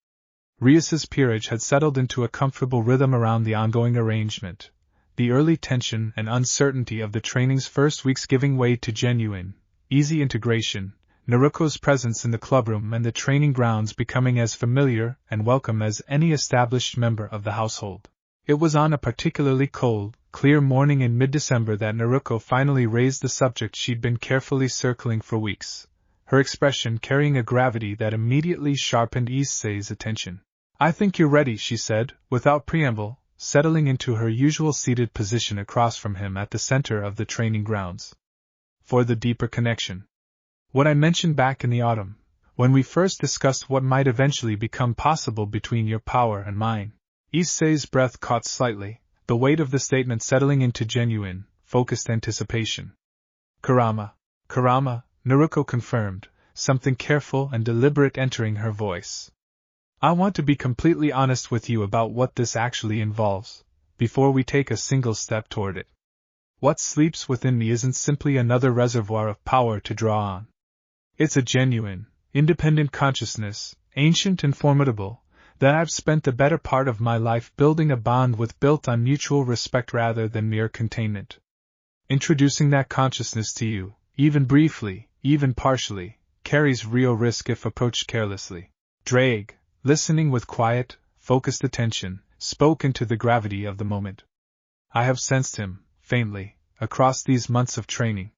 Rias's peerage had settled into a comfortable rhythm around the ongoing arrangement, the early tension and uncertainty of the training's first weeks giving way to genuine, easy integration, Naruko's presence in the clubroom and the training grounds becoming as familiar and welcome as any established member of the household. It was on a particularly cold, clear morning in mid-December that Naruko finally raised the subject she'd been carefully circling for weeks, her expression carrying a gravity that immediately sharpened Issei's attention. "I think you're ready," she said, without preamble, settling into her usual seated position across from him at the center of the training grounds. "For the deeper connection. What I mentioned back in the autumn, when we first discussed what might eventually become possible between your power and mine." Issei's breath caught slightly, the weight of the statement settling into genuine, focused anticipation. Kurama, Naruko confirmed, something careful and deliberate entering her voice. "I want to be completely honest with you about what this actually involves, before we take a single step toward it. What sleeps within me isn't simply another reservoir of power to draw on. It's a genuine, independent consciousness, ancient and formidable, that I've spent the better part of my life building a bond with, built on mutual respect rather than mere containment. Introducing that consciousness to you, even briefly, even partially, carries real risk if approached carelessly." Drake, listening with quiet, focused attention, spoke into the gravity of the moment. "I have sensed him, faintly, across these months of training.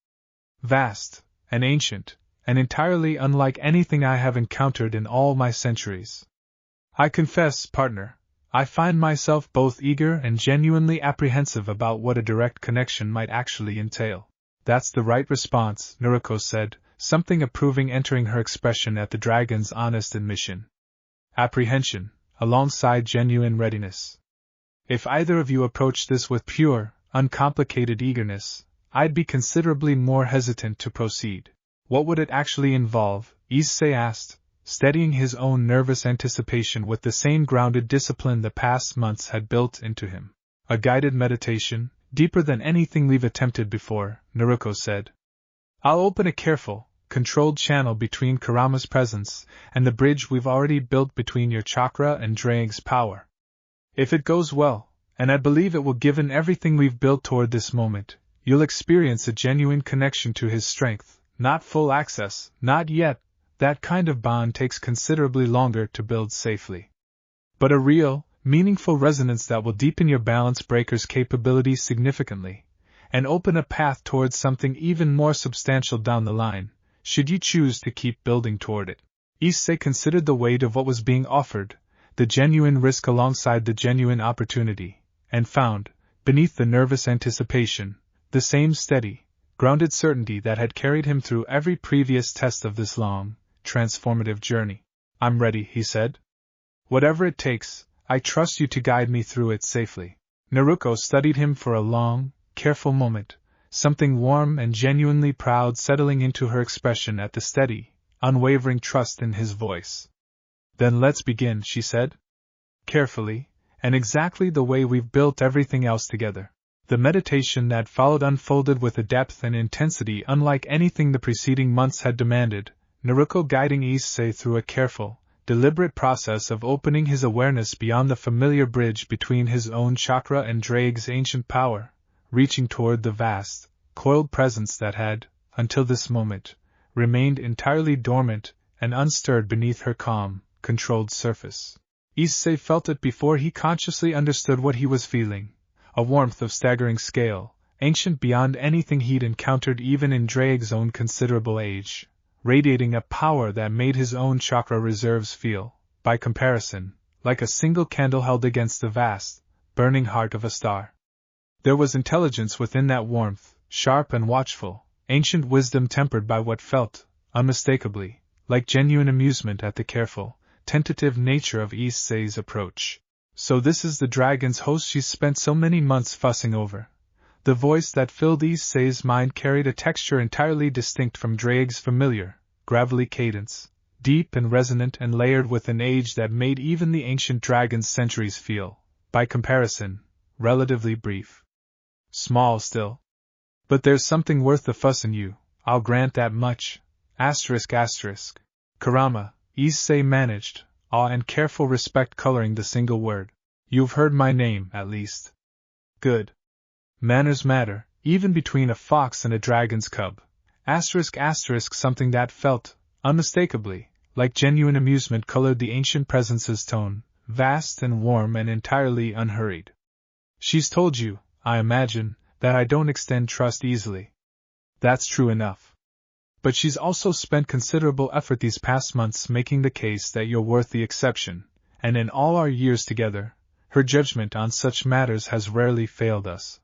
Vast, and ancient, and entirely unlike anything I have encountered in all my centuries. I confess, partner, I find myself both eager and genuinely apprehensive about what a direct connection might actually entail." "That's the right response," Naruko said, something approving entering her expression at the dragon's honest admission. Apprehension, alongside genuine readiness. "If either of you approached this with pure, uncomplicated eagerness, I'd be considerably more hesitant to proceed." "What would it actually involve?" Issei asked, steadying his own nervous anticipation with the same grounded discipline the past months had built into him. "A guided meditation, deeper than anything we've attempted before," Naruko said. "I'll open a careful, controlled channel between Kurama's presence and the bridge we've already built between your chakra and Drake's power. If it goes well, and I believe it will given everything we've built toward this moment, you'll experience a genuine connection to his strength, not full access, not yet. That kind of bond takes considerably longer to build safely. But a real, meaningful resonance that will deepen your balance breaker's capabilities significantly, and open a path towards something even more substantial down the line, should you choose to keep building toward it." Issei considered the weight of what was being offered, the genuine risk alongside the genuine opportunity, and found, beneath the nervous anticipation, the same steady, grounded certainty that had carried him through every previous test of this long, transformative journey. "I'm ready," he said. "Whatever it takes, I trust you to guide me through it safely." Naruko studied him for a long, careful moment, something warm and genuinely proud settling into her expression at the steady, unwavering trust in his voice. "Then let's begin," she said. "Carefully, and exactly the way we've built everything else together." The meditation that followed unfolded with a depth and intensity unlike anything the preceding months had demanded, Naruko guiding Issei through a careful, deliberate process of opening his awareness beyond the familiar bridge between his own chakra and Drake's ancient power, reaching toward the vast, coiled presence that had, until this moment, remained entirely dormant and unstirred beneath her calm, controlled surface. Issei felt it before he consciously understood what he was feeling, a warmth of staggering scale, ancient beyond anything he'd encountered even in Drake's own considerable age, radiating a power that made his own chakra reserves feel, by comparison, like a single candle held against the vast, burning heart of a star. There was intelligence within that warmth, sharp and watchful, ancient wisdom tempered by what felt, unmistakably, like genuine amusement at the careful, tentative nature of Issei's approach. "So this is the dragon's host she's spent so many months fussing over." The voice that filled Issei's mind carried a texture entirely distinct from Drake's familiar, gravelly cadence, deep and resonant and layered with an age that made even the ancient dragon's centuries feel, by comparison, relatively brief. "Small still. But there's something worth the fuss in you," I'll grant that much. ***. Kurama, Issei managed, awe and careful respect coloring the single word. You've heard my name, at least. Good. Manners matter, even between a fox and a dragon's cub. Something that felt, unmistakably, like genuine amusement colored the ancient presence's tone, vast and warm and entirely unhurried. She's told you, I imagine, that I don't extend trust easily. That's true enough. But she's also spent considerable effort these past months making the case that you're worth the exception, and in all our years together, her judgment on such matters has rarely failed us.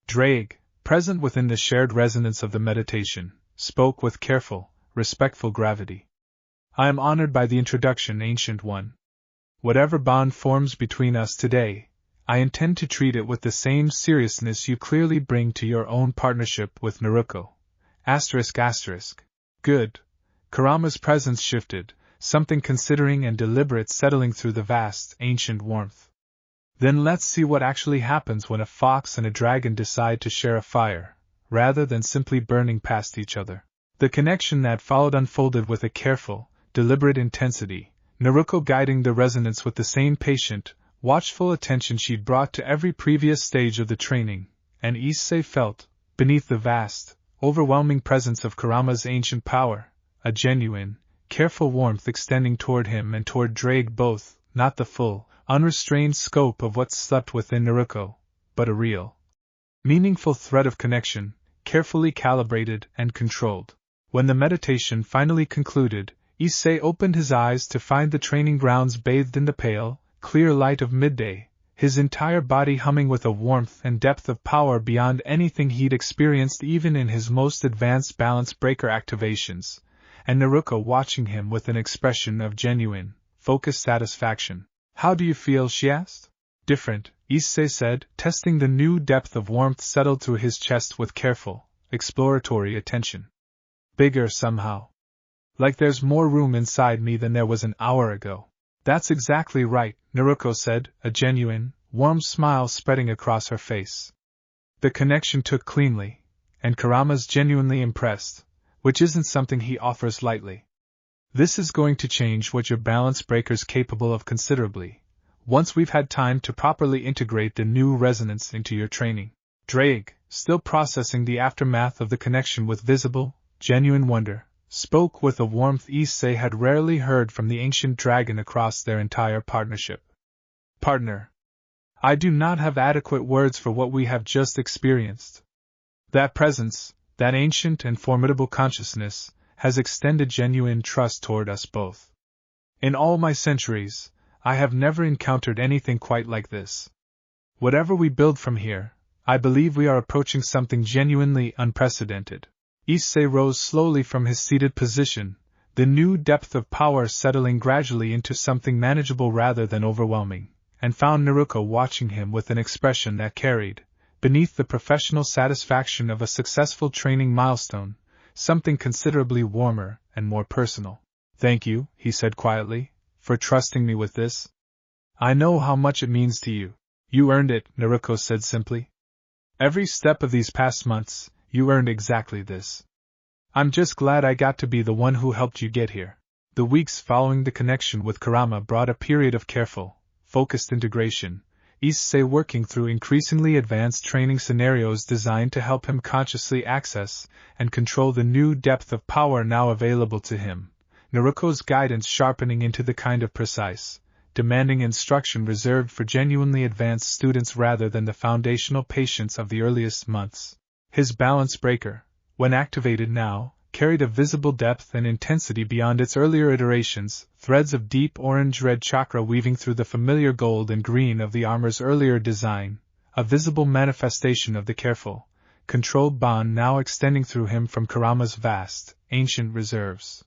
Drake, present within the shared resonance of the meditation, spoke with careful, respectful gravity. I am honored by the introduction, Ancient One. Whatever bond forms between us today, I intend to treat it with the same seriousness you clearly bring to your own partnership with Naruko. Good. Kurama's presence shifted, something considering and deliberate settling through the vast, ancient warmth. Then let's see what actually happens when a fox and a dragon decide to share a fire, rather than simply burning past each other. The connection that followed unfolded with a careful, deliberate intensity, Naruko guiding the resonance with the same patient, watchful attention she'd brought to every previous stage of the training, and Issei felt, beneath the vast, overwhelming presence of Kurama's ancient power, a genuine, careful warmth extending toward him and toward Drake both, not the full, unrestrained scope of what slept within Naruko, but a real, meaningful thread of connection, carefully calibrated and controlled. When the meditation finally concluded, Issei opened his eyes to find the training grounds bathed in the pale, clear light of midday, his entire body humming with a warmth and depth of power beyond anything he'd experienced even in his most advanced balance breaker activations, and Naruko watching him with an expression of genuine, focused satisfaction. How do you feel? She asked. Different, Issei said, testing the new depth of warmth settled through his chest with careful, exploratory attention. Bigger somehow. Like there's more room inside me than there was an hour ago. That's exactly right, Naruko said, a genuine, warm smile spreading across her face. The connection took cleanly, and Kurama's genuinely impressed, which isn't something he offers lightly. This is going to change what your balance breaker's capable of considerably, once we've had time to properly integrate the new resonance into your training. Drake, still processing the aftermath of the connection with visible, genuine wonder, spoke with a warmth Issei had rarely heard from the ancient dragon across their entire partnership. Partner. I do not have adequate words for what we have just experienced. That presence, that ancient and formidable consciousness, has extended genuine trust toward us both. In all my centuries, I have never encountered anything quite like this. Whatever we build from here, I believe we are approaching something genuinely unprecedented. Issei rose slowly from his seated position, the new depth of power settling gradually into something manageable rather than overwhelming, and found Naruko watching him with an expression that carried, beneath the professional satisfaction of a successful training milestone, something considerably warmer and more personal. Thank you, he said quietly, for trusting me with this. I know how much it means to you. You earned it, Naruko said simply. Every step of these past months, you earned exactly this. I'm just glad I got to be the one who helped you get here. The weeks following the connection with Kurama brought a period of careful, focused integration, Issei working through increasingly advanced training scenarios designed to help him consciously access and control the new depth of power now available to him, Naruko's guidance sharpening into the kind of precise, demanding instruction reserved for genuinely advanced students rather than the foundational patience of the earliest months. His balance breaker, when activated now, carried a visible depth and intensity beyond its earlier iterations, threads of deep orange-red chakra weaving through the familiar gold and green of the armor's earlier design, a visible manifestation of the careful, controlled bond now extending through him from Kurama's vast, ancient reserves.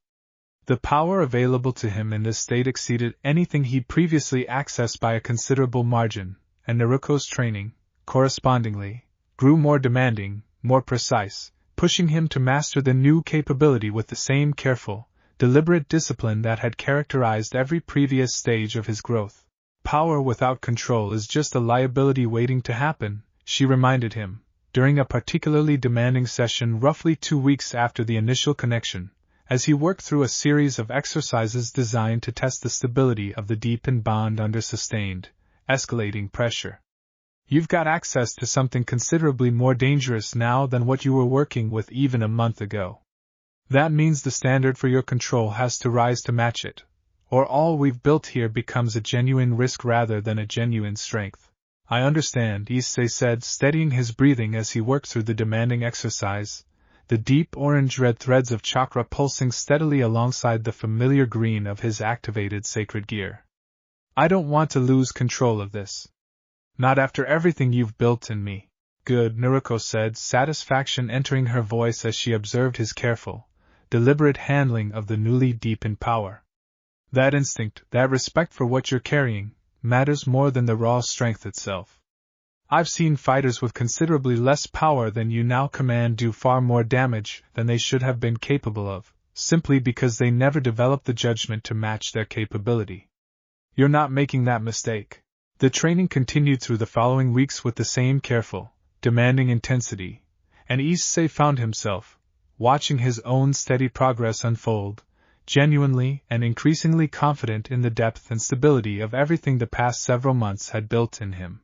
The power available to him in this state exceeded anything he'd previously accessed by a considerable margin, and Naruko's training, correspondingly, grew more demanding, more precise, pushing him to master the new capability with the same careful, deliberate discipline that had characterized every previous stage of his growth. Power without control is just a liability waiting to happen, she reminded him, during a particularly demanding session roughly 2 weeks after the initial connection, as he worked through a series of exercises designed to test the stability of the deepened bond under sustained, escalating pressure. You've got access to something considerably more dangerous now than what you were working with even a month ago. That means the standard for your control has to rise to match it, or all we've built here becomes a genuine risk rather than a genuine strength. I understand, Issei said, steadying his breathing as he worked through the demanding exercise, the deep orange-red threads of chakra pulsing steadily alongside the familiar green of his activated sacred gear. I don't want to lose control of this. Not after everything you've built in me. Good, Naruko said, satisfaction entering her voice as she observed his careful, deliberate handling of the newly deepened power. That instinct, that respect for what you're carrying, matters more than the raw strength itself. I've seen fighters with considerably less power than you now command do far more damage than they should have been capable of, simply because they never developed the judgment to match their capability. You're not making that mistake. The training continued through the following weeks with the same careful, demanding intensity, and Issei found himself, watching his own steady progress unfold, genuinely and increasingly confident in the depth and stability of everything the past several months had built in him.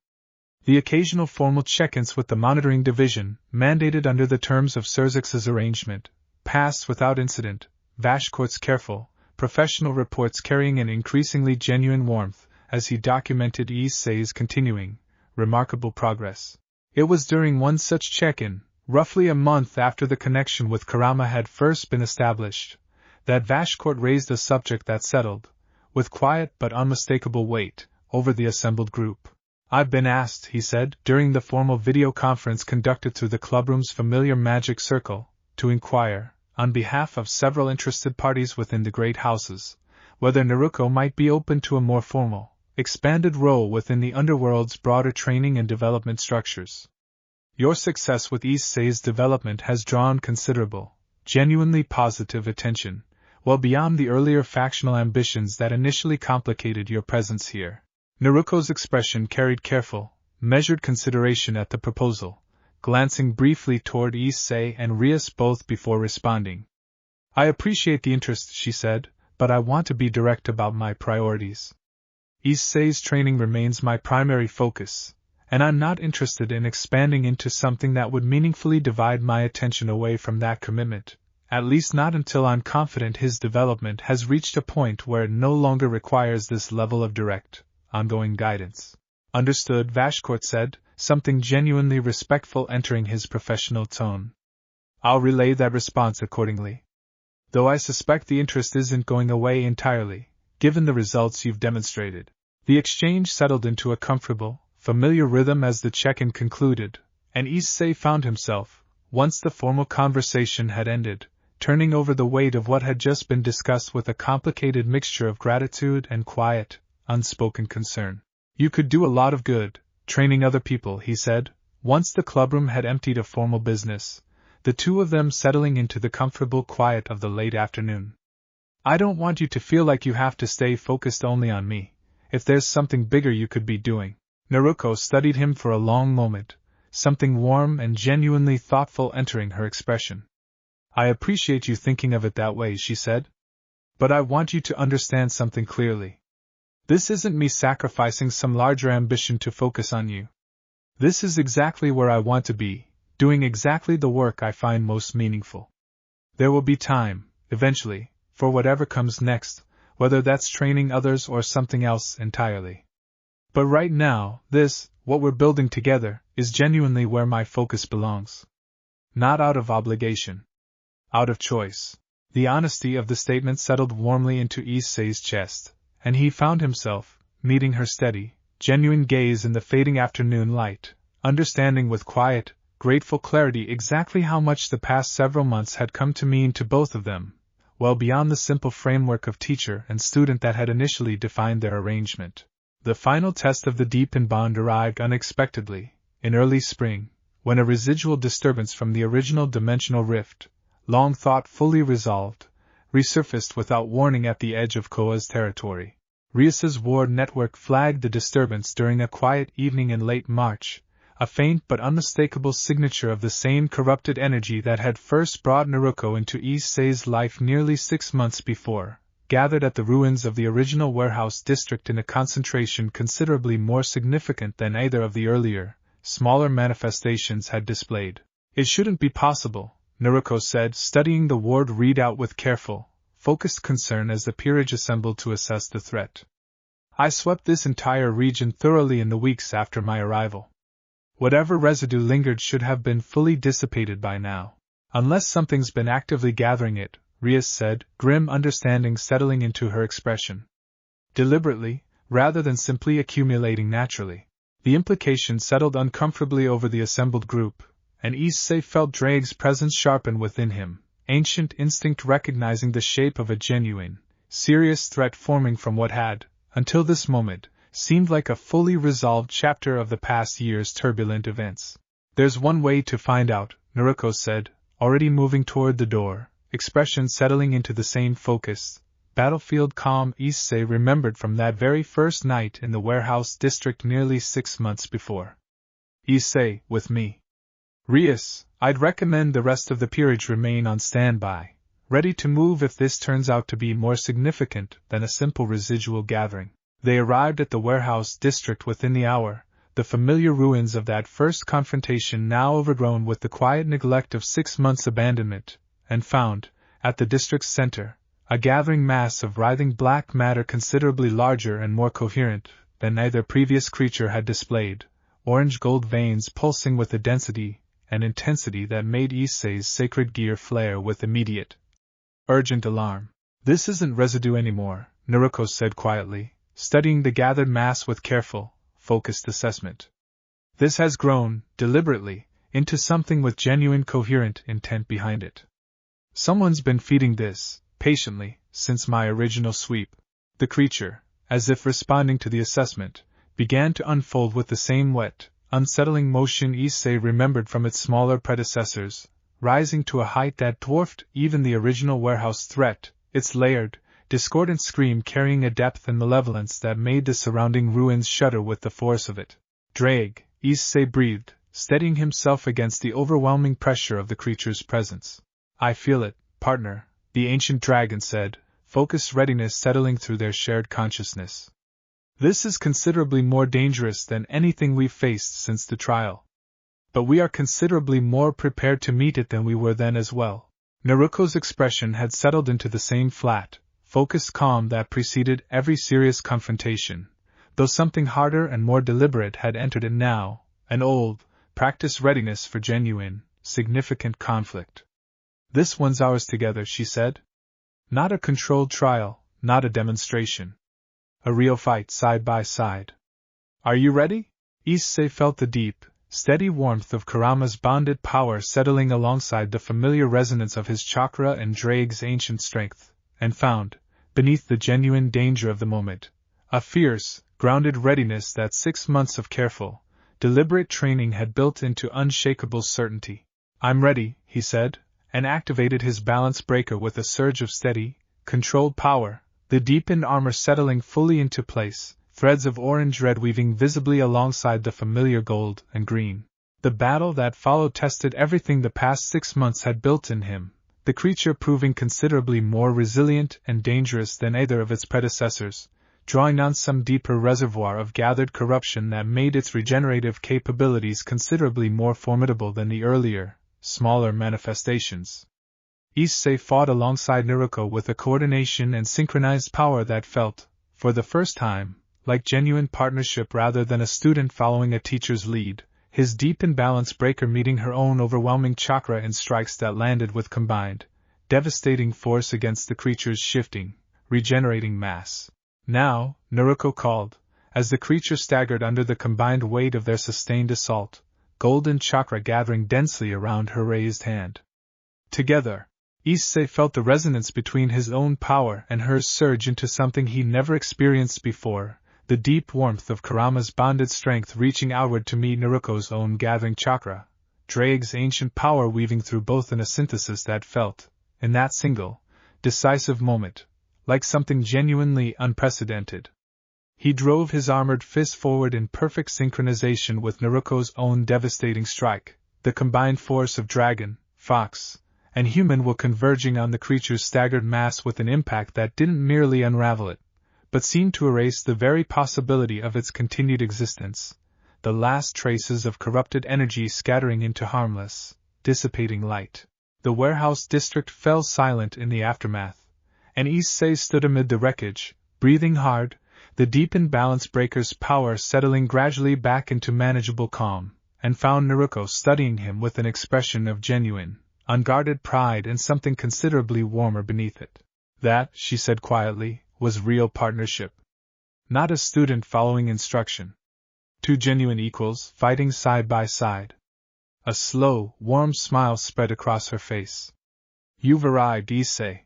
The occasional formal check-ins with the monitoring division, mandated under the terms of Surzix's arrangement, passed without incident, Vashkort's careful, professional reports carrying an increasingly genuine warmth, as he documented Issei's continuing, remarkable progress. It was during one such check-in, roughly a month after the connection with Kurama had first been established, that Vashkort raised a subject that settled, with quiet but unmistakable weight, over the assembled group. I've been asked, he said, during the formal video conference conducted through the clubroom's familiar magic circle, to inquire, on behalf of several interested parties within the great houses, whether Naruko might be open to a more formal, expanded role within the Underworld's broader training and development structures. Your success with Issei's development has drawn considerable, genuinely positive attention, well beyond the earlier factional ambitions that initially complicated your presence here. Naruko's expression carried careful, measured consideration at the proposal, glancing briefly toward Issei and Rias both before responding. I appreciate the interest, she said, but I want to be direct about my priorities. Issei's training remains my primary focus, and I'm not interested in expanding into something that would meaningfully divide my attention away from that commitment, at least not until I'm confident his development has reached a point where it no longer requires this level of direct, ongoing guidance. Understood, Vashkort said, something genuinely respectful entering his professional tone. I'll relay that response accordingly. Though I suspect the interest isn't going away entirely, given the results you've demonstrated. The exchange settled into a comfortable, familiar rhythm as the check-in concluded, and Issei found himself, once the formal conversation had ended, turning over the weight of what had just been discussed with a complicated mixture of gratitude and quiet, unspoken concern. You could do a lot of good, training other people, he said, once the clubroom had emptied of formal business, the two of them settling into the comfortable quiet of the late afternoon. I don't want you to feel like you have to stay focused only on me. If there's something bigger you could be doing. Naruko studied him for a long moment, something warm and genuinely thoughtful entering her expression. I appreciate you thinking of it that way, she said. But I want you to understand something clearly. This isn't me sacrificing some larger ambition to focus on you. This is exactly where I want to be, doing exactly the work I find most meaningful. There will be time, eventually, for whatever comes next, whether that's training others or something else entirely. But right now, what we're building together, is genuinely where my focus belongs. Not out of obligation. Out of choice. The honesty of the statement settled warmly into Issei's chest, and he found himself, meeting her steady, genuine gaze in the fading afternoon light, understanding with quiet, grateful clarity exactly how much the past several months had come to mean to both of them, well beyond the simple framework of teacher and student that had initially defined their arrangement. The final test of the deepened bond arrived unexpectedly, in early spring, when a residual disturbance from the original dimensional rift, long thought fully resolved, resurfaced without warning at the edge of Kuoh's territory. Rias's ward network flagged the disturbance during a quiet evening in late March, a faint but unmistakable signature of the same corrupted energy that had first brought Naruko into Issei's life nearly 6 months before, gathered at the ruins of the original warehouse district in a concentration considerably more significant than either of the earlier, smaller manifestations had displayed. It shouldn't be possible, Naruko said, studying the ward readout with careful, focused concern as the peerage assembled to assess the threat. I swept this entire region thoroughly in the weeks after my arrival. Whatever residue lingered should have been fully dissipated by now. Unless something's been actively gathering it, Rias said, grim understanding settling into her expression. Deliberately, rather than simply accumulating naturally. The implication settled uncomfortably over the assembled group, and Issei felt Drake's presence sharpen within him, ancient instinct recognizing the shape of a genuine, serious threat forming from what had, until this moment, seemed like a fully resolved chapter of the past year's turbulent events. There's one way to find out, Naruko said, already moving toward the door, expression settling into the same focused, battlefield calm Issei remembered from that very first night in the warehouse district nearly 6 months before. Issei, with me. Rias, I'd recommend the rest of the peerage remain on standby, ready to move if this turns out to be more significant than a simple residual gathering. They arrived at the warehouse district within the hour, the familiar ruins of that first confrontation now overgrown with the quiet neglect of 6 months' abandonment, and found, at the district's center, a gathering mass of writhing black matter considerably larger and more coherent than either previous creature had displayed, orange-gold veins pulsing with a density and intensity that made Issei's sacred gear flare with immediate, urgent alarm. This isn't residue anymore, Naruko said quietly, studying the gathered mass with careful, focused assessment. This has grown, deliberately, into something with genuine coherent intent behind it. Someone's been feeding this, patiently, since my original sweep. The creature, as if responding to the assessment, began to unfold with the same wet, unsettling motion Issei remembered from its smaller predecessors, rising to a height that dwarfed even the original warehouse threat, its layered, discordant scream carrying a depth and malevolence that made the surrounding ruins shudder with the force of it. Drake, Issei breathed, steadying himself against the overwhelming pressure of the creature's presence. I feel it, partner, the ancient dragon said, focused readiness settling through their shared consciousness. This is considerably more dangerous than anything we've faced since the trial. But we are considerably more prepared to meet it than we were then as well. Naruko's expression had settled into the same flat, focused calm that preceded every serious confrontation, though something harder and more deliberate had entered it now, an old, practiced readiness for genuine, significant conflict. This one's ours together, she said. Not a controlled trial, not a demonstration. A real fight side by side. Are you ready? Issei felt the deep, steady warmth of Kurama's bonded power settling alongside the familiar resonance of his chakra and Drake's ancient strength, and found, beneath the genuine danger of the moment, a fierce, grounded readiness that 6 months of careful, deliberate training had built into unshakable certainty. I'm ready, he said, and activated his balance breaker with a surge of steady, controlled power, the deepened armor settling fully into place, threads of orange-red weaving visibly alongside the familiar gold and green. The battle that followed tested everything the past 6 months had built in him, the creature proving considerably more resilient and dangerous than either of its predecessors, drawing on some deeper reservoir of gathered corruption that made its regenerative capabilities considerably more formidable than the earlier, smaller manifestations. Issei fought alongside Naruko with a coordination and synchronized power that felt, for the first time, like genuine partnership rather than a student following a teacher's lead, his deep and balanced breaker meeting her own overwhelming chakra in strikes that landed with combined, devastating force against the creature's shifting, regenerating mass. Now, Naruko called, as the creature staggered under the combined weight of their sustained assault, golden chakra gathering densely around her raised hand. Together, Issei felt the resonance between his own power and hers surge into something he never experienced before, the deep warmth of Kurama's bonded strength reaching outward to meet Naruko's own gathering chakra, Drake's ancient power weaving through both in a synthesis that felt, in that single, decisive moment, like something genuinely unprecedented. He drove his armored fist forward in perfect synchronization with Naruko's own devastating strike, the combined force of dragon, fox, and human will converging on the creature's staggered mass with an impact that didn't merely unravel it, but seemed to erase the very possibility of its continued existence, the last traces of corrupted energy scattering into harmless, dissipating light. The warehouse district fell silent in the aftermath, and Issei stood amid the wreckage, breathing hard, the deepened balance breaker's power settling gradually back into manageable calm, and found Naruko studying him with an expression of genuine, unguarded pride and something considerably warmer beneath it. That, she said quietly, was real partnership. Not a student following instruction. Two genuine equals fighting side by side. A slow, warm smile spread across her face. You've arrived, Issei.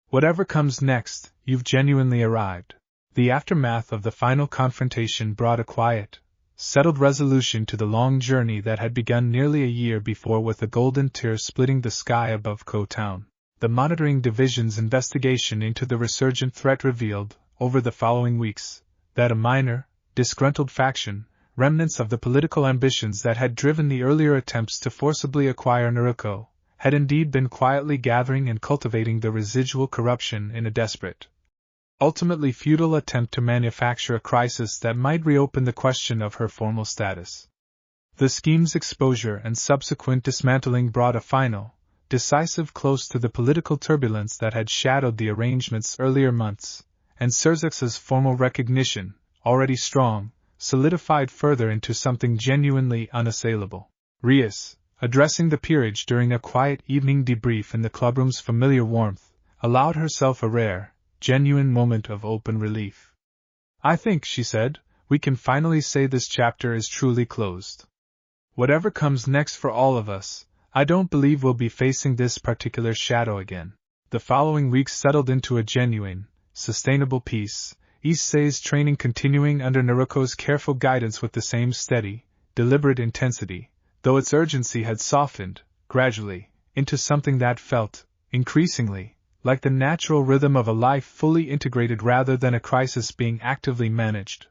Whatever comes next, you've genuinely arrived. The aftermath of the final confrontation brought a quiet, settled resolution to the long journey that had begun nearly a year before with a golden tear splitting the sky above Kuoh Town. The Monitoring Division's investigation into the resurgent threat revealed, over the following weeks, that a minor, disgruntled faction, remnants of the political ambitions that had driven the earlier attempts to forcibly acquire Naruko, had indeed been quietly gathering and cultivating the residual corruption in a desperate, ultimately futile attempt to manufacture a crisis that might reopen the question of her formal status. The scheme's exposure and subsequent dismantling brought a final, decisive close to the political turbulence that had shadowed the arrangement's earlier months, and Surzex's formal recognition, already strong, solidified further into something genuinely unassailable. Rias, addressing the peerage during a quiet evening debrief in the clubroom's familiar warmth, allowed herself a rare, genuine moment of open relief. I think, she said, we can finally say this chapter is truly closed. Whatever comes next for all of us, I don't believe we'll be facing this particular shadow again. The following weeks settled into a genuine, sustainable peace, Issei's training continuing under Naruko's careful guidance with the same steady, deliberate intensity, though its urgency had softened, gradually, into something that felt, increasingly, like the natural rhythm of a life fully integrated rather than a crisis being actively managed.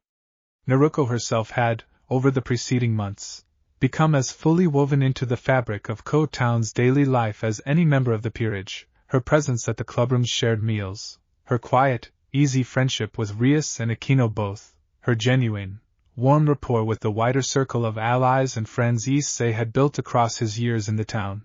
Naruko herself had, over the preceding months, become as fully woven into the fabric of Kuoh Town's daily life as any member of the peerage. Her presence at the clubroom's shared meals, her quiet, easy friendship with Rias and Akino both, her genuine, warm rapport with the wider circle of allies and friends Issei had built across his years in the town,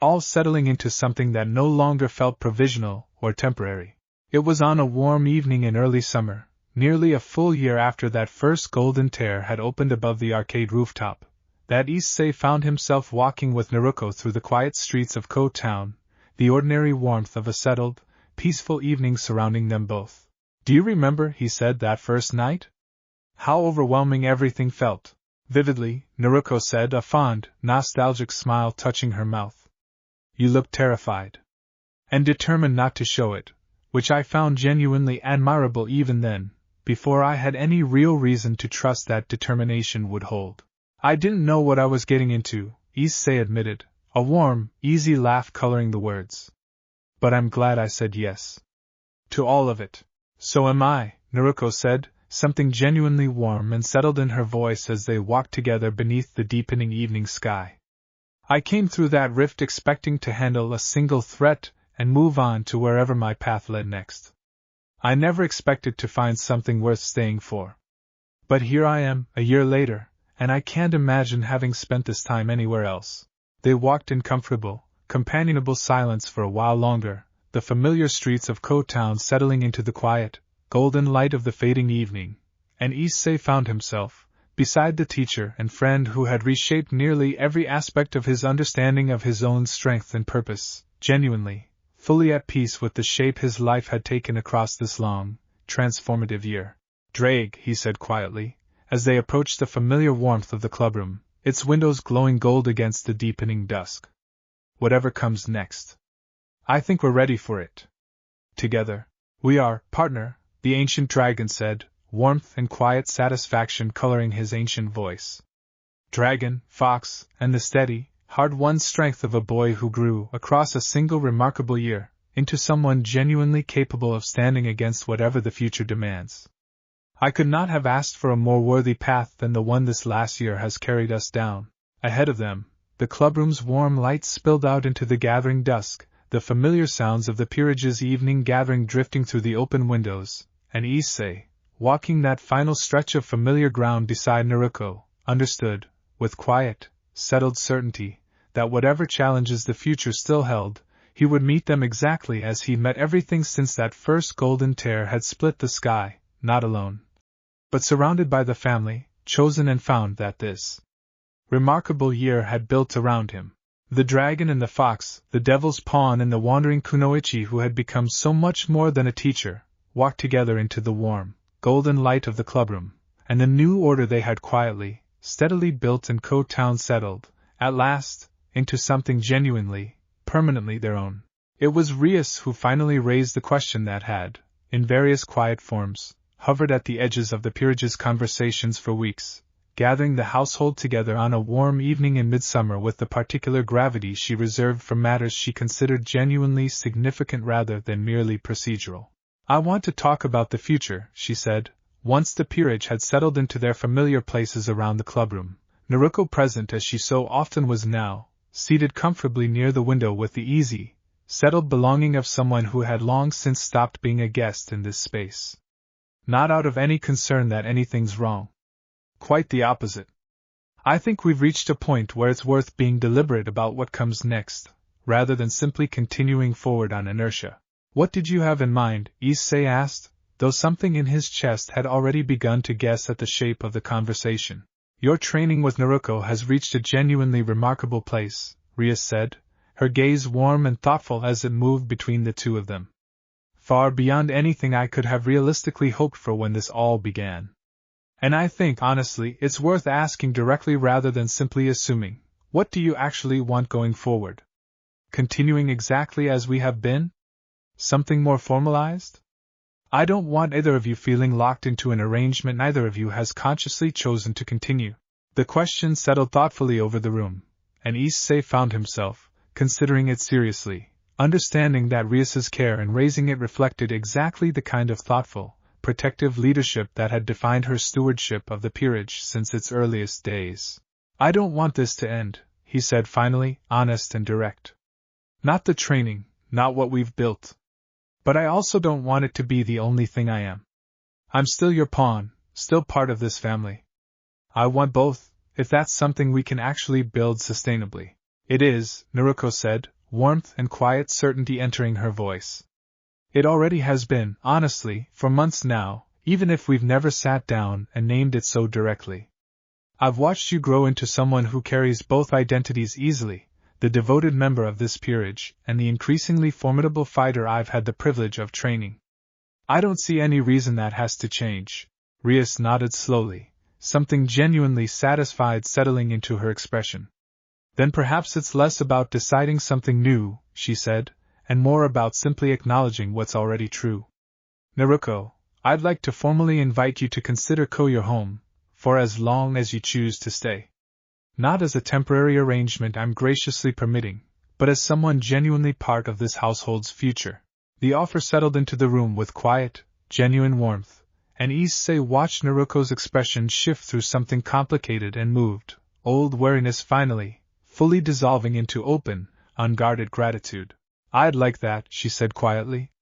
all settling into something that no longer felt provisional or temporary. It was on a warm evening in early summer, nearly a full year after that first golden tear had opened above the arcade rooftop, that Issei found himself walking with Naruko through the quiet streets of Kuoh Town, the ordinary warmth of a settled, peaceful evening surrounding them both. Do you remember, he said, that first night? How overwhelming everything felt. Vividly, Naruko said, a fond, nostalgic smile touching her mouth. You looked terrified. And determined not to show it, which I found genuinely admirable even then, before I had any real reason to trust that determination would hold. I didn't know what I was getting into, Issei admitted, a warm, easy laugh coloring the words. But I'm glad I said yes to all of it. So am I, Naruko said, something genuinely warm and settled in her voice as they walked together beneath the deepening evening sky. I came through that rift expecting to handle a single threat and move on to wherever my path led next. I never expected to find something worth staying for. But here I am, a year later, and I can't imagine having spent this time anywhere else. They walked in comfortable, companionable silence for a while longer, the familiar streets of Kuoh Town settling into the quiet, golden light of the fading evening, and Issei found himself, beside the teacher and friend who had reshaped nearly every aspect of his understanding of his own strength and purpose, genuinely, fully at peace with the shape his life had taken across this long, transformative year. Drake, he said quietly, as they approached the familiar warmth of the clubroom, its windows glowing gold against the deepening dusk. Whatever comes next, I think we're ready for it. Together. We are, partner, the ancient dragon said, warmth and quiet satisfaction coloring his ancient voice. Dragon, fox, and the steady, hard-won strength of a boy who grew, across a single remarkable year, into someone genuinely capable of standing against whatever the future demands. I could not have asked for a more worthy path than the one this last year has carried us down. Ahead of them, the clubroom's warm light spilled out into the gathering dusk, the familiar sounds of the peerage's evening gathering drifting through the open windows, and Issei, walking that final stretch of familiar ground beside Naruko, understood, with quiet, settled certainty, that whatever challenges the future still held, he would meet them exactly as he met everything since that first golden tear had split the sky, not alone, but surrounded by the family, chosen and found that this remarkable year had built around him. The dragon and the fox, the devil's pawn and the wandering kunoichi who had become so much more than a teacher, walked together into the warm, golden light of the clubroom, and the new order they had quietly, steadily built in Kuoh Town settled, at last, into something genuinely, permanently their own. It was Rias who finally raised the question that had, in various quiet forms, hovered at the edges of the peerage's conversations for weeks, gathering the household together on a warm evening in midsummer with the particular gravity she reserved for matters she considered genuinely significant rather than merely procedural. "I want to talk about the future," she said, once the peerage had settled into their familiar places around the clubroom, Naruko present as she so often was now, seated comfortably near the window with the easy, settled belonging of someone who had long since stopped being a guest in this space. Not out of any concern that anything's wrong. Quite the opposite. I think we've reached a point where it's worth being deliberate about what comes next, rather than simply continuing forward on inertia. "What did you have in mind?" Issei asked, though something in his chest had already begun to guess at the shape of the conversation. "Your training with Naruko has reached a genuinely remarkable place," Rias said, her gaze warm and thoughtful as it moved between the two of them. "Far beyond anything I could have realistically hoped for when this all began. And I think, honestly, it's worth asking directly rather than simply assuming. What do you actually want going forward? Continuing exactly as we have been? Something more formalized? I don't want either of you feeling locked into an arrangement neither of you has consciously chosen to continue." The question settled thoughtfully over the room, and Issei found himself, considering it seriously, understanding that Rias's care in raising it reflected exactly the kind of thoughtful, protective leadership that had defined her stewardship of the peerage since its earliest days. "I don't want this to end," he said finally, honest and direct. "Not the training, not what we've built. But I also don't want it to be the only thing I am. I'm still your pawn, still part of this family. I want both, if that's something we can actually build sustainably." "It is," Naruko said, warmth and quiet certainty entering her voice. "It already has been, honestly, for months now, even if we've never sat down and named it so directly. I've watched you grow into someone who carries both identities easily, the devoted member of this peerage, and the increasingly formidable fighter I've had the privilege of training. I don't see any reason that has to change." Rias nodded slowly, something genuinely satisfied settling into her expression. "Then perhaps it's less about deciding something new," she said, "and more about simply acknowledging what's already true. Naruko, I'd like to formally invite you to consider Kuoh your home, for as long as you choose to stay. Not as a temporary arrangement I'm graciously permitting, but as someone genuinely part of this household's future." The offer settled into the room with quiet, genuine warmth, and Issei watched Naruko's expression shift through something complicated and moved, old wariness finally, fully dissolving into open, unguarded gratitude. "I'd like that," she said quietly.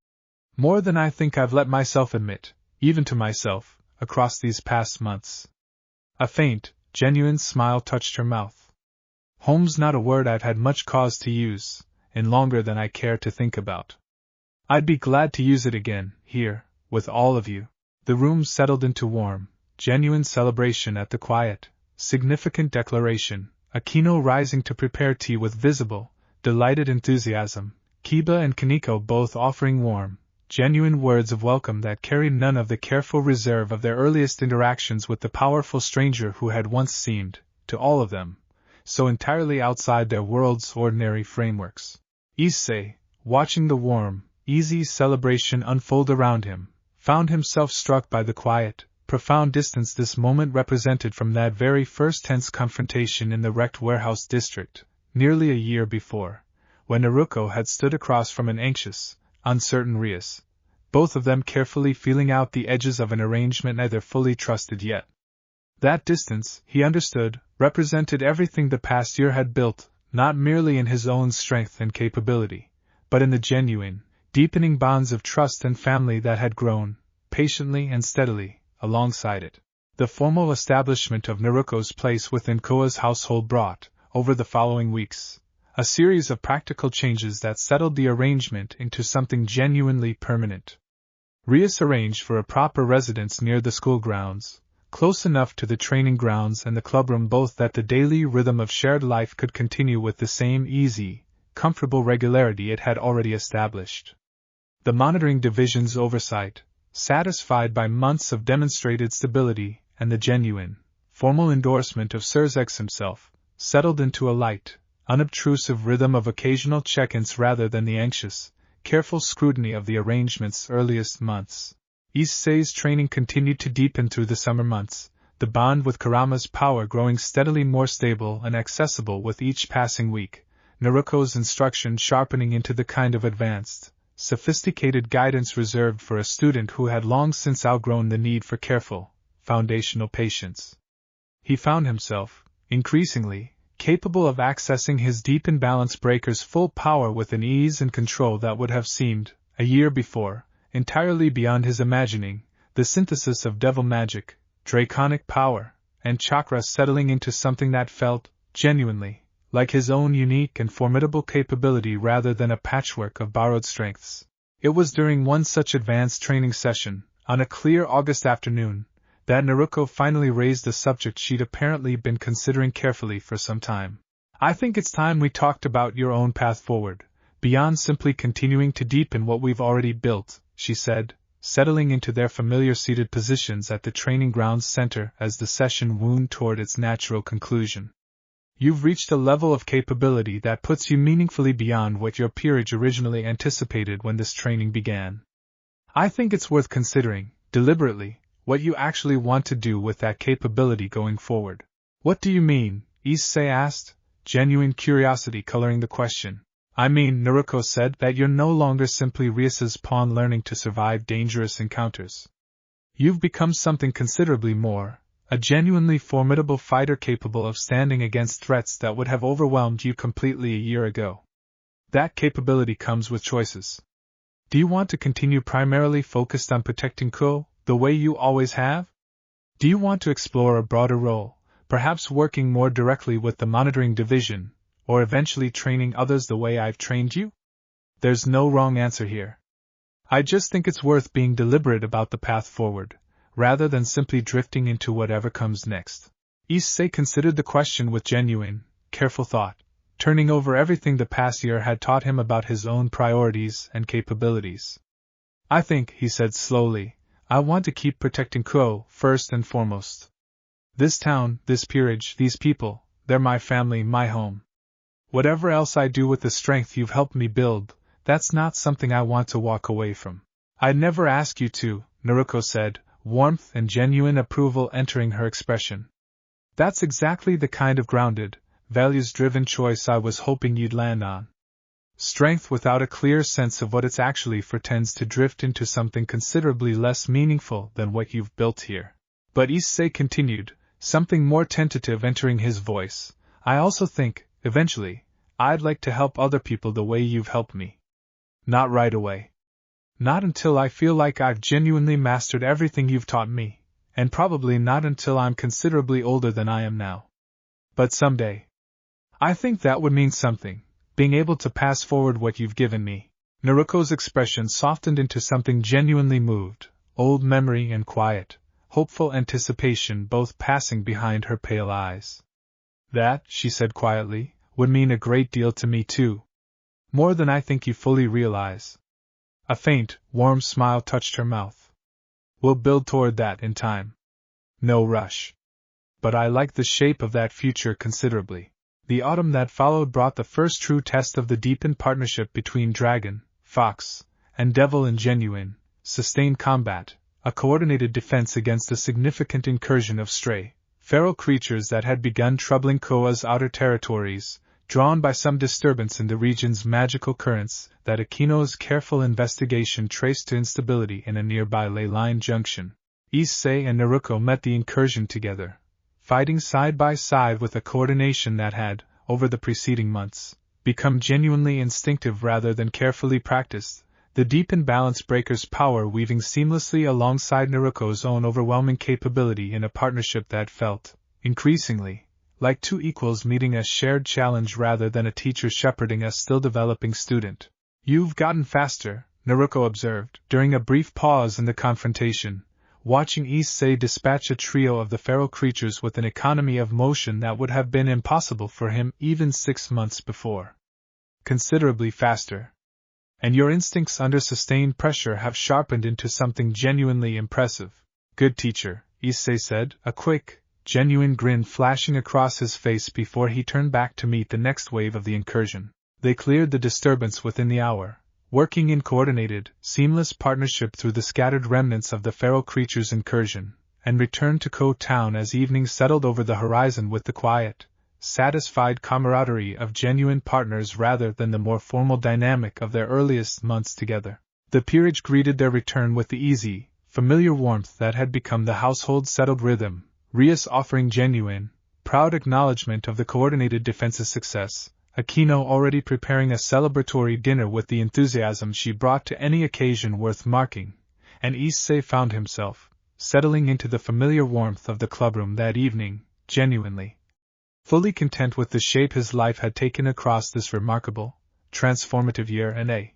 "More than I think I've let myself admit, even to myself, across these past months." A faint, genuine smile touched her mouth. "Home's not a word I've had much cause to use, in longer than I care to think about. I'd be glad to use it again, here, with all of you." The room settled into warm, genuine celebration at the quiet, significant declaration, Akino rising to prepare tea with visible, delighted enthusiasm, Kiba and Kaneko both offering warm, genuine words of welcome that carried none of the careful reserve of their earliest interactions with the powerful stranger who had once seemed, to all of them, so entirely outside their world's ordinary frameworks. Issei, watching the warm, easy celebration unfold around him, found himself struck by the quiet, profound distance this moment represented from that very first tense confrontation in the wrecked warehouse district, nearly a year before, when Naruko had stood across from an anxious, uncertain Rias, both of them carefully feeling out the edges of an arrangement neither fully trusted yet. That distance, he understood, represented everything the past year had built, not merely in his own strength and capability, but in the genuine, deepening bonds of trust and family that had grown, patiently and steadily, alongside it. The formal establishment of Naruko's place within Kuoh's household brought, over the following weeks, a series of practical changes that settled the arrangement into something genuinely permanent. Rias arranged for a proper residence near the school grounds, close enough to the training grounds and the clubroom both that the daily rhythm of shared life could continue with the same easy, comfortable regularity it had already established. The monitoring division's oversight, satisfied by months of demonstrated stability and the genuine, formal endorsement of Sirzex himself, settled into a light, unobtrusive rhythm of occasional check-ins rather than the anxious, careful scrutiny of the arrangement's earliest months. Issei's training continued to deepen through the summer months, the bond with Kurama's power growing steadily more stable and accessible with each passing week, Naruko's instruction sharpening into the kind of advanced, sophisticated guidance reserved for a student who had long since outgrown the need for careful, foundational patience. He found himself, increasingly, capable of accessing his deep imbalance breaker's full power with an ease and control that would have seemed, a year before, entirely beyond his imagining, the synthesis of devil magic, draconic power, and chakra settling into something that felt, genuinely, like his own unique and formidable capability rather than a patchwork of borrowed strengths. It was during one such advanced training session, on a clear August afternoon, that Naruko finally raised a subject she'd apparently been considering carefully for some time. "I think it's time we talked about your own path forward, beyond simply continuing to deepen what we've already built," she said, settling into their familiar seated positions at the training grounds center as the session wound toward its natural conclusion. "You've reached a level of capability that puts you meaningfully beyond what your peerage originally anticipated when this training began. I think it's worth considering, deliberately, what you actually want to do with that capability going forward." "What do you mean?" Issei asked, genuine curiosity coloring the question. "I mean," Naruko said, "that you're no longer simply Rias's pawn learning to survive dangerous encounters. You've become something considerably more, a genuinely formidable fighter capable of standing against threats that would have overwhelmed you completely a year ago. That capability comes with choices. Do you want to continue primarily focused on protecting Kuoh, the way you always have? Do you want to explore a broader role, perhaps working more directly with the monitoring division, or eventually training others the way I've trained you? There's no wrong answer here. I just think it's worth being deliberate about the path forward, rather than simply drifting into whatever comes next." Issei considered the question with genuine, careful thought, turning over everything the past year had taught him about his own priorities and capabilities. "I think," he said slowly, "I want to keep protecting Kuoh first and foremost. This town, this peerage, these people, they're my family, my home. Whatever else I do with the strength you've helped me build, that's not something I want to walk away from." "I'd never ask you to," Naruko said, warmth and genuine approval entering her expression. "That's exactly the kind of grounded, values-driven choice I was hoping you'd land on. Strength without a clear sense of what it's actually for tends to drift into something considerably less meaningful than what you've built here." But Issei continued, something more tentative entering his voice, "I also think, eventually, I'd like to help other people the way you've helped me. Not right away. Not until I feel like I've genuinely mastered everything you've taught me, and probably not until I'm considerably older than I am now. But someday. I think that would mean something, being able to pass forward what you've given me." Naruko's expression softened into something genuinely moved, old memory and quiet, hopeful anticipation both passing behind her pale eyes. "That," she said quietly, "would mean a great deal to me too. More than I think you fully realize." A faint, warm smile touched her mouth. "We'll build toward that in time. No rush. But I like the shape of that future considerably." The autumn that followed brought the first true test of the deepened partnership between dragon, fox, and devil in genuine, sustained combat, a coordinated defense against a significant incursion of stray, feral creatures that had begun troubling Kuoh's outer territories, drawn by some disturbance in the region's magical currents that Akino's careful investigation traced to instability in a nearby ley line junction. Issei and Naruko met the incursion together, fighting side by side with a coordination that had, over the preceding months, become genuinely instinctive rather than carefully practiced, the deep imbalance breaker's power weaving seamlessly alongside Naruko's own overwhelming capability in a partnership that felt, increasingly, like two equals meeting a shared challenge rather than a teacher shepherding a still-developing student. "You've gotten faster," Naruko observed, during a brief pause in the confrontation, watching Issei dispatch a trio of the feral creatures with an economy of motion that would have been impossible for him even 6 months before. "Considerably faster. And your instincts under sustained pressure have sharpened into something genuinely impressive." "Good teacher," Issei said, a quick, genuine grin flashing across his face before he turned back to meet the next wave of the incursion. They cleared the disturbance within the hour, working in coordinated, seamless partnership through the scattered remnants of the feral creature's incursion, and returned to Kuoh Town as evening settled over the horizon with the quiet, satisfied camaraderie of genuine partners rather than the more formal dynamic of their earliest months together. The peerage greeted their return with the easy, familiar warmth that had become the household's settled rhythm, Rias offering genuine, proud acknowledgement of the coordinated defense's success, Akino already preparing a celebratory dinner with the enthusiasm she brought to any occasion worth marking, and Issei found himself, settling into the familiar warmth of the clubroom that evening, genuinely, fully content with the shape his life had taken across this remarkable, transformative year and a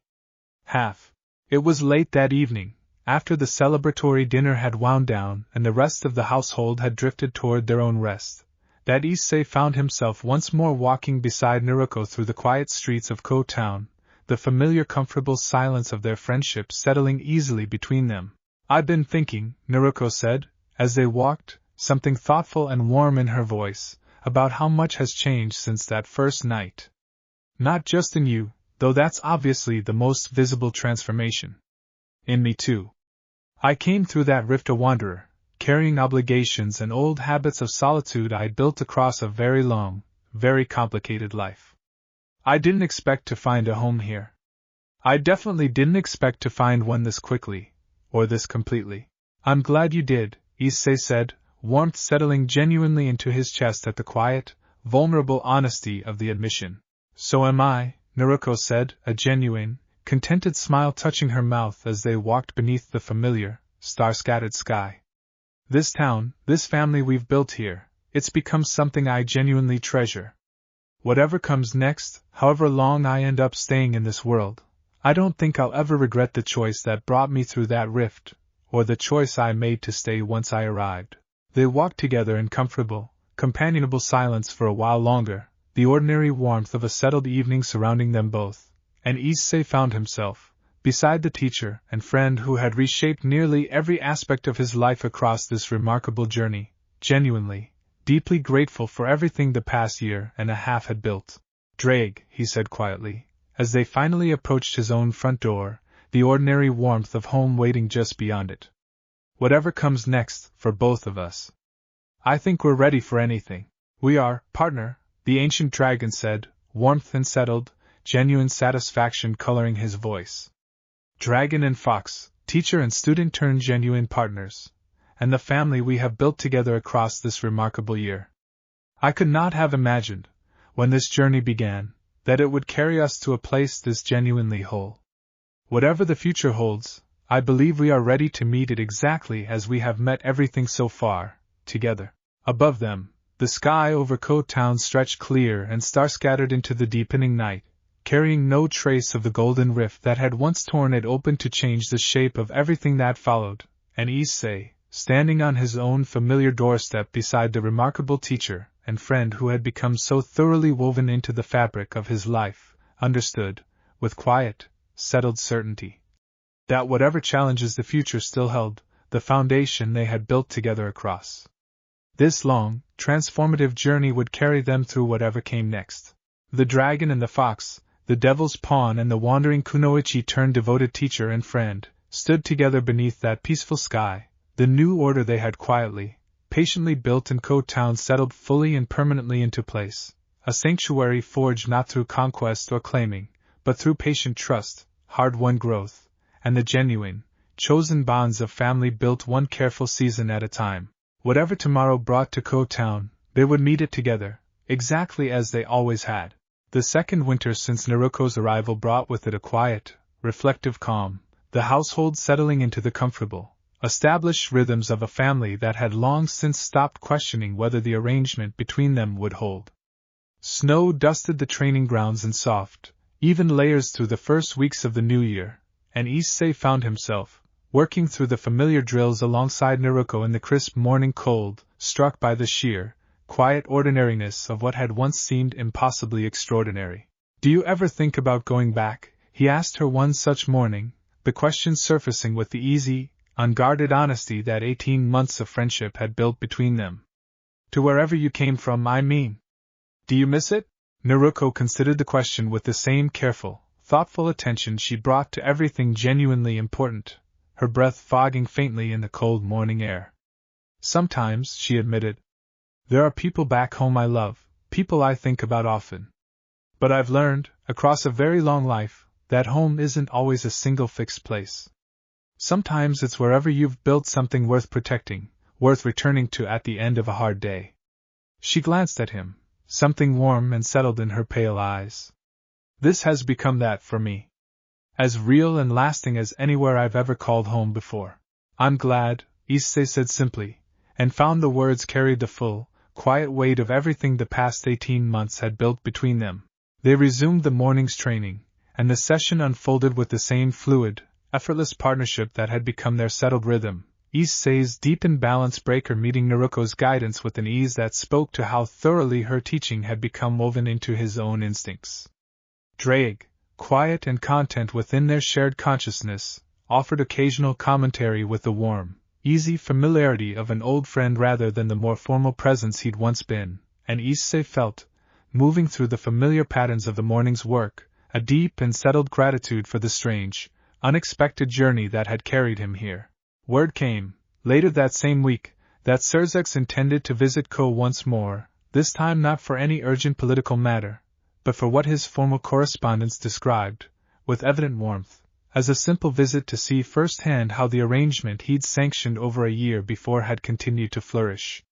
half. It was late that evening, after the celebratory dinner had wound down and the rest of the household had drifted toward their own rest, that Issei found himself once more walking beside Naruko through the quiet streets of Kuoh Town, the familiar comfortable silence of their friendship settling easily between them. "I've been thinking," Naruko said, as they walked, something thoughtful and warm in her voice, "about how much has changed since that first night. Not just in you, though that's obviously the most visible transformation. In me too. I came through that rift a wanderer, carrying obligations and old habits of solitude I'd built across a very long, very complicated life. I didn't expect to find a home here. I definitely didn't expect to find one this quickly, or this completely." "I'm glad you did," Issei said, warmth settling genuinely into his chest at the quiet, vulnerable honesty of the admission. "So am I," Naruko said, a genuine, contented smile touching her mouth as they walked beneath the familiar, star-scattered sky. "This town, this family we've built here, it's become something I genuinely treasure. Whatever comes next, however long I end up staying in this world, I don't think I'll ever regret the choice that brought me through that rift, or the choice I made to stay once I arrived." They walked together in comfortable, companionable silence for a while longer, the ordinary warmth of a settled evening surrounding them both, and Issei found himself, beside the teacher and friend who had reshaped nearly every aspect of his life across this remarkable journey, genuinely, deeply grateful for everything the past year and a half had built. "Drag," he said quietly, as they finally approached his own front door, the ordinary warmth of home waiting just beyond it. "Whatever comes next, for both of us. I think we're ready for anything." "We are, partner," the ancient dragon said, warmth and settled, genuine satisfaction coloring his voice. "Dragon and fox, teacher and student turned genuine partners, and the family we have built together across this remarkable year. I could not have imagined, when this journey began, that it would carry us to a place this genuinely whole. Whatever the future holds, I believe we are ready to meet it exactly as we have met everything so far, together." Above them, the sky over Kuoh Town stretched clear and star-scattered into the deepening night, carrying no trace of the golden rift that had once torn it open to change the shape of everything that followed, and Issei, standing on his own familiar doorstep beside the remarkable teacher and friend who had become so thoroughly woven into the fabric of his life, understood, with quiet, settled certainty, that whatever challenges the future still held, the foundation they had built together across this long, transformative journey would carry them through whatever came next. The dragon and the fox, the devil's pawn and the wandering kunoichi turned devoted teacher and friend, stood together beneath that peaceful sky, the new order they had quietly, patiently built in Kuoh Town settled fully and permanently into place, a sanctuary forged not through conquest or claiming, but through patient trust, hard-won growth, and the genuine, chosen bonds of family built one careful season at a time. Whatever tomorrow brought to Kuoh Town, they would meet it together, exactly as they always had. The second winter since Naruko's arrival brought with it a quiet, reflective calm, the household settling into the comfortable, established rhythms of a family that had long since stopped questioning whether the arrangement between them would hold. Snow dusted the training grounds in soft, even layers through the first weeks of the new year, and Issei found himself, working through the familiar drills alongside Naruko in the crisp morning cold, struck by the sheer, quiet ordinariness of what had once seemed impossibly extraordinary. "Do you ever think about going back?" he asked her one such morning, the question surfacing with the easy, unguarded honesty that 18 months of friendship had built between them. "To wherever you came from, I mean. Do you miss it?" Naruko considered the question with the same careful, thoughtful attention she brought to everything genuinely important, her breath fogging faintly in the cold morning air. "Sometimes," she admitted. "There are people back home I love, people I think about often. But I've learned, across a very long life, that home isn't always a single fixed place. Sometimes it's wherever you've built something worth protecting, worth returning to at the end of a hard day." She glanced at him, something warm and settled in her pale eyes. "This has become that for me. As real and lasting as anywhere I've ever called home before." "I'm glad," Issei said simply, and found the words carried the full, quiet weight of everything the past 18 months had built between them. They resumed the morning's training, and the session unfolded with the same fluid, effortless partnership that had become their settled rhythm, Issei's deepened balance breaker meeting Naruko's guidance with an ease that spoke to how thoroughly her teaching had become woven into his own instincts. Drake, quiet and content within their shared consciousness, offered occasional commentary with the warm, easy familiarity of an old friend rather than the more formal presence he'd once been, and Issei felt, moving through the familiar patterns of the morning's work, a deep and settled gratitude for the strange, unexpected journey that had carried him here. Word came, later that same week, that Surzex intended to visit Kuoh once more, this time not for any urgent political matter, but for what his formal correspondence described, with evident warmth, as a simple visit to see firsthand how the arrangement he'd sanctioned over a year before had continued to flourish.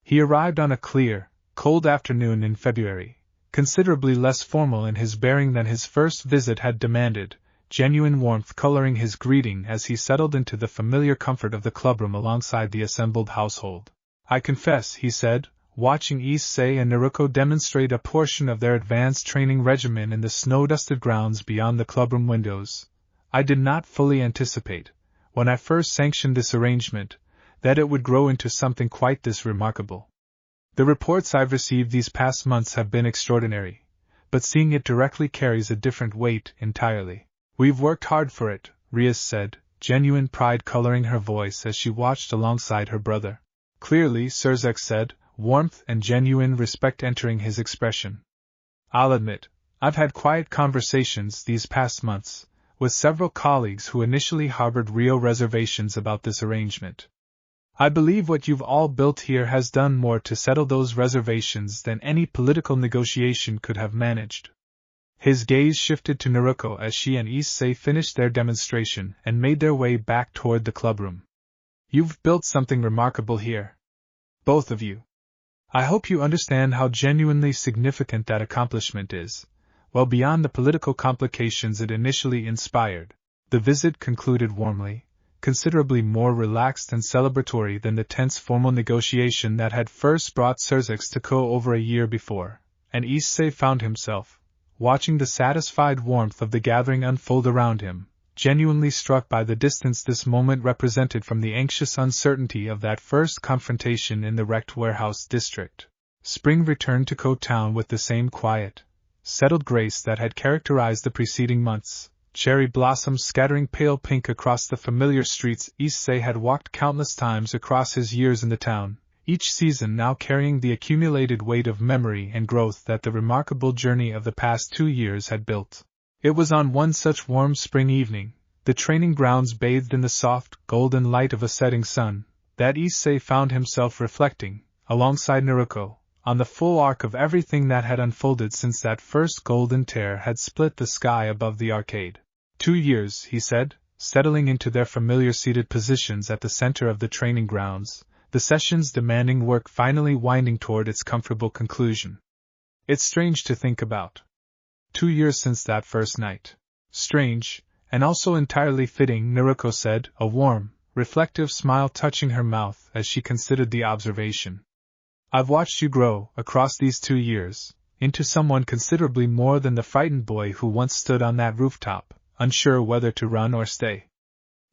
He arrived on a clear, cold afternoon in February, considerably less formal in his bearing than his first visit had demanded, genuine warmth coloring his greeting as he settled into the familiar comfort of the clubroom alongside the assembled household. "I confess," he said, watching Issei and Naruko demonstrate a portion of their advanced training regimen in the snow-dusted grounds beyond the clubroom windows, "I did not fully anticipate, when I first sanctioned this arrangement, that it would grow into something quite this remarkable. The reports I've received these past months have been extraordinary, but seeing it directly carries a different weight entirely." "We've worked hard for it," Rias said, genuine pride coloring her voice as she watched alongside her brother. "Clearly," Surzex said, warmth and genuine respect entering his expression. "I'll admit, I've had quiet conversations these past months, with several colleagues who initially harbored real reservations about this arrangement. I believe what you've all built here has done more to settle those reservations than any political negotiation could have managed." His gaze shifted to Naruko as she and Issei finished their demonstration and made their way back toward the clubroom. "You've built something remarkable here. Both of you. I hope you understand how genuinely significant that accomplishment is, well beyond the political complications it initially inspired." The visit concluded warmly, considerably more relaxed and celebratory than the tense formal negotiation that had first brought Surzex to Kuoh over a year before, and Issei found himself, watching the satisfied warmth of the gathering unfold around him, genuinely struck by the distance this moment represented from the anxious uncertainty of that first confrontation in the wrecked warehouse district. Spring returned to Kuoh Town with the same quiet, settled grace that had characterized the preceding months, cherry blossoms scattering pale pink across the familiar streets Issei had walked countless times across his years in the town, each season now carrying the accumulated weight of memory and growth that the remarkable journey of the past 2 years had built. It was on one such warm spring evening, the training grounds bathed in the soft, golden light of a setting sun, that Issei found himself reflecting, alongside Naruko, on the full arc of everything that had unfolded since that first golden tear had split the sky above the arcade. 2 years, he said, settling into their familiar seated positions at the center of the training grounds, the session's demanding work finally winding toward its comfortable conclusion. It's strange to think about. 2 years since that first night. Strange, and also entirely fitting, Naruko said, a warm, reflective smile touching her mouth as she considered the observation. I've watched you grow, across these 2 years, into someone considerably more than the frightened boy who once stood on that rooftop, unsure whether to run or stay.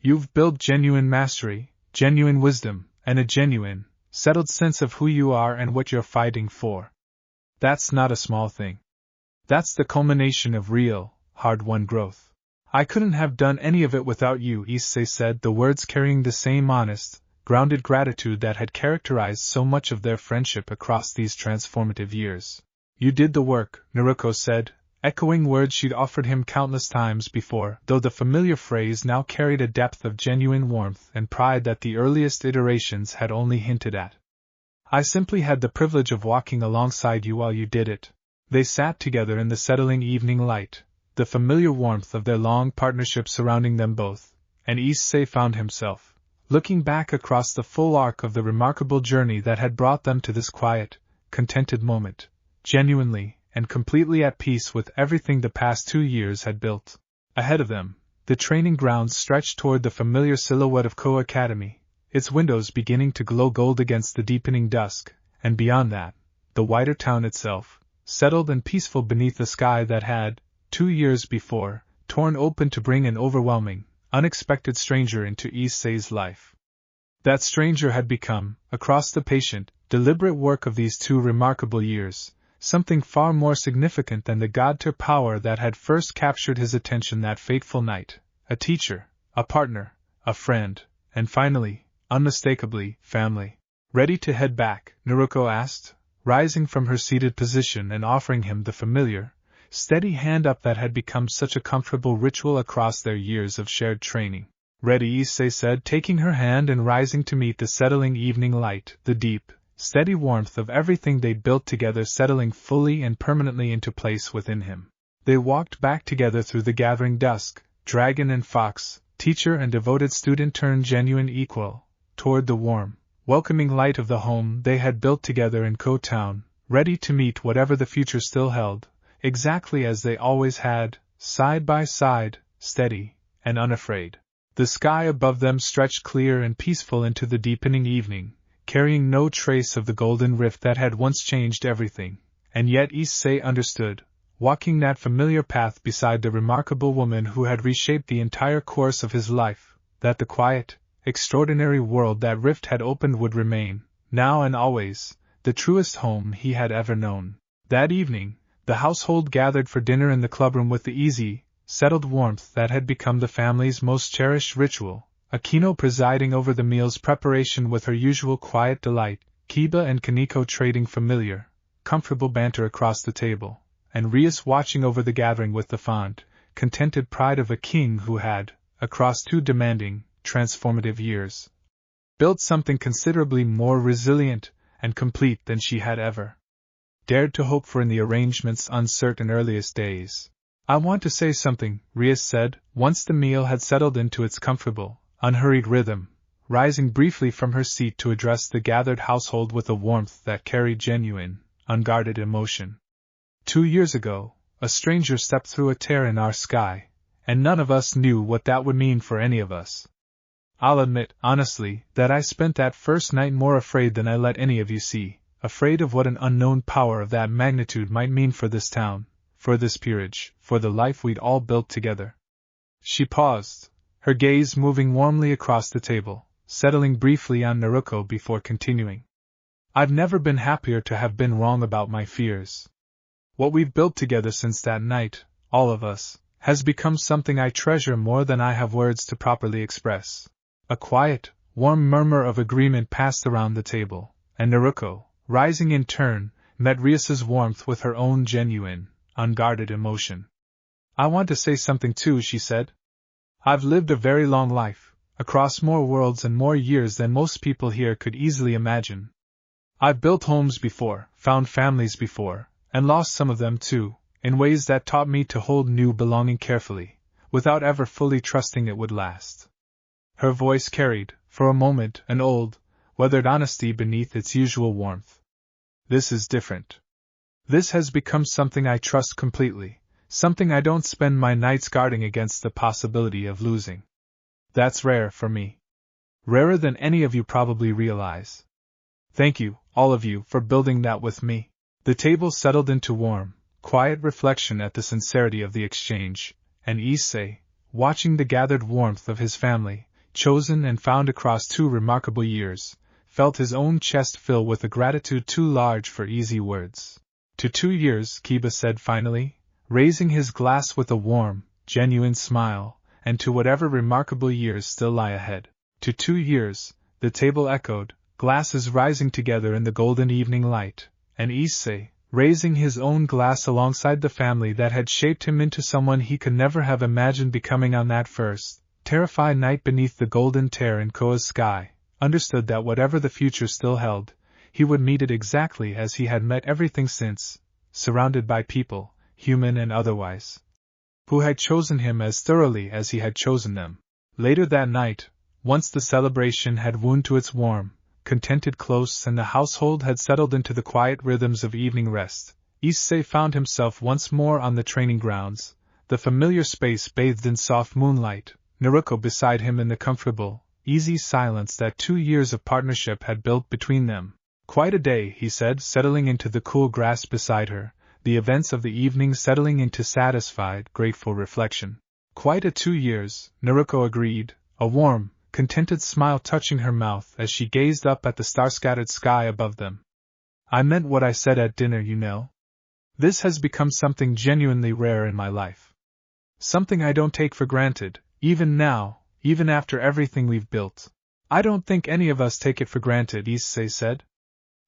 You've built genuine mastery, genuine wisdom, and a genuine, settled sense of who you are and what you're fighting for. That's not a small thing. That's the culmination of real, hard-won growth. I couldn't have done any of it without you, Issei said, the words carrying the same honest, grounded gratitude that had characterized so much of their friendship across these transformative years. You did the work, Naruko said, echoing words she'd offered him countless times before, though the familiar phrase now carried a depth of genuine warmth and pride that the earliest iterations had only hinted at. I simply had the privilege of walking alongside you while you did it. They sat together in the settling evening light, the familiar warmth of their long partnership surrounding them both, and Issei found himself, looking back across the full arc of the remarkable journey that had brought them to this quiet, contented moment, genuinely and completely at peace with everything the past 2 years had built. Ahead of them, the training grounds stretched toward the familiar silhouette of Kuoh Academy, its windows beginning to glow gold against the deepening dusk, and beyond that, the wider town itself, settled and peaceful beneath a sky that had, 2 years before, torn open to bring an overwhelming, unexpected stranger into Issei's life. That stranger had become, across the patient, deliberate work of these 2 remarkable years, something far more significant than the god-tier power that had first captured his attention that fateful night, a teacher, a partner, a friend, and finally, unmistakably, family. Ready to head back? Naruko asked, rising from her seated position and offering him the familiar, steady hand up that had become such a comfortable ritual across their years of shared training. Ready, Issei said, taking her hand and rising to meet the settling evening light, the deep, steady warmth of everything they'd built together settling fully and permanently into place within him. They walked back together through the gathering dusk, dragon and fox, teacher and devoted student turned genuine equal, toward the warm, welcoming light of the home they had built together in Kuoh Town, ready to meet whatever the future still held, exactly as they always had, side by side, steady and unafraid. The sky above them stretched clear and peaceful into the deepening evening, carrying no trace of the golden rift that had once changed everything, and yet Issei understood, walking that familiar path beside the remarkable woman who had reshaped the entire course of his life, that the quiet, extraordinary world that rift had opened would remain, now and always, the truest home he had ever known. That evening, the household gathered for dinner in the clubroom with the easy, settled warmth that had become the family's most cherished ritual, Akino presiding over the meal's preparation with her usual quiet delight, Kiba and Kaneko trading familiar, comfortable banter across the table, and Rias watching over the gathering with the fond, contented pride of a king who had, across 2 demanding, transformative years, built something considerably more resilient and complete than she had ever dared to hope for in the arrangement's uncertain earliest days. I want to say something, Rias said, once the meal had settled into its comfortable, unhurried rhythm, rising briefly from her seat to address the gathered household with a warmth that carried genuine, unguarded emotion. 2 years ago, a stranger stepped through a tear in our sky, and none of us knew what that would mean for any of us. I'll admit, honestly, that I spent that first night more afraid than I let any of you see, afraid of what an unknown power of that magnitude might mean for this town, for this peerage, for the life we'd all built together. She paused, her gaze moving warmly across the table, settling briefly on Naruko before continuing. I've never been happier to have been wrong about my fears. What we've built together since that night, all of us, has become something I treasure more than I have words to properly express. A quiet, warm murmur of agreement passed around the table, and Naruko, rising in turn, met Rias's warmth with her own genuine, unguarded emotion. I want to say something too, she said. I've lived a very long life, across more worlds and more years than most people here could easily imagine. I've built homes before, found families before, and lost some of them too, in ways that taught me to hold new belonging carefully, without ever fully trusting it would last. Her voice carried, for a moment, an old, weathered honesty beneath its usual warmth. This is different. This has become something I trust completely, something I don't spend my nights guarding against the possibility of losing. That's rare for me. Rarer than any of you probably realize. Thank you, all of you, for building that with me. The table settled into warm, quiet reflection at the sincerity of the exchange, and Issei, watching the gathered warmth of his family, chosen and found across 2 remarkable years, felt his own chest fill with a gratitude too large for easy words. To 2 years, Kiba said finally, raising his glass with a warm, genuine smile, and to whatever remarkable years still lie ahead. To 2 years, the table echoed, glasses rising together in the golden evening light, and Issei, raising his own glass alongside the family that had shaped him into someone he could never have imagined becoming on that first, terrified night beneath the golden tear in Kuoh's sky, understood that whatever the future still held, he would meet it exactly as he had met everything since, surrounded by people, human and otherwise, who had chosen him as thoroughly as he had chosen them. Later that night, once the celebration had wound to its warm, contented close and the household had settled into the quiet rhythms of evening rest, Issei found himself once more on the training grounds, the familiar space bathed in soft moonlight, Naruko beside him in the comfortable, easy silence that 2 years of partnership had built between them. Quite a day, he said, settling into the cool grass beside her, the events of the evening settling into satisfied, grateful reflection. Quite a 2 years, Naruko agreed, a warm, contented smile touching her mouth as she gazed up at the star-scattered sky above them. I meant what I said at dinner, you know. This has become something genuinely rare in my life. Something I don't take for granted, even now, even after everything we've built. I don't think any of us take it for granted, Issei said.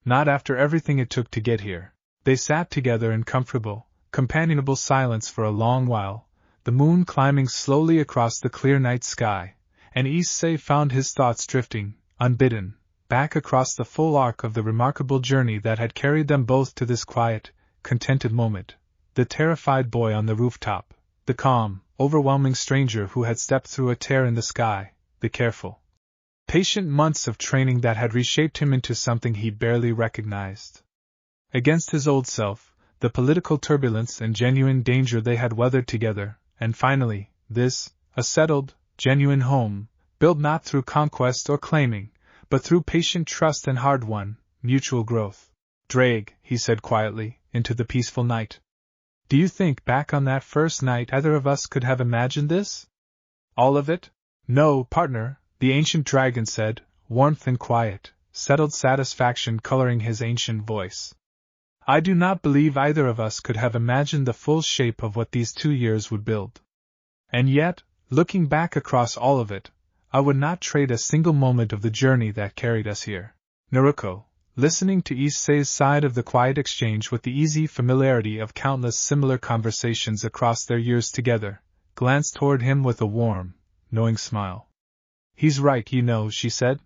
Not after everything it took to get here. They sat together in comfortable, companionable silence for a long while, the moon climbing slowly across the clear night sky, and Issei found his thoughts drifting, unbidden, back across the full arc of the remarkable journey that had carried them both to this quiet, contented moment, the terrified boy on the rooftop, the calm, overwhelming stranger who had stepped through a tear in the sky, the careful, patient months of training that had reshaped him into something he barely recognized. Against his old self, the political turbulence and genuine danger they had weathered together, and finally, this, a settled, genuine home, built not through conquest or claiming, but through patient trust and hard-won, mutual growth. Drag, he said quietly, into the peaceful night. Do you think back on that first night either of us could have imagined this? All of it? No, partner, the ancient dragon said, warmth and quiet, settled satisfaction coloring his ancient voice. I do not believe either of us could have imagined the full shape of what these 2 years would build. And yet, looking back across all of it, I would not trade a single moment of the journey that carried us here. Naruko, listening to Issei's side of the quiet exchange with the easy familiarity of countless similar conversations across their years together, glanced toward him with a warm, knowing smile. He's right, you know, she said.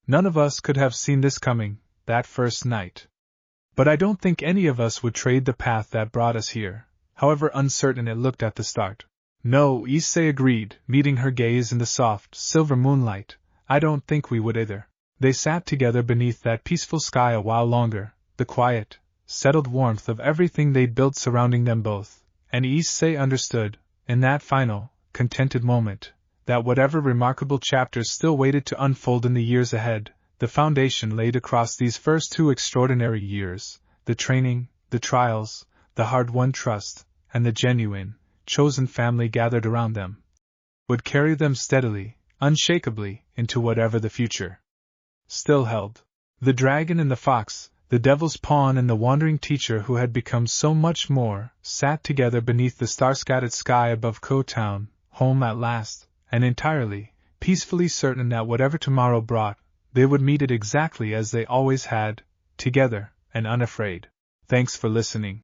None of us could have seen this coming, that first night. But I don't think any of us would trade the path that brought us here, however uncertain it looked at the start. No, Issei agreed, meeting her gaze in the soft, silver moonlight, I don't think we would either. They sat together beneath that peaceful sky a while longer, the quiet, settled warmth of everything they'd built surrounding them both, and Issei understood, in that final, contented moment, that whatever remarkable chapters still waited to unfold in the years ahead, the foundation laid across these first 2 extraordinary years, the training, the trials, the hard-won trust, and the genuine, chosen family gathered around them, would carry them steadily, unshakably, into whatever the future still held. The dragon and the fox, the devil's pawn and the wandering teacher who had become so much more, sat together beneath the star-scattered sky above Kuoh Town, home at last, and entirely, peacefully certain that whatever tomorrow brought, they would meet it exactly as they always had, together, and unafraid. Thanks for listening.